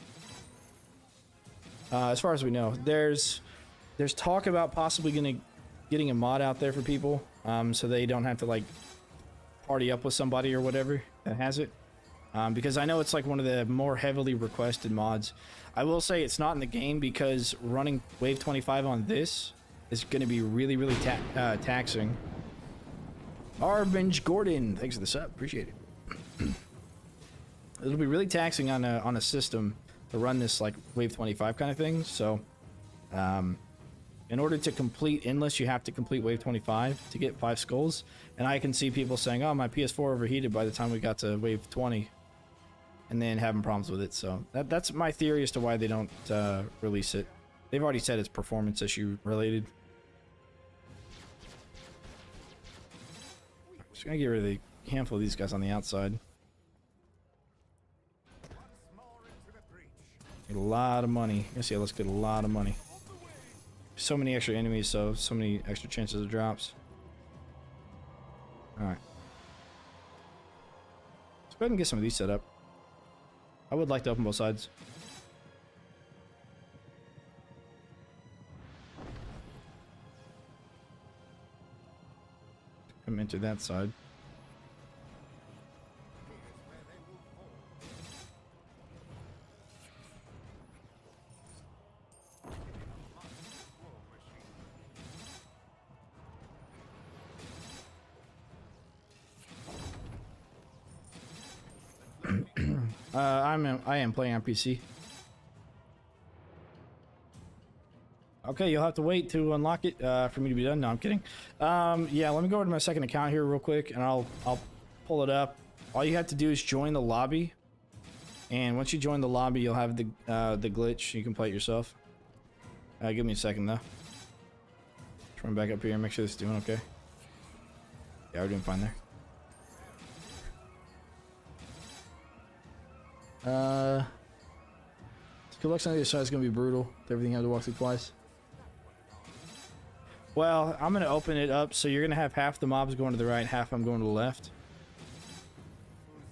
As far as we know, there's talk about possibly getting a mod out there for people, so they don't have to like party up with somebody or whatever that has it. Because I know it's like one of the more heavily requested mods. I will say it's not in the game because running Wave 25 on this is going to be really, really taxing. Arvinge Gordon, thanks for the sub, appreciate it. It'll be really taxing on a system to run this like Wave 25 kind of thing. So, in order to complete Endless, you have to complete Wave 25 to get 5 skulls. And I can see people saying, "Oh, my PS4 overheated by the time we got to Wave 20," and then having problems with it. So that's my theory as to why they don't release it. They've already said it's performance issue related. Just gonna get rid of the handful of these guys on the outside. Get a lot of money. Yes, yeah, let's get a lot of money. So many extra enemies, so many extra chances of drops. Alright. Let's go ahead and get some of these set up. I would like to open both sides. him enter that side. I am playing on PC. Okay, you'll have to wait to unlock it for me to be done. No, I'm kidding. Yeah, let me go over to my second account here real quick, and I'll pull it up. All you have to do is join the lobby, and once you join the lobby, you'll have the glitch. You can play it yourself. Give me a second though. Just run back up here and make sure this is doing okay. Yeah, we're doing fine there. Good luck on the other side is gonna be brutal. Everything you have to walk through twice. Well, I'm gonna open it up so you're gonna have half the mobs going to the right, half I'm going to the left.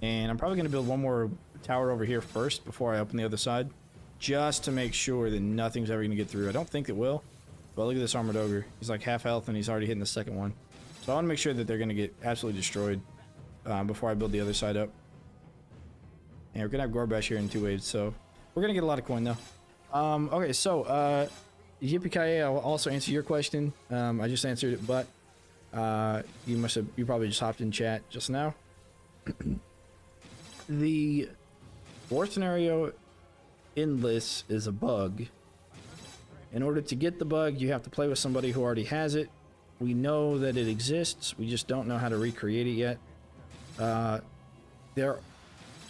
And I'm probably gonna build one more tower over here first before I open the other side, just to make sure that nothing's ever gonna get through. I don't think it will, but look at this armored ogre. He's like half health and he's already hitting the second one. So I want to make sure that they're gonna get absolutely destroyed before I build the other side up. And we're gonna have Gorbash here in 2 waves, so we're gonna get a lot of coin though. Okay, so Yippee-ki-yay, I'll also answer your question. I just answered it, but you probably just hopped in chat just now. The war scenario endless is a bug. In order to get the bug, you have to play with somebody who already has it. We know that it exists, we just don't know how to recreate it yet. There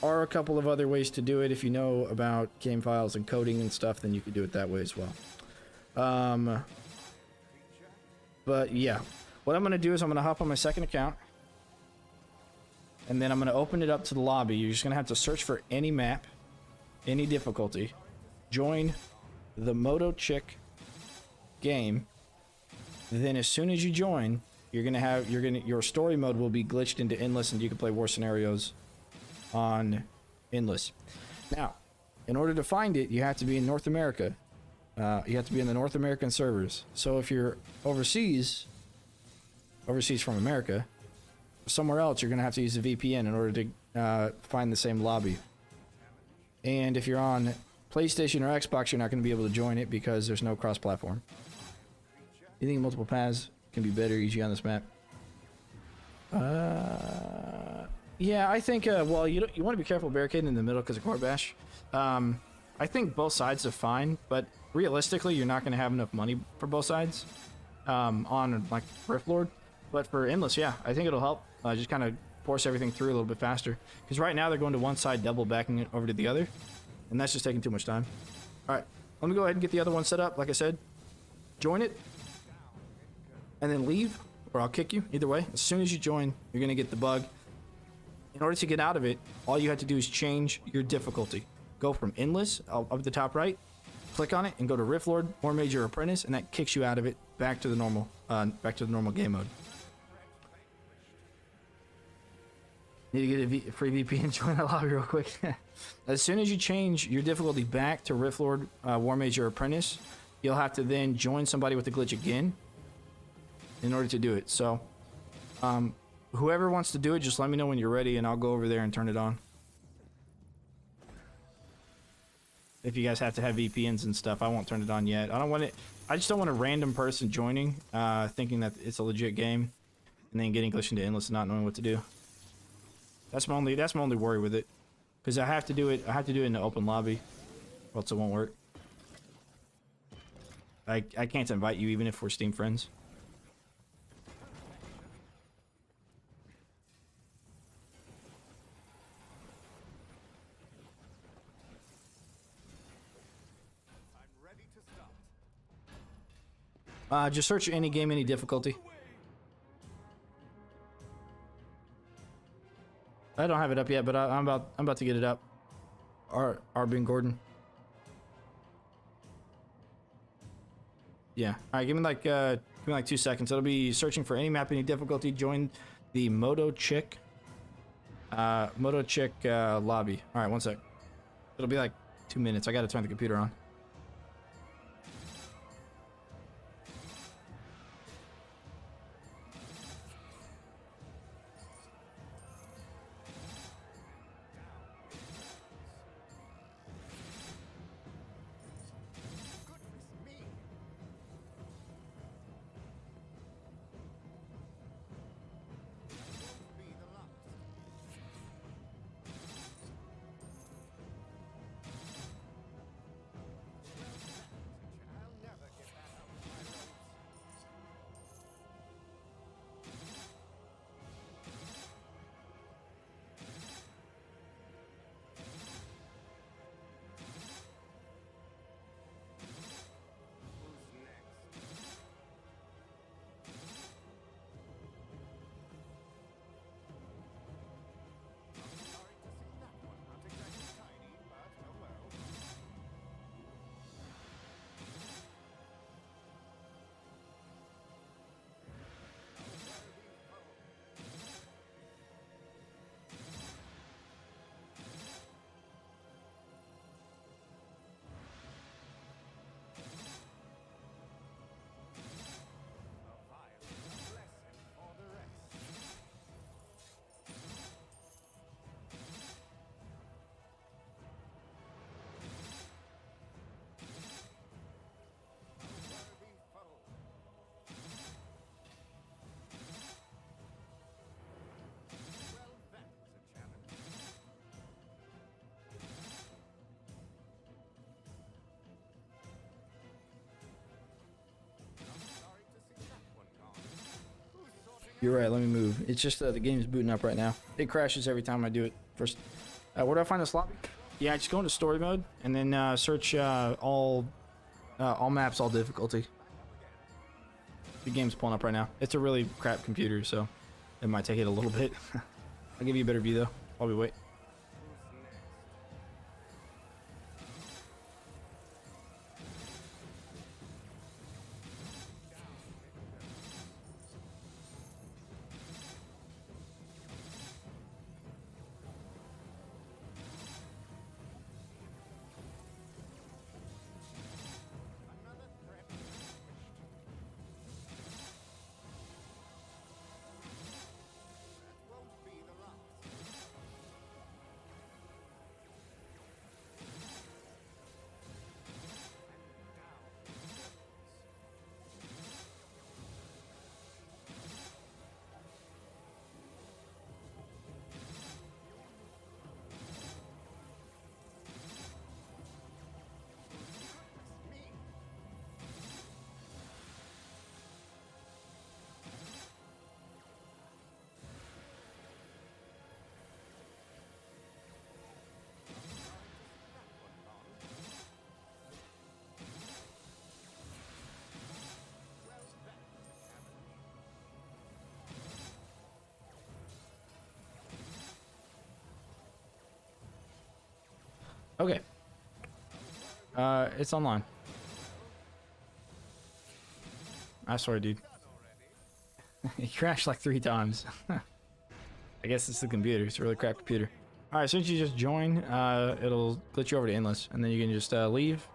are a couple of other ways to do it. If you know about game files and coding and stuff, then you could do it that way as well. But yeah, what I'm gonna do is I'm gonna hop on my second account, and then I'm gonna open it up to the lobby. You're just gonna have to search for any map, any difficulty, join the Moto Chick game. Then as soon as you join, your story mode will be glitched into endless, and you can play war scenarios on endless. Now, in order to find it, you have to be in North America. You have to be in the North American servers. So if you're overseas from America, somewhere else, you're gonna have to use a VPN in order to find the same lobby. And if you're on PlayStation or Xbox, you're not gonna be able to join it because there's no cross-platform. You think multiple paths can be better, easy on this map? Yeah, I think, well, you want to be careful barricading in the middle because of Gorbash. I think both sides are fine, but realistically, you're not going to have enough money for both sides on, like, Rift Lord. But for Endless, yeah, I think it'll help. Just kind of force everything through a little bit faster. Because right now, they're going to one side, double backing it over to the other. And that's just taking too much time. Alright, let me go ahead and get the other one set up. Like I said, join it. And then leave, or I'll kick you. Either way, as soon as you join, you're going to get the bug. In order to get out of it, all you have to do is change your difficulty. Go from endless up at the top right, click on it, and go to Rift Lord, War Mage, or Apprentice, and that kicks you out of it back to the normal game mode. Need to get a free VPN. Join the lobby real quick. As soon as you change your difficulty back to Rift Lord, War Mage, or Apprentice, you'll have to then join somebody with the glitch again in order to do it. So, whoever wants to do it, just let me know when you're ready, and I'll go over there and turn it on. If you guys have to have VPNs and stuff, I won't turn it on yet. I just don't want a random person joining, thinking that it's a legit game, and then getting glitched into endless and not knowing what to do. That's my only worry with it, because I have to do it in the open lobby, or else it won't work. I can't invite you even if we're Steam friends. Just search any game, any difficulty. I don't have it up yet, but I'm about to get it up. Arbin Gordon. Yeah. All right. Give me like 2 seconds. It'll be searching for any map, any difficulty. Join the Moto Chick lobby. All right. 1 sec. It'll be like 2 minutes. I got to turn the computer on. You're right. Let me move. It's just the game's booting up right now. It crashes every time I do it. First, where do I find this lobby? Yeah, just go into story mode and then search all maps, all difficulty. The game's pulling up right now. It's a really crap computer, so it might take it a little bit. I'll give you a better view though while we wait. Okay. It's online. I swear, dude. It crashed like 3 times. I guess it's the computer. It's a really crap computer. Alright, since you just join, it'll glitch you over to endless. And then you can just leave.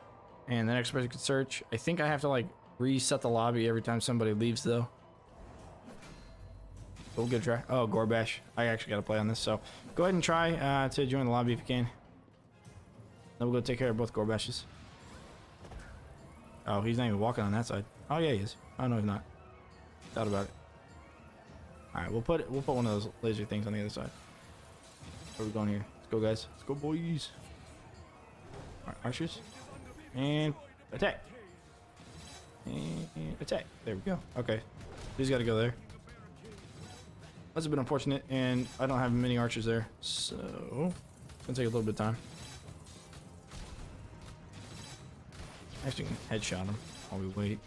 And the next person can search. I think I have to like reset the lobby every time somebody leaves though. We'll give it a try. Oh, Gorbash. I actually got to play on this. So go ahead and try to join the lobby if you can. Then we'll go take care of both Gorbashes. Oh, he's not even walking on that side. Oh yeah, he is. Oh no, he's not. Thought about it. All right, we'll put one of those laser things on the other side. Where are we going here? Let's go, guys. Let's go, boys. All right, archers, and attack. And attack. There we go. Okay, he's got to go there. That's a bit unfortunate, and I don't have many archers there, so it's gonna take a little bit of time. Actually, can headshot him while we wait.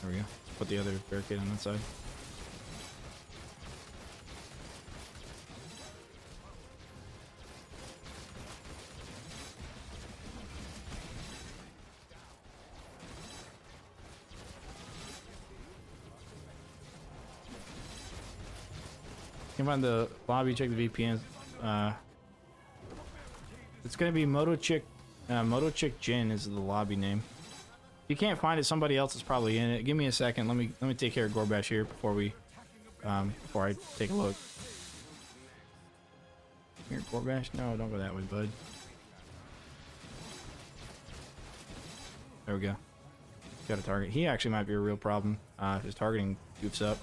There we go. Put the other barricade on that side. You can find the lobby, check the VPNs. It's gonna be Motochick Jin is the lobby name. If you can't find it, somebody else is probably in it. Give me a second. Let me take care of Gorbash here before I take a look. Here, Gorbash. No, don't go that way, bud. There we go. Got a target. He actually might be a real problem. His targeting goofs up.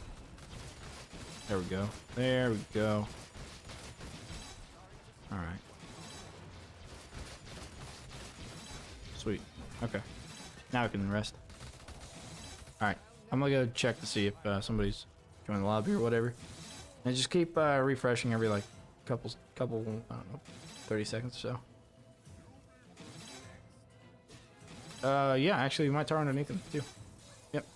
There we go. There we go. All right. Sweet. Okay. Now I can rest. All right. I'm gonna go check to see if somebody's joined the lobby or whatever, and just keep refreshing every like couple I don't know, 30 seconds or so. Yeah, actually, you might tar underneath him too. Yep.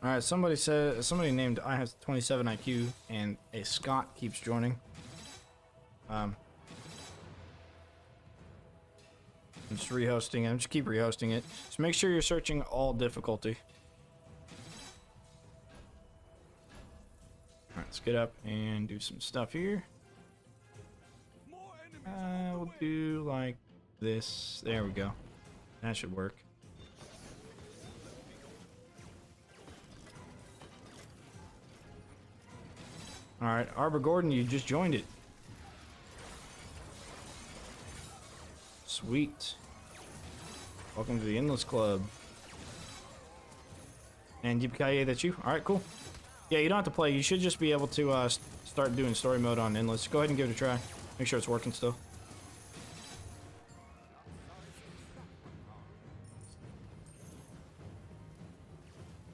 All right, somebody named I have 27 IQ and a Scott keeps joining. I'm just rehosting it. I'm just keep rehosting it. So make sure you're searching all difficulty. All right, let's get up and do some stuff here. More enemies We'll do like this. There we go. That should work. All right, Arbor Gordon, you just joined it. Sweet. Welcome to the Endless Club. And Yippee-ki-yay, that's you? Alright, cool. Yeah, you don't have to play. You should just be able to start doing story mode on Endless. Go ahead and give it a try. Make sure it's working still.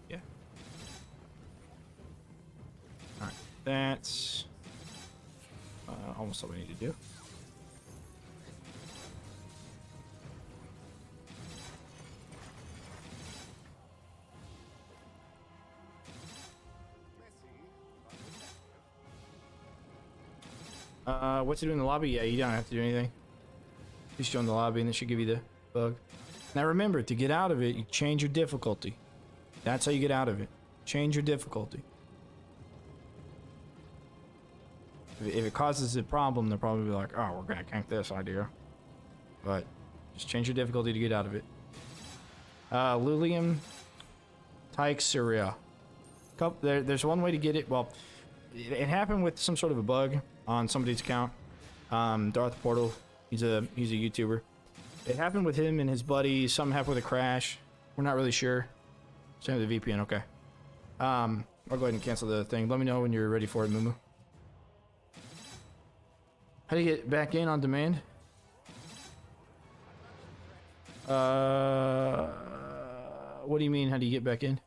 Yeah. Alright, that's almost all we need to do. What's it do in the lobby? Yeah, you don't have to do anything. Just join the lobby and it should give you the bug. Now remember, to get out of it, you change your difficulty. That's how you get out of it. Change your difficulty. If it causes a problem, they'll probably be like, oh, we're gonna gank this idea. But just change your difficulty to get out of it. Lulium Tyxeria. There's one way to get it. Well, it happened with some sort of a bug on somebody's account. Darth Portal, he's a YouTuber. It happened with him and his buddy. Something happened with a crash. We're not really sure. Same with the VPN. Okay. I'll go ahead and cancel the thing. Let me know when you're ready for it, Mumu. How do you get back in on demand? What do you mean? How do you get back in?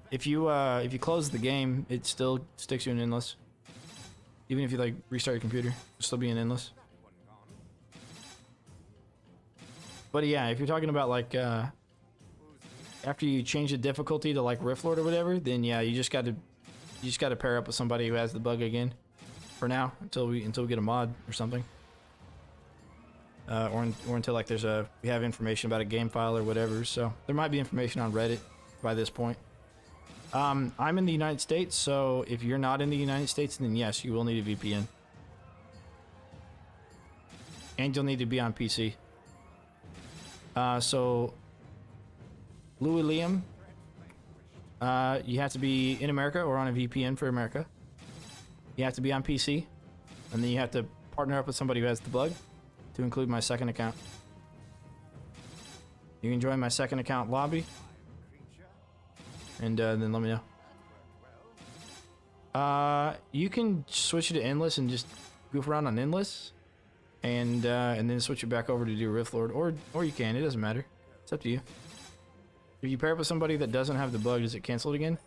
If you close the game, it still sticks you in endless. Even if you like restart your computer, it'll still be in endless. But yeah, if you're talking about like after you change the difficulty to like Rift Lord or whatever, then yeah, you just gotta pair up with somebody who has the bug again. For now, until we get a mod or something. Or until like we have information about a game file or whatever. So there might be information on Reddit by this point. I'm in the United States, so if you're not in the United States, then yes, you will need a VPN. And you'll need to be on PC. So Louis Liam, you have to be in America or on a VPN for America. You have to be on PC, and then you have to partner up with somebody who has the bug to include my second account. You can join my second account lobby, and then let me know. You can switch it to endless and just goof around on endless, and then switch it back over to do Rift Lord, or you can. It doesn't matter. It's up to you. If you pair up with somebody that doesn't have the bug, does it cancel it again?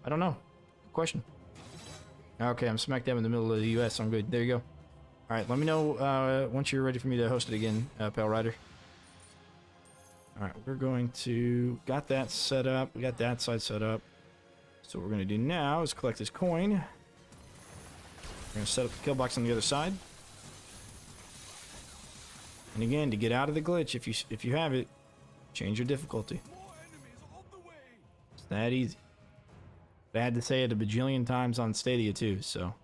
I don't know. Good question. Okay, I'm smack dab in the middle of the US, so I'm good. There you go. Alright, let me know once you're ready for me to host it again, Pale Rider. Alright, we're going to... Got that set up. We got that side set up. So what we're going to do now is collect this coin. We're going to set up the kill box on the other side. And again, to get out of the glitch, if you have it, change your difficulty. It's that easy. I had to say it a bajillion times on Stadia too, so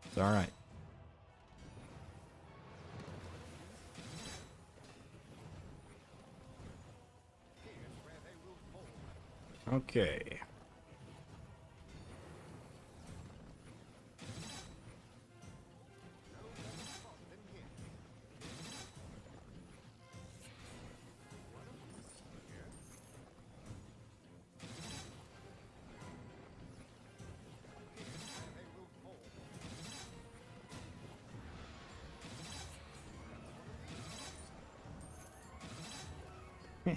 it's alright. Okay. Yeah,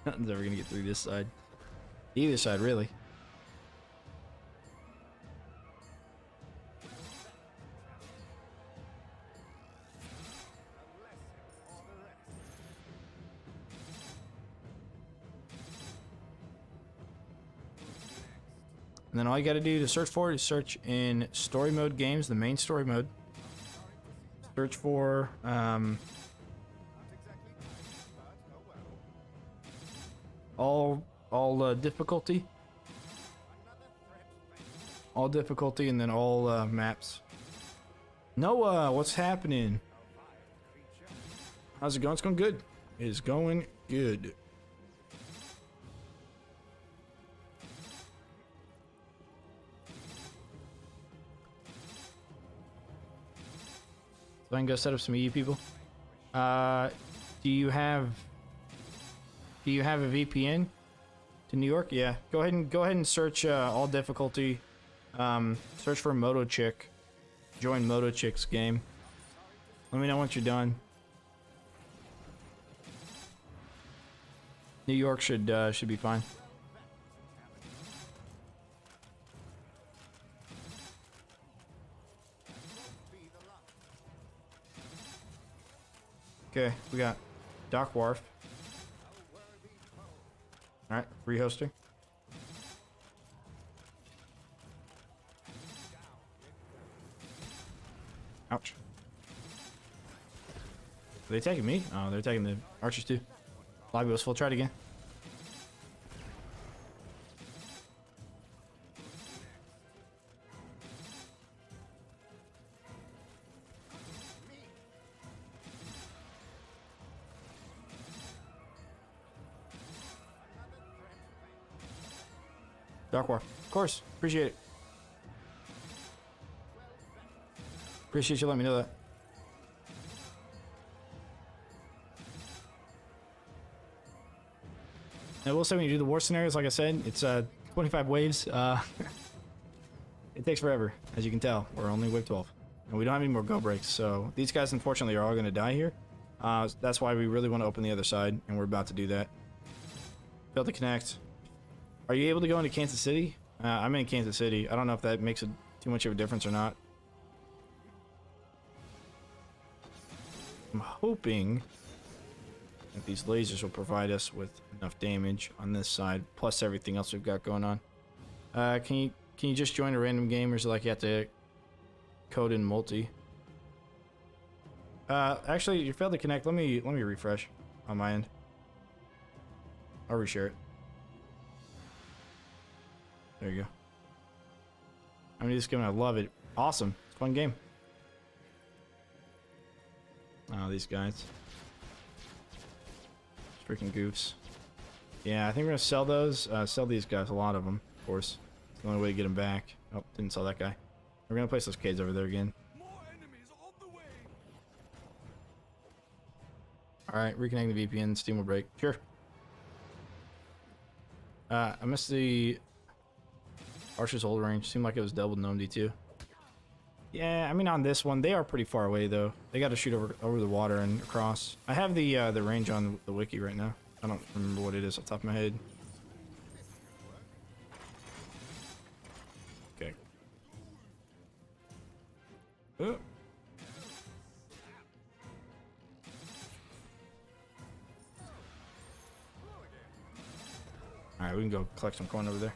nothing's ever gonna get through this side. Either side, really. And then all you got to do to search for it is search in story mode games, the main story mode. Search for all difficulty. All difficulty, and then all maps. Noah, what's happening? How's it going? It's going good. It is going good. So I can go set up some EU people. Do you have a VPN to New York? Yeah. Go ahead and search all difficulty. Search for Moto Chick. Join Moto Chick's game. Let me know once you're done. New York should be fine. Okay, we got Dock Wharf. Alright, free hoster. Ouch. Are they attacking me? Oh, they're attacking the archers too. Lobby was full. Try it again. Dark War. Of course. Appreciate it. Appreciate you letting me know that. I will say when you do the war scenarios, like I said, it's 25 waves. It takes forever, as you can tell. We're only wave 12. And we don't have any more go breaks, so these guys unfortunately are all going to die here. That's why we really want to open the other side, and we're about to do that. Failed to connect. Are you able to go into Kansas City? I'm in Kansas City. I don't know if that makes too much of a difference or not. I'm hoping that these lasers will provide us with enough damage on this side, plus everything else we've got going on. Can you just join a random game, or is it like you have to code in multi? Actually, you failed to connect. Let me refresh on my end. I'll reshare it. There you go. I'm just gonna love it. Awesome. It's a fun game. Oh, these guys. Freaking goofs. Yeah, I think we're gonna sell those. Sell these guys, a lot of them, of course. It's the only way to get them back. Oh, didn't sell that guy. We're gonna place those kids over there again. More enemies on the way. Alright, reconnecting the VPN. Steam will break. Sure. I missed the Archer's hold range. Seemed like it was doubled in OMD2. Yeah, I mean on this one, they are pretty far away though. They got to shoot over the water and across. I have the range on the wiki right now. I don't remember what it is off the top of my head. Okay. Oh. All right, we can go collect some corn over there.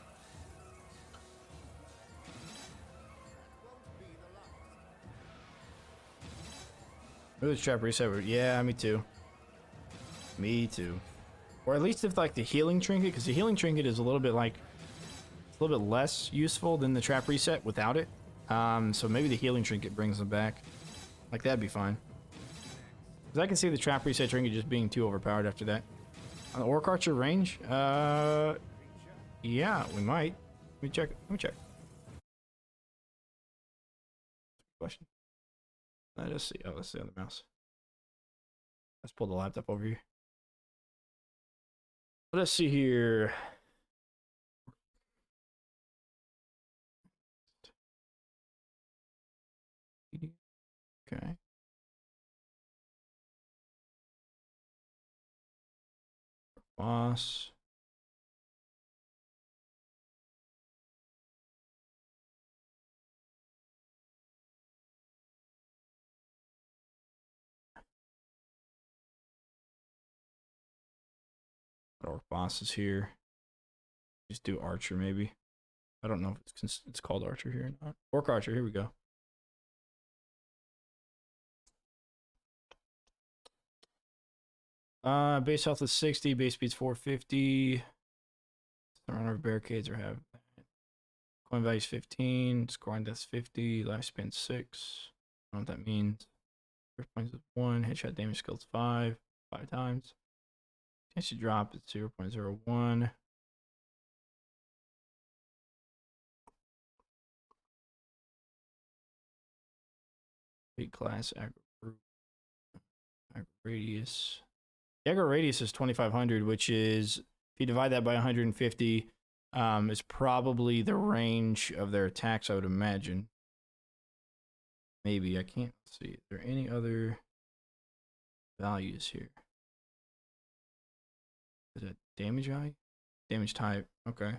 Ooh, the trap reset. Yeah, me too. Me too. Or at least if like the healing trinket, because the healing trinket is a little bit like a little bit less useful than the trap reset without it. So maybe the healing trinket brings them back. Like that'd be fine. Because I can see the trap reset trinket just being too overpowered after that. On the Orc Archer range, yeah, we might. Let me check. Let me check. Question. Let's see. Oh, let's see on the mouse. Let's pull the laptop over here. Let's see here. Okay. Boss. Orc boss is here. Just do Archer maybe. I don't know if it's called archer here or not. Orc archer, here we go. Base health is 60, base speed's 450. Run over barricades or have coin value is 15, scoring death's 50, lifespan 6. I don't know what that means. First points is 1, headshot damage skill is 5 times. Chance to drop is 0.01. Big class aggro radius. The aggro radius is 2500, which is, if you divide that by 150, is probably the range of their attacks, I would imagine. Maybe, I can't see. Is there any other values here? Is it damage value? Damage type, okay.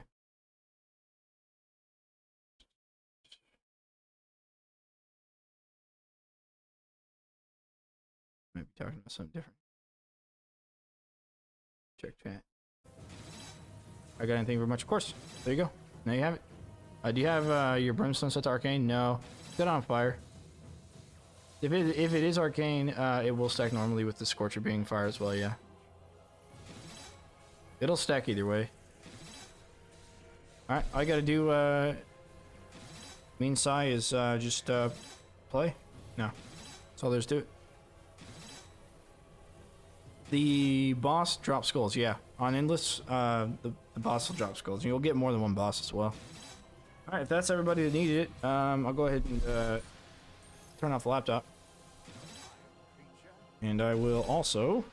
Might be talking about something different. Check chat. I got anything for much? Of course. There you go. Now you have it. Do you have your brimstone set to arcane? No. Set on fire. If it is arcane, it will stack normally with the scorcher being fire as well. Yeah. It'll stack either way. All right. All I gotta do, mean Sai is just play. No. That's all there's to it. The boss drops skulls, yeah. On Endless, the boss will drop skulls. You'll get more than one boss as well. Alright, if that's everybody that needed it, I'll go ahead and turn off the laptop. And I will also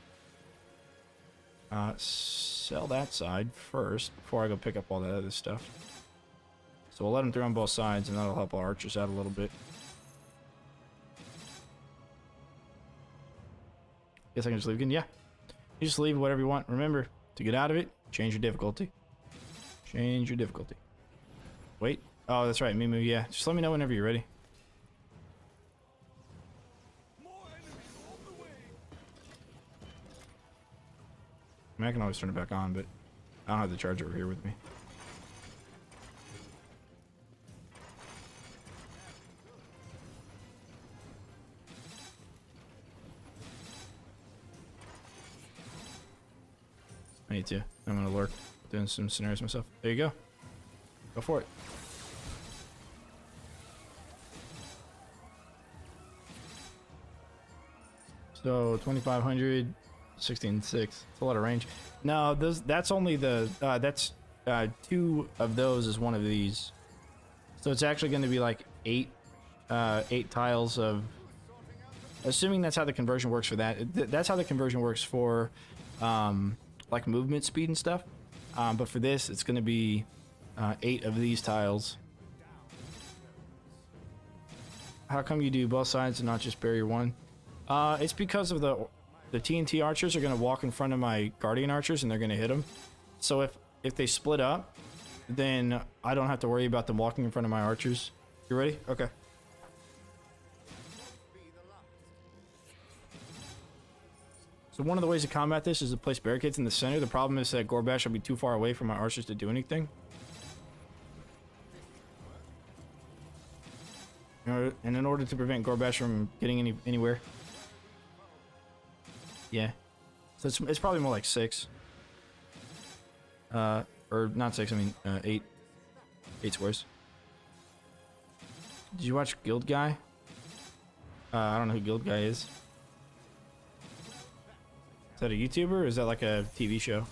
sell that side first before I go pick up all that other stuff. So we'll let them through on both sides, and that'll help our archers out a little bit. Guess I can just leave again? Yeah. You just leave whatever you want. Remember, to get out of it, change your difficulty. Change your difficulty. Wait. Oh, that's right. Mimu, yeah. Just let me know whenever you're ready. I mean, I can always turn it back on, but I don't have the charger over here with me. I need to. I'm gonna lurk doing some scenarios myself. There you go. Go for it. So 2500, 16.6. It's a lot of range. No, that's only the that's 2 of those is one of these. So it's actually going to be like 8 tiles of. Assuming that's how the conversion works for that. That's how the conversion works for. Like movement speed and stuff, but for this it's going to be 8 of these tiles. How come you do both sides and not just barrier 1? It's because of the TNT archers are going to walk in front of my guardian archers and they're going to hit them. So if they split up, then I don't have to worry about them walking in front of my archers. You ready? Okay. So one of the ways to combat this is to place barricades in the center. The problem is that Gorbash will be too far away from my archers to do anything. And in order to prevent Gorbash from getting anywhere. Yeah. So it's probably more like 6. Or not 6, I mean 8. 8 squares. Did you watch Guild Guy? I don't know who Guild Guy is. Is that a YouTuber or is that like a TV show?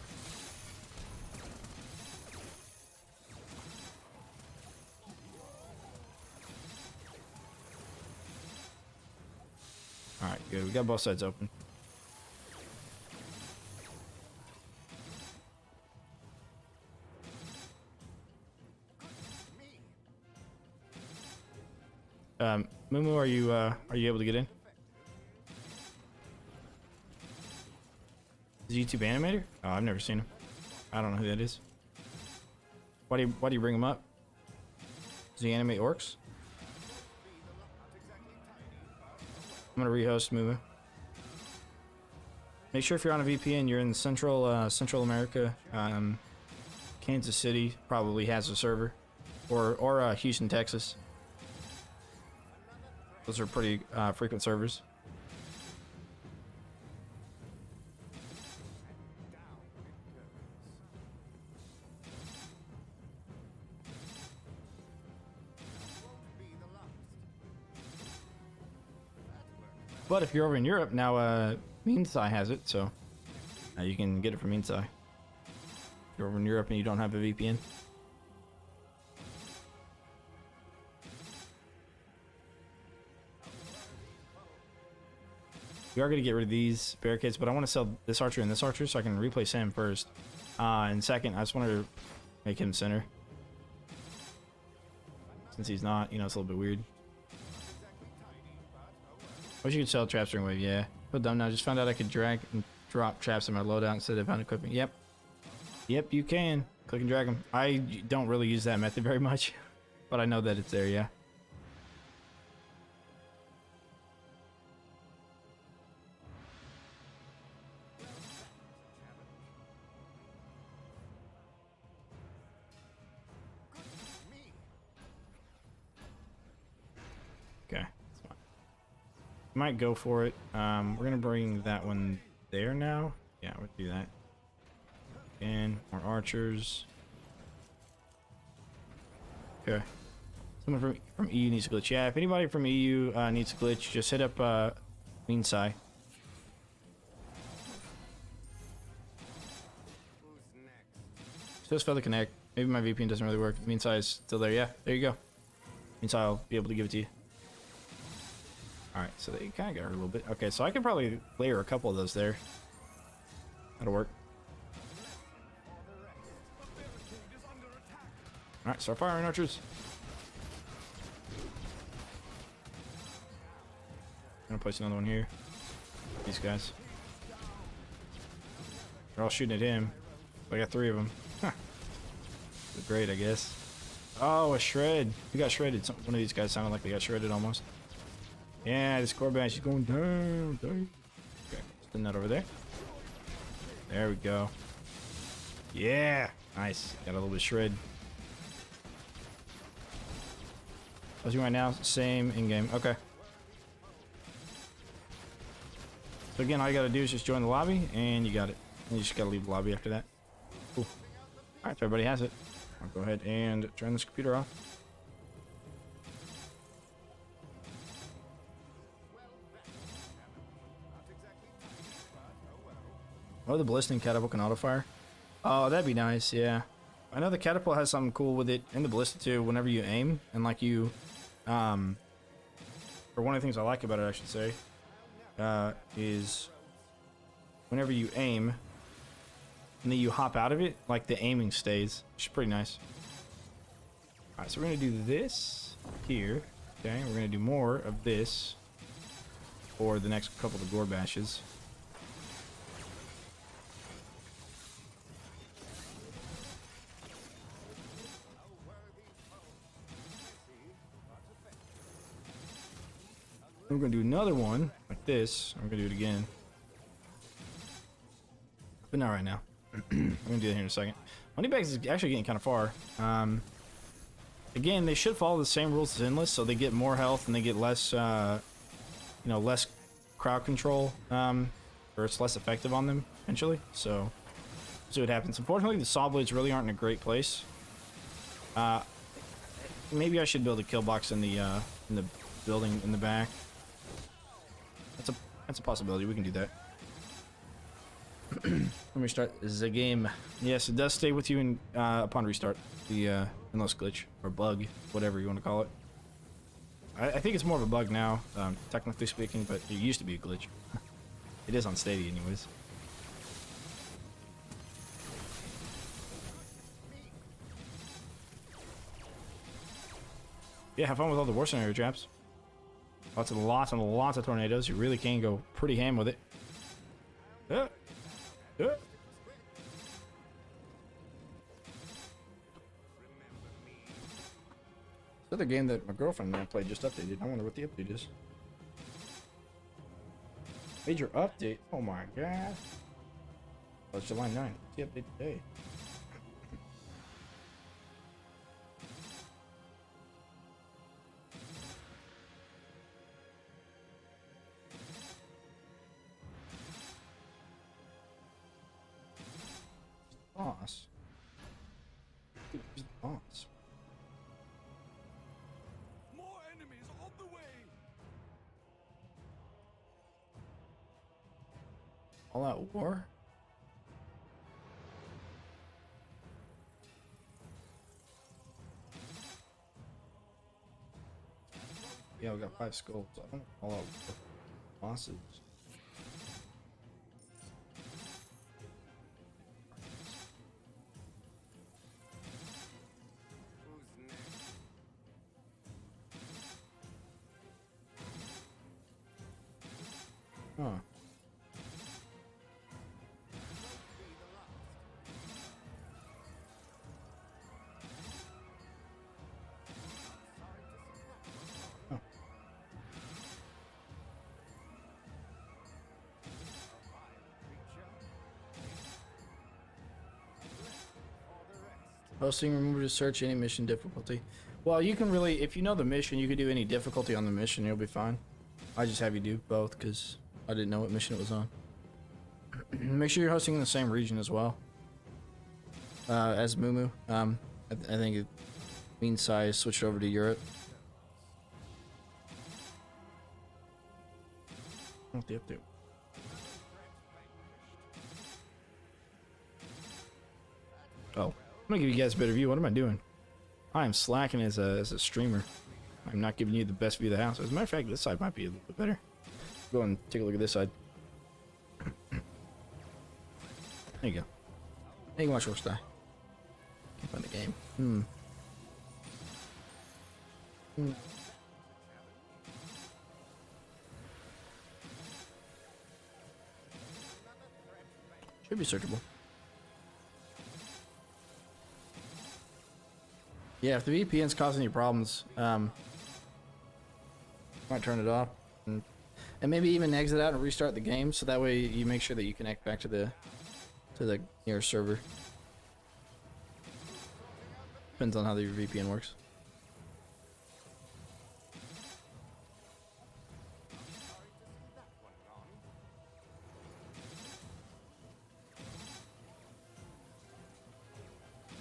Alright, good. We got both sides open. Mumu, are you able to get in? Is he YouTube animator? Oh, I've never seen him. I don't know who that is. Why do you bring him up? Does he animate orcs? I'm gonna rehost Mumu. Make sure if you're on a VPN, you're in Central America. Kansas City probably has a server. or Houston, Texas. Those are pretty frequent servers. But if you're over in Europe now, Meansci has it, so you can get it from Meansci. If you're over in Europe and you don't have a VPN. We are going to get rid of these barricades, but I want to sell this archer and this archer so I can replace him first. And second, I just want to make him center. Since he's not, you know, it's a little bit weird. Wish you could sell traps during wave, yeah. But dumb now, just found out I could drag and drop traps in my loadout instead of unequipping. Yep. Yep, you can. Click and drag them. I don't really use that method very much, but I know that it's there, yeah. Okay. Might go for it. We're gonna bring that one there now. Yeah, we'll do that. And more archers. Okay. Someone from EU needs a glitch. Yeah, if anybody from EU needs a glitch, just hit up Meansci. Just failed to connect. Maybe my VPN doesn't really work. Meansci is still there. Yeah, there you go. Meansci will be able to give it to you. Alright, so they kind of got her a little bit. Okay, so I could probably layer a couple of those there. That'll work. Alright, start firing, archers. I'm gonna place another one here. These guys. They're all shooting at him. I got 3 of them. Huh. Great, I guess. Oh, a shred. We got shredded. One of these guys sounded like they got shredded almost. Yeah, this core badge is going down. Okay, spin that over there. There we go. Yeah, nice. Got a little bit of shred. Closing right now, same in game. Okay. So again, all you gotta do is just join the lobby, and you got it. And you just gotta leave the lobby after that. Cool. All right, so everybody has it. I'll go ahead and turn this computer off. Oh, the ballistic catapult can auto-fire. Oh, that'd be nice, yeah. I know the catapult has something cool with it, and the ballista too, whenever you aim, and like you, or one of the things I like about it, I should say, is whenever you aim, and then you hop out of it, like the aiming stays, which is pretty nice. Alright, so we're gonna do this here, okay, we're gonna do more of this for the next couple of gore bashes. We're gonna do another one like this. I'm gonna do it again, but not right now. I'm gonna do that here in a second. Moneybags is actually getting kind of far. Again, they should follow the same rules as Endless, so they get more health and they get less, you know, less crowd control, or it's less effective on them eventually. So, see what happens. Unfortunately, the saw blades really aren't in a great place. Maybe I should build a kill box in the building in the back. That's a possibility. We can do that. Let me start the game. Yes, it does stay with you in, upon restart. The endless glitch or bug, whatever you want to call it. I think it's more of a bug now, technically speaking, but it used to be a glitch. It is on Stadia, anyways. Yeah, have fun with all the war scenario traps. Lots and lots of tornadoes. You really can go pretty ham with it. This other game that my girlfriend and I played just updated. I wonder what the update is. Major update? Oh my god. Oh, it's July 9th. What's the update today? All out war? Yeah, we got 5 skulls. I don't all out war. Bosses. Huh. Hosting remove to search any mission difficulty. Well, you can really, if you know the mission, you can do any difficulty on the mission. You'll be fine. I just have you do both because I didn't know what mission it was on. Make sure you're hosting in the same region as well as Mumu. I think it means size switched over to Europe. What the update? Oh, I'm gonna give you guys a better view. What am I doing? I am slacking as a streamer. I'm not giving you the best view of the house. As a matter of fact, this side might be a little bit better. Go and take a look at this side. There you go. Now you can watch Orcs Die. Can't find the game. Should be searchable. Yeah, if the VPN's causing you problems, might turn it off and maybe even exit out and restart the game, so that way you make sure that you connect back to the nearest server. Depends on how your VPN works.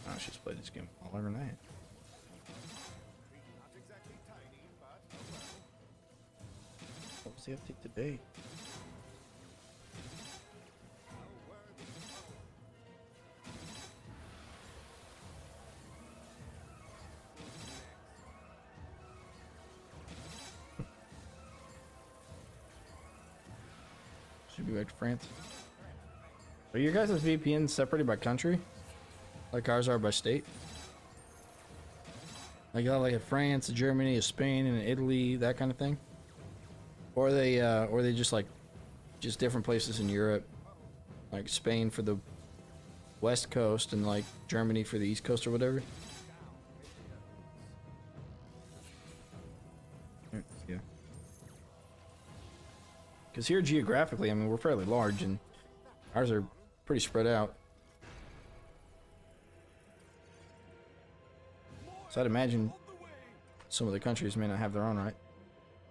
Oh, she's played this game all over night. What was the update today? Should be back to France. Are your guys' VPNs separated by country? Like ours are by state? Like you got like a France, a Germany, a Spain, and an Italy, that kind of thing? Or are they just like different places in Europe? Like Spain for the west coast and like Germany for the east coast or whatever? Yeah. Because here geographically, I mean, we're fairly large and ours are pretty spread out. So I'd imagine some of the countries may not have their own, right?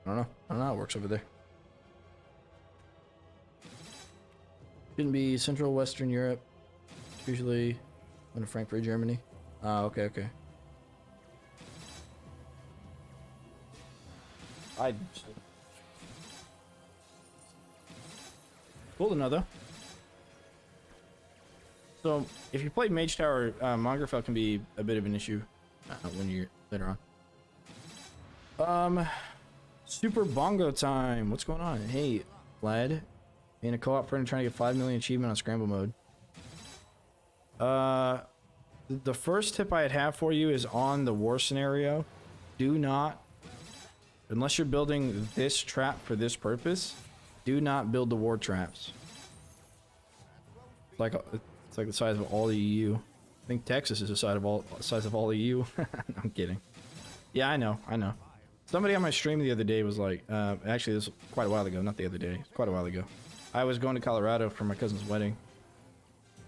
I don't know. I don't know how it works over there. Shouldn't be Central Western Europe. Usually in Frankfurt, Germany. Oh, okay, okay. Cool to know, though. So, if you play Mage Tower, Mongrel can be a bit of an issue when you're later on. Super Bongo time. What's going on? Hey, Vlad. In a co-op friend trying to get 5 million achievement on Scramble mode. The first tip I'd have for you is on the war scenario. Do not, unless you're building this trap for this purpose, do not build the war traps. It's like the size of all the EU. I think Texas is the size of all the EU. I'm kidding. Yeah, I know. Somebody on my stream the other day was like, actually this was quite a while ago, not the other day, quite a while ago. I was going to Colorado for my cousin's wedding.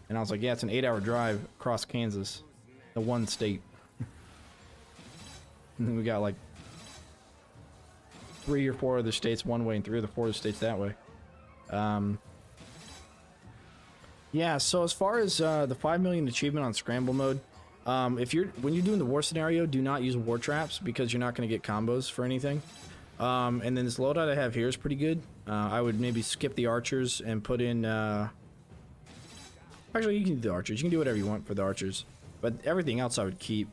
And I was like, yeah, it's an 8-hour drive across Kansas, the one state. And then we got like 3 or 4 other states one way and 3 or 4 other states that way. Yeah, so as far as the 5 million achievement on Scramble mode, when you're doing the war scenario, do not use war traps because you're not going to get combos for anything. And then this loadout I have here is pretty good. I would maybe skip the archers and put in... Actually, you can do the archers. You can do whatever you want for the archers. But everything else I would keep.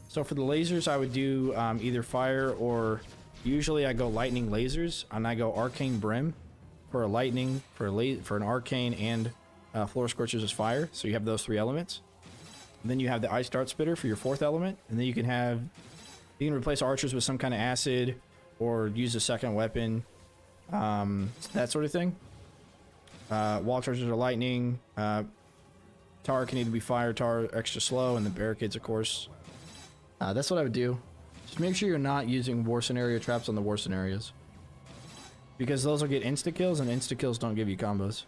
So for the lasers, I would do either fire or... Usually I go lightning lasers, and I go arcane brim for a lightning, for an arcane, and floor scorchers is fire. So you have those 3 elements. And then you have the ice dart spitter for your 4th element, and then you can replace archers with some kind of acid, or use a second weapon, that sort of thing. Wall charges are lightning. Tower can either be fire, tower extra slow, and the barricades, of course. That's what I would do. Just make sure you're not using war scenario traps on the war scenarios, because those will get insta kills, and insta kills don't give you combos.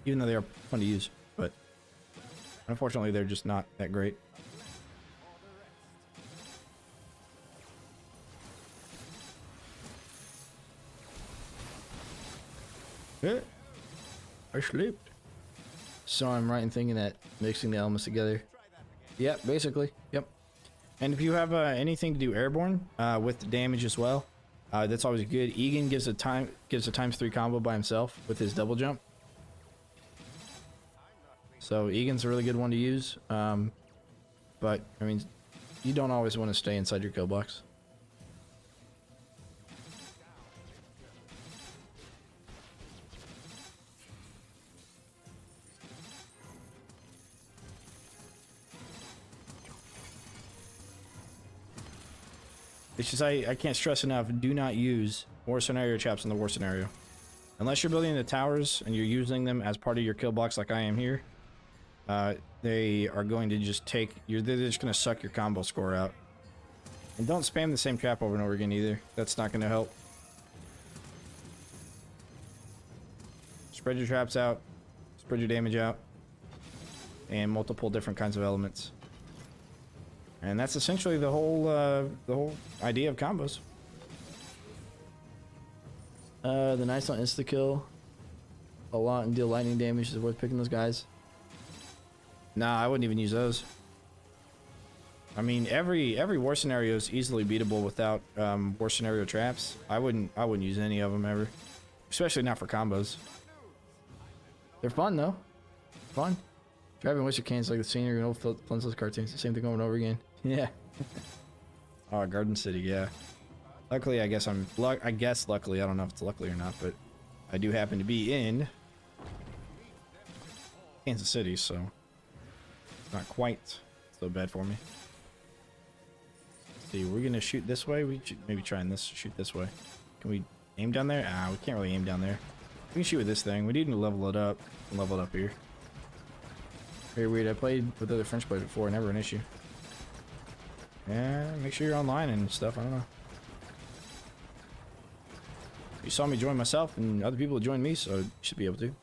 Even though they are fun to use, but unfortunately they're just not that great. Yeah, I slept. So I'm right in thinking that mixing the elements together. Yeah, basically. Yep. And if you have anything to do airborne with the damage as well, that's always good. Egan gives a ×3 combo by himself with his double jump. So Egan's a really good one to use. But I mean, you don't always want to stay inside your kill box. It's just I can't stress enough, do not use war scenario traps in the war scenario. Unless you're building the towers and you're using them as part of your kill box like I am here, they are going to just they're just going to suck your combo score out. And don't spam the same trap over and over again either. That's not going to help. Spread your traps out, spread your damage out, and multiple different kinds of elements. And that's essentially the whole idea of combos. The nice on insta kill a lot and deal lightning damage is worth picking those guys. Nah, I wouldn't even use those. I mean, every war scenario is easily beatable without war scenario traps. I wouldn't use any of them ever, especially not for combos. They're fun though. Fun. Driving Wizard Cane's like the scenery in old Flintstones cartoons. The same thing over and over again. Yeah. Oh, Garden City, yeah. Luckily, I guess luckily, I don't know if it's luckily or not, but I do happen to be in Kansas City, so it's not quite so bad for me. Let's see, we're gonna shoot this way. We should maybe try and shoot this way. Can we aim down there? Ah, we can't really aim down there. We can shoot with this thing. We need to level it up. Level it up here. Very weird. I played with other French players before, never an issue. Yeah, make sure you're online and stuff. I don't know. You saw me join myself, and other people joined me, so you should be able to.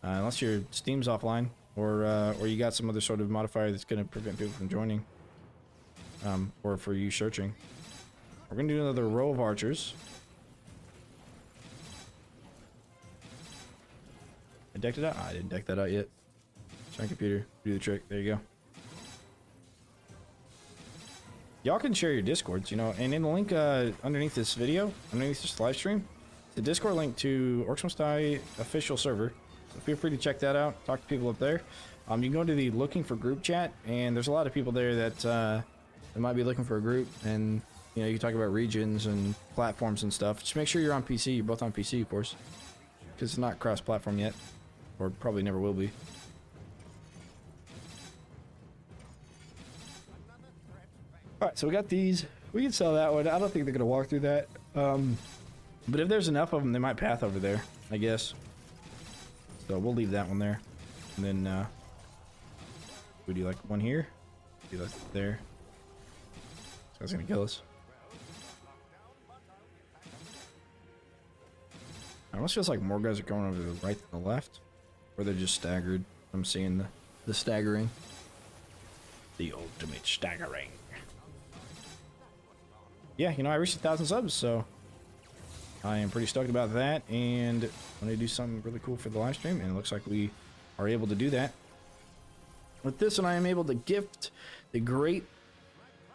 Unless your Steam's offline, or you got some other sort of modifier that's going to prevent people from joining, or for you searching. We're going to do another row of archers. I decked it out? I didn't deck that out yet. Try computer, do the trick. There you go. Y'all can share your discords, you know, and in the link underneath this video, underneath this live stream, the Discord link to Orcs Must Die official server. So feel free to check that out. Talk to people up there. You can go to the looking for group chat, and there's a lot of people there that might be looking for a group, and you know, you can talk about regions and platforms and stuff. Just make sure you're on PC. You're both on PC, of course, because it's not cross-platform yet, or probably never will be. Alright, so we got these. We can sell that one. I don't think they're going to walk through that. But if there's enough of them, they might path over there, I guess. So we'll leave that one there. And then, we do like one here. Do like there. This guy's going to kill us. It almost feels like more guys are going over to the right than the left. Or they're just staggered. I'm seeing the staggering. The ultimate staggering. Yeah, you know, I reached 1,000 subs, so I am pretty stoked about that, and I'm going to do something really cool for the live stream, and it looks like we are able to do that. With this one, I am able to gift the great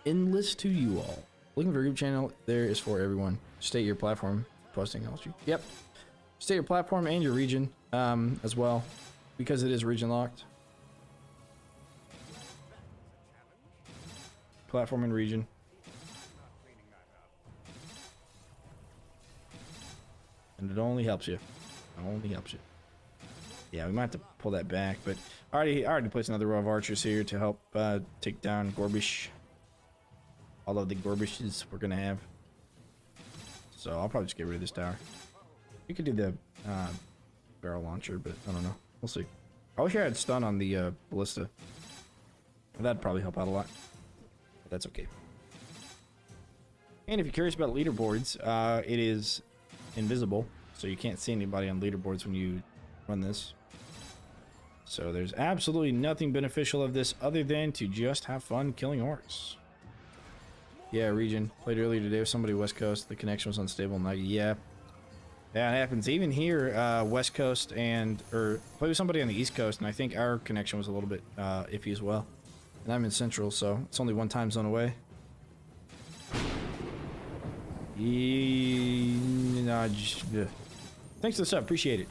endless to you all. Looking for a group channel there is for everyone. State your platform. Posting LG. Yep. State your platform and your region as well, because it is region locked. Platform and region. And it only helps you. Only helps you. Yeah, we might have to pull that back, but I already placed another row of archers here to help take down Gorbish. All of the Gorbishes we're gonna have. So I'll probably just get rid of this tower. We could do the barrel launcher, but I don't know. We'll see. I wish I had stun on the ballista. That'd probably help out a lot. But that's okay. And if you're curious about leaderboards, it is invisible, so you can't see anybody on leaderboards when you run this. So there's absolutely nothing beneficial of this other than to just have fun killing orcs. Yeah, region. Played earlier today with somebody West Coast. The connection was unstable. Now, yeah. Yeah, it happens. Even here, West Coast or played with somebody on the East Coast, and I think our connection was a little bit iffy as well. And I'm in Central, so it's only one time zone away. Thanks for the sub. Appreciate it.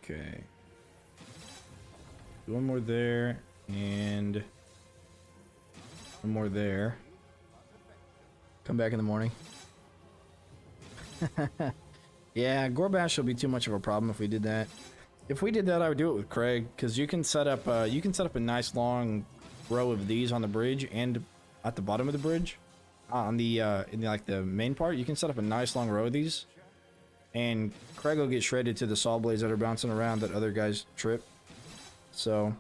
Okay. One more there, and one more there. Come back in the morning. Yeah, Gorbash will be too much of a problem if we did that. If we did that, I would do it with Craig, because you can set up a nice long row of these on the bridge and at the bottom of the bridge, on the in like the main part. You can set up a nice long row of these, and Craig will get shredded to the saw blades that are bouncing around that other guys trip. So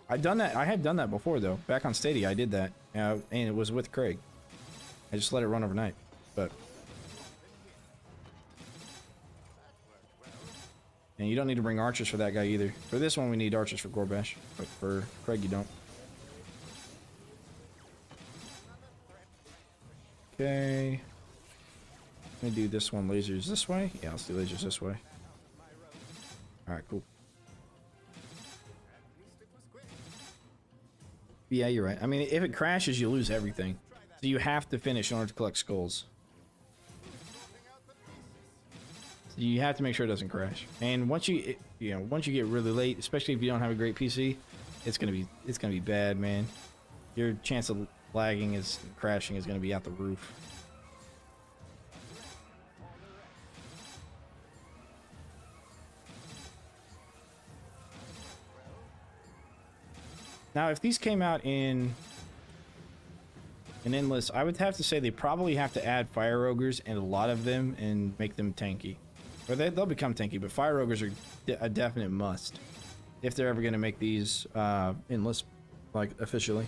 I've done that. I had done that before though. Back on Stadia, I did that, and it was with Craig. I just let it run overnight, but. And you don't need to bring archers for that guy either. For this one, we need archers for Gorbash, but for Craig, you don't. Okay. I'm gonna do this one lasers this way. Yeah, let's do lasers this way. Alright, cool. Yeah, you're right. I mean, if it crashes, you lose everything. So you have to finish in order to collect skulls. You have to make sure it doesn't crash. And once you get really late, especially if you don't have a great PC, it's gonna be bad, man. Your chance of lagging crashing is gonna be out the roof. Now, if these came out in an endless, I would have to say they probably have to add fire ogres and a lot of them and make them tanky. Or they'll become tanky, but fire ogres are a definite must if they're ever going to make these endless, like, officially.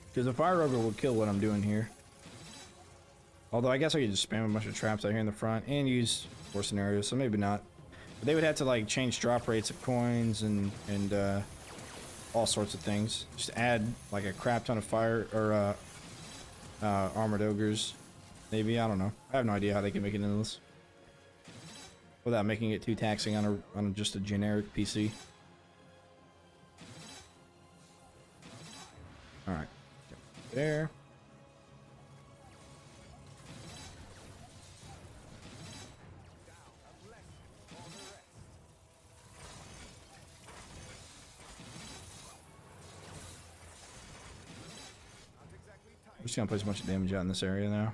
Because the fire ogre will kill what I'm doing here. Although I guess I could just spam a bunch of traps out here in the front and use 4 scenarios, so maybe not. But they would have to like change drop rates of coins and all sorts of things. Just add like a crap ton of fire or armored ogres. Maybe, I don't know. I have no idea how they can make it endless without making it too taxing on just a generic PC. All right, there. We're just gonna place a bunch of damage out in this area now.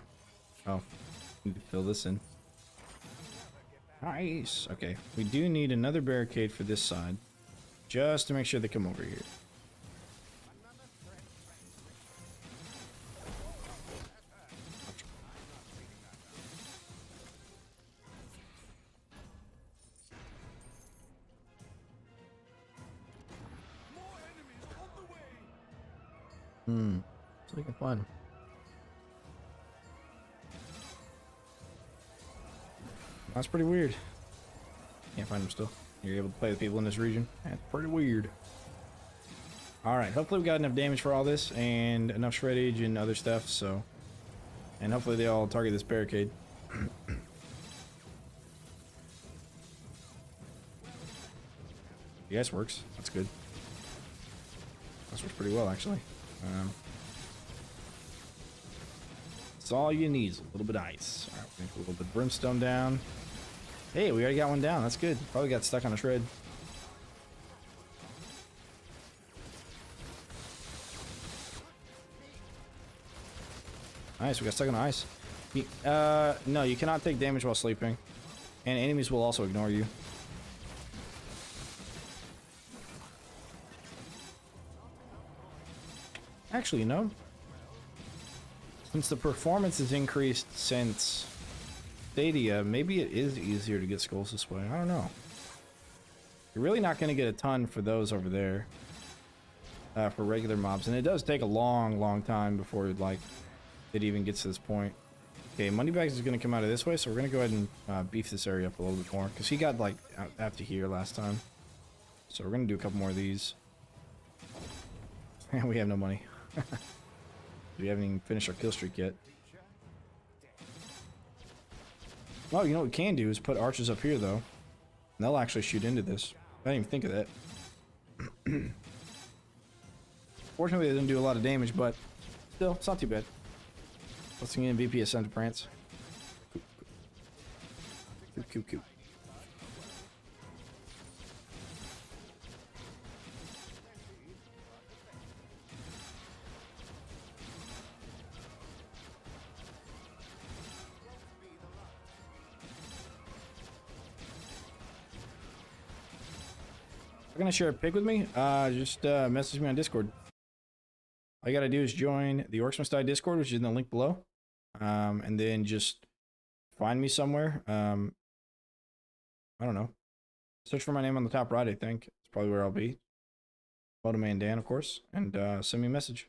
Oh, need to fill this in. Nice. Okay, we do need another barricade for this side, just to make sure they come over here. So we can find them. That's pretty weird. Can't find them still. You're able to play with people in this region. That's pretty weird. Alright, hopefully we got enough damage for all this and enough shreddage and other stuff, so. And hopefully they all target this barricade. Yes, works. That's good. That works pretty well, actually. That's all you need is a little bit of ice. Alright, we're gonna put a little bit of brimstone down. Hey, we already got one down. That's good. Probably got stuck on a shred. Nice, we got stuck on ice. No, you cannot take damage while sleeping. And enemies will also ignore you. Actually, no. Since the performance is increased since Stadia, maybe it is easier to get skulls this way. I don't know. You're really not going to get a ton for those over there. For regular mobs. And it does take a long time before, like, it even gets to this point. Okay, Moneybags is going to come out of this way, so we're going to go ahead and beef this area up a little bit more. Because he got, like, out to here last time. So we're going to do a couple more of these. And we have no money. We haven't even finished our kill streak yet. Oh, you know what we can do is put archers up here, though. And they'll actually shoot into this. I didn't even think of that. Fortunately, they didn't do a lot of damage, but still, it's not too bad. Let's get MVP Ascent to Prance. Coop. Gonna share a pic with me, just message me on Discord. All you gotta do is join the Orcs Must Die Discord, which is in the link below, and then just find me somewhere. I don't know, search for my name on the top right. I think it's probably where I'll be. Photoman Dan, of course, and send me a message.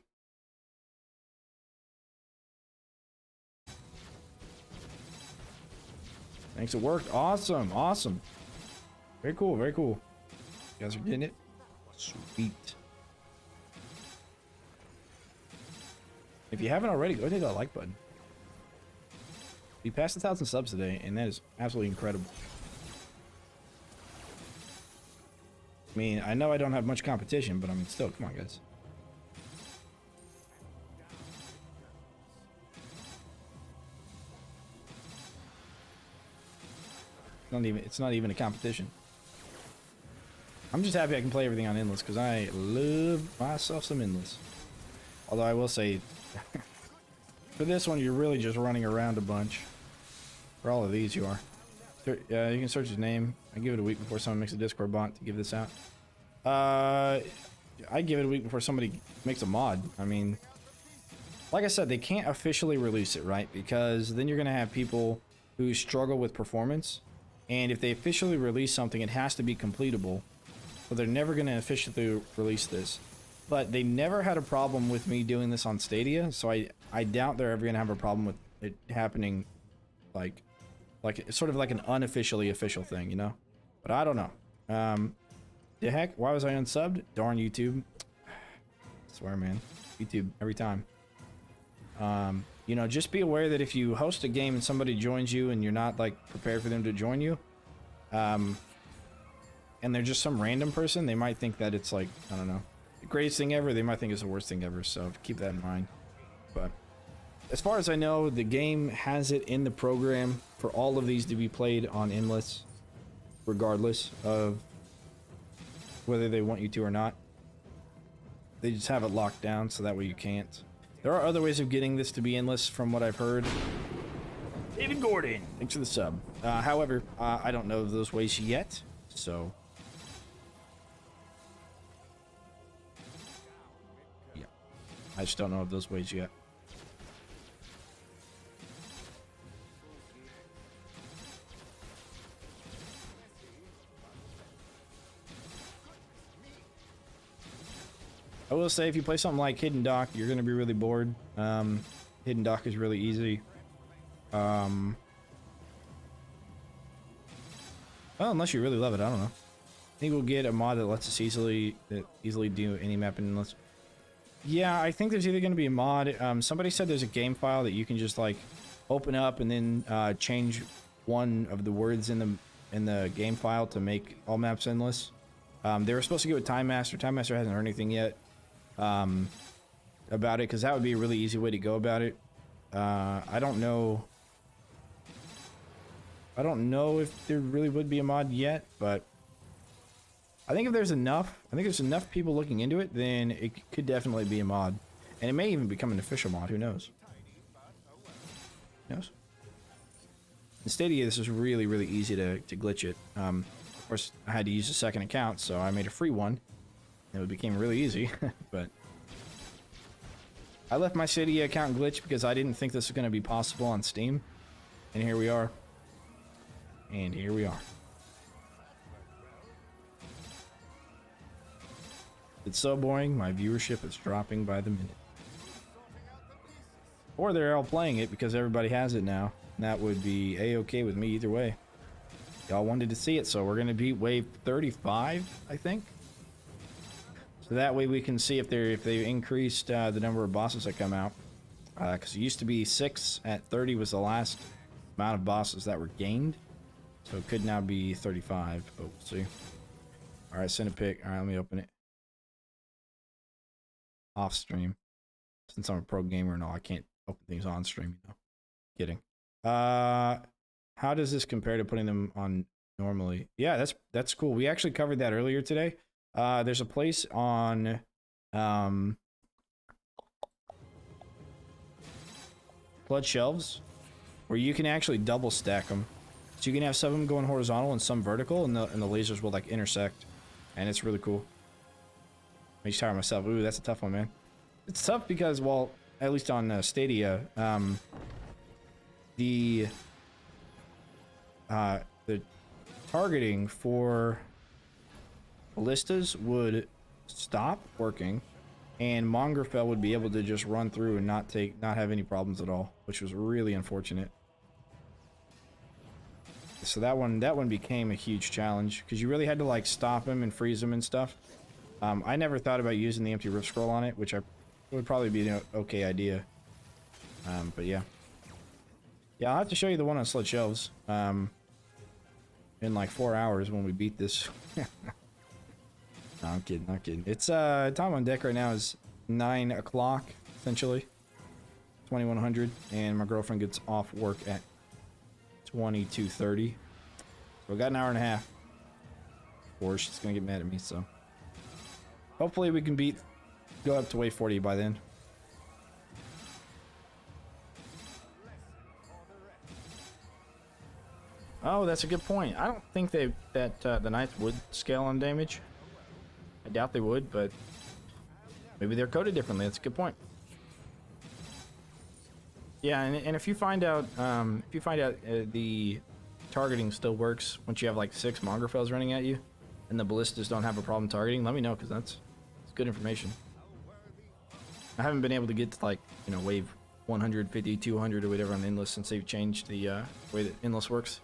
Thanks, it worked. Awesome. Very cool. You guys are getting it? Sweet. If you haven't already, go hit that like button. We passed 1,000 subs today, and that is absolutely incredible. I mean, I know I don't have much competition, but I mean, still, come on, guys. It's not even a competition. I'm just happy I can play everything on Endless, because I love myself some Endless. Although I will say, for this one, you're really just running around a bunch. For all of these, you are. You can search his name. I give it a week before someone makes a Discord bot to give this out. I give it a week before somebody makes a mod. I mean, like I said, they can't officially release it, right? Because then you're going to have people who struggle with performance. And if they officially release something, it has to be completable. So they're never going to officially release this. But they never had a problem with me doing this on Stadia, so I doubt they're ever going to have a problem with it happening like it's sort of like an unofficially official thing, you know? But I don't know. The heck? Why was I unsubbed? Darn YouTube. I swear, man. YouTube every time. You know, just be aware that if you host a game and somebody joins you and you're not, like, prepared for them to join you, and they're just some random person, they might think that it's like, I don't know, the greatest thing ever. They might think it's the worst thing ever, so keep that in mind. But as far as I know, the game has it in the program for all of these to be played on Endless, regardless of whether they want you to or not. They just have it locked down, so that way you can't. There are other ways of getting this to be Endless, from what I've heard. David Gordon, thanks for the sub. However, I don't know those ways yet, so... yeah. I just don't know of those ways yet. I will say, if you play something like Hidden Dock, you're going to be really bored. Hidden Dock is really easy. Well, unless you really love it, I don't know. I think we'll get a mod that lets us easily do any mapping unless. Yeah, I think there's either going to be a mod. Somebody said there's a game file that you can just like open up and then change one of the words in the game file to make all maps endless. They were supposed to get with Time Master. Time Master hasn't heard anything yet about it, because that would be a really easy way to go about it. I don't know. I don't know if there really would be a mod yet, but I think if there's enough, people looking into it, then it could definitely be a mod. And it may even become an official mod, who knows? Who knows? In Stadia, this is really, really easy to glitch it. Of course, I had to use a second account, so I made a free one. And it became really easy, but... I left my Stadia account glitched because I didn't think this was going to be possible on Steam. And here we are. And here we are. It's so boring, my viewership is dropping by the minute. Or they're all playing it because everybody has it now. And that would be a-okay with me either way. Y'all wanted to see it, so we're going to beat wave 35, I think. So that way we can see if they increased the number of bosses that come out. Because it used to be 6 at 30 was the last amount of bosses that were gained. So it could now be 35, but we'll see. Alright, send a pic. Alright, let me open it. Off stream. Since I'm a pro gamer and all, I can't open things on stream, you know. Kidding. How does this compare to putting them on normally? Yeah, that's cool. We actually covered that earlier today. There's a place on Blood Shelves where you can actually double stack them. So you can have some of them going horizontal and some vertical, and the lasers will like intersect, and it's really cool. Makes me tired of myself. Ooh, that's a tough one, man. It's tough because, well, at least on Stadia, the targeting for ballistas would stop working, and Mongrafel would be able to just run through and not have any problems at all, which was really unfortunate. So that one became a huge challenge because you really had to like stop him and freeze him and stuff. I never thought about using the empty rift scroll on it, which would probably be an okay idea. But yeah. Yeah, I'll have to show you the one on Slut Shelves. In like 4 hours when we beat this. No, I'm kidding, I'm kidding. It's time on deck right now is 9 o'clock, essentially. 2100, and my girlfriend gets off work at 22:30. So we got an hour and a half. Or she's gonna get mad at me, so. Hopefully we can go up to wave 40 by then. Oh, that's a good point. I don't think that the Knights would scale on damage. I doubt they would, but maybe they're coded differently. That's a good point. Yeah, and if you find out, the targeting still works once you have like 6 Mongrafels running at you, and the ballistas don't have a problem targeting, let me know, because that's good information. I haven't been able to get to like, you know, wave 150, 200 or whatever on Endless since they've changed the way that Endless works.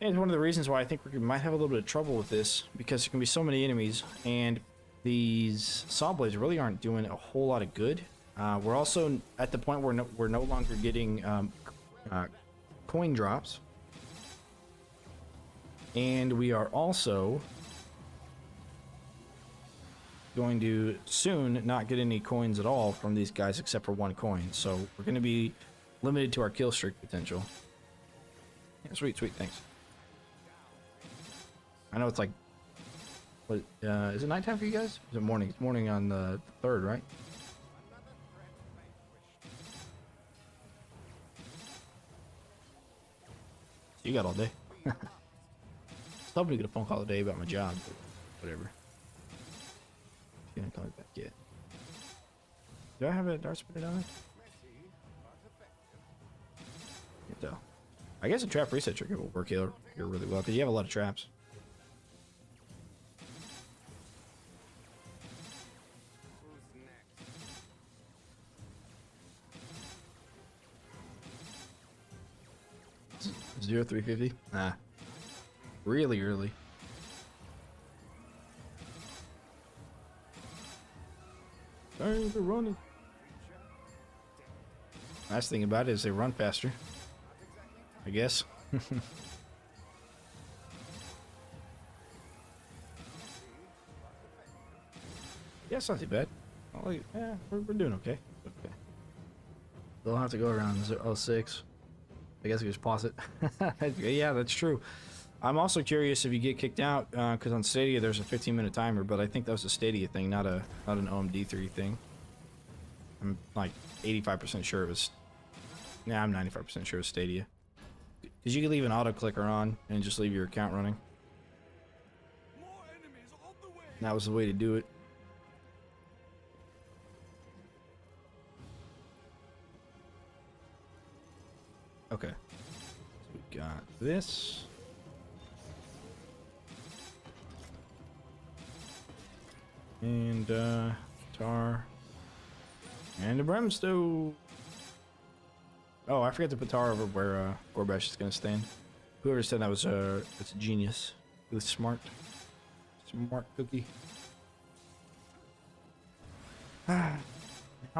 And it's one of the reasons why I think we might have a little bit of trouble with this, because there can be so many enemies, and these Saw Blades really aren't doing a whole lot of good. We're also at the point where we're no longer getting coin drops. And we are also going to soon not get any coins at all from these guys except for 1 coin. So we're going to be limited to our kill streak potential. Yeah, sweet, sweet, thanks. I know it's like, what, is it nighttime for you guys? Is it morning? It's morning on the 3rd, right? You got all day. I was hoping to get a phone call today about my job, but whatever. She didn't call me back yet. Do I have a dart spitter down there? Can't tell. I guess a trap reset trigger will work here really well, because you have a lot of traps. Who's next? 0350? Nah. really early. They're running. Nice thing about it is they run faster, I guess. Yeah, it's not too bad. Like, yeah, we're doing okay. Okay. They'll have to go around 06. I guess we just pause it. Yeah, that's true. I'm also curious if you get kicked out, because on Stadia there's a 15-minute timer, but I think that was a Stadia thing, not an OMD3 thing. I'm like 85% sure it was. Yeah, I'm 95% sure it was Stadia. Because you can leave an auto clicker on and just leave your account running. More enemies on the way. That was the way to do it. Okay. So we got this. And tar. And a brimstone. Oh, I forgot to put tar over where Gorbash is gonna stand. Whoever said that was it's a genius. It was smart. Smart cookie. Now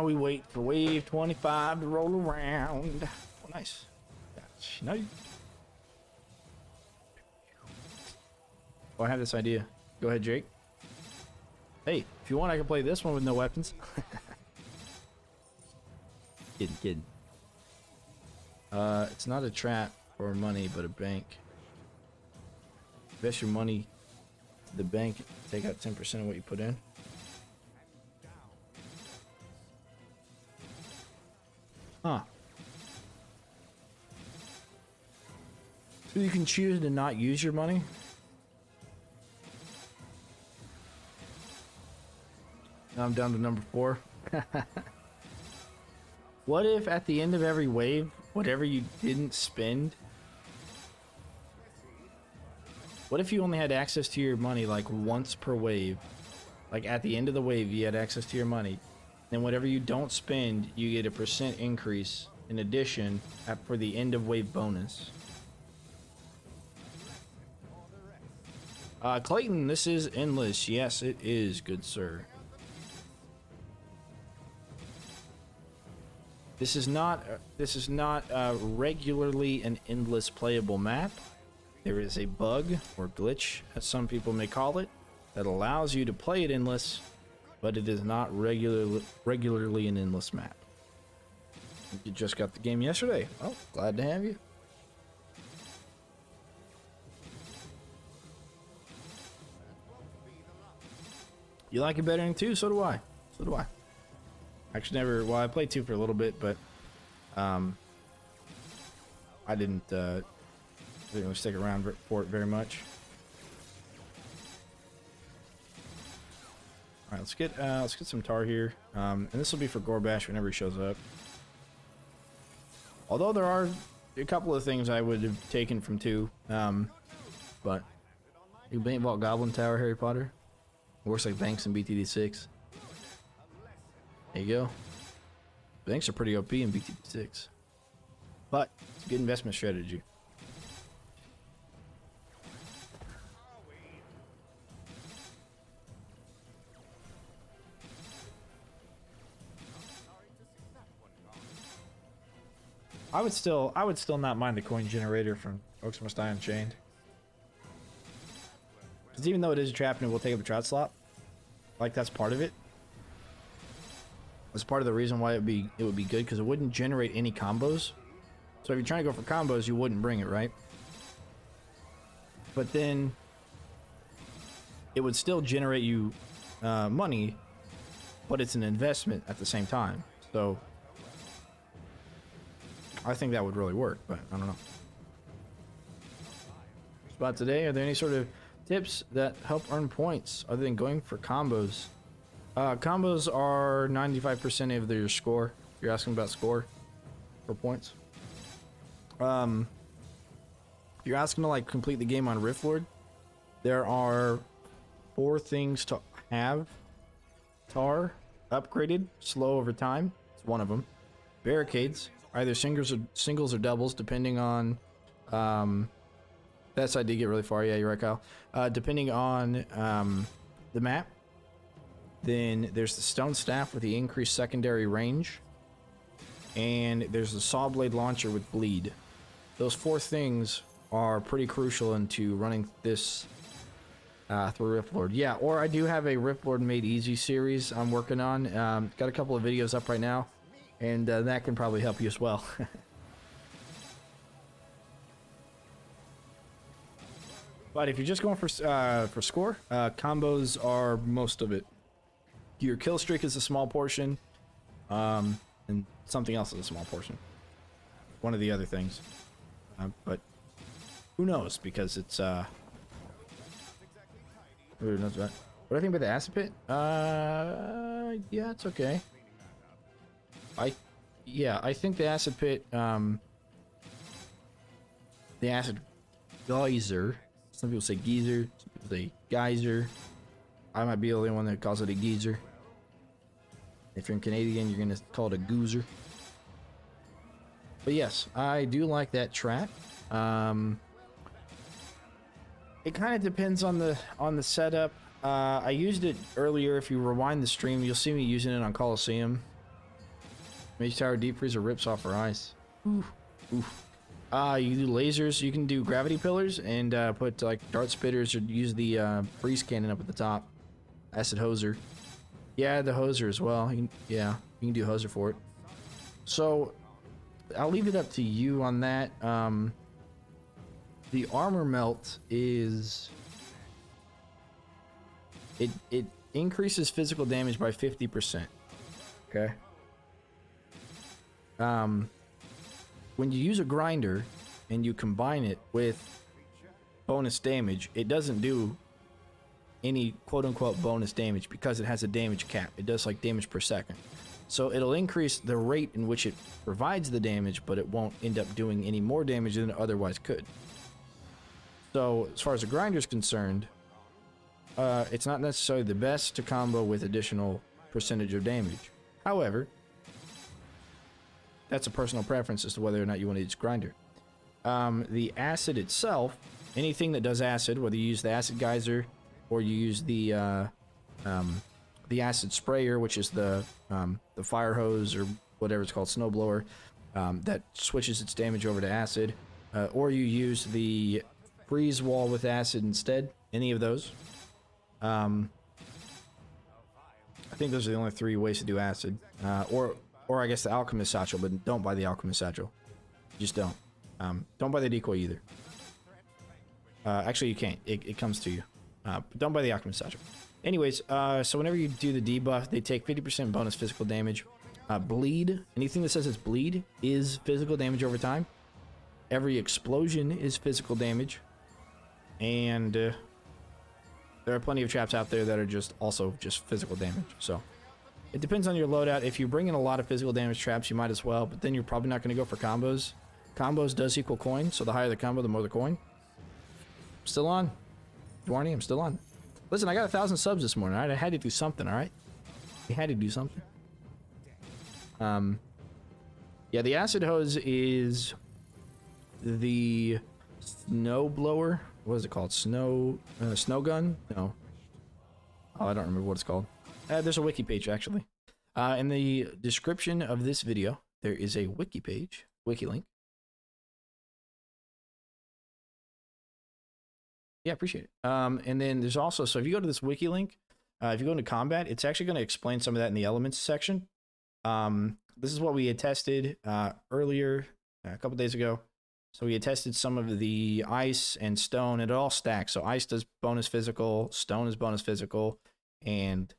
we wait for wave 25 to roll around. Oh, nice. Gosh, no. Oh, I have this idea. Go ahead, Jake. Hey, if you want, I can play this one with no weapons. Kidding. It's not a trap or money, but a bank. Invest your money to the bank. Take out 10% of what you put in. Huh. So you can choose to not use your money. Now I'm down to number 4. What if at the end of every wave, whatever you didn't spend, what if you only had access to your money like once per wave? Like at the end of the wave, you had access to your money. Then whatever you don't spend, you get a % increase in addition for the end of wave bonus. Clayton, this is endless. Yes, it is, good sir. This is not regularly an endless playable map. There is a bug or glitch, as some people may call it, that allows you to play it endless, but it is not regularly an endless map. You just got the game yesterday. Oh, glad to have you. You like it better than 2? So do I. So do I. Actually, never. Well, I played 2 for a little bit, but I didn't really stick around for it very much. All right, let's get some tar here, and this will be for Gorbash whenever he shows up. Although there are a couple of things I would have taken from 2, but you paint Vault Goblin Tower, Harry Potter. Works like Banks in BTD6. There you go. Banks are pretty OP in BTD6. But it's a good investment strategy. I would still not mind the coin generator from Orcs Must Die Unchained. Because even though it is a trap and it will take up a trout slot, like that's part of it. That's part of the reason why it would be good, because it wouldn't generate any combos. So if you're trying to go for combos, you wouldn't bring it, right? But then it would still generate you money, but it's an investment at the same time. So I think that would really work, but I don't know. Spot today, are there any sort of tips that help earn points other than going for combos? Combos are 95% of your score. You're asking about score for points. If you're asking to like complete the game on Rift Lord, there are 4 things to have. Tar, upgraded, slow over time. It's one of them. Barricades, either singles or doubles, depending on That side did get really far. Yeah, you're right, Kyle. Depending on the map, then there's the stone staff with the increased secondary range, and there's the saw blade launcher with bleed. Those 4 things are pretty crucial into running this through Riftlord. Yeah, or I do have a Riftlord Made Easy series I'm working on. Got a couple of videos up right now, and that can probably help you as well. But if you're just going for score, combos are most of it. Your kill streak is a small portion, and something else is a small portion. One of the other things, but who knows? Because it's who knows what? What do I think about the acid pit? Yeah, it's okay. I think the acid pit, the acid geyser. Some people say geyser, some people say geyser. I might be the only one that calls it a geyser. If you're in Canadian, you're gonna call it a goozer. But yes, I do like that trap. It kind of depends on the setup. I used it earlier. If you rewind the stream, you'll see me using it on Coliseum. Mage Tower Deep Freezer rips off her ice. Oof. Oof. You do lasers. You can do gravity pillars and put like dart spitters, or use the freeze cannon up at the top. Acid hoser. Yeah, the hoser as well. You can do hoser for it. So I'll leave it up to you on that. The armor melt is it increases physical damage by 50%. Okay. When you use a grinder and you combine it with bonus damage, it doesn't do any quote-unquote bonus damage because it has a damage cap. It does like damage per second. So it'll increase the rate in which it provides the damage, but it won't end up doing any more damage than it otherwise could. So as far as a grinder is concerned, it's not necessarily the best to combo with additional percentage of damage. However, that's a personal preference as to whether or not you want to use grinder. The acid itself, anything that does acid, whether you use the acid geyser or you use the acid sprayer, which is the fire hose or whatever it's called, snowblower, that switches its damage over to acid, or you use the freeze wall with acid instead. Any of those. I think those are the only 3 ways to do acid, or I guess the alchemist satchel, but don't buy the alchemist satchel. Just don't. Don't buy the decoy either. Actually, you can't. It comes to you. But don't buy the alchemist satchel. Anyways, so whenever you do the debuff, they take 50% bonus physical damage. Bleed. Anything that says it's bleed is physical damage over time. Every explosion is physical damage. And there are plenty of traps out there that are just physical damage. So it depends on your loadout. If you bring in a lot of physical damage traps, you might as well, but then you're probably not going to go for combos. Combos does equal coin, so the higher the combo, the more the coin. Still on. Dwarny, I'm still on. Listen, I got 1,000 subs this morning, alright? I had to do something, alright? I had to do something. Yeah, the acid hose is the snow blower. What is it called? Snow gun? No. Oh, I don't remember what it's called. There's a wiki page, actually. In the description of this video, there is a wiki page, wiki link. Yeah, appreciate it. And then there's also, so if you go to this wiki link, if you go into combat, it's actually going to explain some of that in the elements section. This is what we had tested earlier, a couple days ago. So we had tested some of the ice and stone, and it all stacks. So ice does bonus physical, stone is bonus physical, and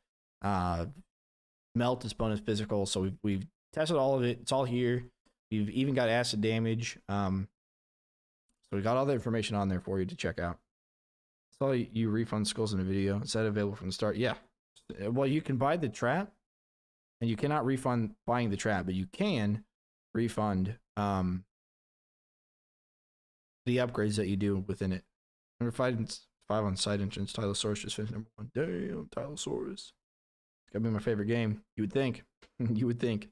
melt is bonus physical. So we've tested all of it. It's all here. We've even got acid damage. So we got all the information on there for you to check out. Saw you refund skulls in a video. Is that available from the start? Yeah. Well, you can buy the trap, and you cannot refund buying the trap, but you can refund the upgrades that you do within it. Number 5 on side entrance. Tylosaurus just finished number 1. Damn, Tylosaurus. It's gotta be my favorite game. You would think. You would think.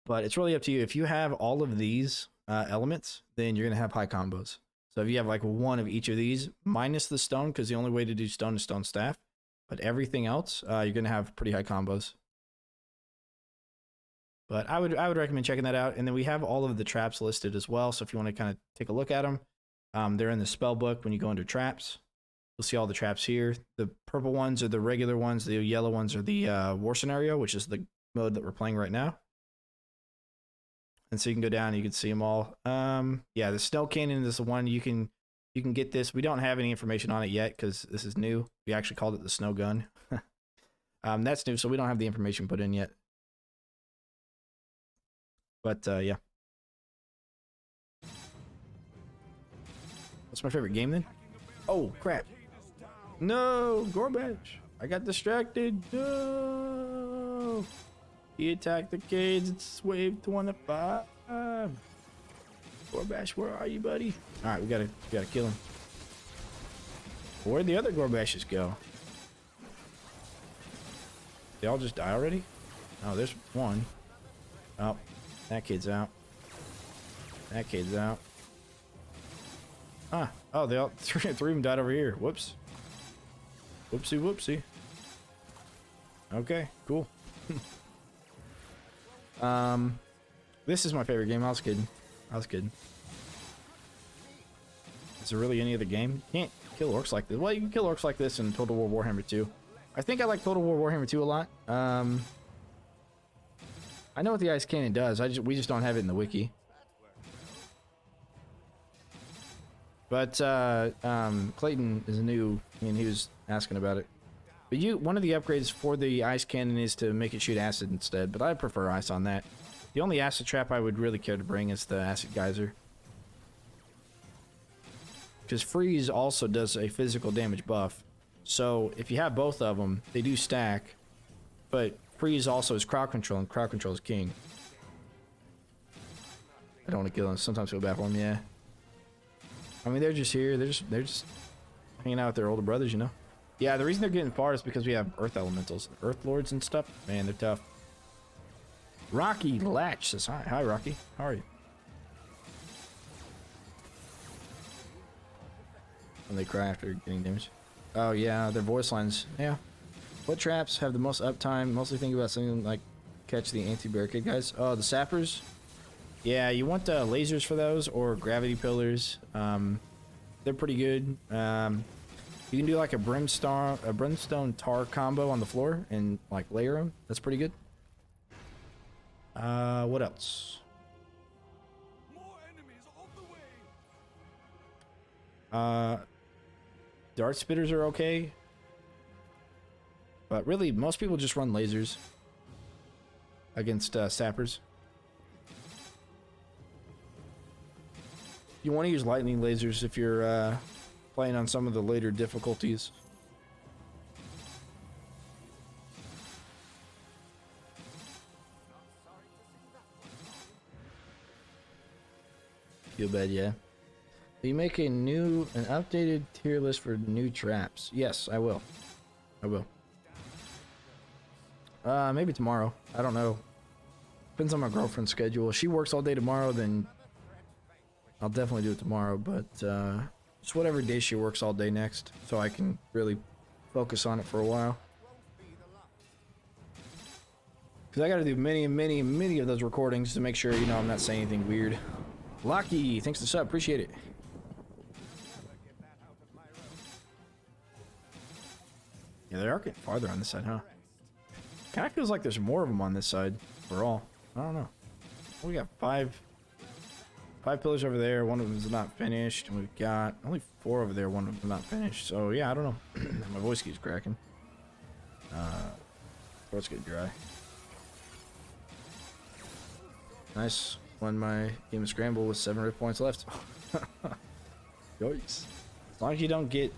But it's really up to you. If you have all of these, elements, then you're gonna have high combos. So if you have like one of each of these, minus the stone, because the only way to do stone is stone staff, but everything else, you're gonna have pretty high combos. But I would recommend checking that out. And then we have all of the traps listed as well. So if you want to kind of take a look at them, they're in the spell book. When you go under traps, you'll see all the traps here. The purple ones are the regular ones. The yellow ones are the war scenario, which is the mode that we're playing right now. And so you can go down and you can see them all. Yeah, the snow cannon is the one you can get this. We don't have any information on it yet because this is new. We actually called it the snow gun. That's new, so we don't have the information put in yet. But yeah. What's my favorite game then? Oh crap. No, Gorbash. I got distracted. No. He attacked the cage. It's wave 25. Gorbash, where are you, buddy? Alright, we gotta kill him. Where'd the other Gorbashes go? They all just die already? Oh, there's one. Oh, that kid's out. That kid's out. Ah, oh, they all three of them died over here. Whoops. Whoopsie, whoopsie. Okay, cool. This is my favorite game. I was kidding. Is there really any other game? You can't kill orcs like this. Well, you can kill orcs like this in Total War Warhammer 2. I think I like Total War Warhammer 2 a lot. I know what the ice cannon does. We just don't have it in the wiki. But Clayton is new, and he was asking about it. But one of the upgrades for the ice cannon is to make it shoot acid instead. But I prefer ice on that. The only acid trap I would really care to bring is the acid geyser. Because freeze also does a physical damage buff. So if you have both of them, they do stack. But freeze also is crowd control, and crowd control is king. I don't want to kill them. Sometimes I feel bad for them, yeah. I mean, they're just here. They're just hanging out with their older brothers, you know? Yeah, the reason they're getting far is because we have earth elementals. Earth lords and stuff. Man, they're tough. Rocky Latch says hi. Hi, Rocky. How are you? When they cry after getting damage. Oh, yeah, their voice lines. Yeah. What traps have the most uptime? Mostly think about something like catch the anti-barricade guys. Oh, the sappers? Yeah, you want lasers for those or gravity pillars. They're pretty good. You can do like a brimstone tar combo on the floor and like layer them. That's pretty good. What else? More enemies on the way. Dart spitters are okay. But really, most people just run lasers against sappers. You want to use lightning lasers if you're playing on some of the later difficulties. Feel bad, yeah. Will you make an updated tier list for new traps? Yes, I will. I will. Maybe tomorrow. I don't know. Depends on my girlfriend's schedule. If she works all day tomorrow, then I'll definitely do it tomorrow. But just whatever day she works all day next, so I can really focus on it for a while. Because I got to do many of those recordings to make sure, you know, I'm not saying anything weird. Lucky, thanks for the sub. Appreciate it. Yeah, they are getting farther on this side, huh? Kind of feels like there's more of them on this side overall. I don't know. We got five pillars over there. One of them is not finished. And we've got only 4 over there. One of them not finished. So yeah, I don't know. My voice keeps cracking. Throat's getting dry. Nice. Won my game of Scramble with 7 rip points left. Yikes. As long as you don't get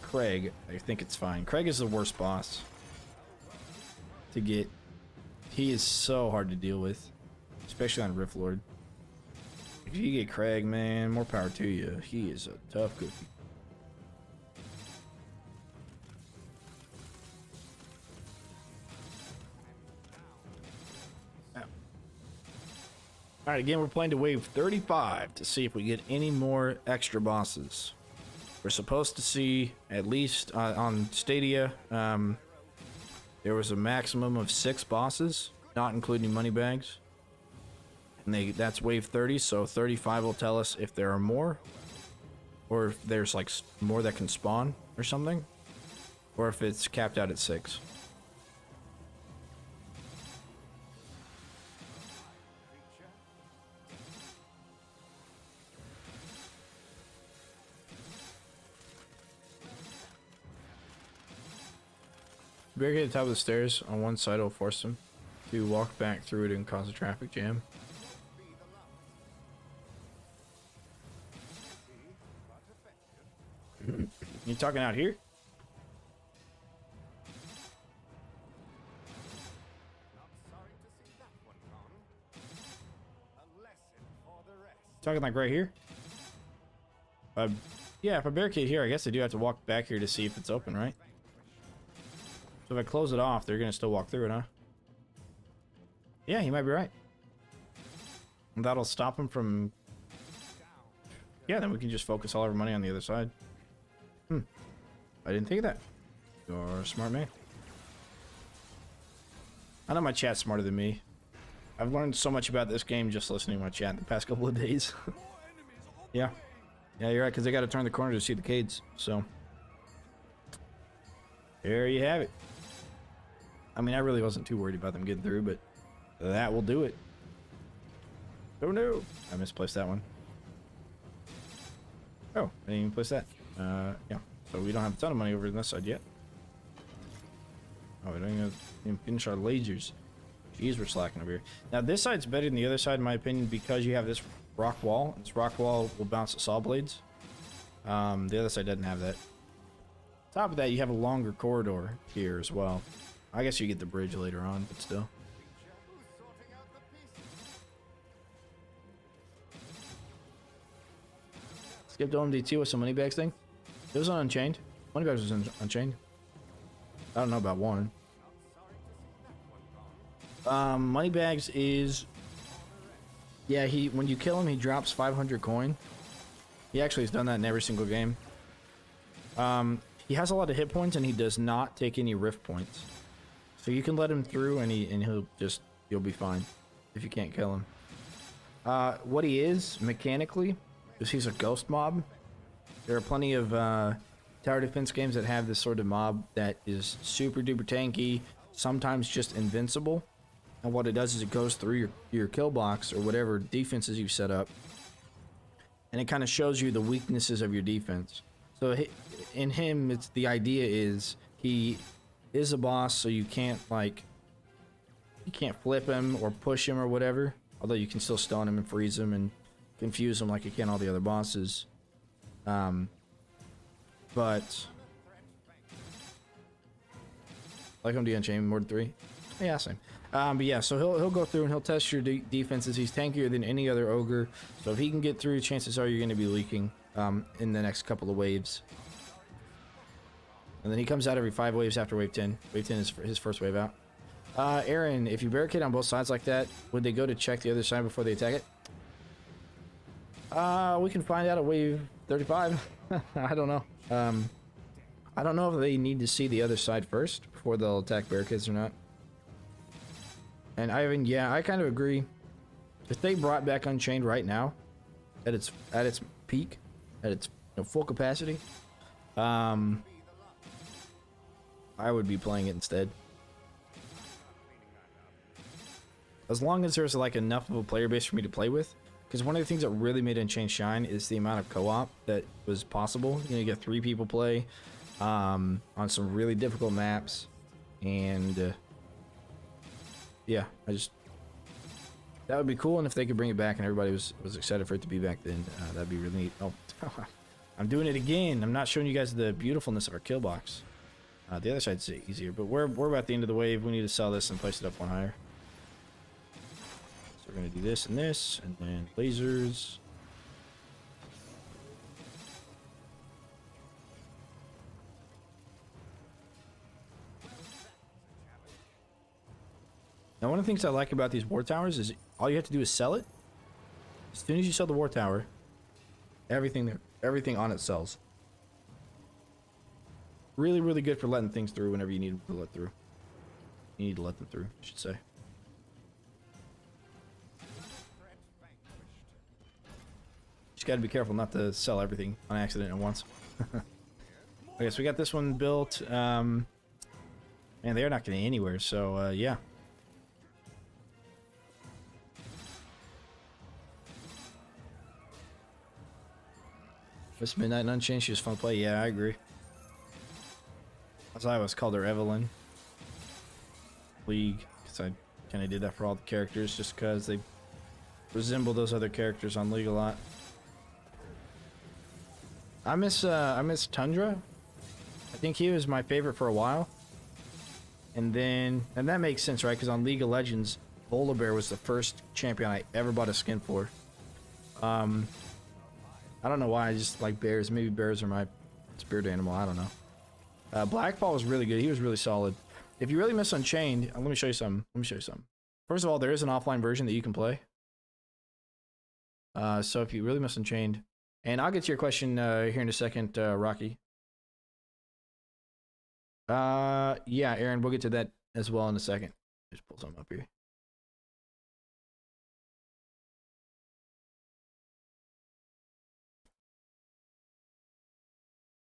Craig, I think it's fine. Craig is the worst boss to get. He is so hard to deal with, especially on Rift Lord. If you get Craig, man, more power to you. He is a tough cookie. Alright, Alright, again, we're playing to wave 35 to see if we get any more extra bosses. We're supposed to see, at least on Stadia, there was a maximum of 6 bosses, not including money bags. And that's wave 30, so 35 will tell us if there are more. Or if there's like more that can spawn or something. Or if it's capped out at 6. Barricade at the top of the stairs on one side will force them to walk back through it and cause a traffic jam. You talking out here? Talking like right here? Yeah, if I barricade here, I guess I do have to walk back here to see if it's open, right? So if I close it off, they're gonna still walk through it, huh? Yeah, you might be right. And that'll stop them from... Yeah, then we can just focus all our money on the other side. I didn't think of that. You're a smart man. I know my chat's smarter than me. I've learned so much about this game just listening to my chat the past couple of days. Yeah. Yeah, you're right, because they got to turn the corner to see the Cades, so... There you have it. I mean, I really wasn't too worried about them getting through, but that will do it. Oh no! I misplaced that one. Oh, I didn't even place that. Yeah. So we don't have a ton of money over on this side yet. Oh, we don't even finish our lasers. Jeez, we're slacking over here. Now, this side's better than the other side, in my opinion, because you have this rock wall. This rock wall will bounce the saw blades. The other side doesn't have that. On top of that, you have a longer corridor here as well. I guess you get the bridge later on, but still. Skipped OMD3 with some money bags thing. It was on Unchained. Money bags was Unchained. I don't know about one. Money bags is... Yeah, when you kill him, he drops 500 coin. He actually has done that in every single game. He has a lot of hit points, and he does not take any rift points. So you can let him through, and you'll be fine if you can't kill him. What he is mechanically is he's a ghost mob. There are plenty of tower defense games that have this sort of mob that is super duper tanky, sometimes just invincible. And what it does is it goes through your kill box or whatever defenses you set up, and it kind of shows you the weaknesses of your defense. So in him, the idea is he is a boss, so you can't flip him or push him or whatever. Although you can still stun him and freeze him and confuse him like you can all the other bosses. But like on the Unchained Mode 3, yeah, same. But yeah, so he'll go through and he'll test your defenses. He's tankier than any other ogre, so if he can get through, chances are you're going to be leaking in the next couple of waves. And then he comes out every 5 waves after wave 10. Wave 10 is his first wave out. Aaron, if you barricade on both sides like that, would they go to check the other side before they attack it? We can find out at wave 35. I don't know. I don't know if they need to see the other side first before they'll attack barricades or not. And Ivan, yeah, I kind of agree. If they brought back Unchained right now, at its peak, at its full capacity, I would be playing it instead. As long as there's like enough of a player base for me to play with. Because one of the things that really made Unchained shine is the amount of co-op that was possible. You get 3 people play on some really difficult maps. And yeah, that would be cool. And if they could bring it back and everybody was excited for it to be back, then that'd be really neat. Oh, I'm doing it again. I'm not showing you guys the beautifulness of our kill box. The other side's easier, but we're about the end of the wave. We need to sell this and place it up one higher. So we're going to do this, and then lasers. Now, one of the things I like about these war towers is all you have to do is sell it, As soon as you sell the war tower, everything there, everything on it sells. Really, really good for letting things through whenever you need to let through. You need to let them through, I should say. Just gotta be careful not to sell everything on accident at once. Okay, so we got this one built. Man, they're not getting anywhere, so yeah. Miss Midnight and Unchained, she was fun to play. Yeah, I agree. As I always called her Evelyn. League, because I kind of did that for all the characters, just because they resemble those other characters on League a lot. I miss Tundra. I think he was my favorite for a while. And that makes sense, right? Because on League of Legends, Volibear was the first champion I ever bought a skin for. I don't know why, I just like bears. Maybe bears are my spirit animal, I don't know. Blackball was really good. He was really solid. If you really miss Unchained, let me show you something. First of all, there is an offline version that you can play. So if you really miss Unchained, and I'll get to your question here in a second, Rocky. Yeah, Aaron, we'll get to that as well in a second. Just pull something up here.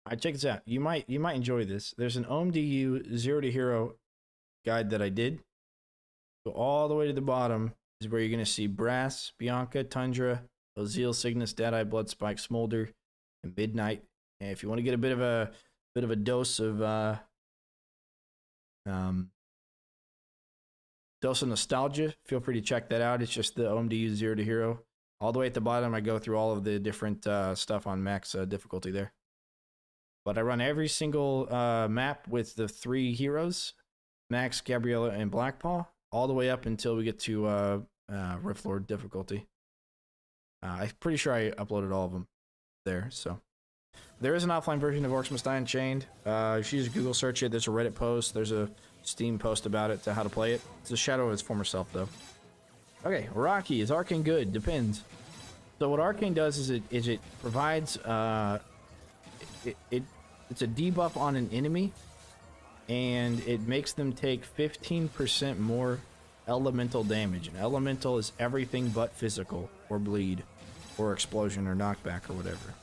All right, check this out. You might enjoy this. There's an OMDU 0 to Hero guide that I did. Go all the way to the bottom is where you're gonna see Brass, Bianca, Tundra, Ozil, Cygnus, Deadeye, Bloodspike, Smolder, and Midnight. And if you want to get a bit of a dose of nostalgia, feel free to check that out. It's just the OMDU 0 to Hero. All the way at the bottom, I go through all of the different stuff on max difficulty there. But I run every single map with the 3 heroes, Max, Gabriella, and Blackpaw, all the way up until we get to Rift Lord difficulty. I'm pretty sure I uploaded all of them there, so. There is an offline version of Orcs Must Die Unchained. If you just Google search it, there's a Reddit post, there's a Steam post about it, to how to play it. It's a shadow of its former self, though. Okay, Rocky, is Arcane good? Depends. So what Arcane does is it provides, it's a debuff on an enemy, and it makes them take 15% more elemental damage. And elemental is everything but physical, or bleed, or explosion, or knockback, or whatever.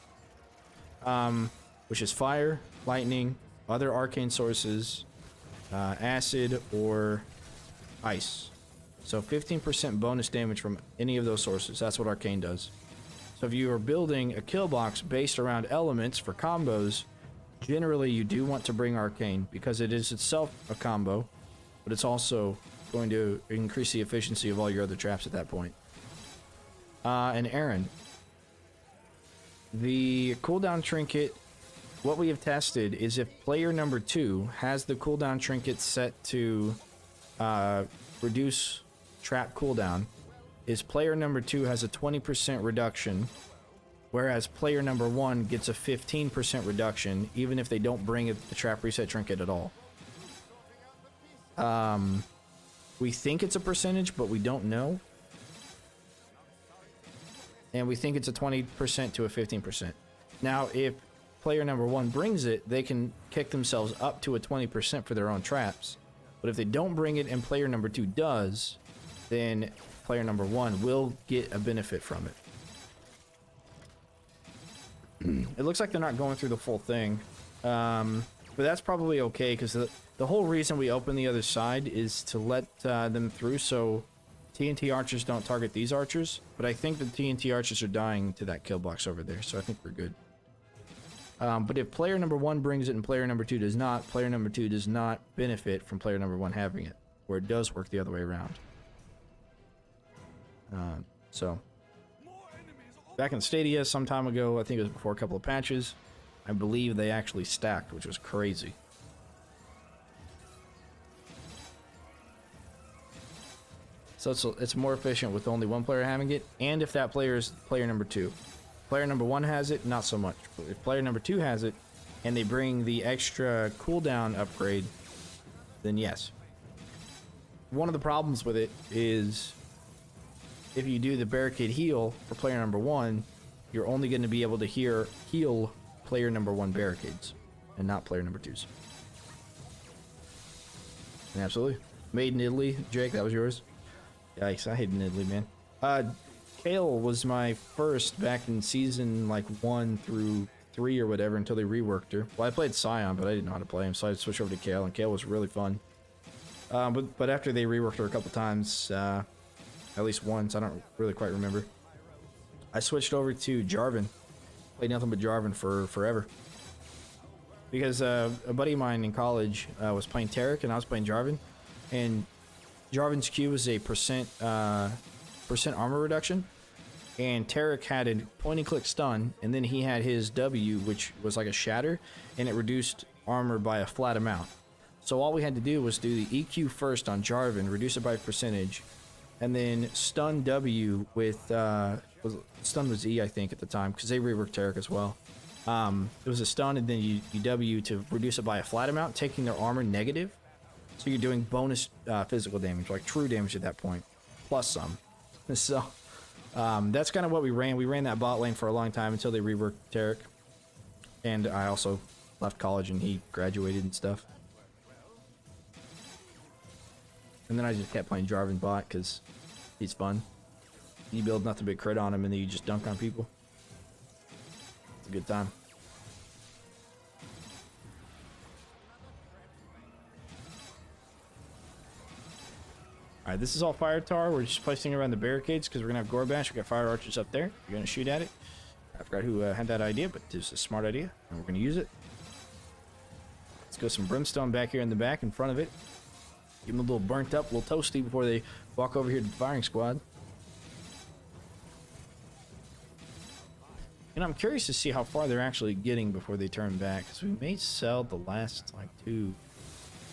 Which is fire, lightning, other arcane sources, acid, or ice. So 15% bonus damage from any of those sources. That's what Arcane does. So if you are building a kill box based around elements for combos, generally you do want to bring Arcane, because it is itself a combo, but it's also going to increase the efficiency of all your other traps at that point. And Aaron, the cooldown trinket, what we have tested is if player number 2 has the cooldown trinket set to reduce trap cooldown, is player number 2 has a 20% reduction, whereas player number 1 gets a 15% reduction, even if they don't bring the trap reset trinket at all. We think it's a percentage, but we don't know. And we think it's a 20% to a 15%. Now, if player number 1 brings it, they can kick themselves up to a 20% for their own traps. But if they don't bring it and player number 2 does, then player number 1 will get a benefit from it. It looks like they're not going through the full thing. But that's probably okay, because the whole reason we open the other side is to let them through so TNT archers don't target these archers. But I think the TNT archers are dying to that kill box over there, so I think we're good. But if player number 1 brings it and player number 2 does not, player number 2 does not benefit from player number 1 having it, where it does work the other way around. So, back in Stadia some time ago, I think it was before a couple of patches, I believe they actually stacked, which was crazy. So it's more efficient with only one player having it, and if that player is player number 2. Player number 1 has it, not so much. But if player number 2 has it, and they bring the extra cooldown upgrade, then yes. One of the problems with it is if you do the barricade heal for player number 1, you're only going to be able to heal player number 1 barricades and not player number 2's. Absolutely. Made in Italy. Jake, that was yours? Yikes, I hate in Italy, man. Kale was my first back in season like 1 through 3 or whatever until they reworked her. Well, I played Scion, but I didn't know how to play him, so I switched over to Kale, and Kale was really fun. But after they reworked her a couple times, at least once, I don't really quite remember, I switched over to Jarvan. Played nothing but Jarvan for forever. Because a buddy of mine in college was playing Taric, and I was playing Jarvan. And Jarvan's Q was a percent armor reduction. And Taric had a point-and-click stun, and then he had his W, which was like a shatter, and it reduced armor by a flat amount. So all we had to do was do the EQ first on Jarvan, reduce it by percentage, and then stun W with, stun was E, I think, at the time, because they reworked Taric as well. It was a stun, and then you W to reduce it by a flat amount, taking their armor negative. So you're doing bonus physical damage, like true damage at that point, plus some. So that's kind of what we ran. We ran that bot lane for a long time until they reworked Taric. And I also left college and he graduated and stuff. And then I just kept playing Jarvan bot because he's fun. You build nothing but crit on him and then you just dunk on people. It's a good time. Alright, this is all fire tower. We're just placing around the barricades because we're going to have Gorbash. We got fire archers up there. We're going to shoot at it. I forgot who had that idea, but it's a smart idea. And we're going to use it. Let's go some brimstone back here in the back in front of it. Give them a little burnt up, a little toasty before they walk over here to the firing squad. And I'm curious to see how far they're actually getting before they turn back. Because we may sell the last, like, 2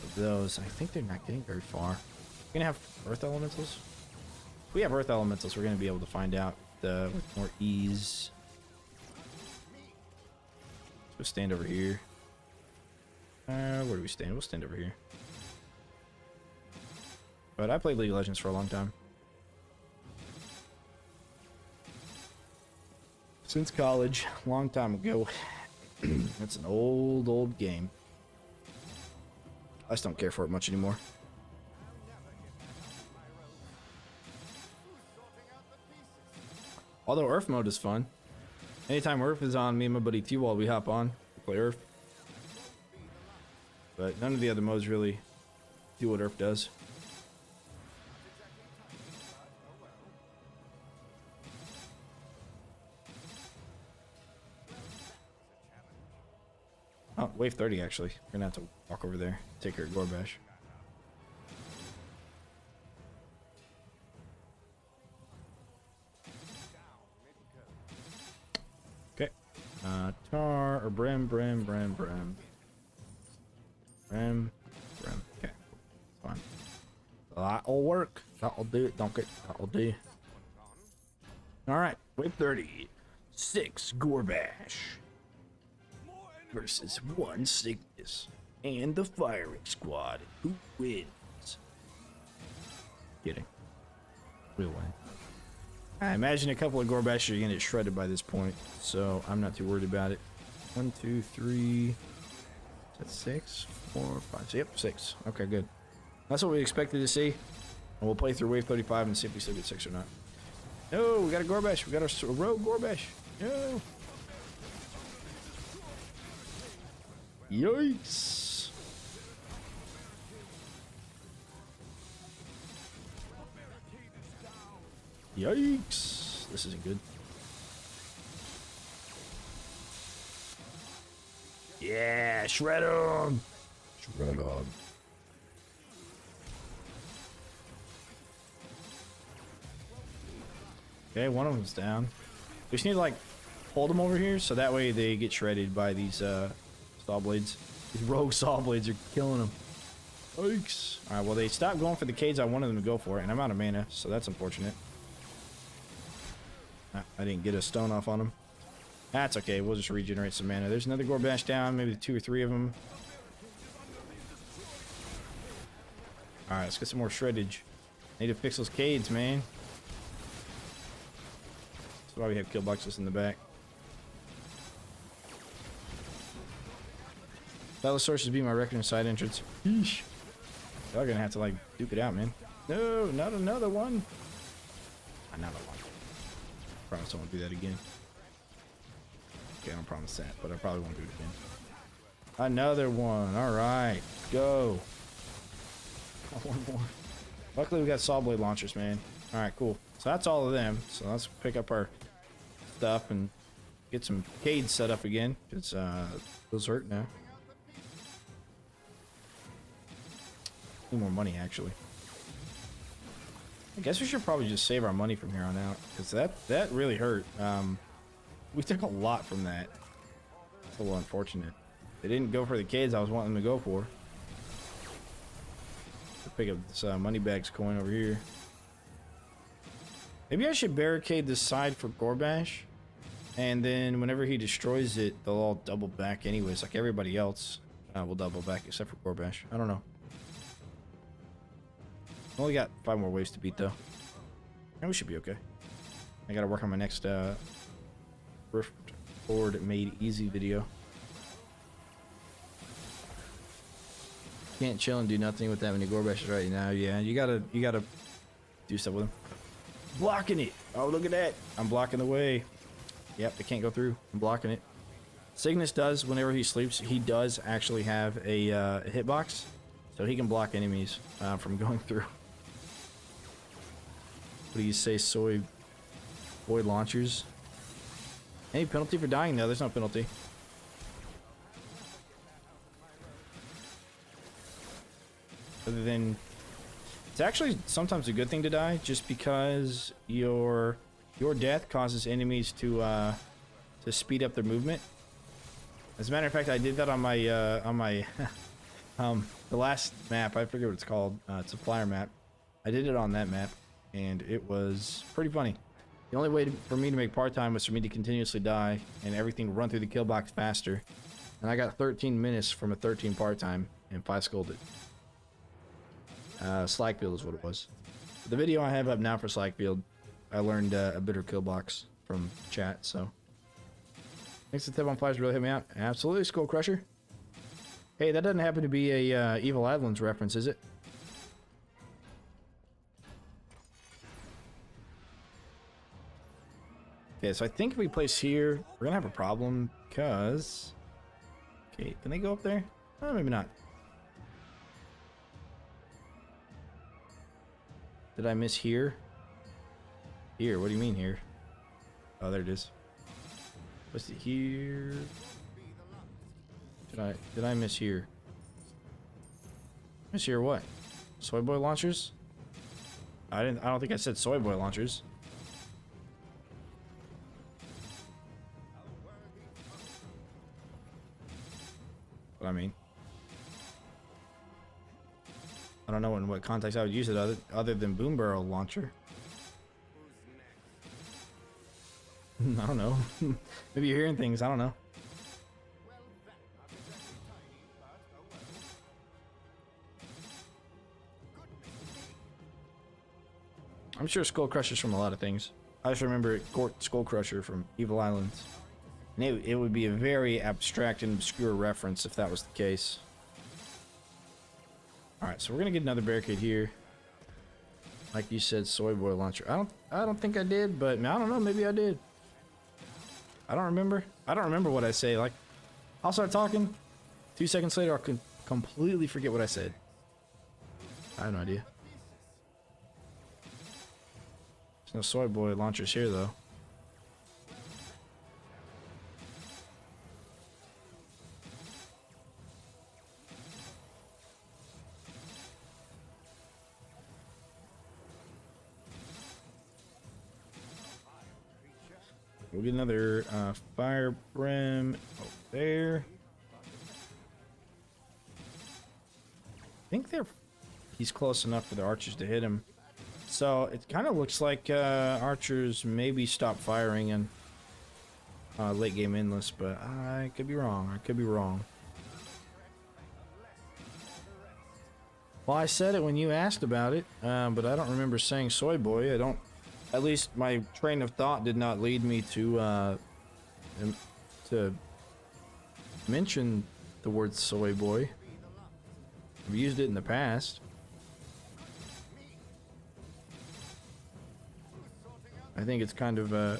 of those. I think they're not getting very far. We're gonna have earth elementals. If we have earth elementals, we're gonna be able to find out with more ease. Let's stand over here. Where do we stand? We'll stand over here. But I played League of Legends for a long time. Since college, long time ago. It's an old game. I just don't care for it much anymore. Although Earth mode is fun. Anytime Earth is on, me and my buddy T-Wall, we hop on, play Earth. But none of the other modes really do what Earth does. Oh, wave 30 actually. We're gonna have to walk over there, take her at Gorbash. Okay. Tar or Brim. Okay. Fine. That'll work. That'll do it, don't it? That'll do. Alright, wave 30. 6 Gorbash. Versus 1 Cygnus. And the firing squad. Who wins? Kidding. We'll win. I imagine a couple of Gorbash are gonna get shredded by this point, so I'm not too worried about it. 1, 2, 3. Is that 6? 4, 5. Yep, 6. Okay, good. That's what we expected to see. And we'll play through wave 35 and see if we still get 6 or not. No, we got a Gorbash. We got a rogue Gorbash. No. Yikes. Yikes. This isn't good. Yeah, shred him. Shred him. Okay, one of them's down. We just need to, like, hold them over here so that way they get shredded by these saw blades. These rogue saw blades are killing them. Yikes. Alright, well, they stopped going for the Cades I wanted them to go for, and I'm out of mana, so that's unfortunate. I didn't get a stone off on them. That's okay, we'll just regenerate some mana. There's another Gorbash down, maybe 2 or 3 of them. Alright, let's get some more shreddage. Need to fix those Cades, man. That's why we have kill boxes in the back. Battle sources be my record and side entrance. Yeesh. Y'all gonna have to like duke it out, man. No, not another one. Another one. Promise I won't do that again. Okay, I don't promise that, but I probably won't do it again. Another one. All right, go. Oh, one more. Luckily, we got saw blade launchers, man. All right, cool. So that's all of them. So let's pick up our stuff and get some cades set up again. It's those hurt now. Need more money, actually. I guess we should probably just save our money from here on out, because that really hurt. We took a lot from that. It's a little unfortunate. They didn't go for the cades I was wanting them to go for. Let's pick up this money bags coin over here. Maybe I should barricade this side for Gorbash, and then whenever he destroys it, they'll all double back anyways, like everybody else will double back except for Gorbash. I don't know. Only got 5 more waves to beat though. And we should be okay. I gotta work on my next Rift Board Made Easy video. Can't chill and do nothing with that many Gorbashes right now. Yeah, you gotta do stuff with them. Blocking it. Oh, look at that. I'm blocking the way. Yep, it can't go through. I'm blocking it. Cygnus does, whenever he sleeps, he does actually have a hitbox, so he can block enemies from going through. What do you say, soy boy launchers? Any penalty for dying? No, there's no penalty. Other than, it's actually sometimes a good thing to die, just because your death causes enemies to speed up their movement. As a matter of fact, I did that on my the last map. I forget what it's called. It's a flyer map. I did it on that map, and it was pretty funny. The only way for me to make part-time was for me to continuously die and everything run through the kill box faster. And I got 13 minutes from a 13 part-time and 5 scolded. Slackfield is what it was. The video I have up now for Slackfield, I learned a better kill box from chat, so. Thanks to Tip on Flies, really hit me out. Absolutely, Skull Crusher. Hey, that doesn't happen to be a Evil Islands reference, is it? Okay, so I think if we place here, we're gonna have a problem because. Okay, can they go up there? Oh, maybe not. Did I miss here? Here, what do you mean here? Oh, there it is. What's it here? Did I miss here? Miss here what? Soy boy launchers? I don't think I said soy boy launchers. But I mean, I don't know in what context I would use it other than boom barrel launcher. I don't know. Maybe you're hearing things. I don't know. I'm sure Skull Crusher's from a lot of things. I just remember Skull Crusher from Evil Islands. And it would be a very abstract and obscure reference if that was the case. Alright, so we're gonna get another barricade here. Like you said, soy boy launcher. I don't think I did, but I don't know, maybe I did. I don't remember. I don't remember what I say. Like, I'll start talking. 2 seconds later, I'll completely forget what I said. I have no idea. There's no soy boy launchers here, though. We'll get another fire brim over there. I think he's close enough for the archers to hit him. So it kind of looks like archers maybe stop firing in late game endless, but I could be wrong. I could be wrong. Well, I said it when you asked about it, but I don't remember saying soy boy. I At least my train of thought did not lead me to mention the word soy boy. I've used it in the past. I think it's kind of a,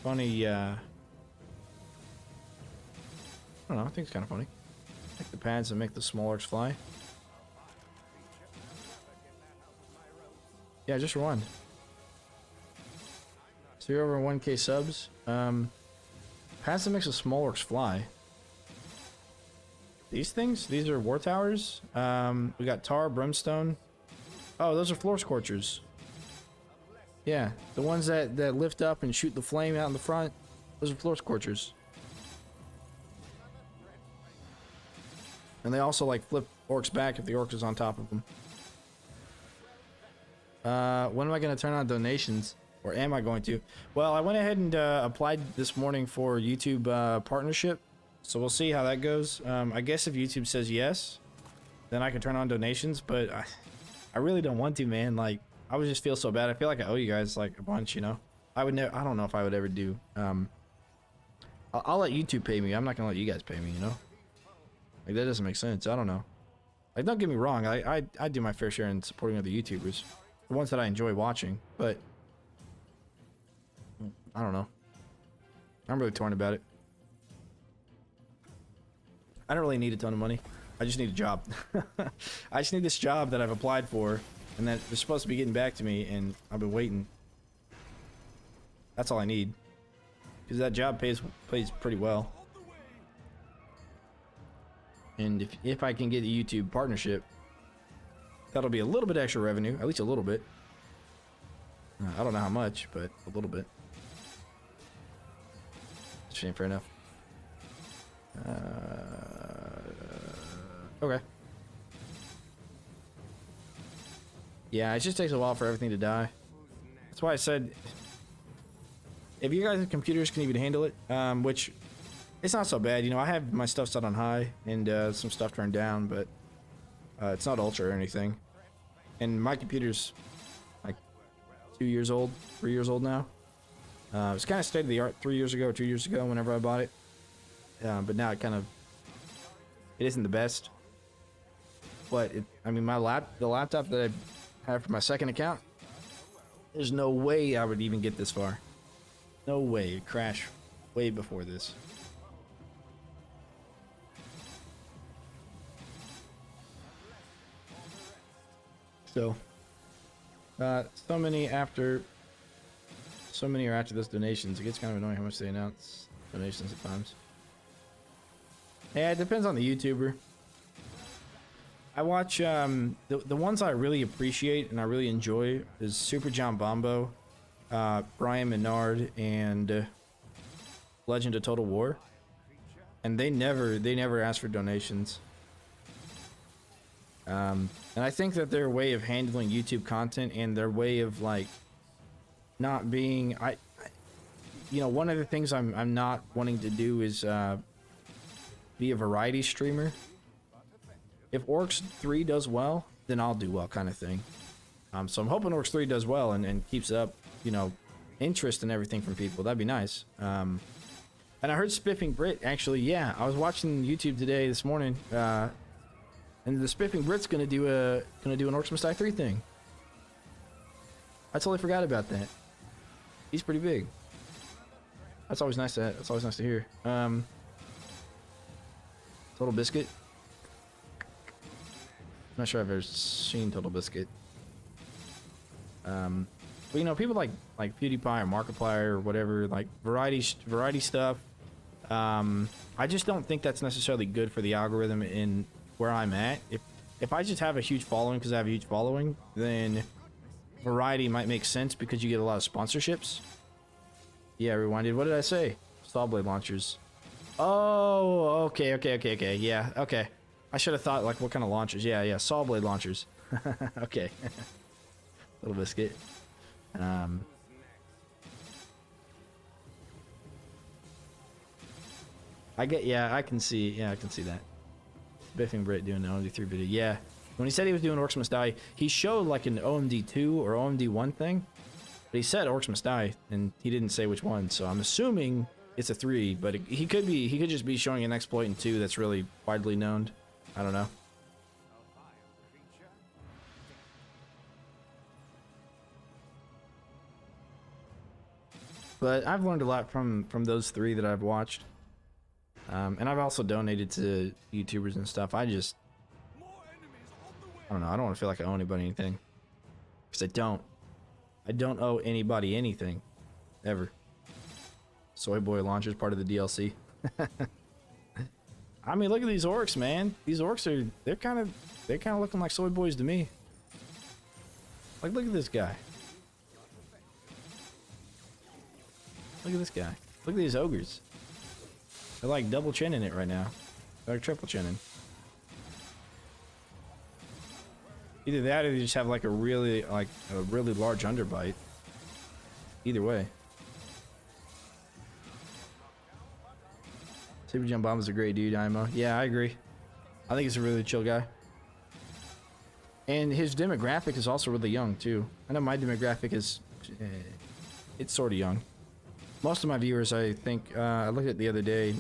funny, I don't know, I think it's kind of funny. Take the pads and make the small orcs fly. Yeah, just rewind. So you're over 1K subs. Pads that makes the small orcs fly. These things? These are war towers. We got tar, brimstone. Oh, those are floor scorchers. Yeah, the ones that lift up and shoot the flame out in the front. Those are floor scorchers. And they also like flip orcs back if the orc is on top of them. When am I going to turn on donations? Or am I going to? Well, I went ahead and applied this morning for YouTube partnership. So we'll see how that goes. I guess if YouTube says yes, then I can turn on donations. But I really don't want to, man. Like, I would just feel so bad. I feel like I owe you guys like a bunch, you know? I would never. I don't know if I would ever do. I'll let YouTube pay me. I'm not going to let you guys pay me, you know? Like, that doesn't make sense. I don't know. Like, don't get me wrong. I do my fair share in supporting other YouTubers. The ones that I enjoy watching. But I don't know. I'm really torn about it. I don't really need a ton of money. I just need a job. I just need this job that I've applied for and that they're supposed to be getting back to me, and I've been waiting. That's all I need. Because that job pays pretty well. And if I can get a YouTube partnership, that'll be a little bit extra revenue. At least a little bit. I don't know how much, but a little bit. Shame, fair enough. Okay. Yeah, it just takes a while for everything to die. That's why I said, if you guys' computers can even handle it, which it's not so bad. You know, I have my stuff set on high and some stuff turned down, but it's not ultra or anything. And my computer's like 2 years old, 3 years old now. It was kind of state of the art 3 years ago or 2 years ago whenever I bought it. But now it isn't the best. But I mean, the laptop that I have for my second account, there's no way I would even get this far. No way. It'd crash way before this. So, so many are after those donations. It gets kind of annoying how much they announce donations at times. Yeah, it depends on the YouTuber. I watch the ones I really appreciate and I really enjoy is Super John Bombo, Brian Menard, and Legend of Total War. And they never ask for donations. And I think that their way of handling YouTube content and their way of like not being you know, one of the things I'm not wanting to do is be a variety streamer. If Orcs 3 does well, then I'll do well, kind of thing. So I'm hoping Orcs 3 does well and keeps up, you know, interest and everything from people. That'd be nice. And I heard Spiffing Brit actually. Yeah, I was watching YouTube today this morning, and the Spiffing Brit's gonna do an Orcs Must Die 3 thing. I totally forgot about that. He's pretty big. That's always nice to hear. Total Biscuit. I'm not sure I've ever seen Total Biscuit. But you know, people like PewDiePie or Markiplier or whatever, like variety stuff. I just don't think that's necessarily good for the algorithm in where I'm at. If I just have a huge following because I have a huge following, then variety might make sense because you get a lot of sponsorships. Yeah, rewinded. What did I say? Sawblade launchers. Oh, okay. Yeah, okay. I should have thought, like, what kind of launchers? Yeah, saw blade launchers. Okay. Little Biscuit. I can see that. Biffing Brit doing the OMD3 video. Yeah. When he said he was doing Orcs Must Die, he showed like an OMD2 or OMD1 thing. But he said Orcs Must Die, and he didn't say which one. So I'm assuming it's a 3, but he could just be showing an exploit in 2 that's really widely known. I don't know. But I've learned a lot from those 3 that I've watched. And I've also donated to YouTubers and stuff. I don't know. I don't want to feel like I owe anybody anything. Because I don't. I don't owe anybody anything. Ever. Soy Boy launcher's part of the DLC. I mean, look at these orcs, man. These orcs are, they're kind of looking like soy boys to me. Like, look at this guy. Look at this guy. Look at these ogres. They're like double chinning it right now. They're like triple chinning. Either that or they just have like a really large underbite. Either way. Super Jump Bomb is a great dude, IMO. Yeah, I agree. I think he's a really chill guy. And his demographic is also really young too. I know my demographic is, it's sort of young. Most of my viewers, I think, I looked at the other day,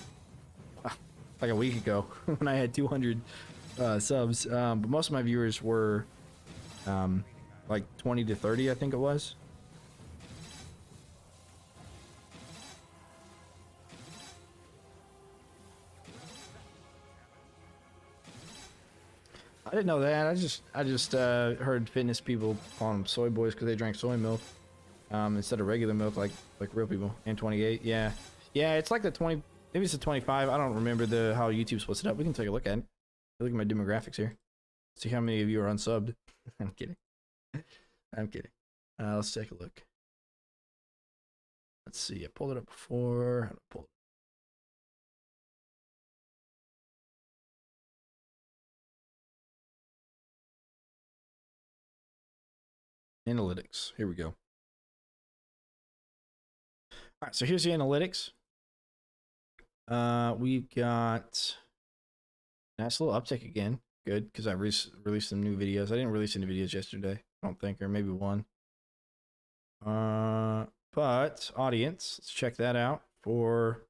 like a week ago, when I had 200 subs. But most of my viewers were like 20 to 30, I think it was. I didn't know that. I just heard fitness people calling them soy boys because they drank soy milk instead of regular milk, like real people. And 28, yeah, it's like the 20, maybe it's the 25. I don't remember how YouTube splits it up. We can take a look at it. Look at my demographics here. See how many of you are unsubbed. I'm kidding. I'm kidding. Let's take a look. Let's see. I pulled it up before. How do I pull it? Analytics. Here we go. All right, so here's the analytics. We've got nice little uptick again. Good, because I released some new videos. I didn't release any videos yesterday, I don't think, or maybe one. But audience, let's check that out for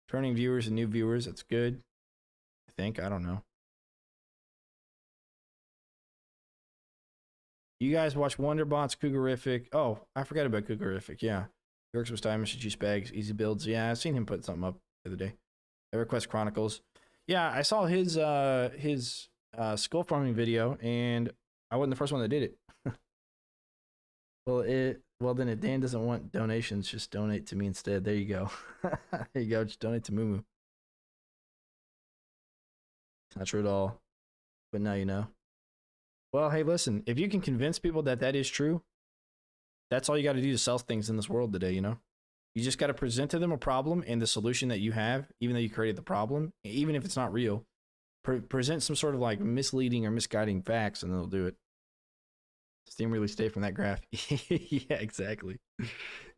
turning viewers and new viewers. That's good. I think. I don't know. You guys watch Wonderbots, Cougarific. Oh, I forgot about Cougarific. Yeah. Orcs Must Die, Mr. Juice Bags, Easy Builds. Yeah, I've seen him put something up the other day. EverQuest Chronicles. Yeah, I saw his skull farming video, and I wasn't the first one that did it. Well then if Dan doesn't want donations, just donate to me instead. There you go. There you go. Just donate to Moo. Not true at all, but now you know. Well, hey, listen, if you can convince people that that is true, that's all you got to do to sell things in this world today, you know? You just got to present to them a problem and the solution that you have, even though you created the problem, even if it's not real. Present some sort of like misleading or misguiding facts and they'll do it. Steam really stay from that graph. Yeah, exactly.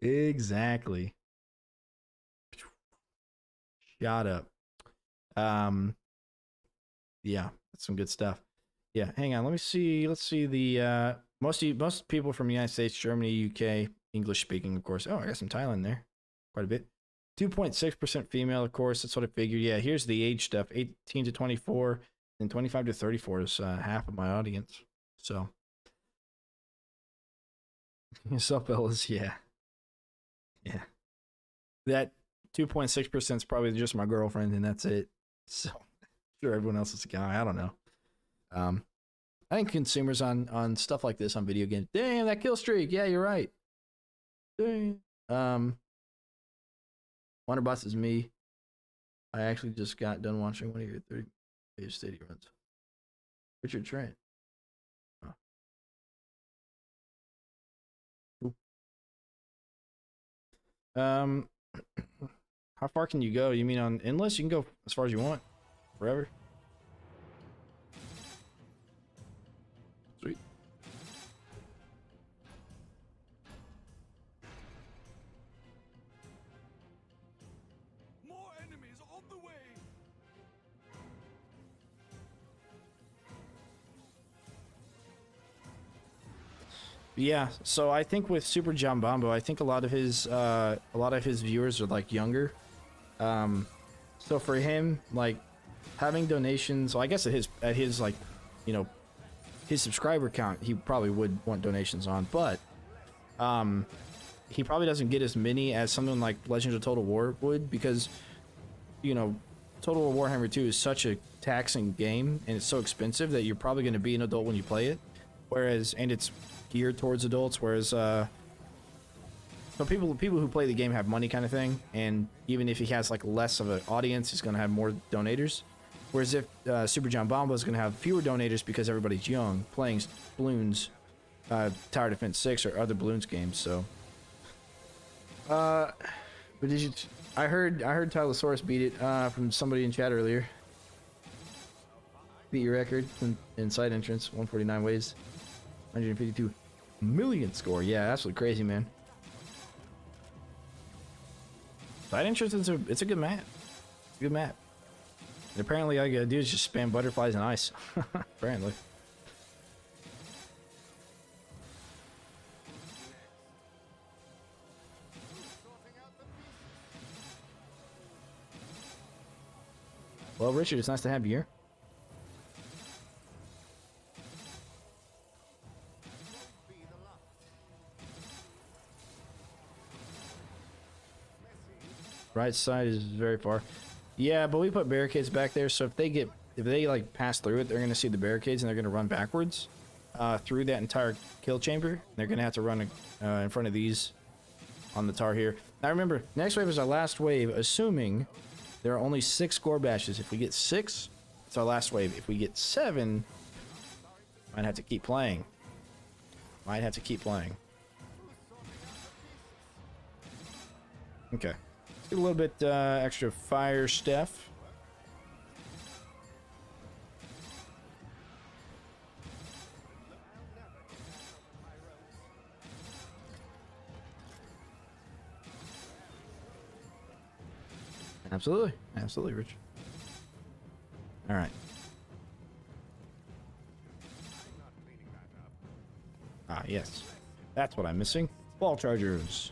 Exactly. Shut up. Yeah, that's some good stuff. Yeah, hang on. Let me see. Let's see the most people from the United States, Germany, UK, English speaking, of course. Oh, I got some Thailand there. Quite a bit. 2.6% female, of course. That's what I figured. Yeah, here's the age stuff. 18 to 24 and 25 to 34 is half of my audience. So, what's up, fellas? Yeah. Yeah. That 2.6% is probably just my girlfriend, and that's it. So, sure, everyone else is a guy. I don't know. I think consumers on stuff like this on video games. Damn, that kill streak. Yeah, you're right. Dang. Wonderbots is me. I actually just got done watching one of your 30-page steady runs. Richard Trent. Oh. Cool. How far can you go? You mean on endless? You can go as far as you want. Forever. Sweet. More enemies on the way. Yeah, so I think with Super John Bombo, I think a lot of his viewers are like younger. So for him, like having donations, well, I guess at his like, you know, his subscriber count, he probably would want donations on, but he probably doesn't get as many as something like Legends of Total War would, because, you know, Total War Warhammer 2 is such a taxing game and it's so expensive that you're probably going to be an adult when you play it. Whereas, and it's geared towards adults, whereas so people who play the game have money kind of thing, and even if he has like less of an audience, he's going to have more donators. Whereas if Super John Bombo is going to have fewer donators because everybody's young playing Bloons, Tower Defense 6 or other Bloons games. So but did you I heard Tylosaurus beat it from somebody in chat earlier. Beat your record in side entrance, 149 ways, 152 million score. Yeah, absolutely crazy, man. Side entrance is it's a good map. It's a good map. And apparently all you gotta do is just spam butterflies and ice. Apparently. Well, Richard, it's nice to have you here. Right side is very far. Yeah, but we put barricades back there, so if they like pass through it, they're gonna see the barricades and they're gonna run backwards through that entire kill chamber. They're gonna have to run in front of these on the tar here. Now remember, next wave is our last wave, assuming there are only 6 score bashes. If we get 6, it's our last wave. If we get 7, might have to keep playing. Might have to keep playing. Okay. Let's get a little bit extra fire stuff. Absolutely. Absolutely, Rich. All right. Ah, yes. That's what I'm missing. Ball chargers.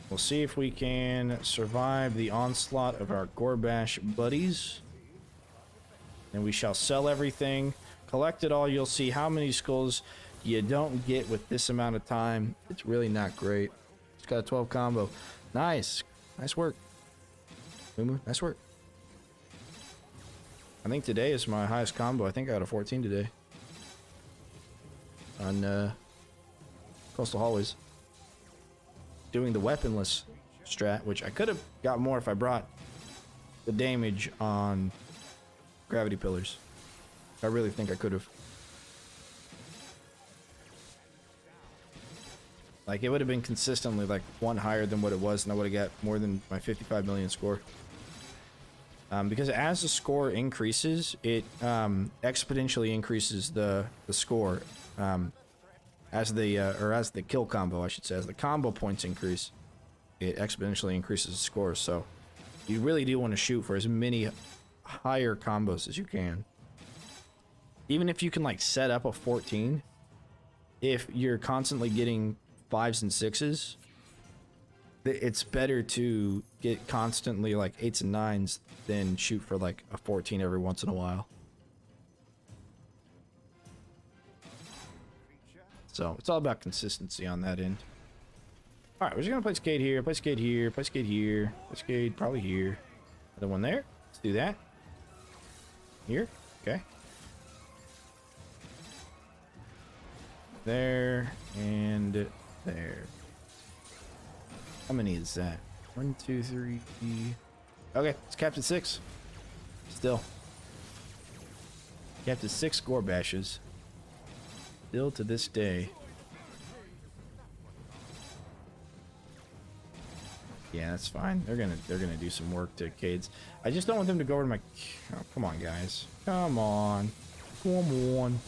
We'll see if we can survive the onslaught of our Gorbash buddies. And we shall sell everything. Collect it all. You'll see how many skulls you don't get with this amount of time. It's really not great. It's got a 12 combo. Nice. Nice work. Nice work. I think today is my highest combo. I think I got a 14 today. On Coastal Hallways. Doing the weaponless strat, which I could have got more if I brought the damage on gravity pillars. I really think I could have. Like, it would have been consistently like 1 higher than what it was, and I would have got more than my 55 million score. Because as the score increases, it exponentially increases the score. As the kill combo, I should say, as the combo points increase, it exponentially increases the score. So you really do want to shoot for as many higher combos as you can. Even if you can like set up a 14, if you're constantly getting 5s and 6s, it's better to get constantly like 8s and 9s than shoot for like a 14 every once in a while. So it's all about consistency on that end. All right, we're just gonna play skate here, play skate here, play skate here, play skate probably here. Another one there. Let's do that. Here, okay. There and there. How many is that? 1, 2, 3. Okay, it's capped at 6. Still. Capped at 6 score bashes. Still to this day. Yeah, that's fine. They're gonna do some work to Cades. I just don't want them to go over to my. Oh, come on, guys. Come on. Come on.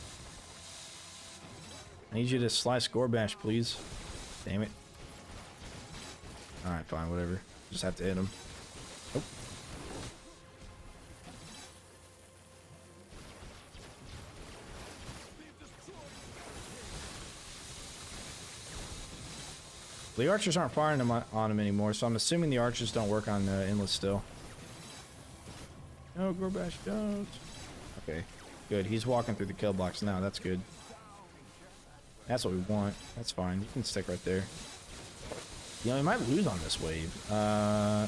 I need you to slice Gorbash, please. Damn it. Alright, fine, whatever. Just have to hit him. Nope. The archers aren't firing them on him anymore, so I'm assuming the archers don't work on Endless still. No, Gorbash, don't. Okay, good. He's walking through the kill box now. That's good. That's what we want. That's fine. You can stick right there. You know, we might lose on this wave. The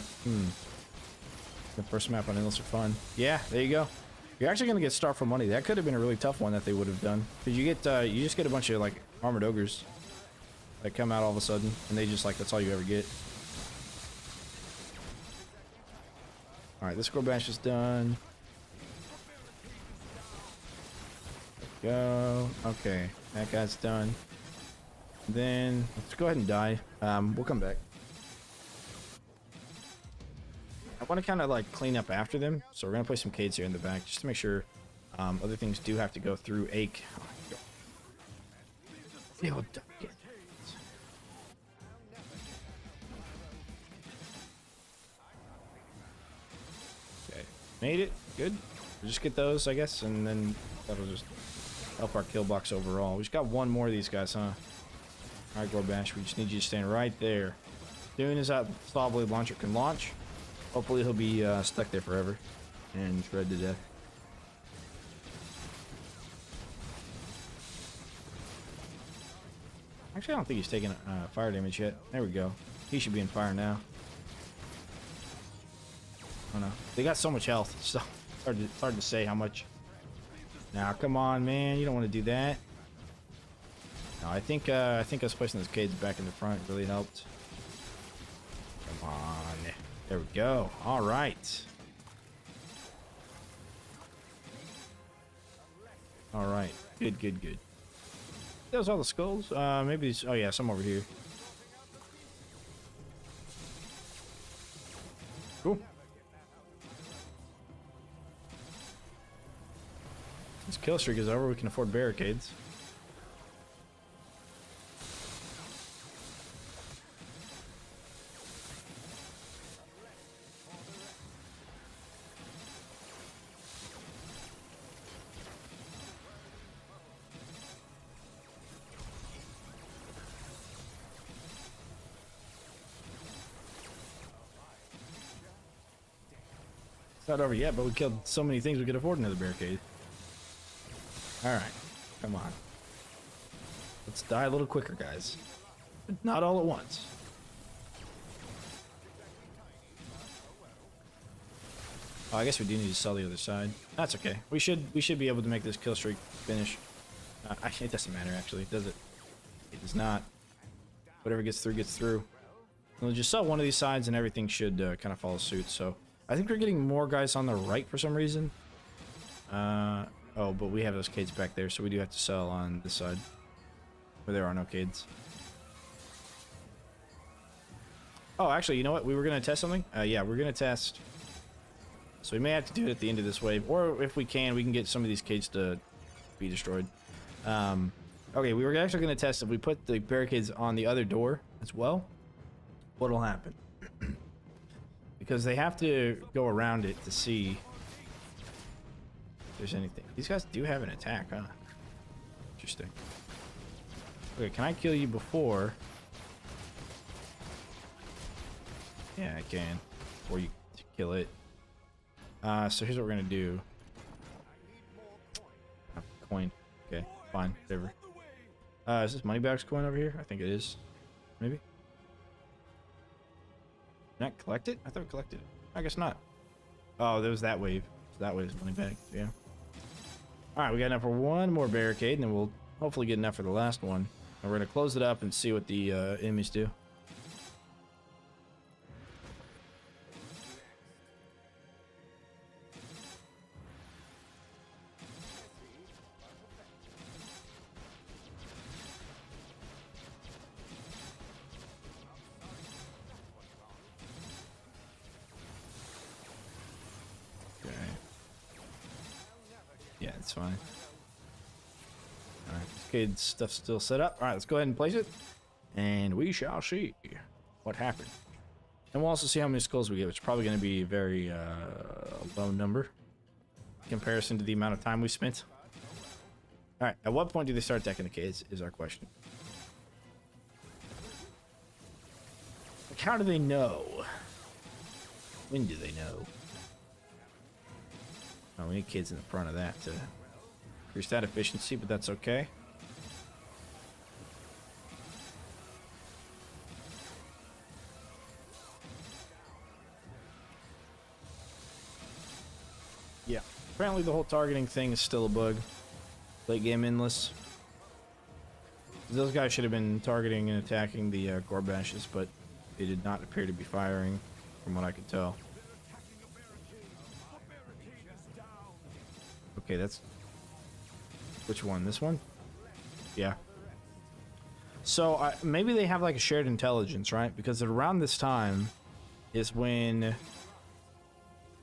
first map on Endless are fun. Yeah, there you go. You're actually gonna get Star for money. That could have been a really tough one that they would have done. Cause you get, you just get a bunch of like armored ogres that come out all of a sudden, and they just like that's all you ever get. All right, this Gorbash is done. Go. Okay, that guy's done. Then let's go ahead and die. We'll come back. I want to kind of like clean up after them, so we're gonna play some Cades here in the back just to make sure other things do have to go through Ache. Okay, made it. Good. We'll just get those, I guess, and then that'll just help our kill box overall. We just got one more of these guys, huh? Alright, Gorbash, we just need you to stand right there. As soon as that saw blade launcher can launch, hopefully he'll be stuck there forever and shred to death. Actually, I don't think he's taking fire damage yet. There we go. He should be in fire now. I don't know. They got so much health, so it's hard to say how much. Now, come on, man. You don't want to do that. No, I think us placing those Cades back in the front really helped. Come on. There we go. All right. All right. Good, good, good. That was all the skulls. Maybe these. Oh yeah, some over here. Cool. This kill streak is over. We can afford barricades. It's not over yet, but we killed so many things we could afford another barricade. Alright, come on. Let's die a little quicker, guys. But not all at once. Oh, I guess we do need to sell the other side. That's okay. We should be able to make this kill streak finish. It doesn't matter, actually, does it? It does not. Whatever gets through, gets through. We'll just sell one of these sides and everything should kind of follow suit, so... I think we're getting more guys on the right for some reason. Oh, but we have those Cades back there, so we do have to sell on this side. Where there are no Cades. Oh, actually, you know what? We were going to test something? Yeah, we're going to test. So we may have to do it at the end of this wave. Or if we can get some of these Cades to be destroyed. Okay, we were actually going to test if we put the barricades on the other door as well. What'll happen? Because they have to go around it to see if there's anything. These guys do have an attack, huh? Interesting. Okay, can I kill you before? Yeah, I can. Before you kill it. So here's what we're gonna do. Coin. Okay, fine, whatever. Is this Moneybags coin over here? I think it is. Maybe. Not collect it? I thought we collected it. I guess not. Oh, there was that wave. So that wave's money back. Yeah. Alright, we got enough for one more barricade, and then we'll hopefully get enough for the last one. And we're going to close it up and see what the enemies do. Yeah, it's fine. Alright, Cade stuff's still set up. Alright, let's go ahead and place it. And we shall see what happened. And we'll also see how many skulls we get, which is probably going to be a very low number in comparison to the amount of time we spent. Alright, at what point do they start attacking the Cades is our question. how do they know? When do they know? Oh, we need kids in the front of that to increase that efficiency, but that's okay. Yeah, apparently the whole targeting thing is still a bug. Late game endless. Those guys should have been targeting and attacking the Gorbashes, but they did not appear to be firing, from what I could tell. Okay, that's... Which one? This one? Yeah. So, maybe they have like a shared intelligence, right? Because around this time is when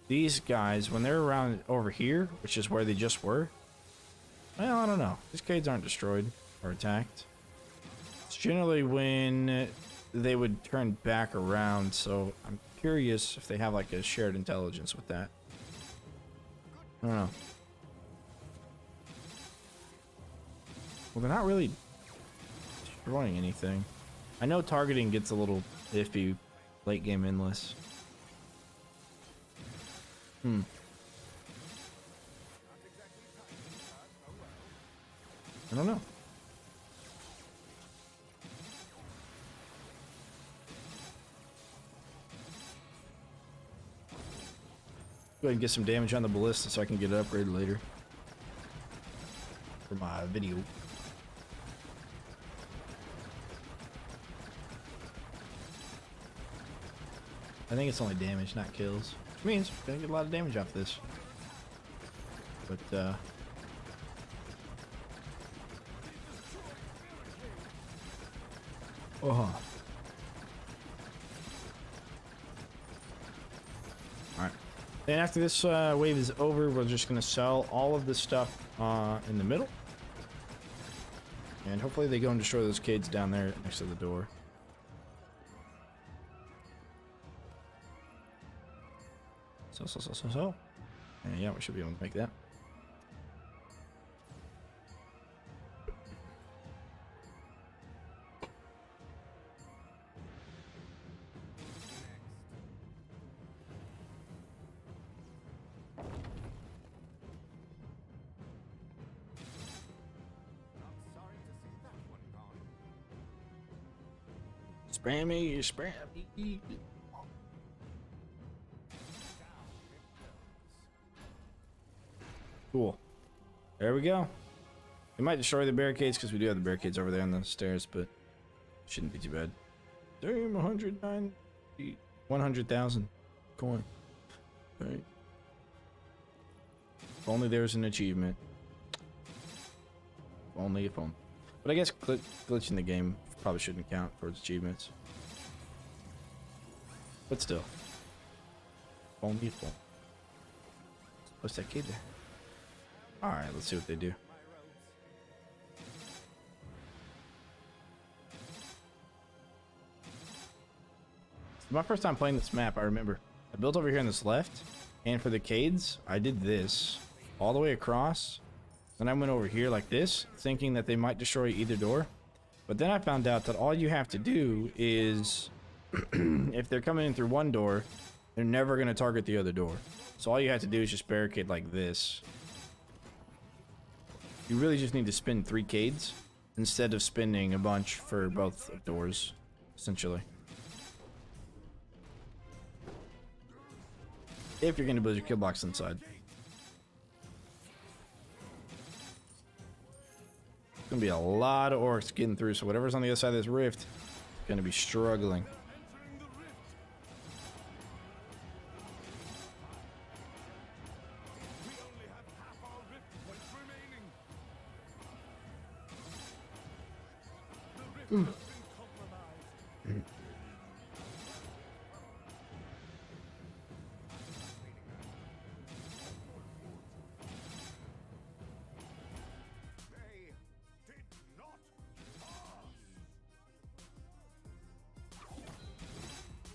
these guys, when they're around over here, which is where they just were, well, I don't know. These Cades aren't destroyed or attacked. It's generally when they would turn back around, so I'm curious if they have like a shared intelligence with that. I don't know. Well, they're not really destroying anything. I know targeting gets a little iffy late game endless. I don't know. Go ahead and get some damage on the ballista so I can get it upgraded later for my video. I think it's only damage, not kills, which means we're gonna get a lot of damage off this. But alright. And after this wave is over, we're just gonna sell all of this stuff in the middle. And hopefully they go and destroy those kids down there next to the door. So. And yeah, we should be able to make that. Spammy, spammy. Cool. There we go. We might destroy the barricades because we do have the barricades over there on the stairs, but shouldn't be too bad. Damn, 100,000 coin. Right. If only there was an achievement. Only if only. But I guess glitching the game probably shouldn't count towards achievements. But still. Only if only. What's that kid there? Alright, let's see what they do. It's my first time playing this map, I remember. I built over here on this left, and for the Cades, I did this all the way across. Then I went over here like this, thinking that they might destroy either door. But then I found out that all you have to do is, if they're coming in through one door, they're never going to target the other door. So all you have to do is just barricade like this. You really just need to spin 3 Cades instead of spinning a bunch for both doors, essentially. If you're going to build your kill box inside. It's going to be a lot of orcs getting through, so whatever's on the other side of this rift is going to be struggling.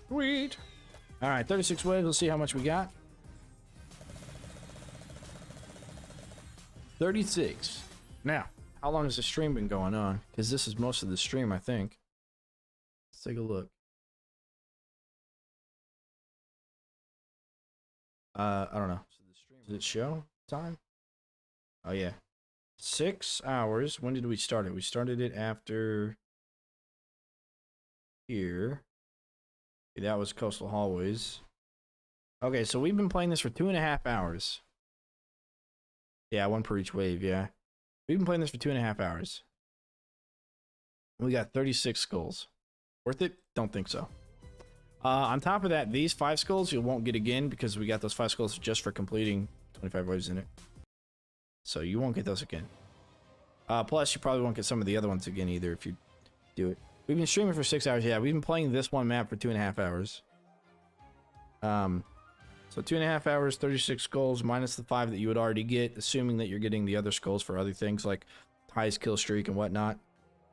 Sweet. All right, 36 waves. Let's see how much we got. 36. Now, how long has the stream been going on? Because this is most of the stream, I think. Let's take a look. I don't know. Does it show time? Oh yeah, 6 hours. When did we start it? We started it after here. Okay, that was Coastal Hallways. Okay, so we've been playing this for 2.5 hours. Yeah, one per each wave. Yeah, we've been playing this for 2.5 hours. We got 36 skulls. Worth it? Don't think so. On top of that, these 5 skulls you won't get again because we got those 5 skulls just for completing 25 waves in it. So you won't get those again. Plus, you probably won't get some of the other ones again either if you do it. We've been streaming for 6 hours. Yeah, we've been playing this one map for 2.5 hours. So 2.5 hours, 36 skulls minus the 5 that you would already get, assuming that you're getting the other skulls for other things like highest kill streak and whatnot.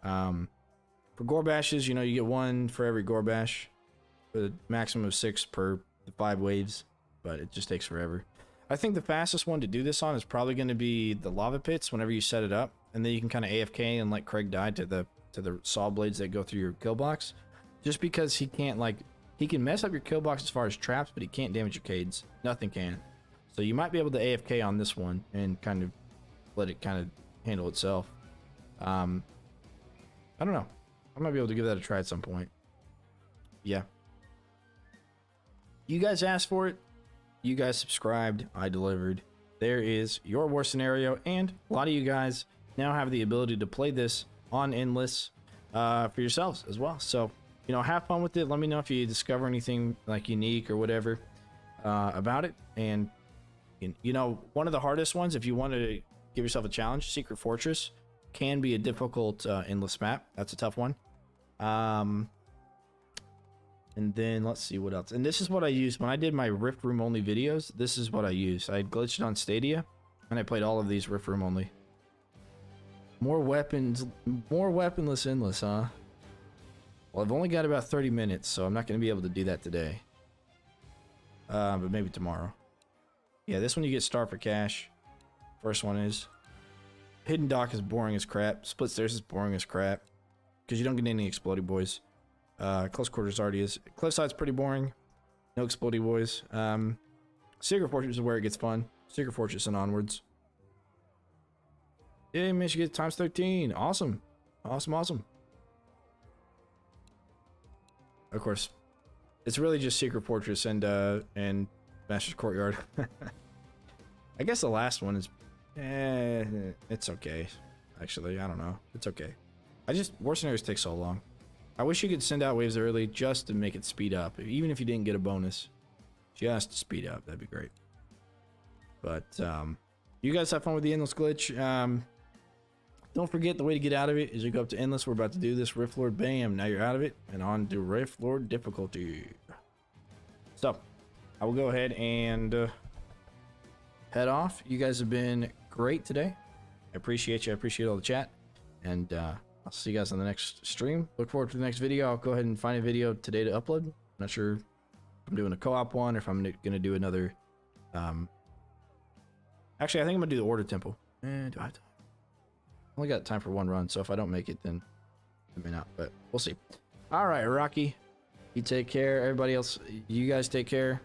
For gore bashes, you know, you get 1 for every gore bash. A maximum of 6 per the 5 waves, but it just takes forever. I think the fastest one to do this on is probably going to be the lava pits whenever you set it up, and then you can kind of AFK and let Craig die to the saw blades that go through your kill box. Just because he can't, like, he can mess up your kill box as far as traps, but he can't damage your cades. Nothing can. So you might be able to AFK on this one and kind of let it kind of handle itself. I don't know. I might be able to give that a try at some point. Yeah. You guys asked for it. You guys subscribed. I delivered. There is your war scenario, and a lot of you guys now have the ability to play this on Endless for yourselves as well. So, you know, have fun with it. Let me know if you discover anything like unique or whatever about it. And, you know, one of the hardest ones, if you want to give yourself a challenge, Secret Fortress can be a difficult Endless map. That's a tough one. And then let's see what else. And this is what I used when I did my Rift Room only videos. This is what I used. I glitched on Stadia, and I played all of these Rift Room only. More weapons, more weaponless Endless, huh? Well, I've only got about 30 minutes, so I'm not going to be able to do that today. But maybe tomorrow. Yeah, this one you get Star for Cash. First one is. Hidden Dock is boring as crap. Split Stairs is boring as crap. Because you don't get any Explodey Boys. Close Quarters already is. Cliffside's pretty boring. No Explodey Boys. Secret Fortress is where it gets fun. Secret Fortress and onwards. Yeah, man, you get times 13. Awesome. Awesome, awesome. Of course, it's really just Secret Fortress and Master's Courtyard. I guess the last one is... it's okay. Actually, I don't know. It's okay. War scenarios take so long. I wish you could send out waves early just to make it speed up. Even if you didn't get a bonus. Just to speed up. That'd be great. But, you guys have fun with the Endless glitch. Don't forget the way to get out of it is you go up to Endless. We're about to do this. Rift Lord, bam. Now you're out of it. And on to Rift Lord difficulty. So, I will go ahead and head off. You guys have been great today. I appreciate you. I appreciate all the chat. And I'll see you guys on the next stream. Look forward to the next video. I'll go ahead and find a video today to upload. I'm not sure if I'm doing a co-op one or if I'm going to do another. Actually, I think I'm going to do the Order Temple. Do I have time? I only got time for one run, so if I don't make it, then I may not, but we'll see. All right, Rocky, you take care. Everybody else, you guys take care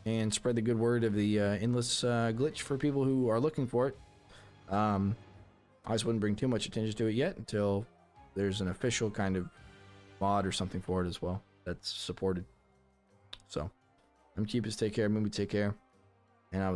and spread the good word of the Endless glitch for people who are looking for it. I just wouldn't bring too much attention to it yet until there's an official kind of mod or something for it as well that's supported. So, I'm Keepers, take care. Movie, take care. And I will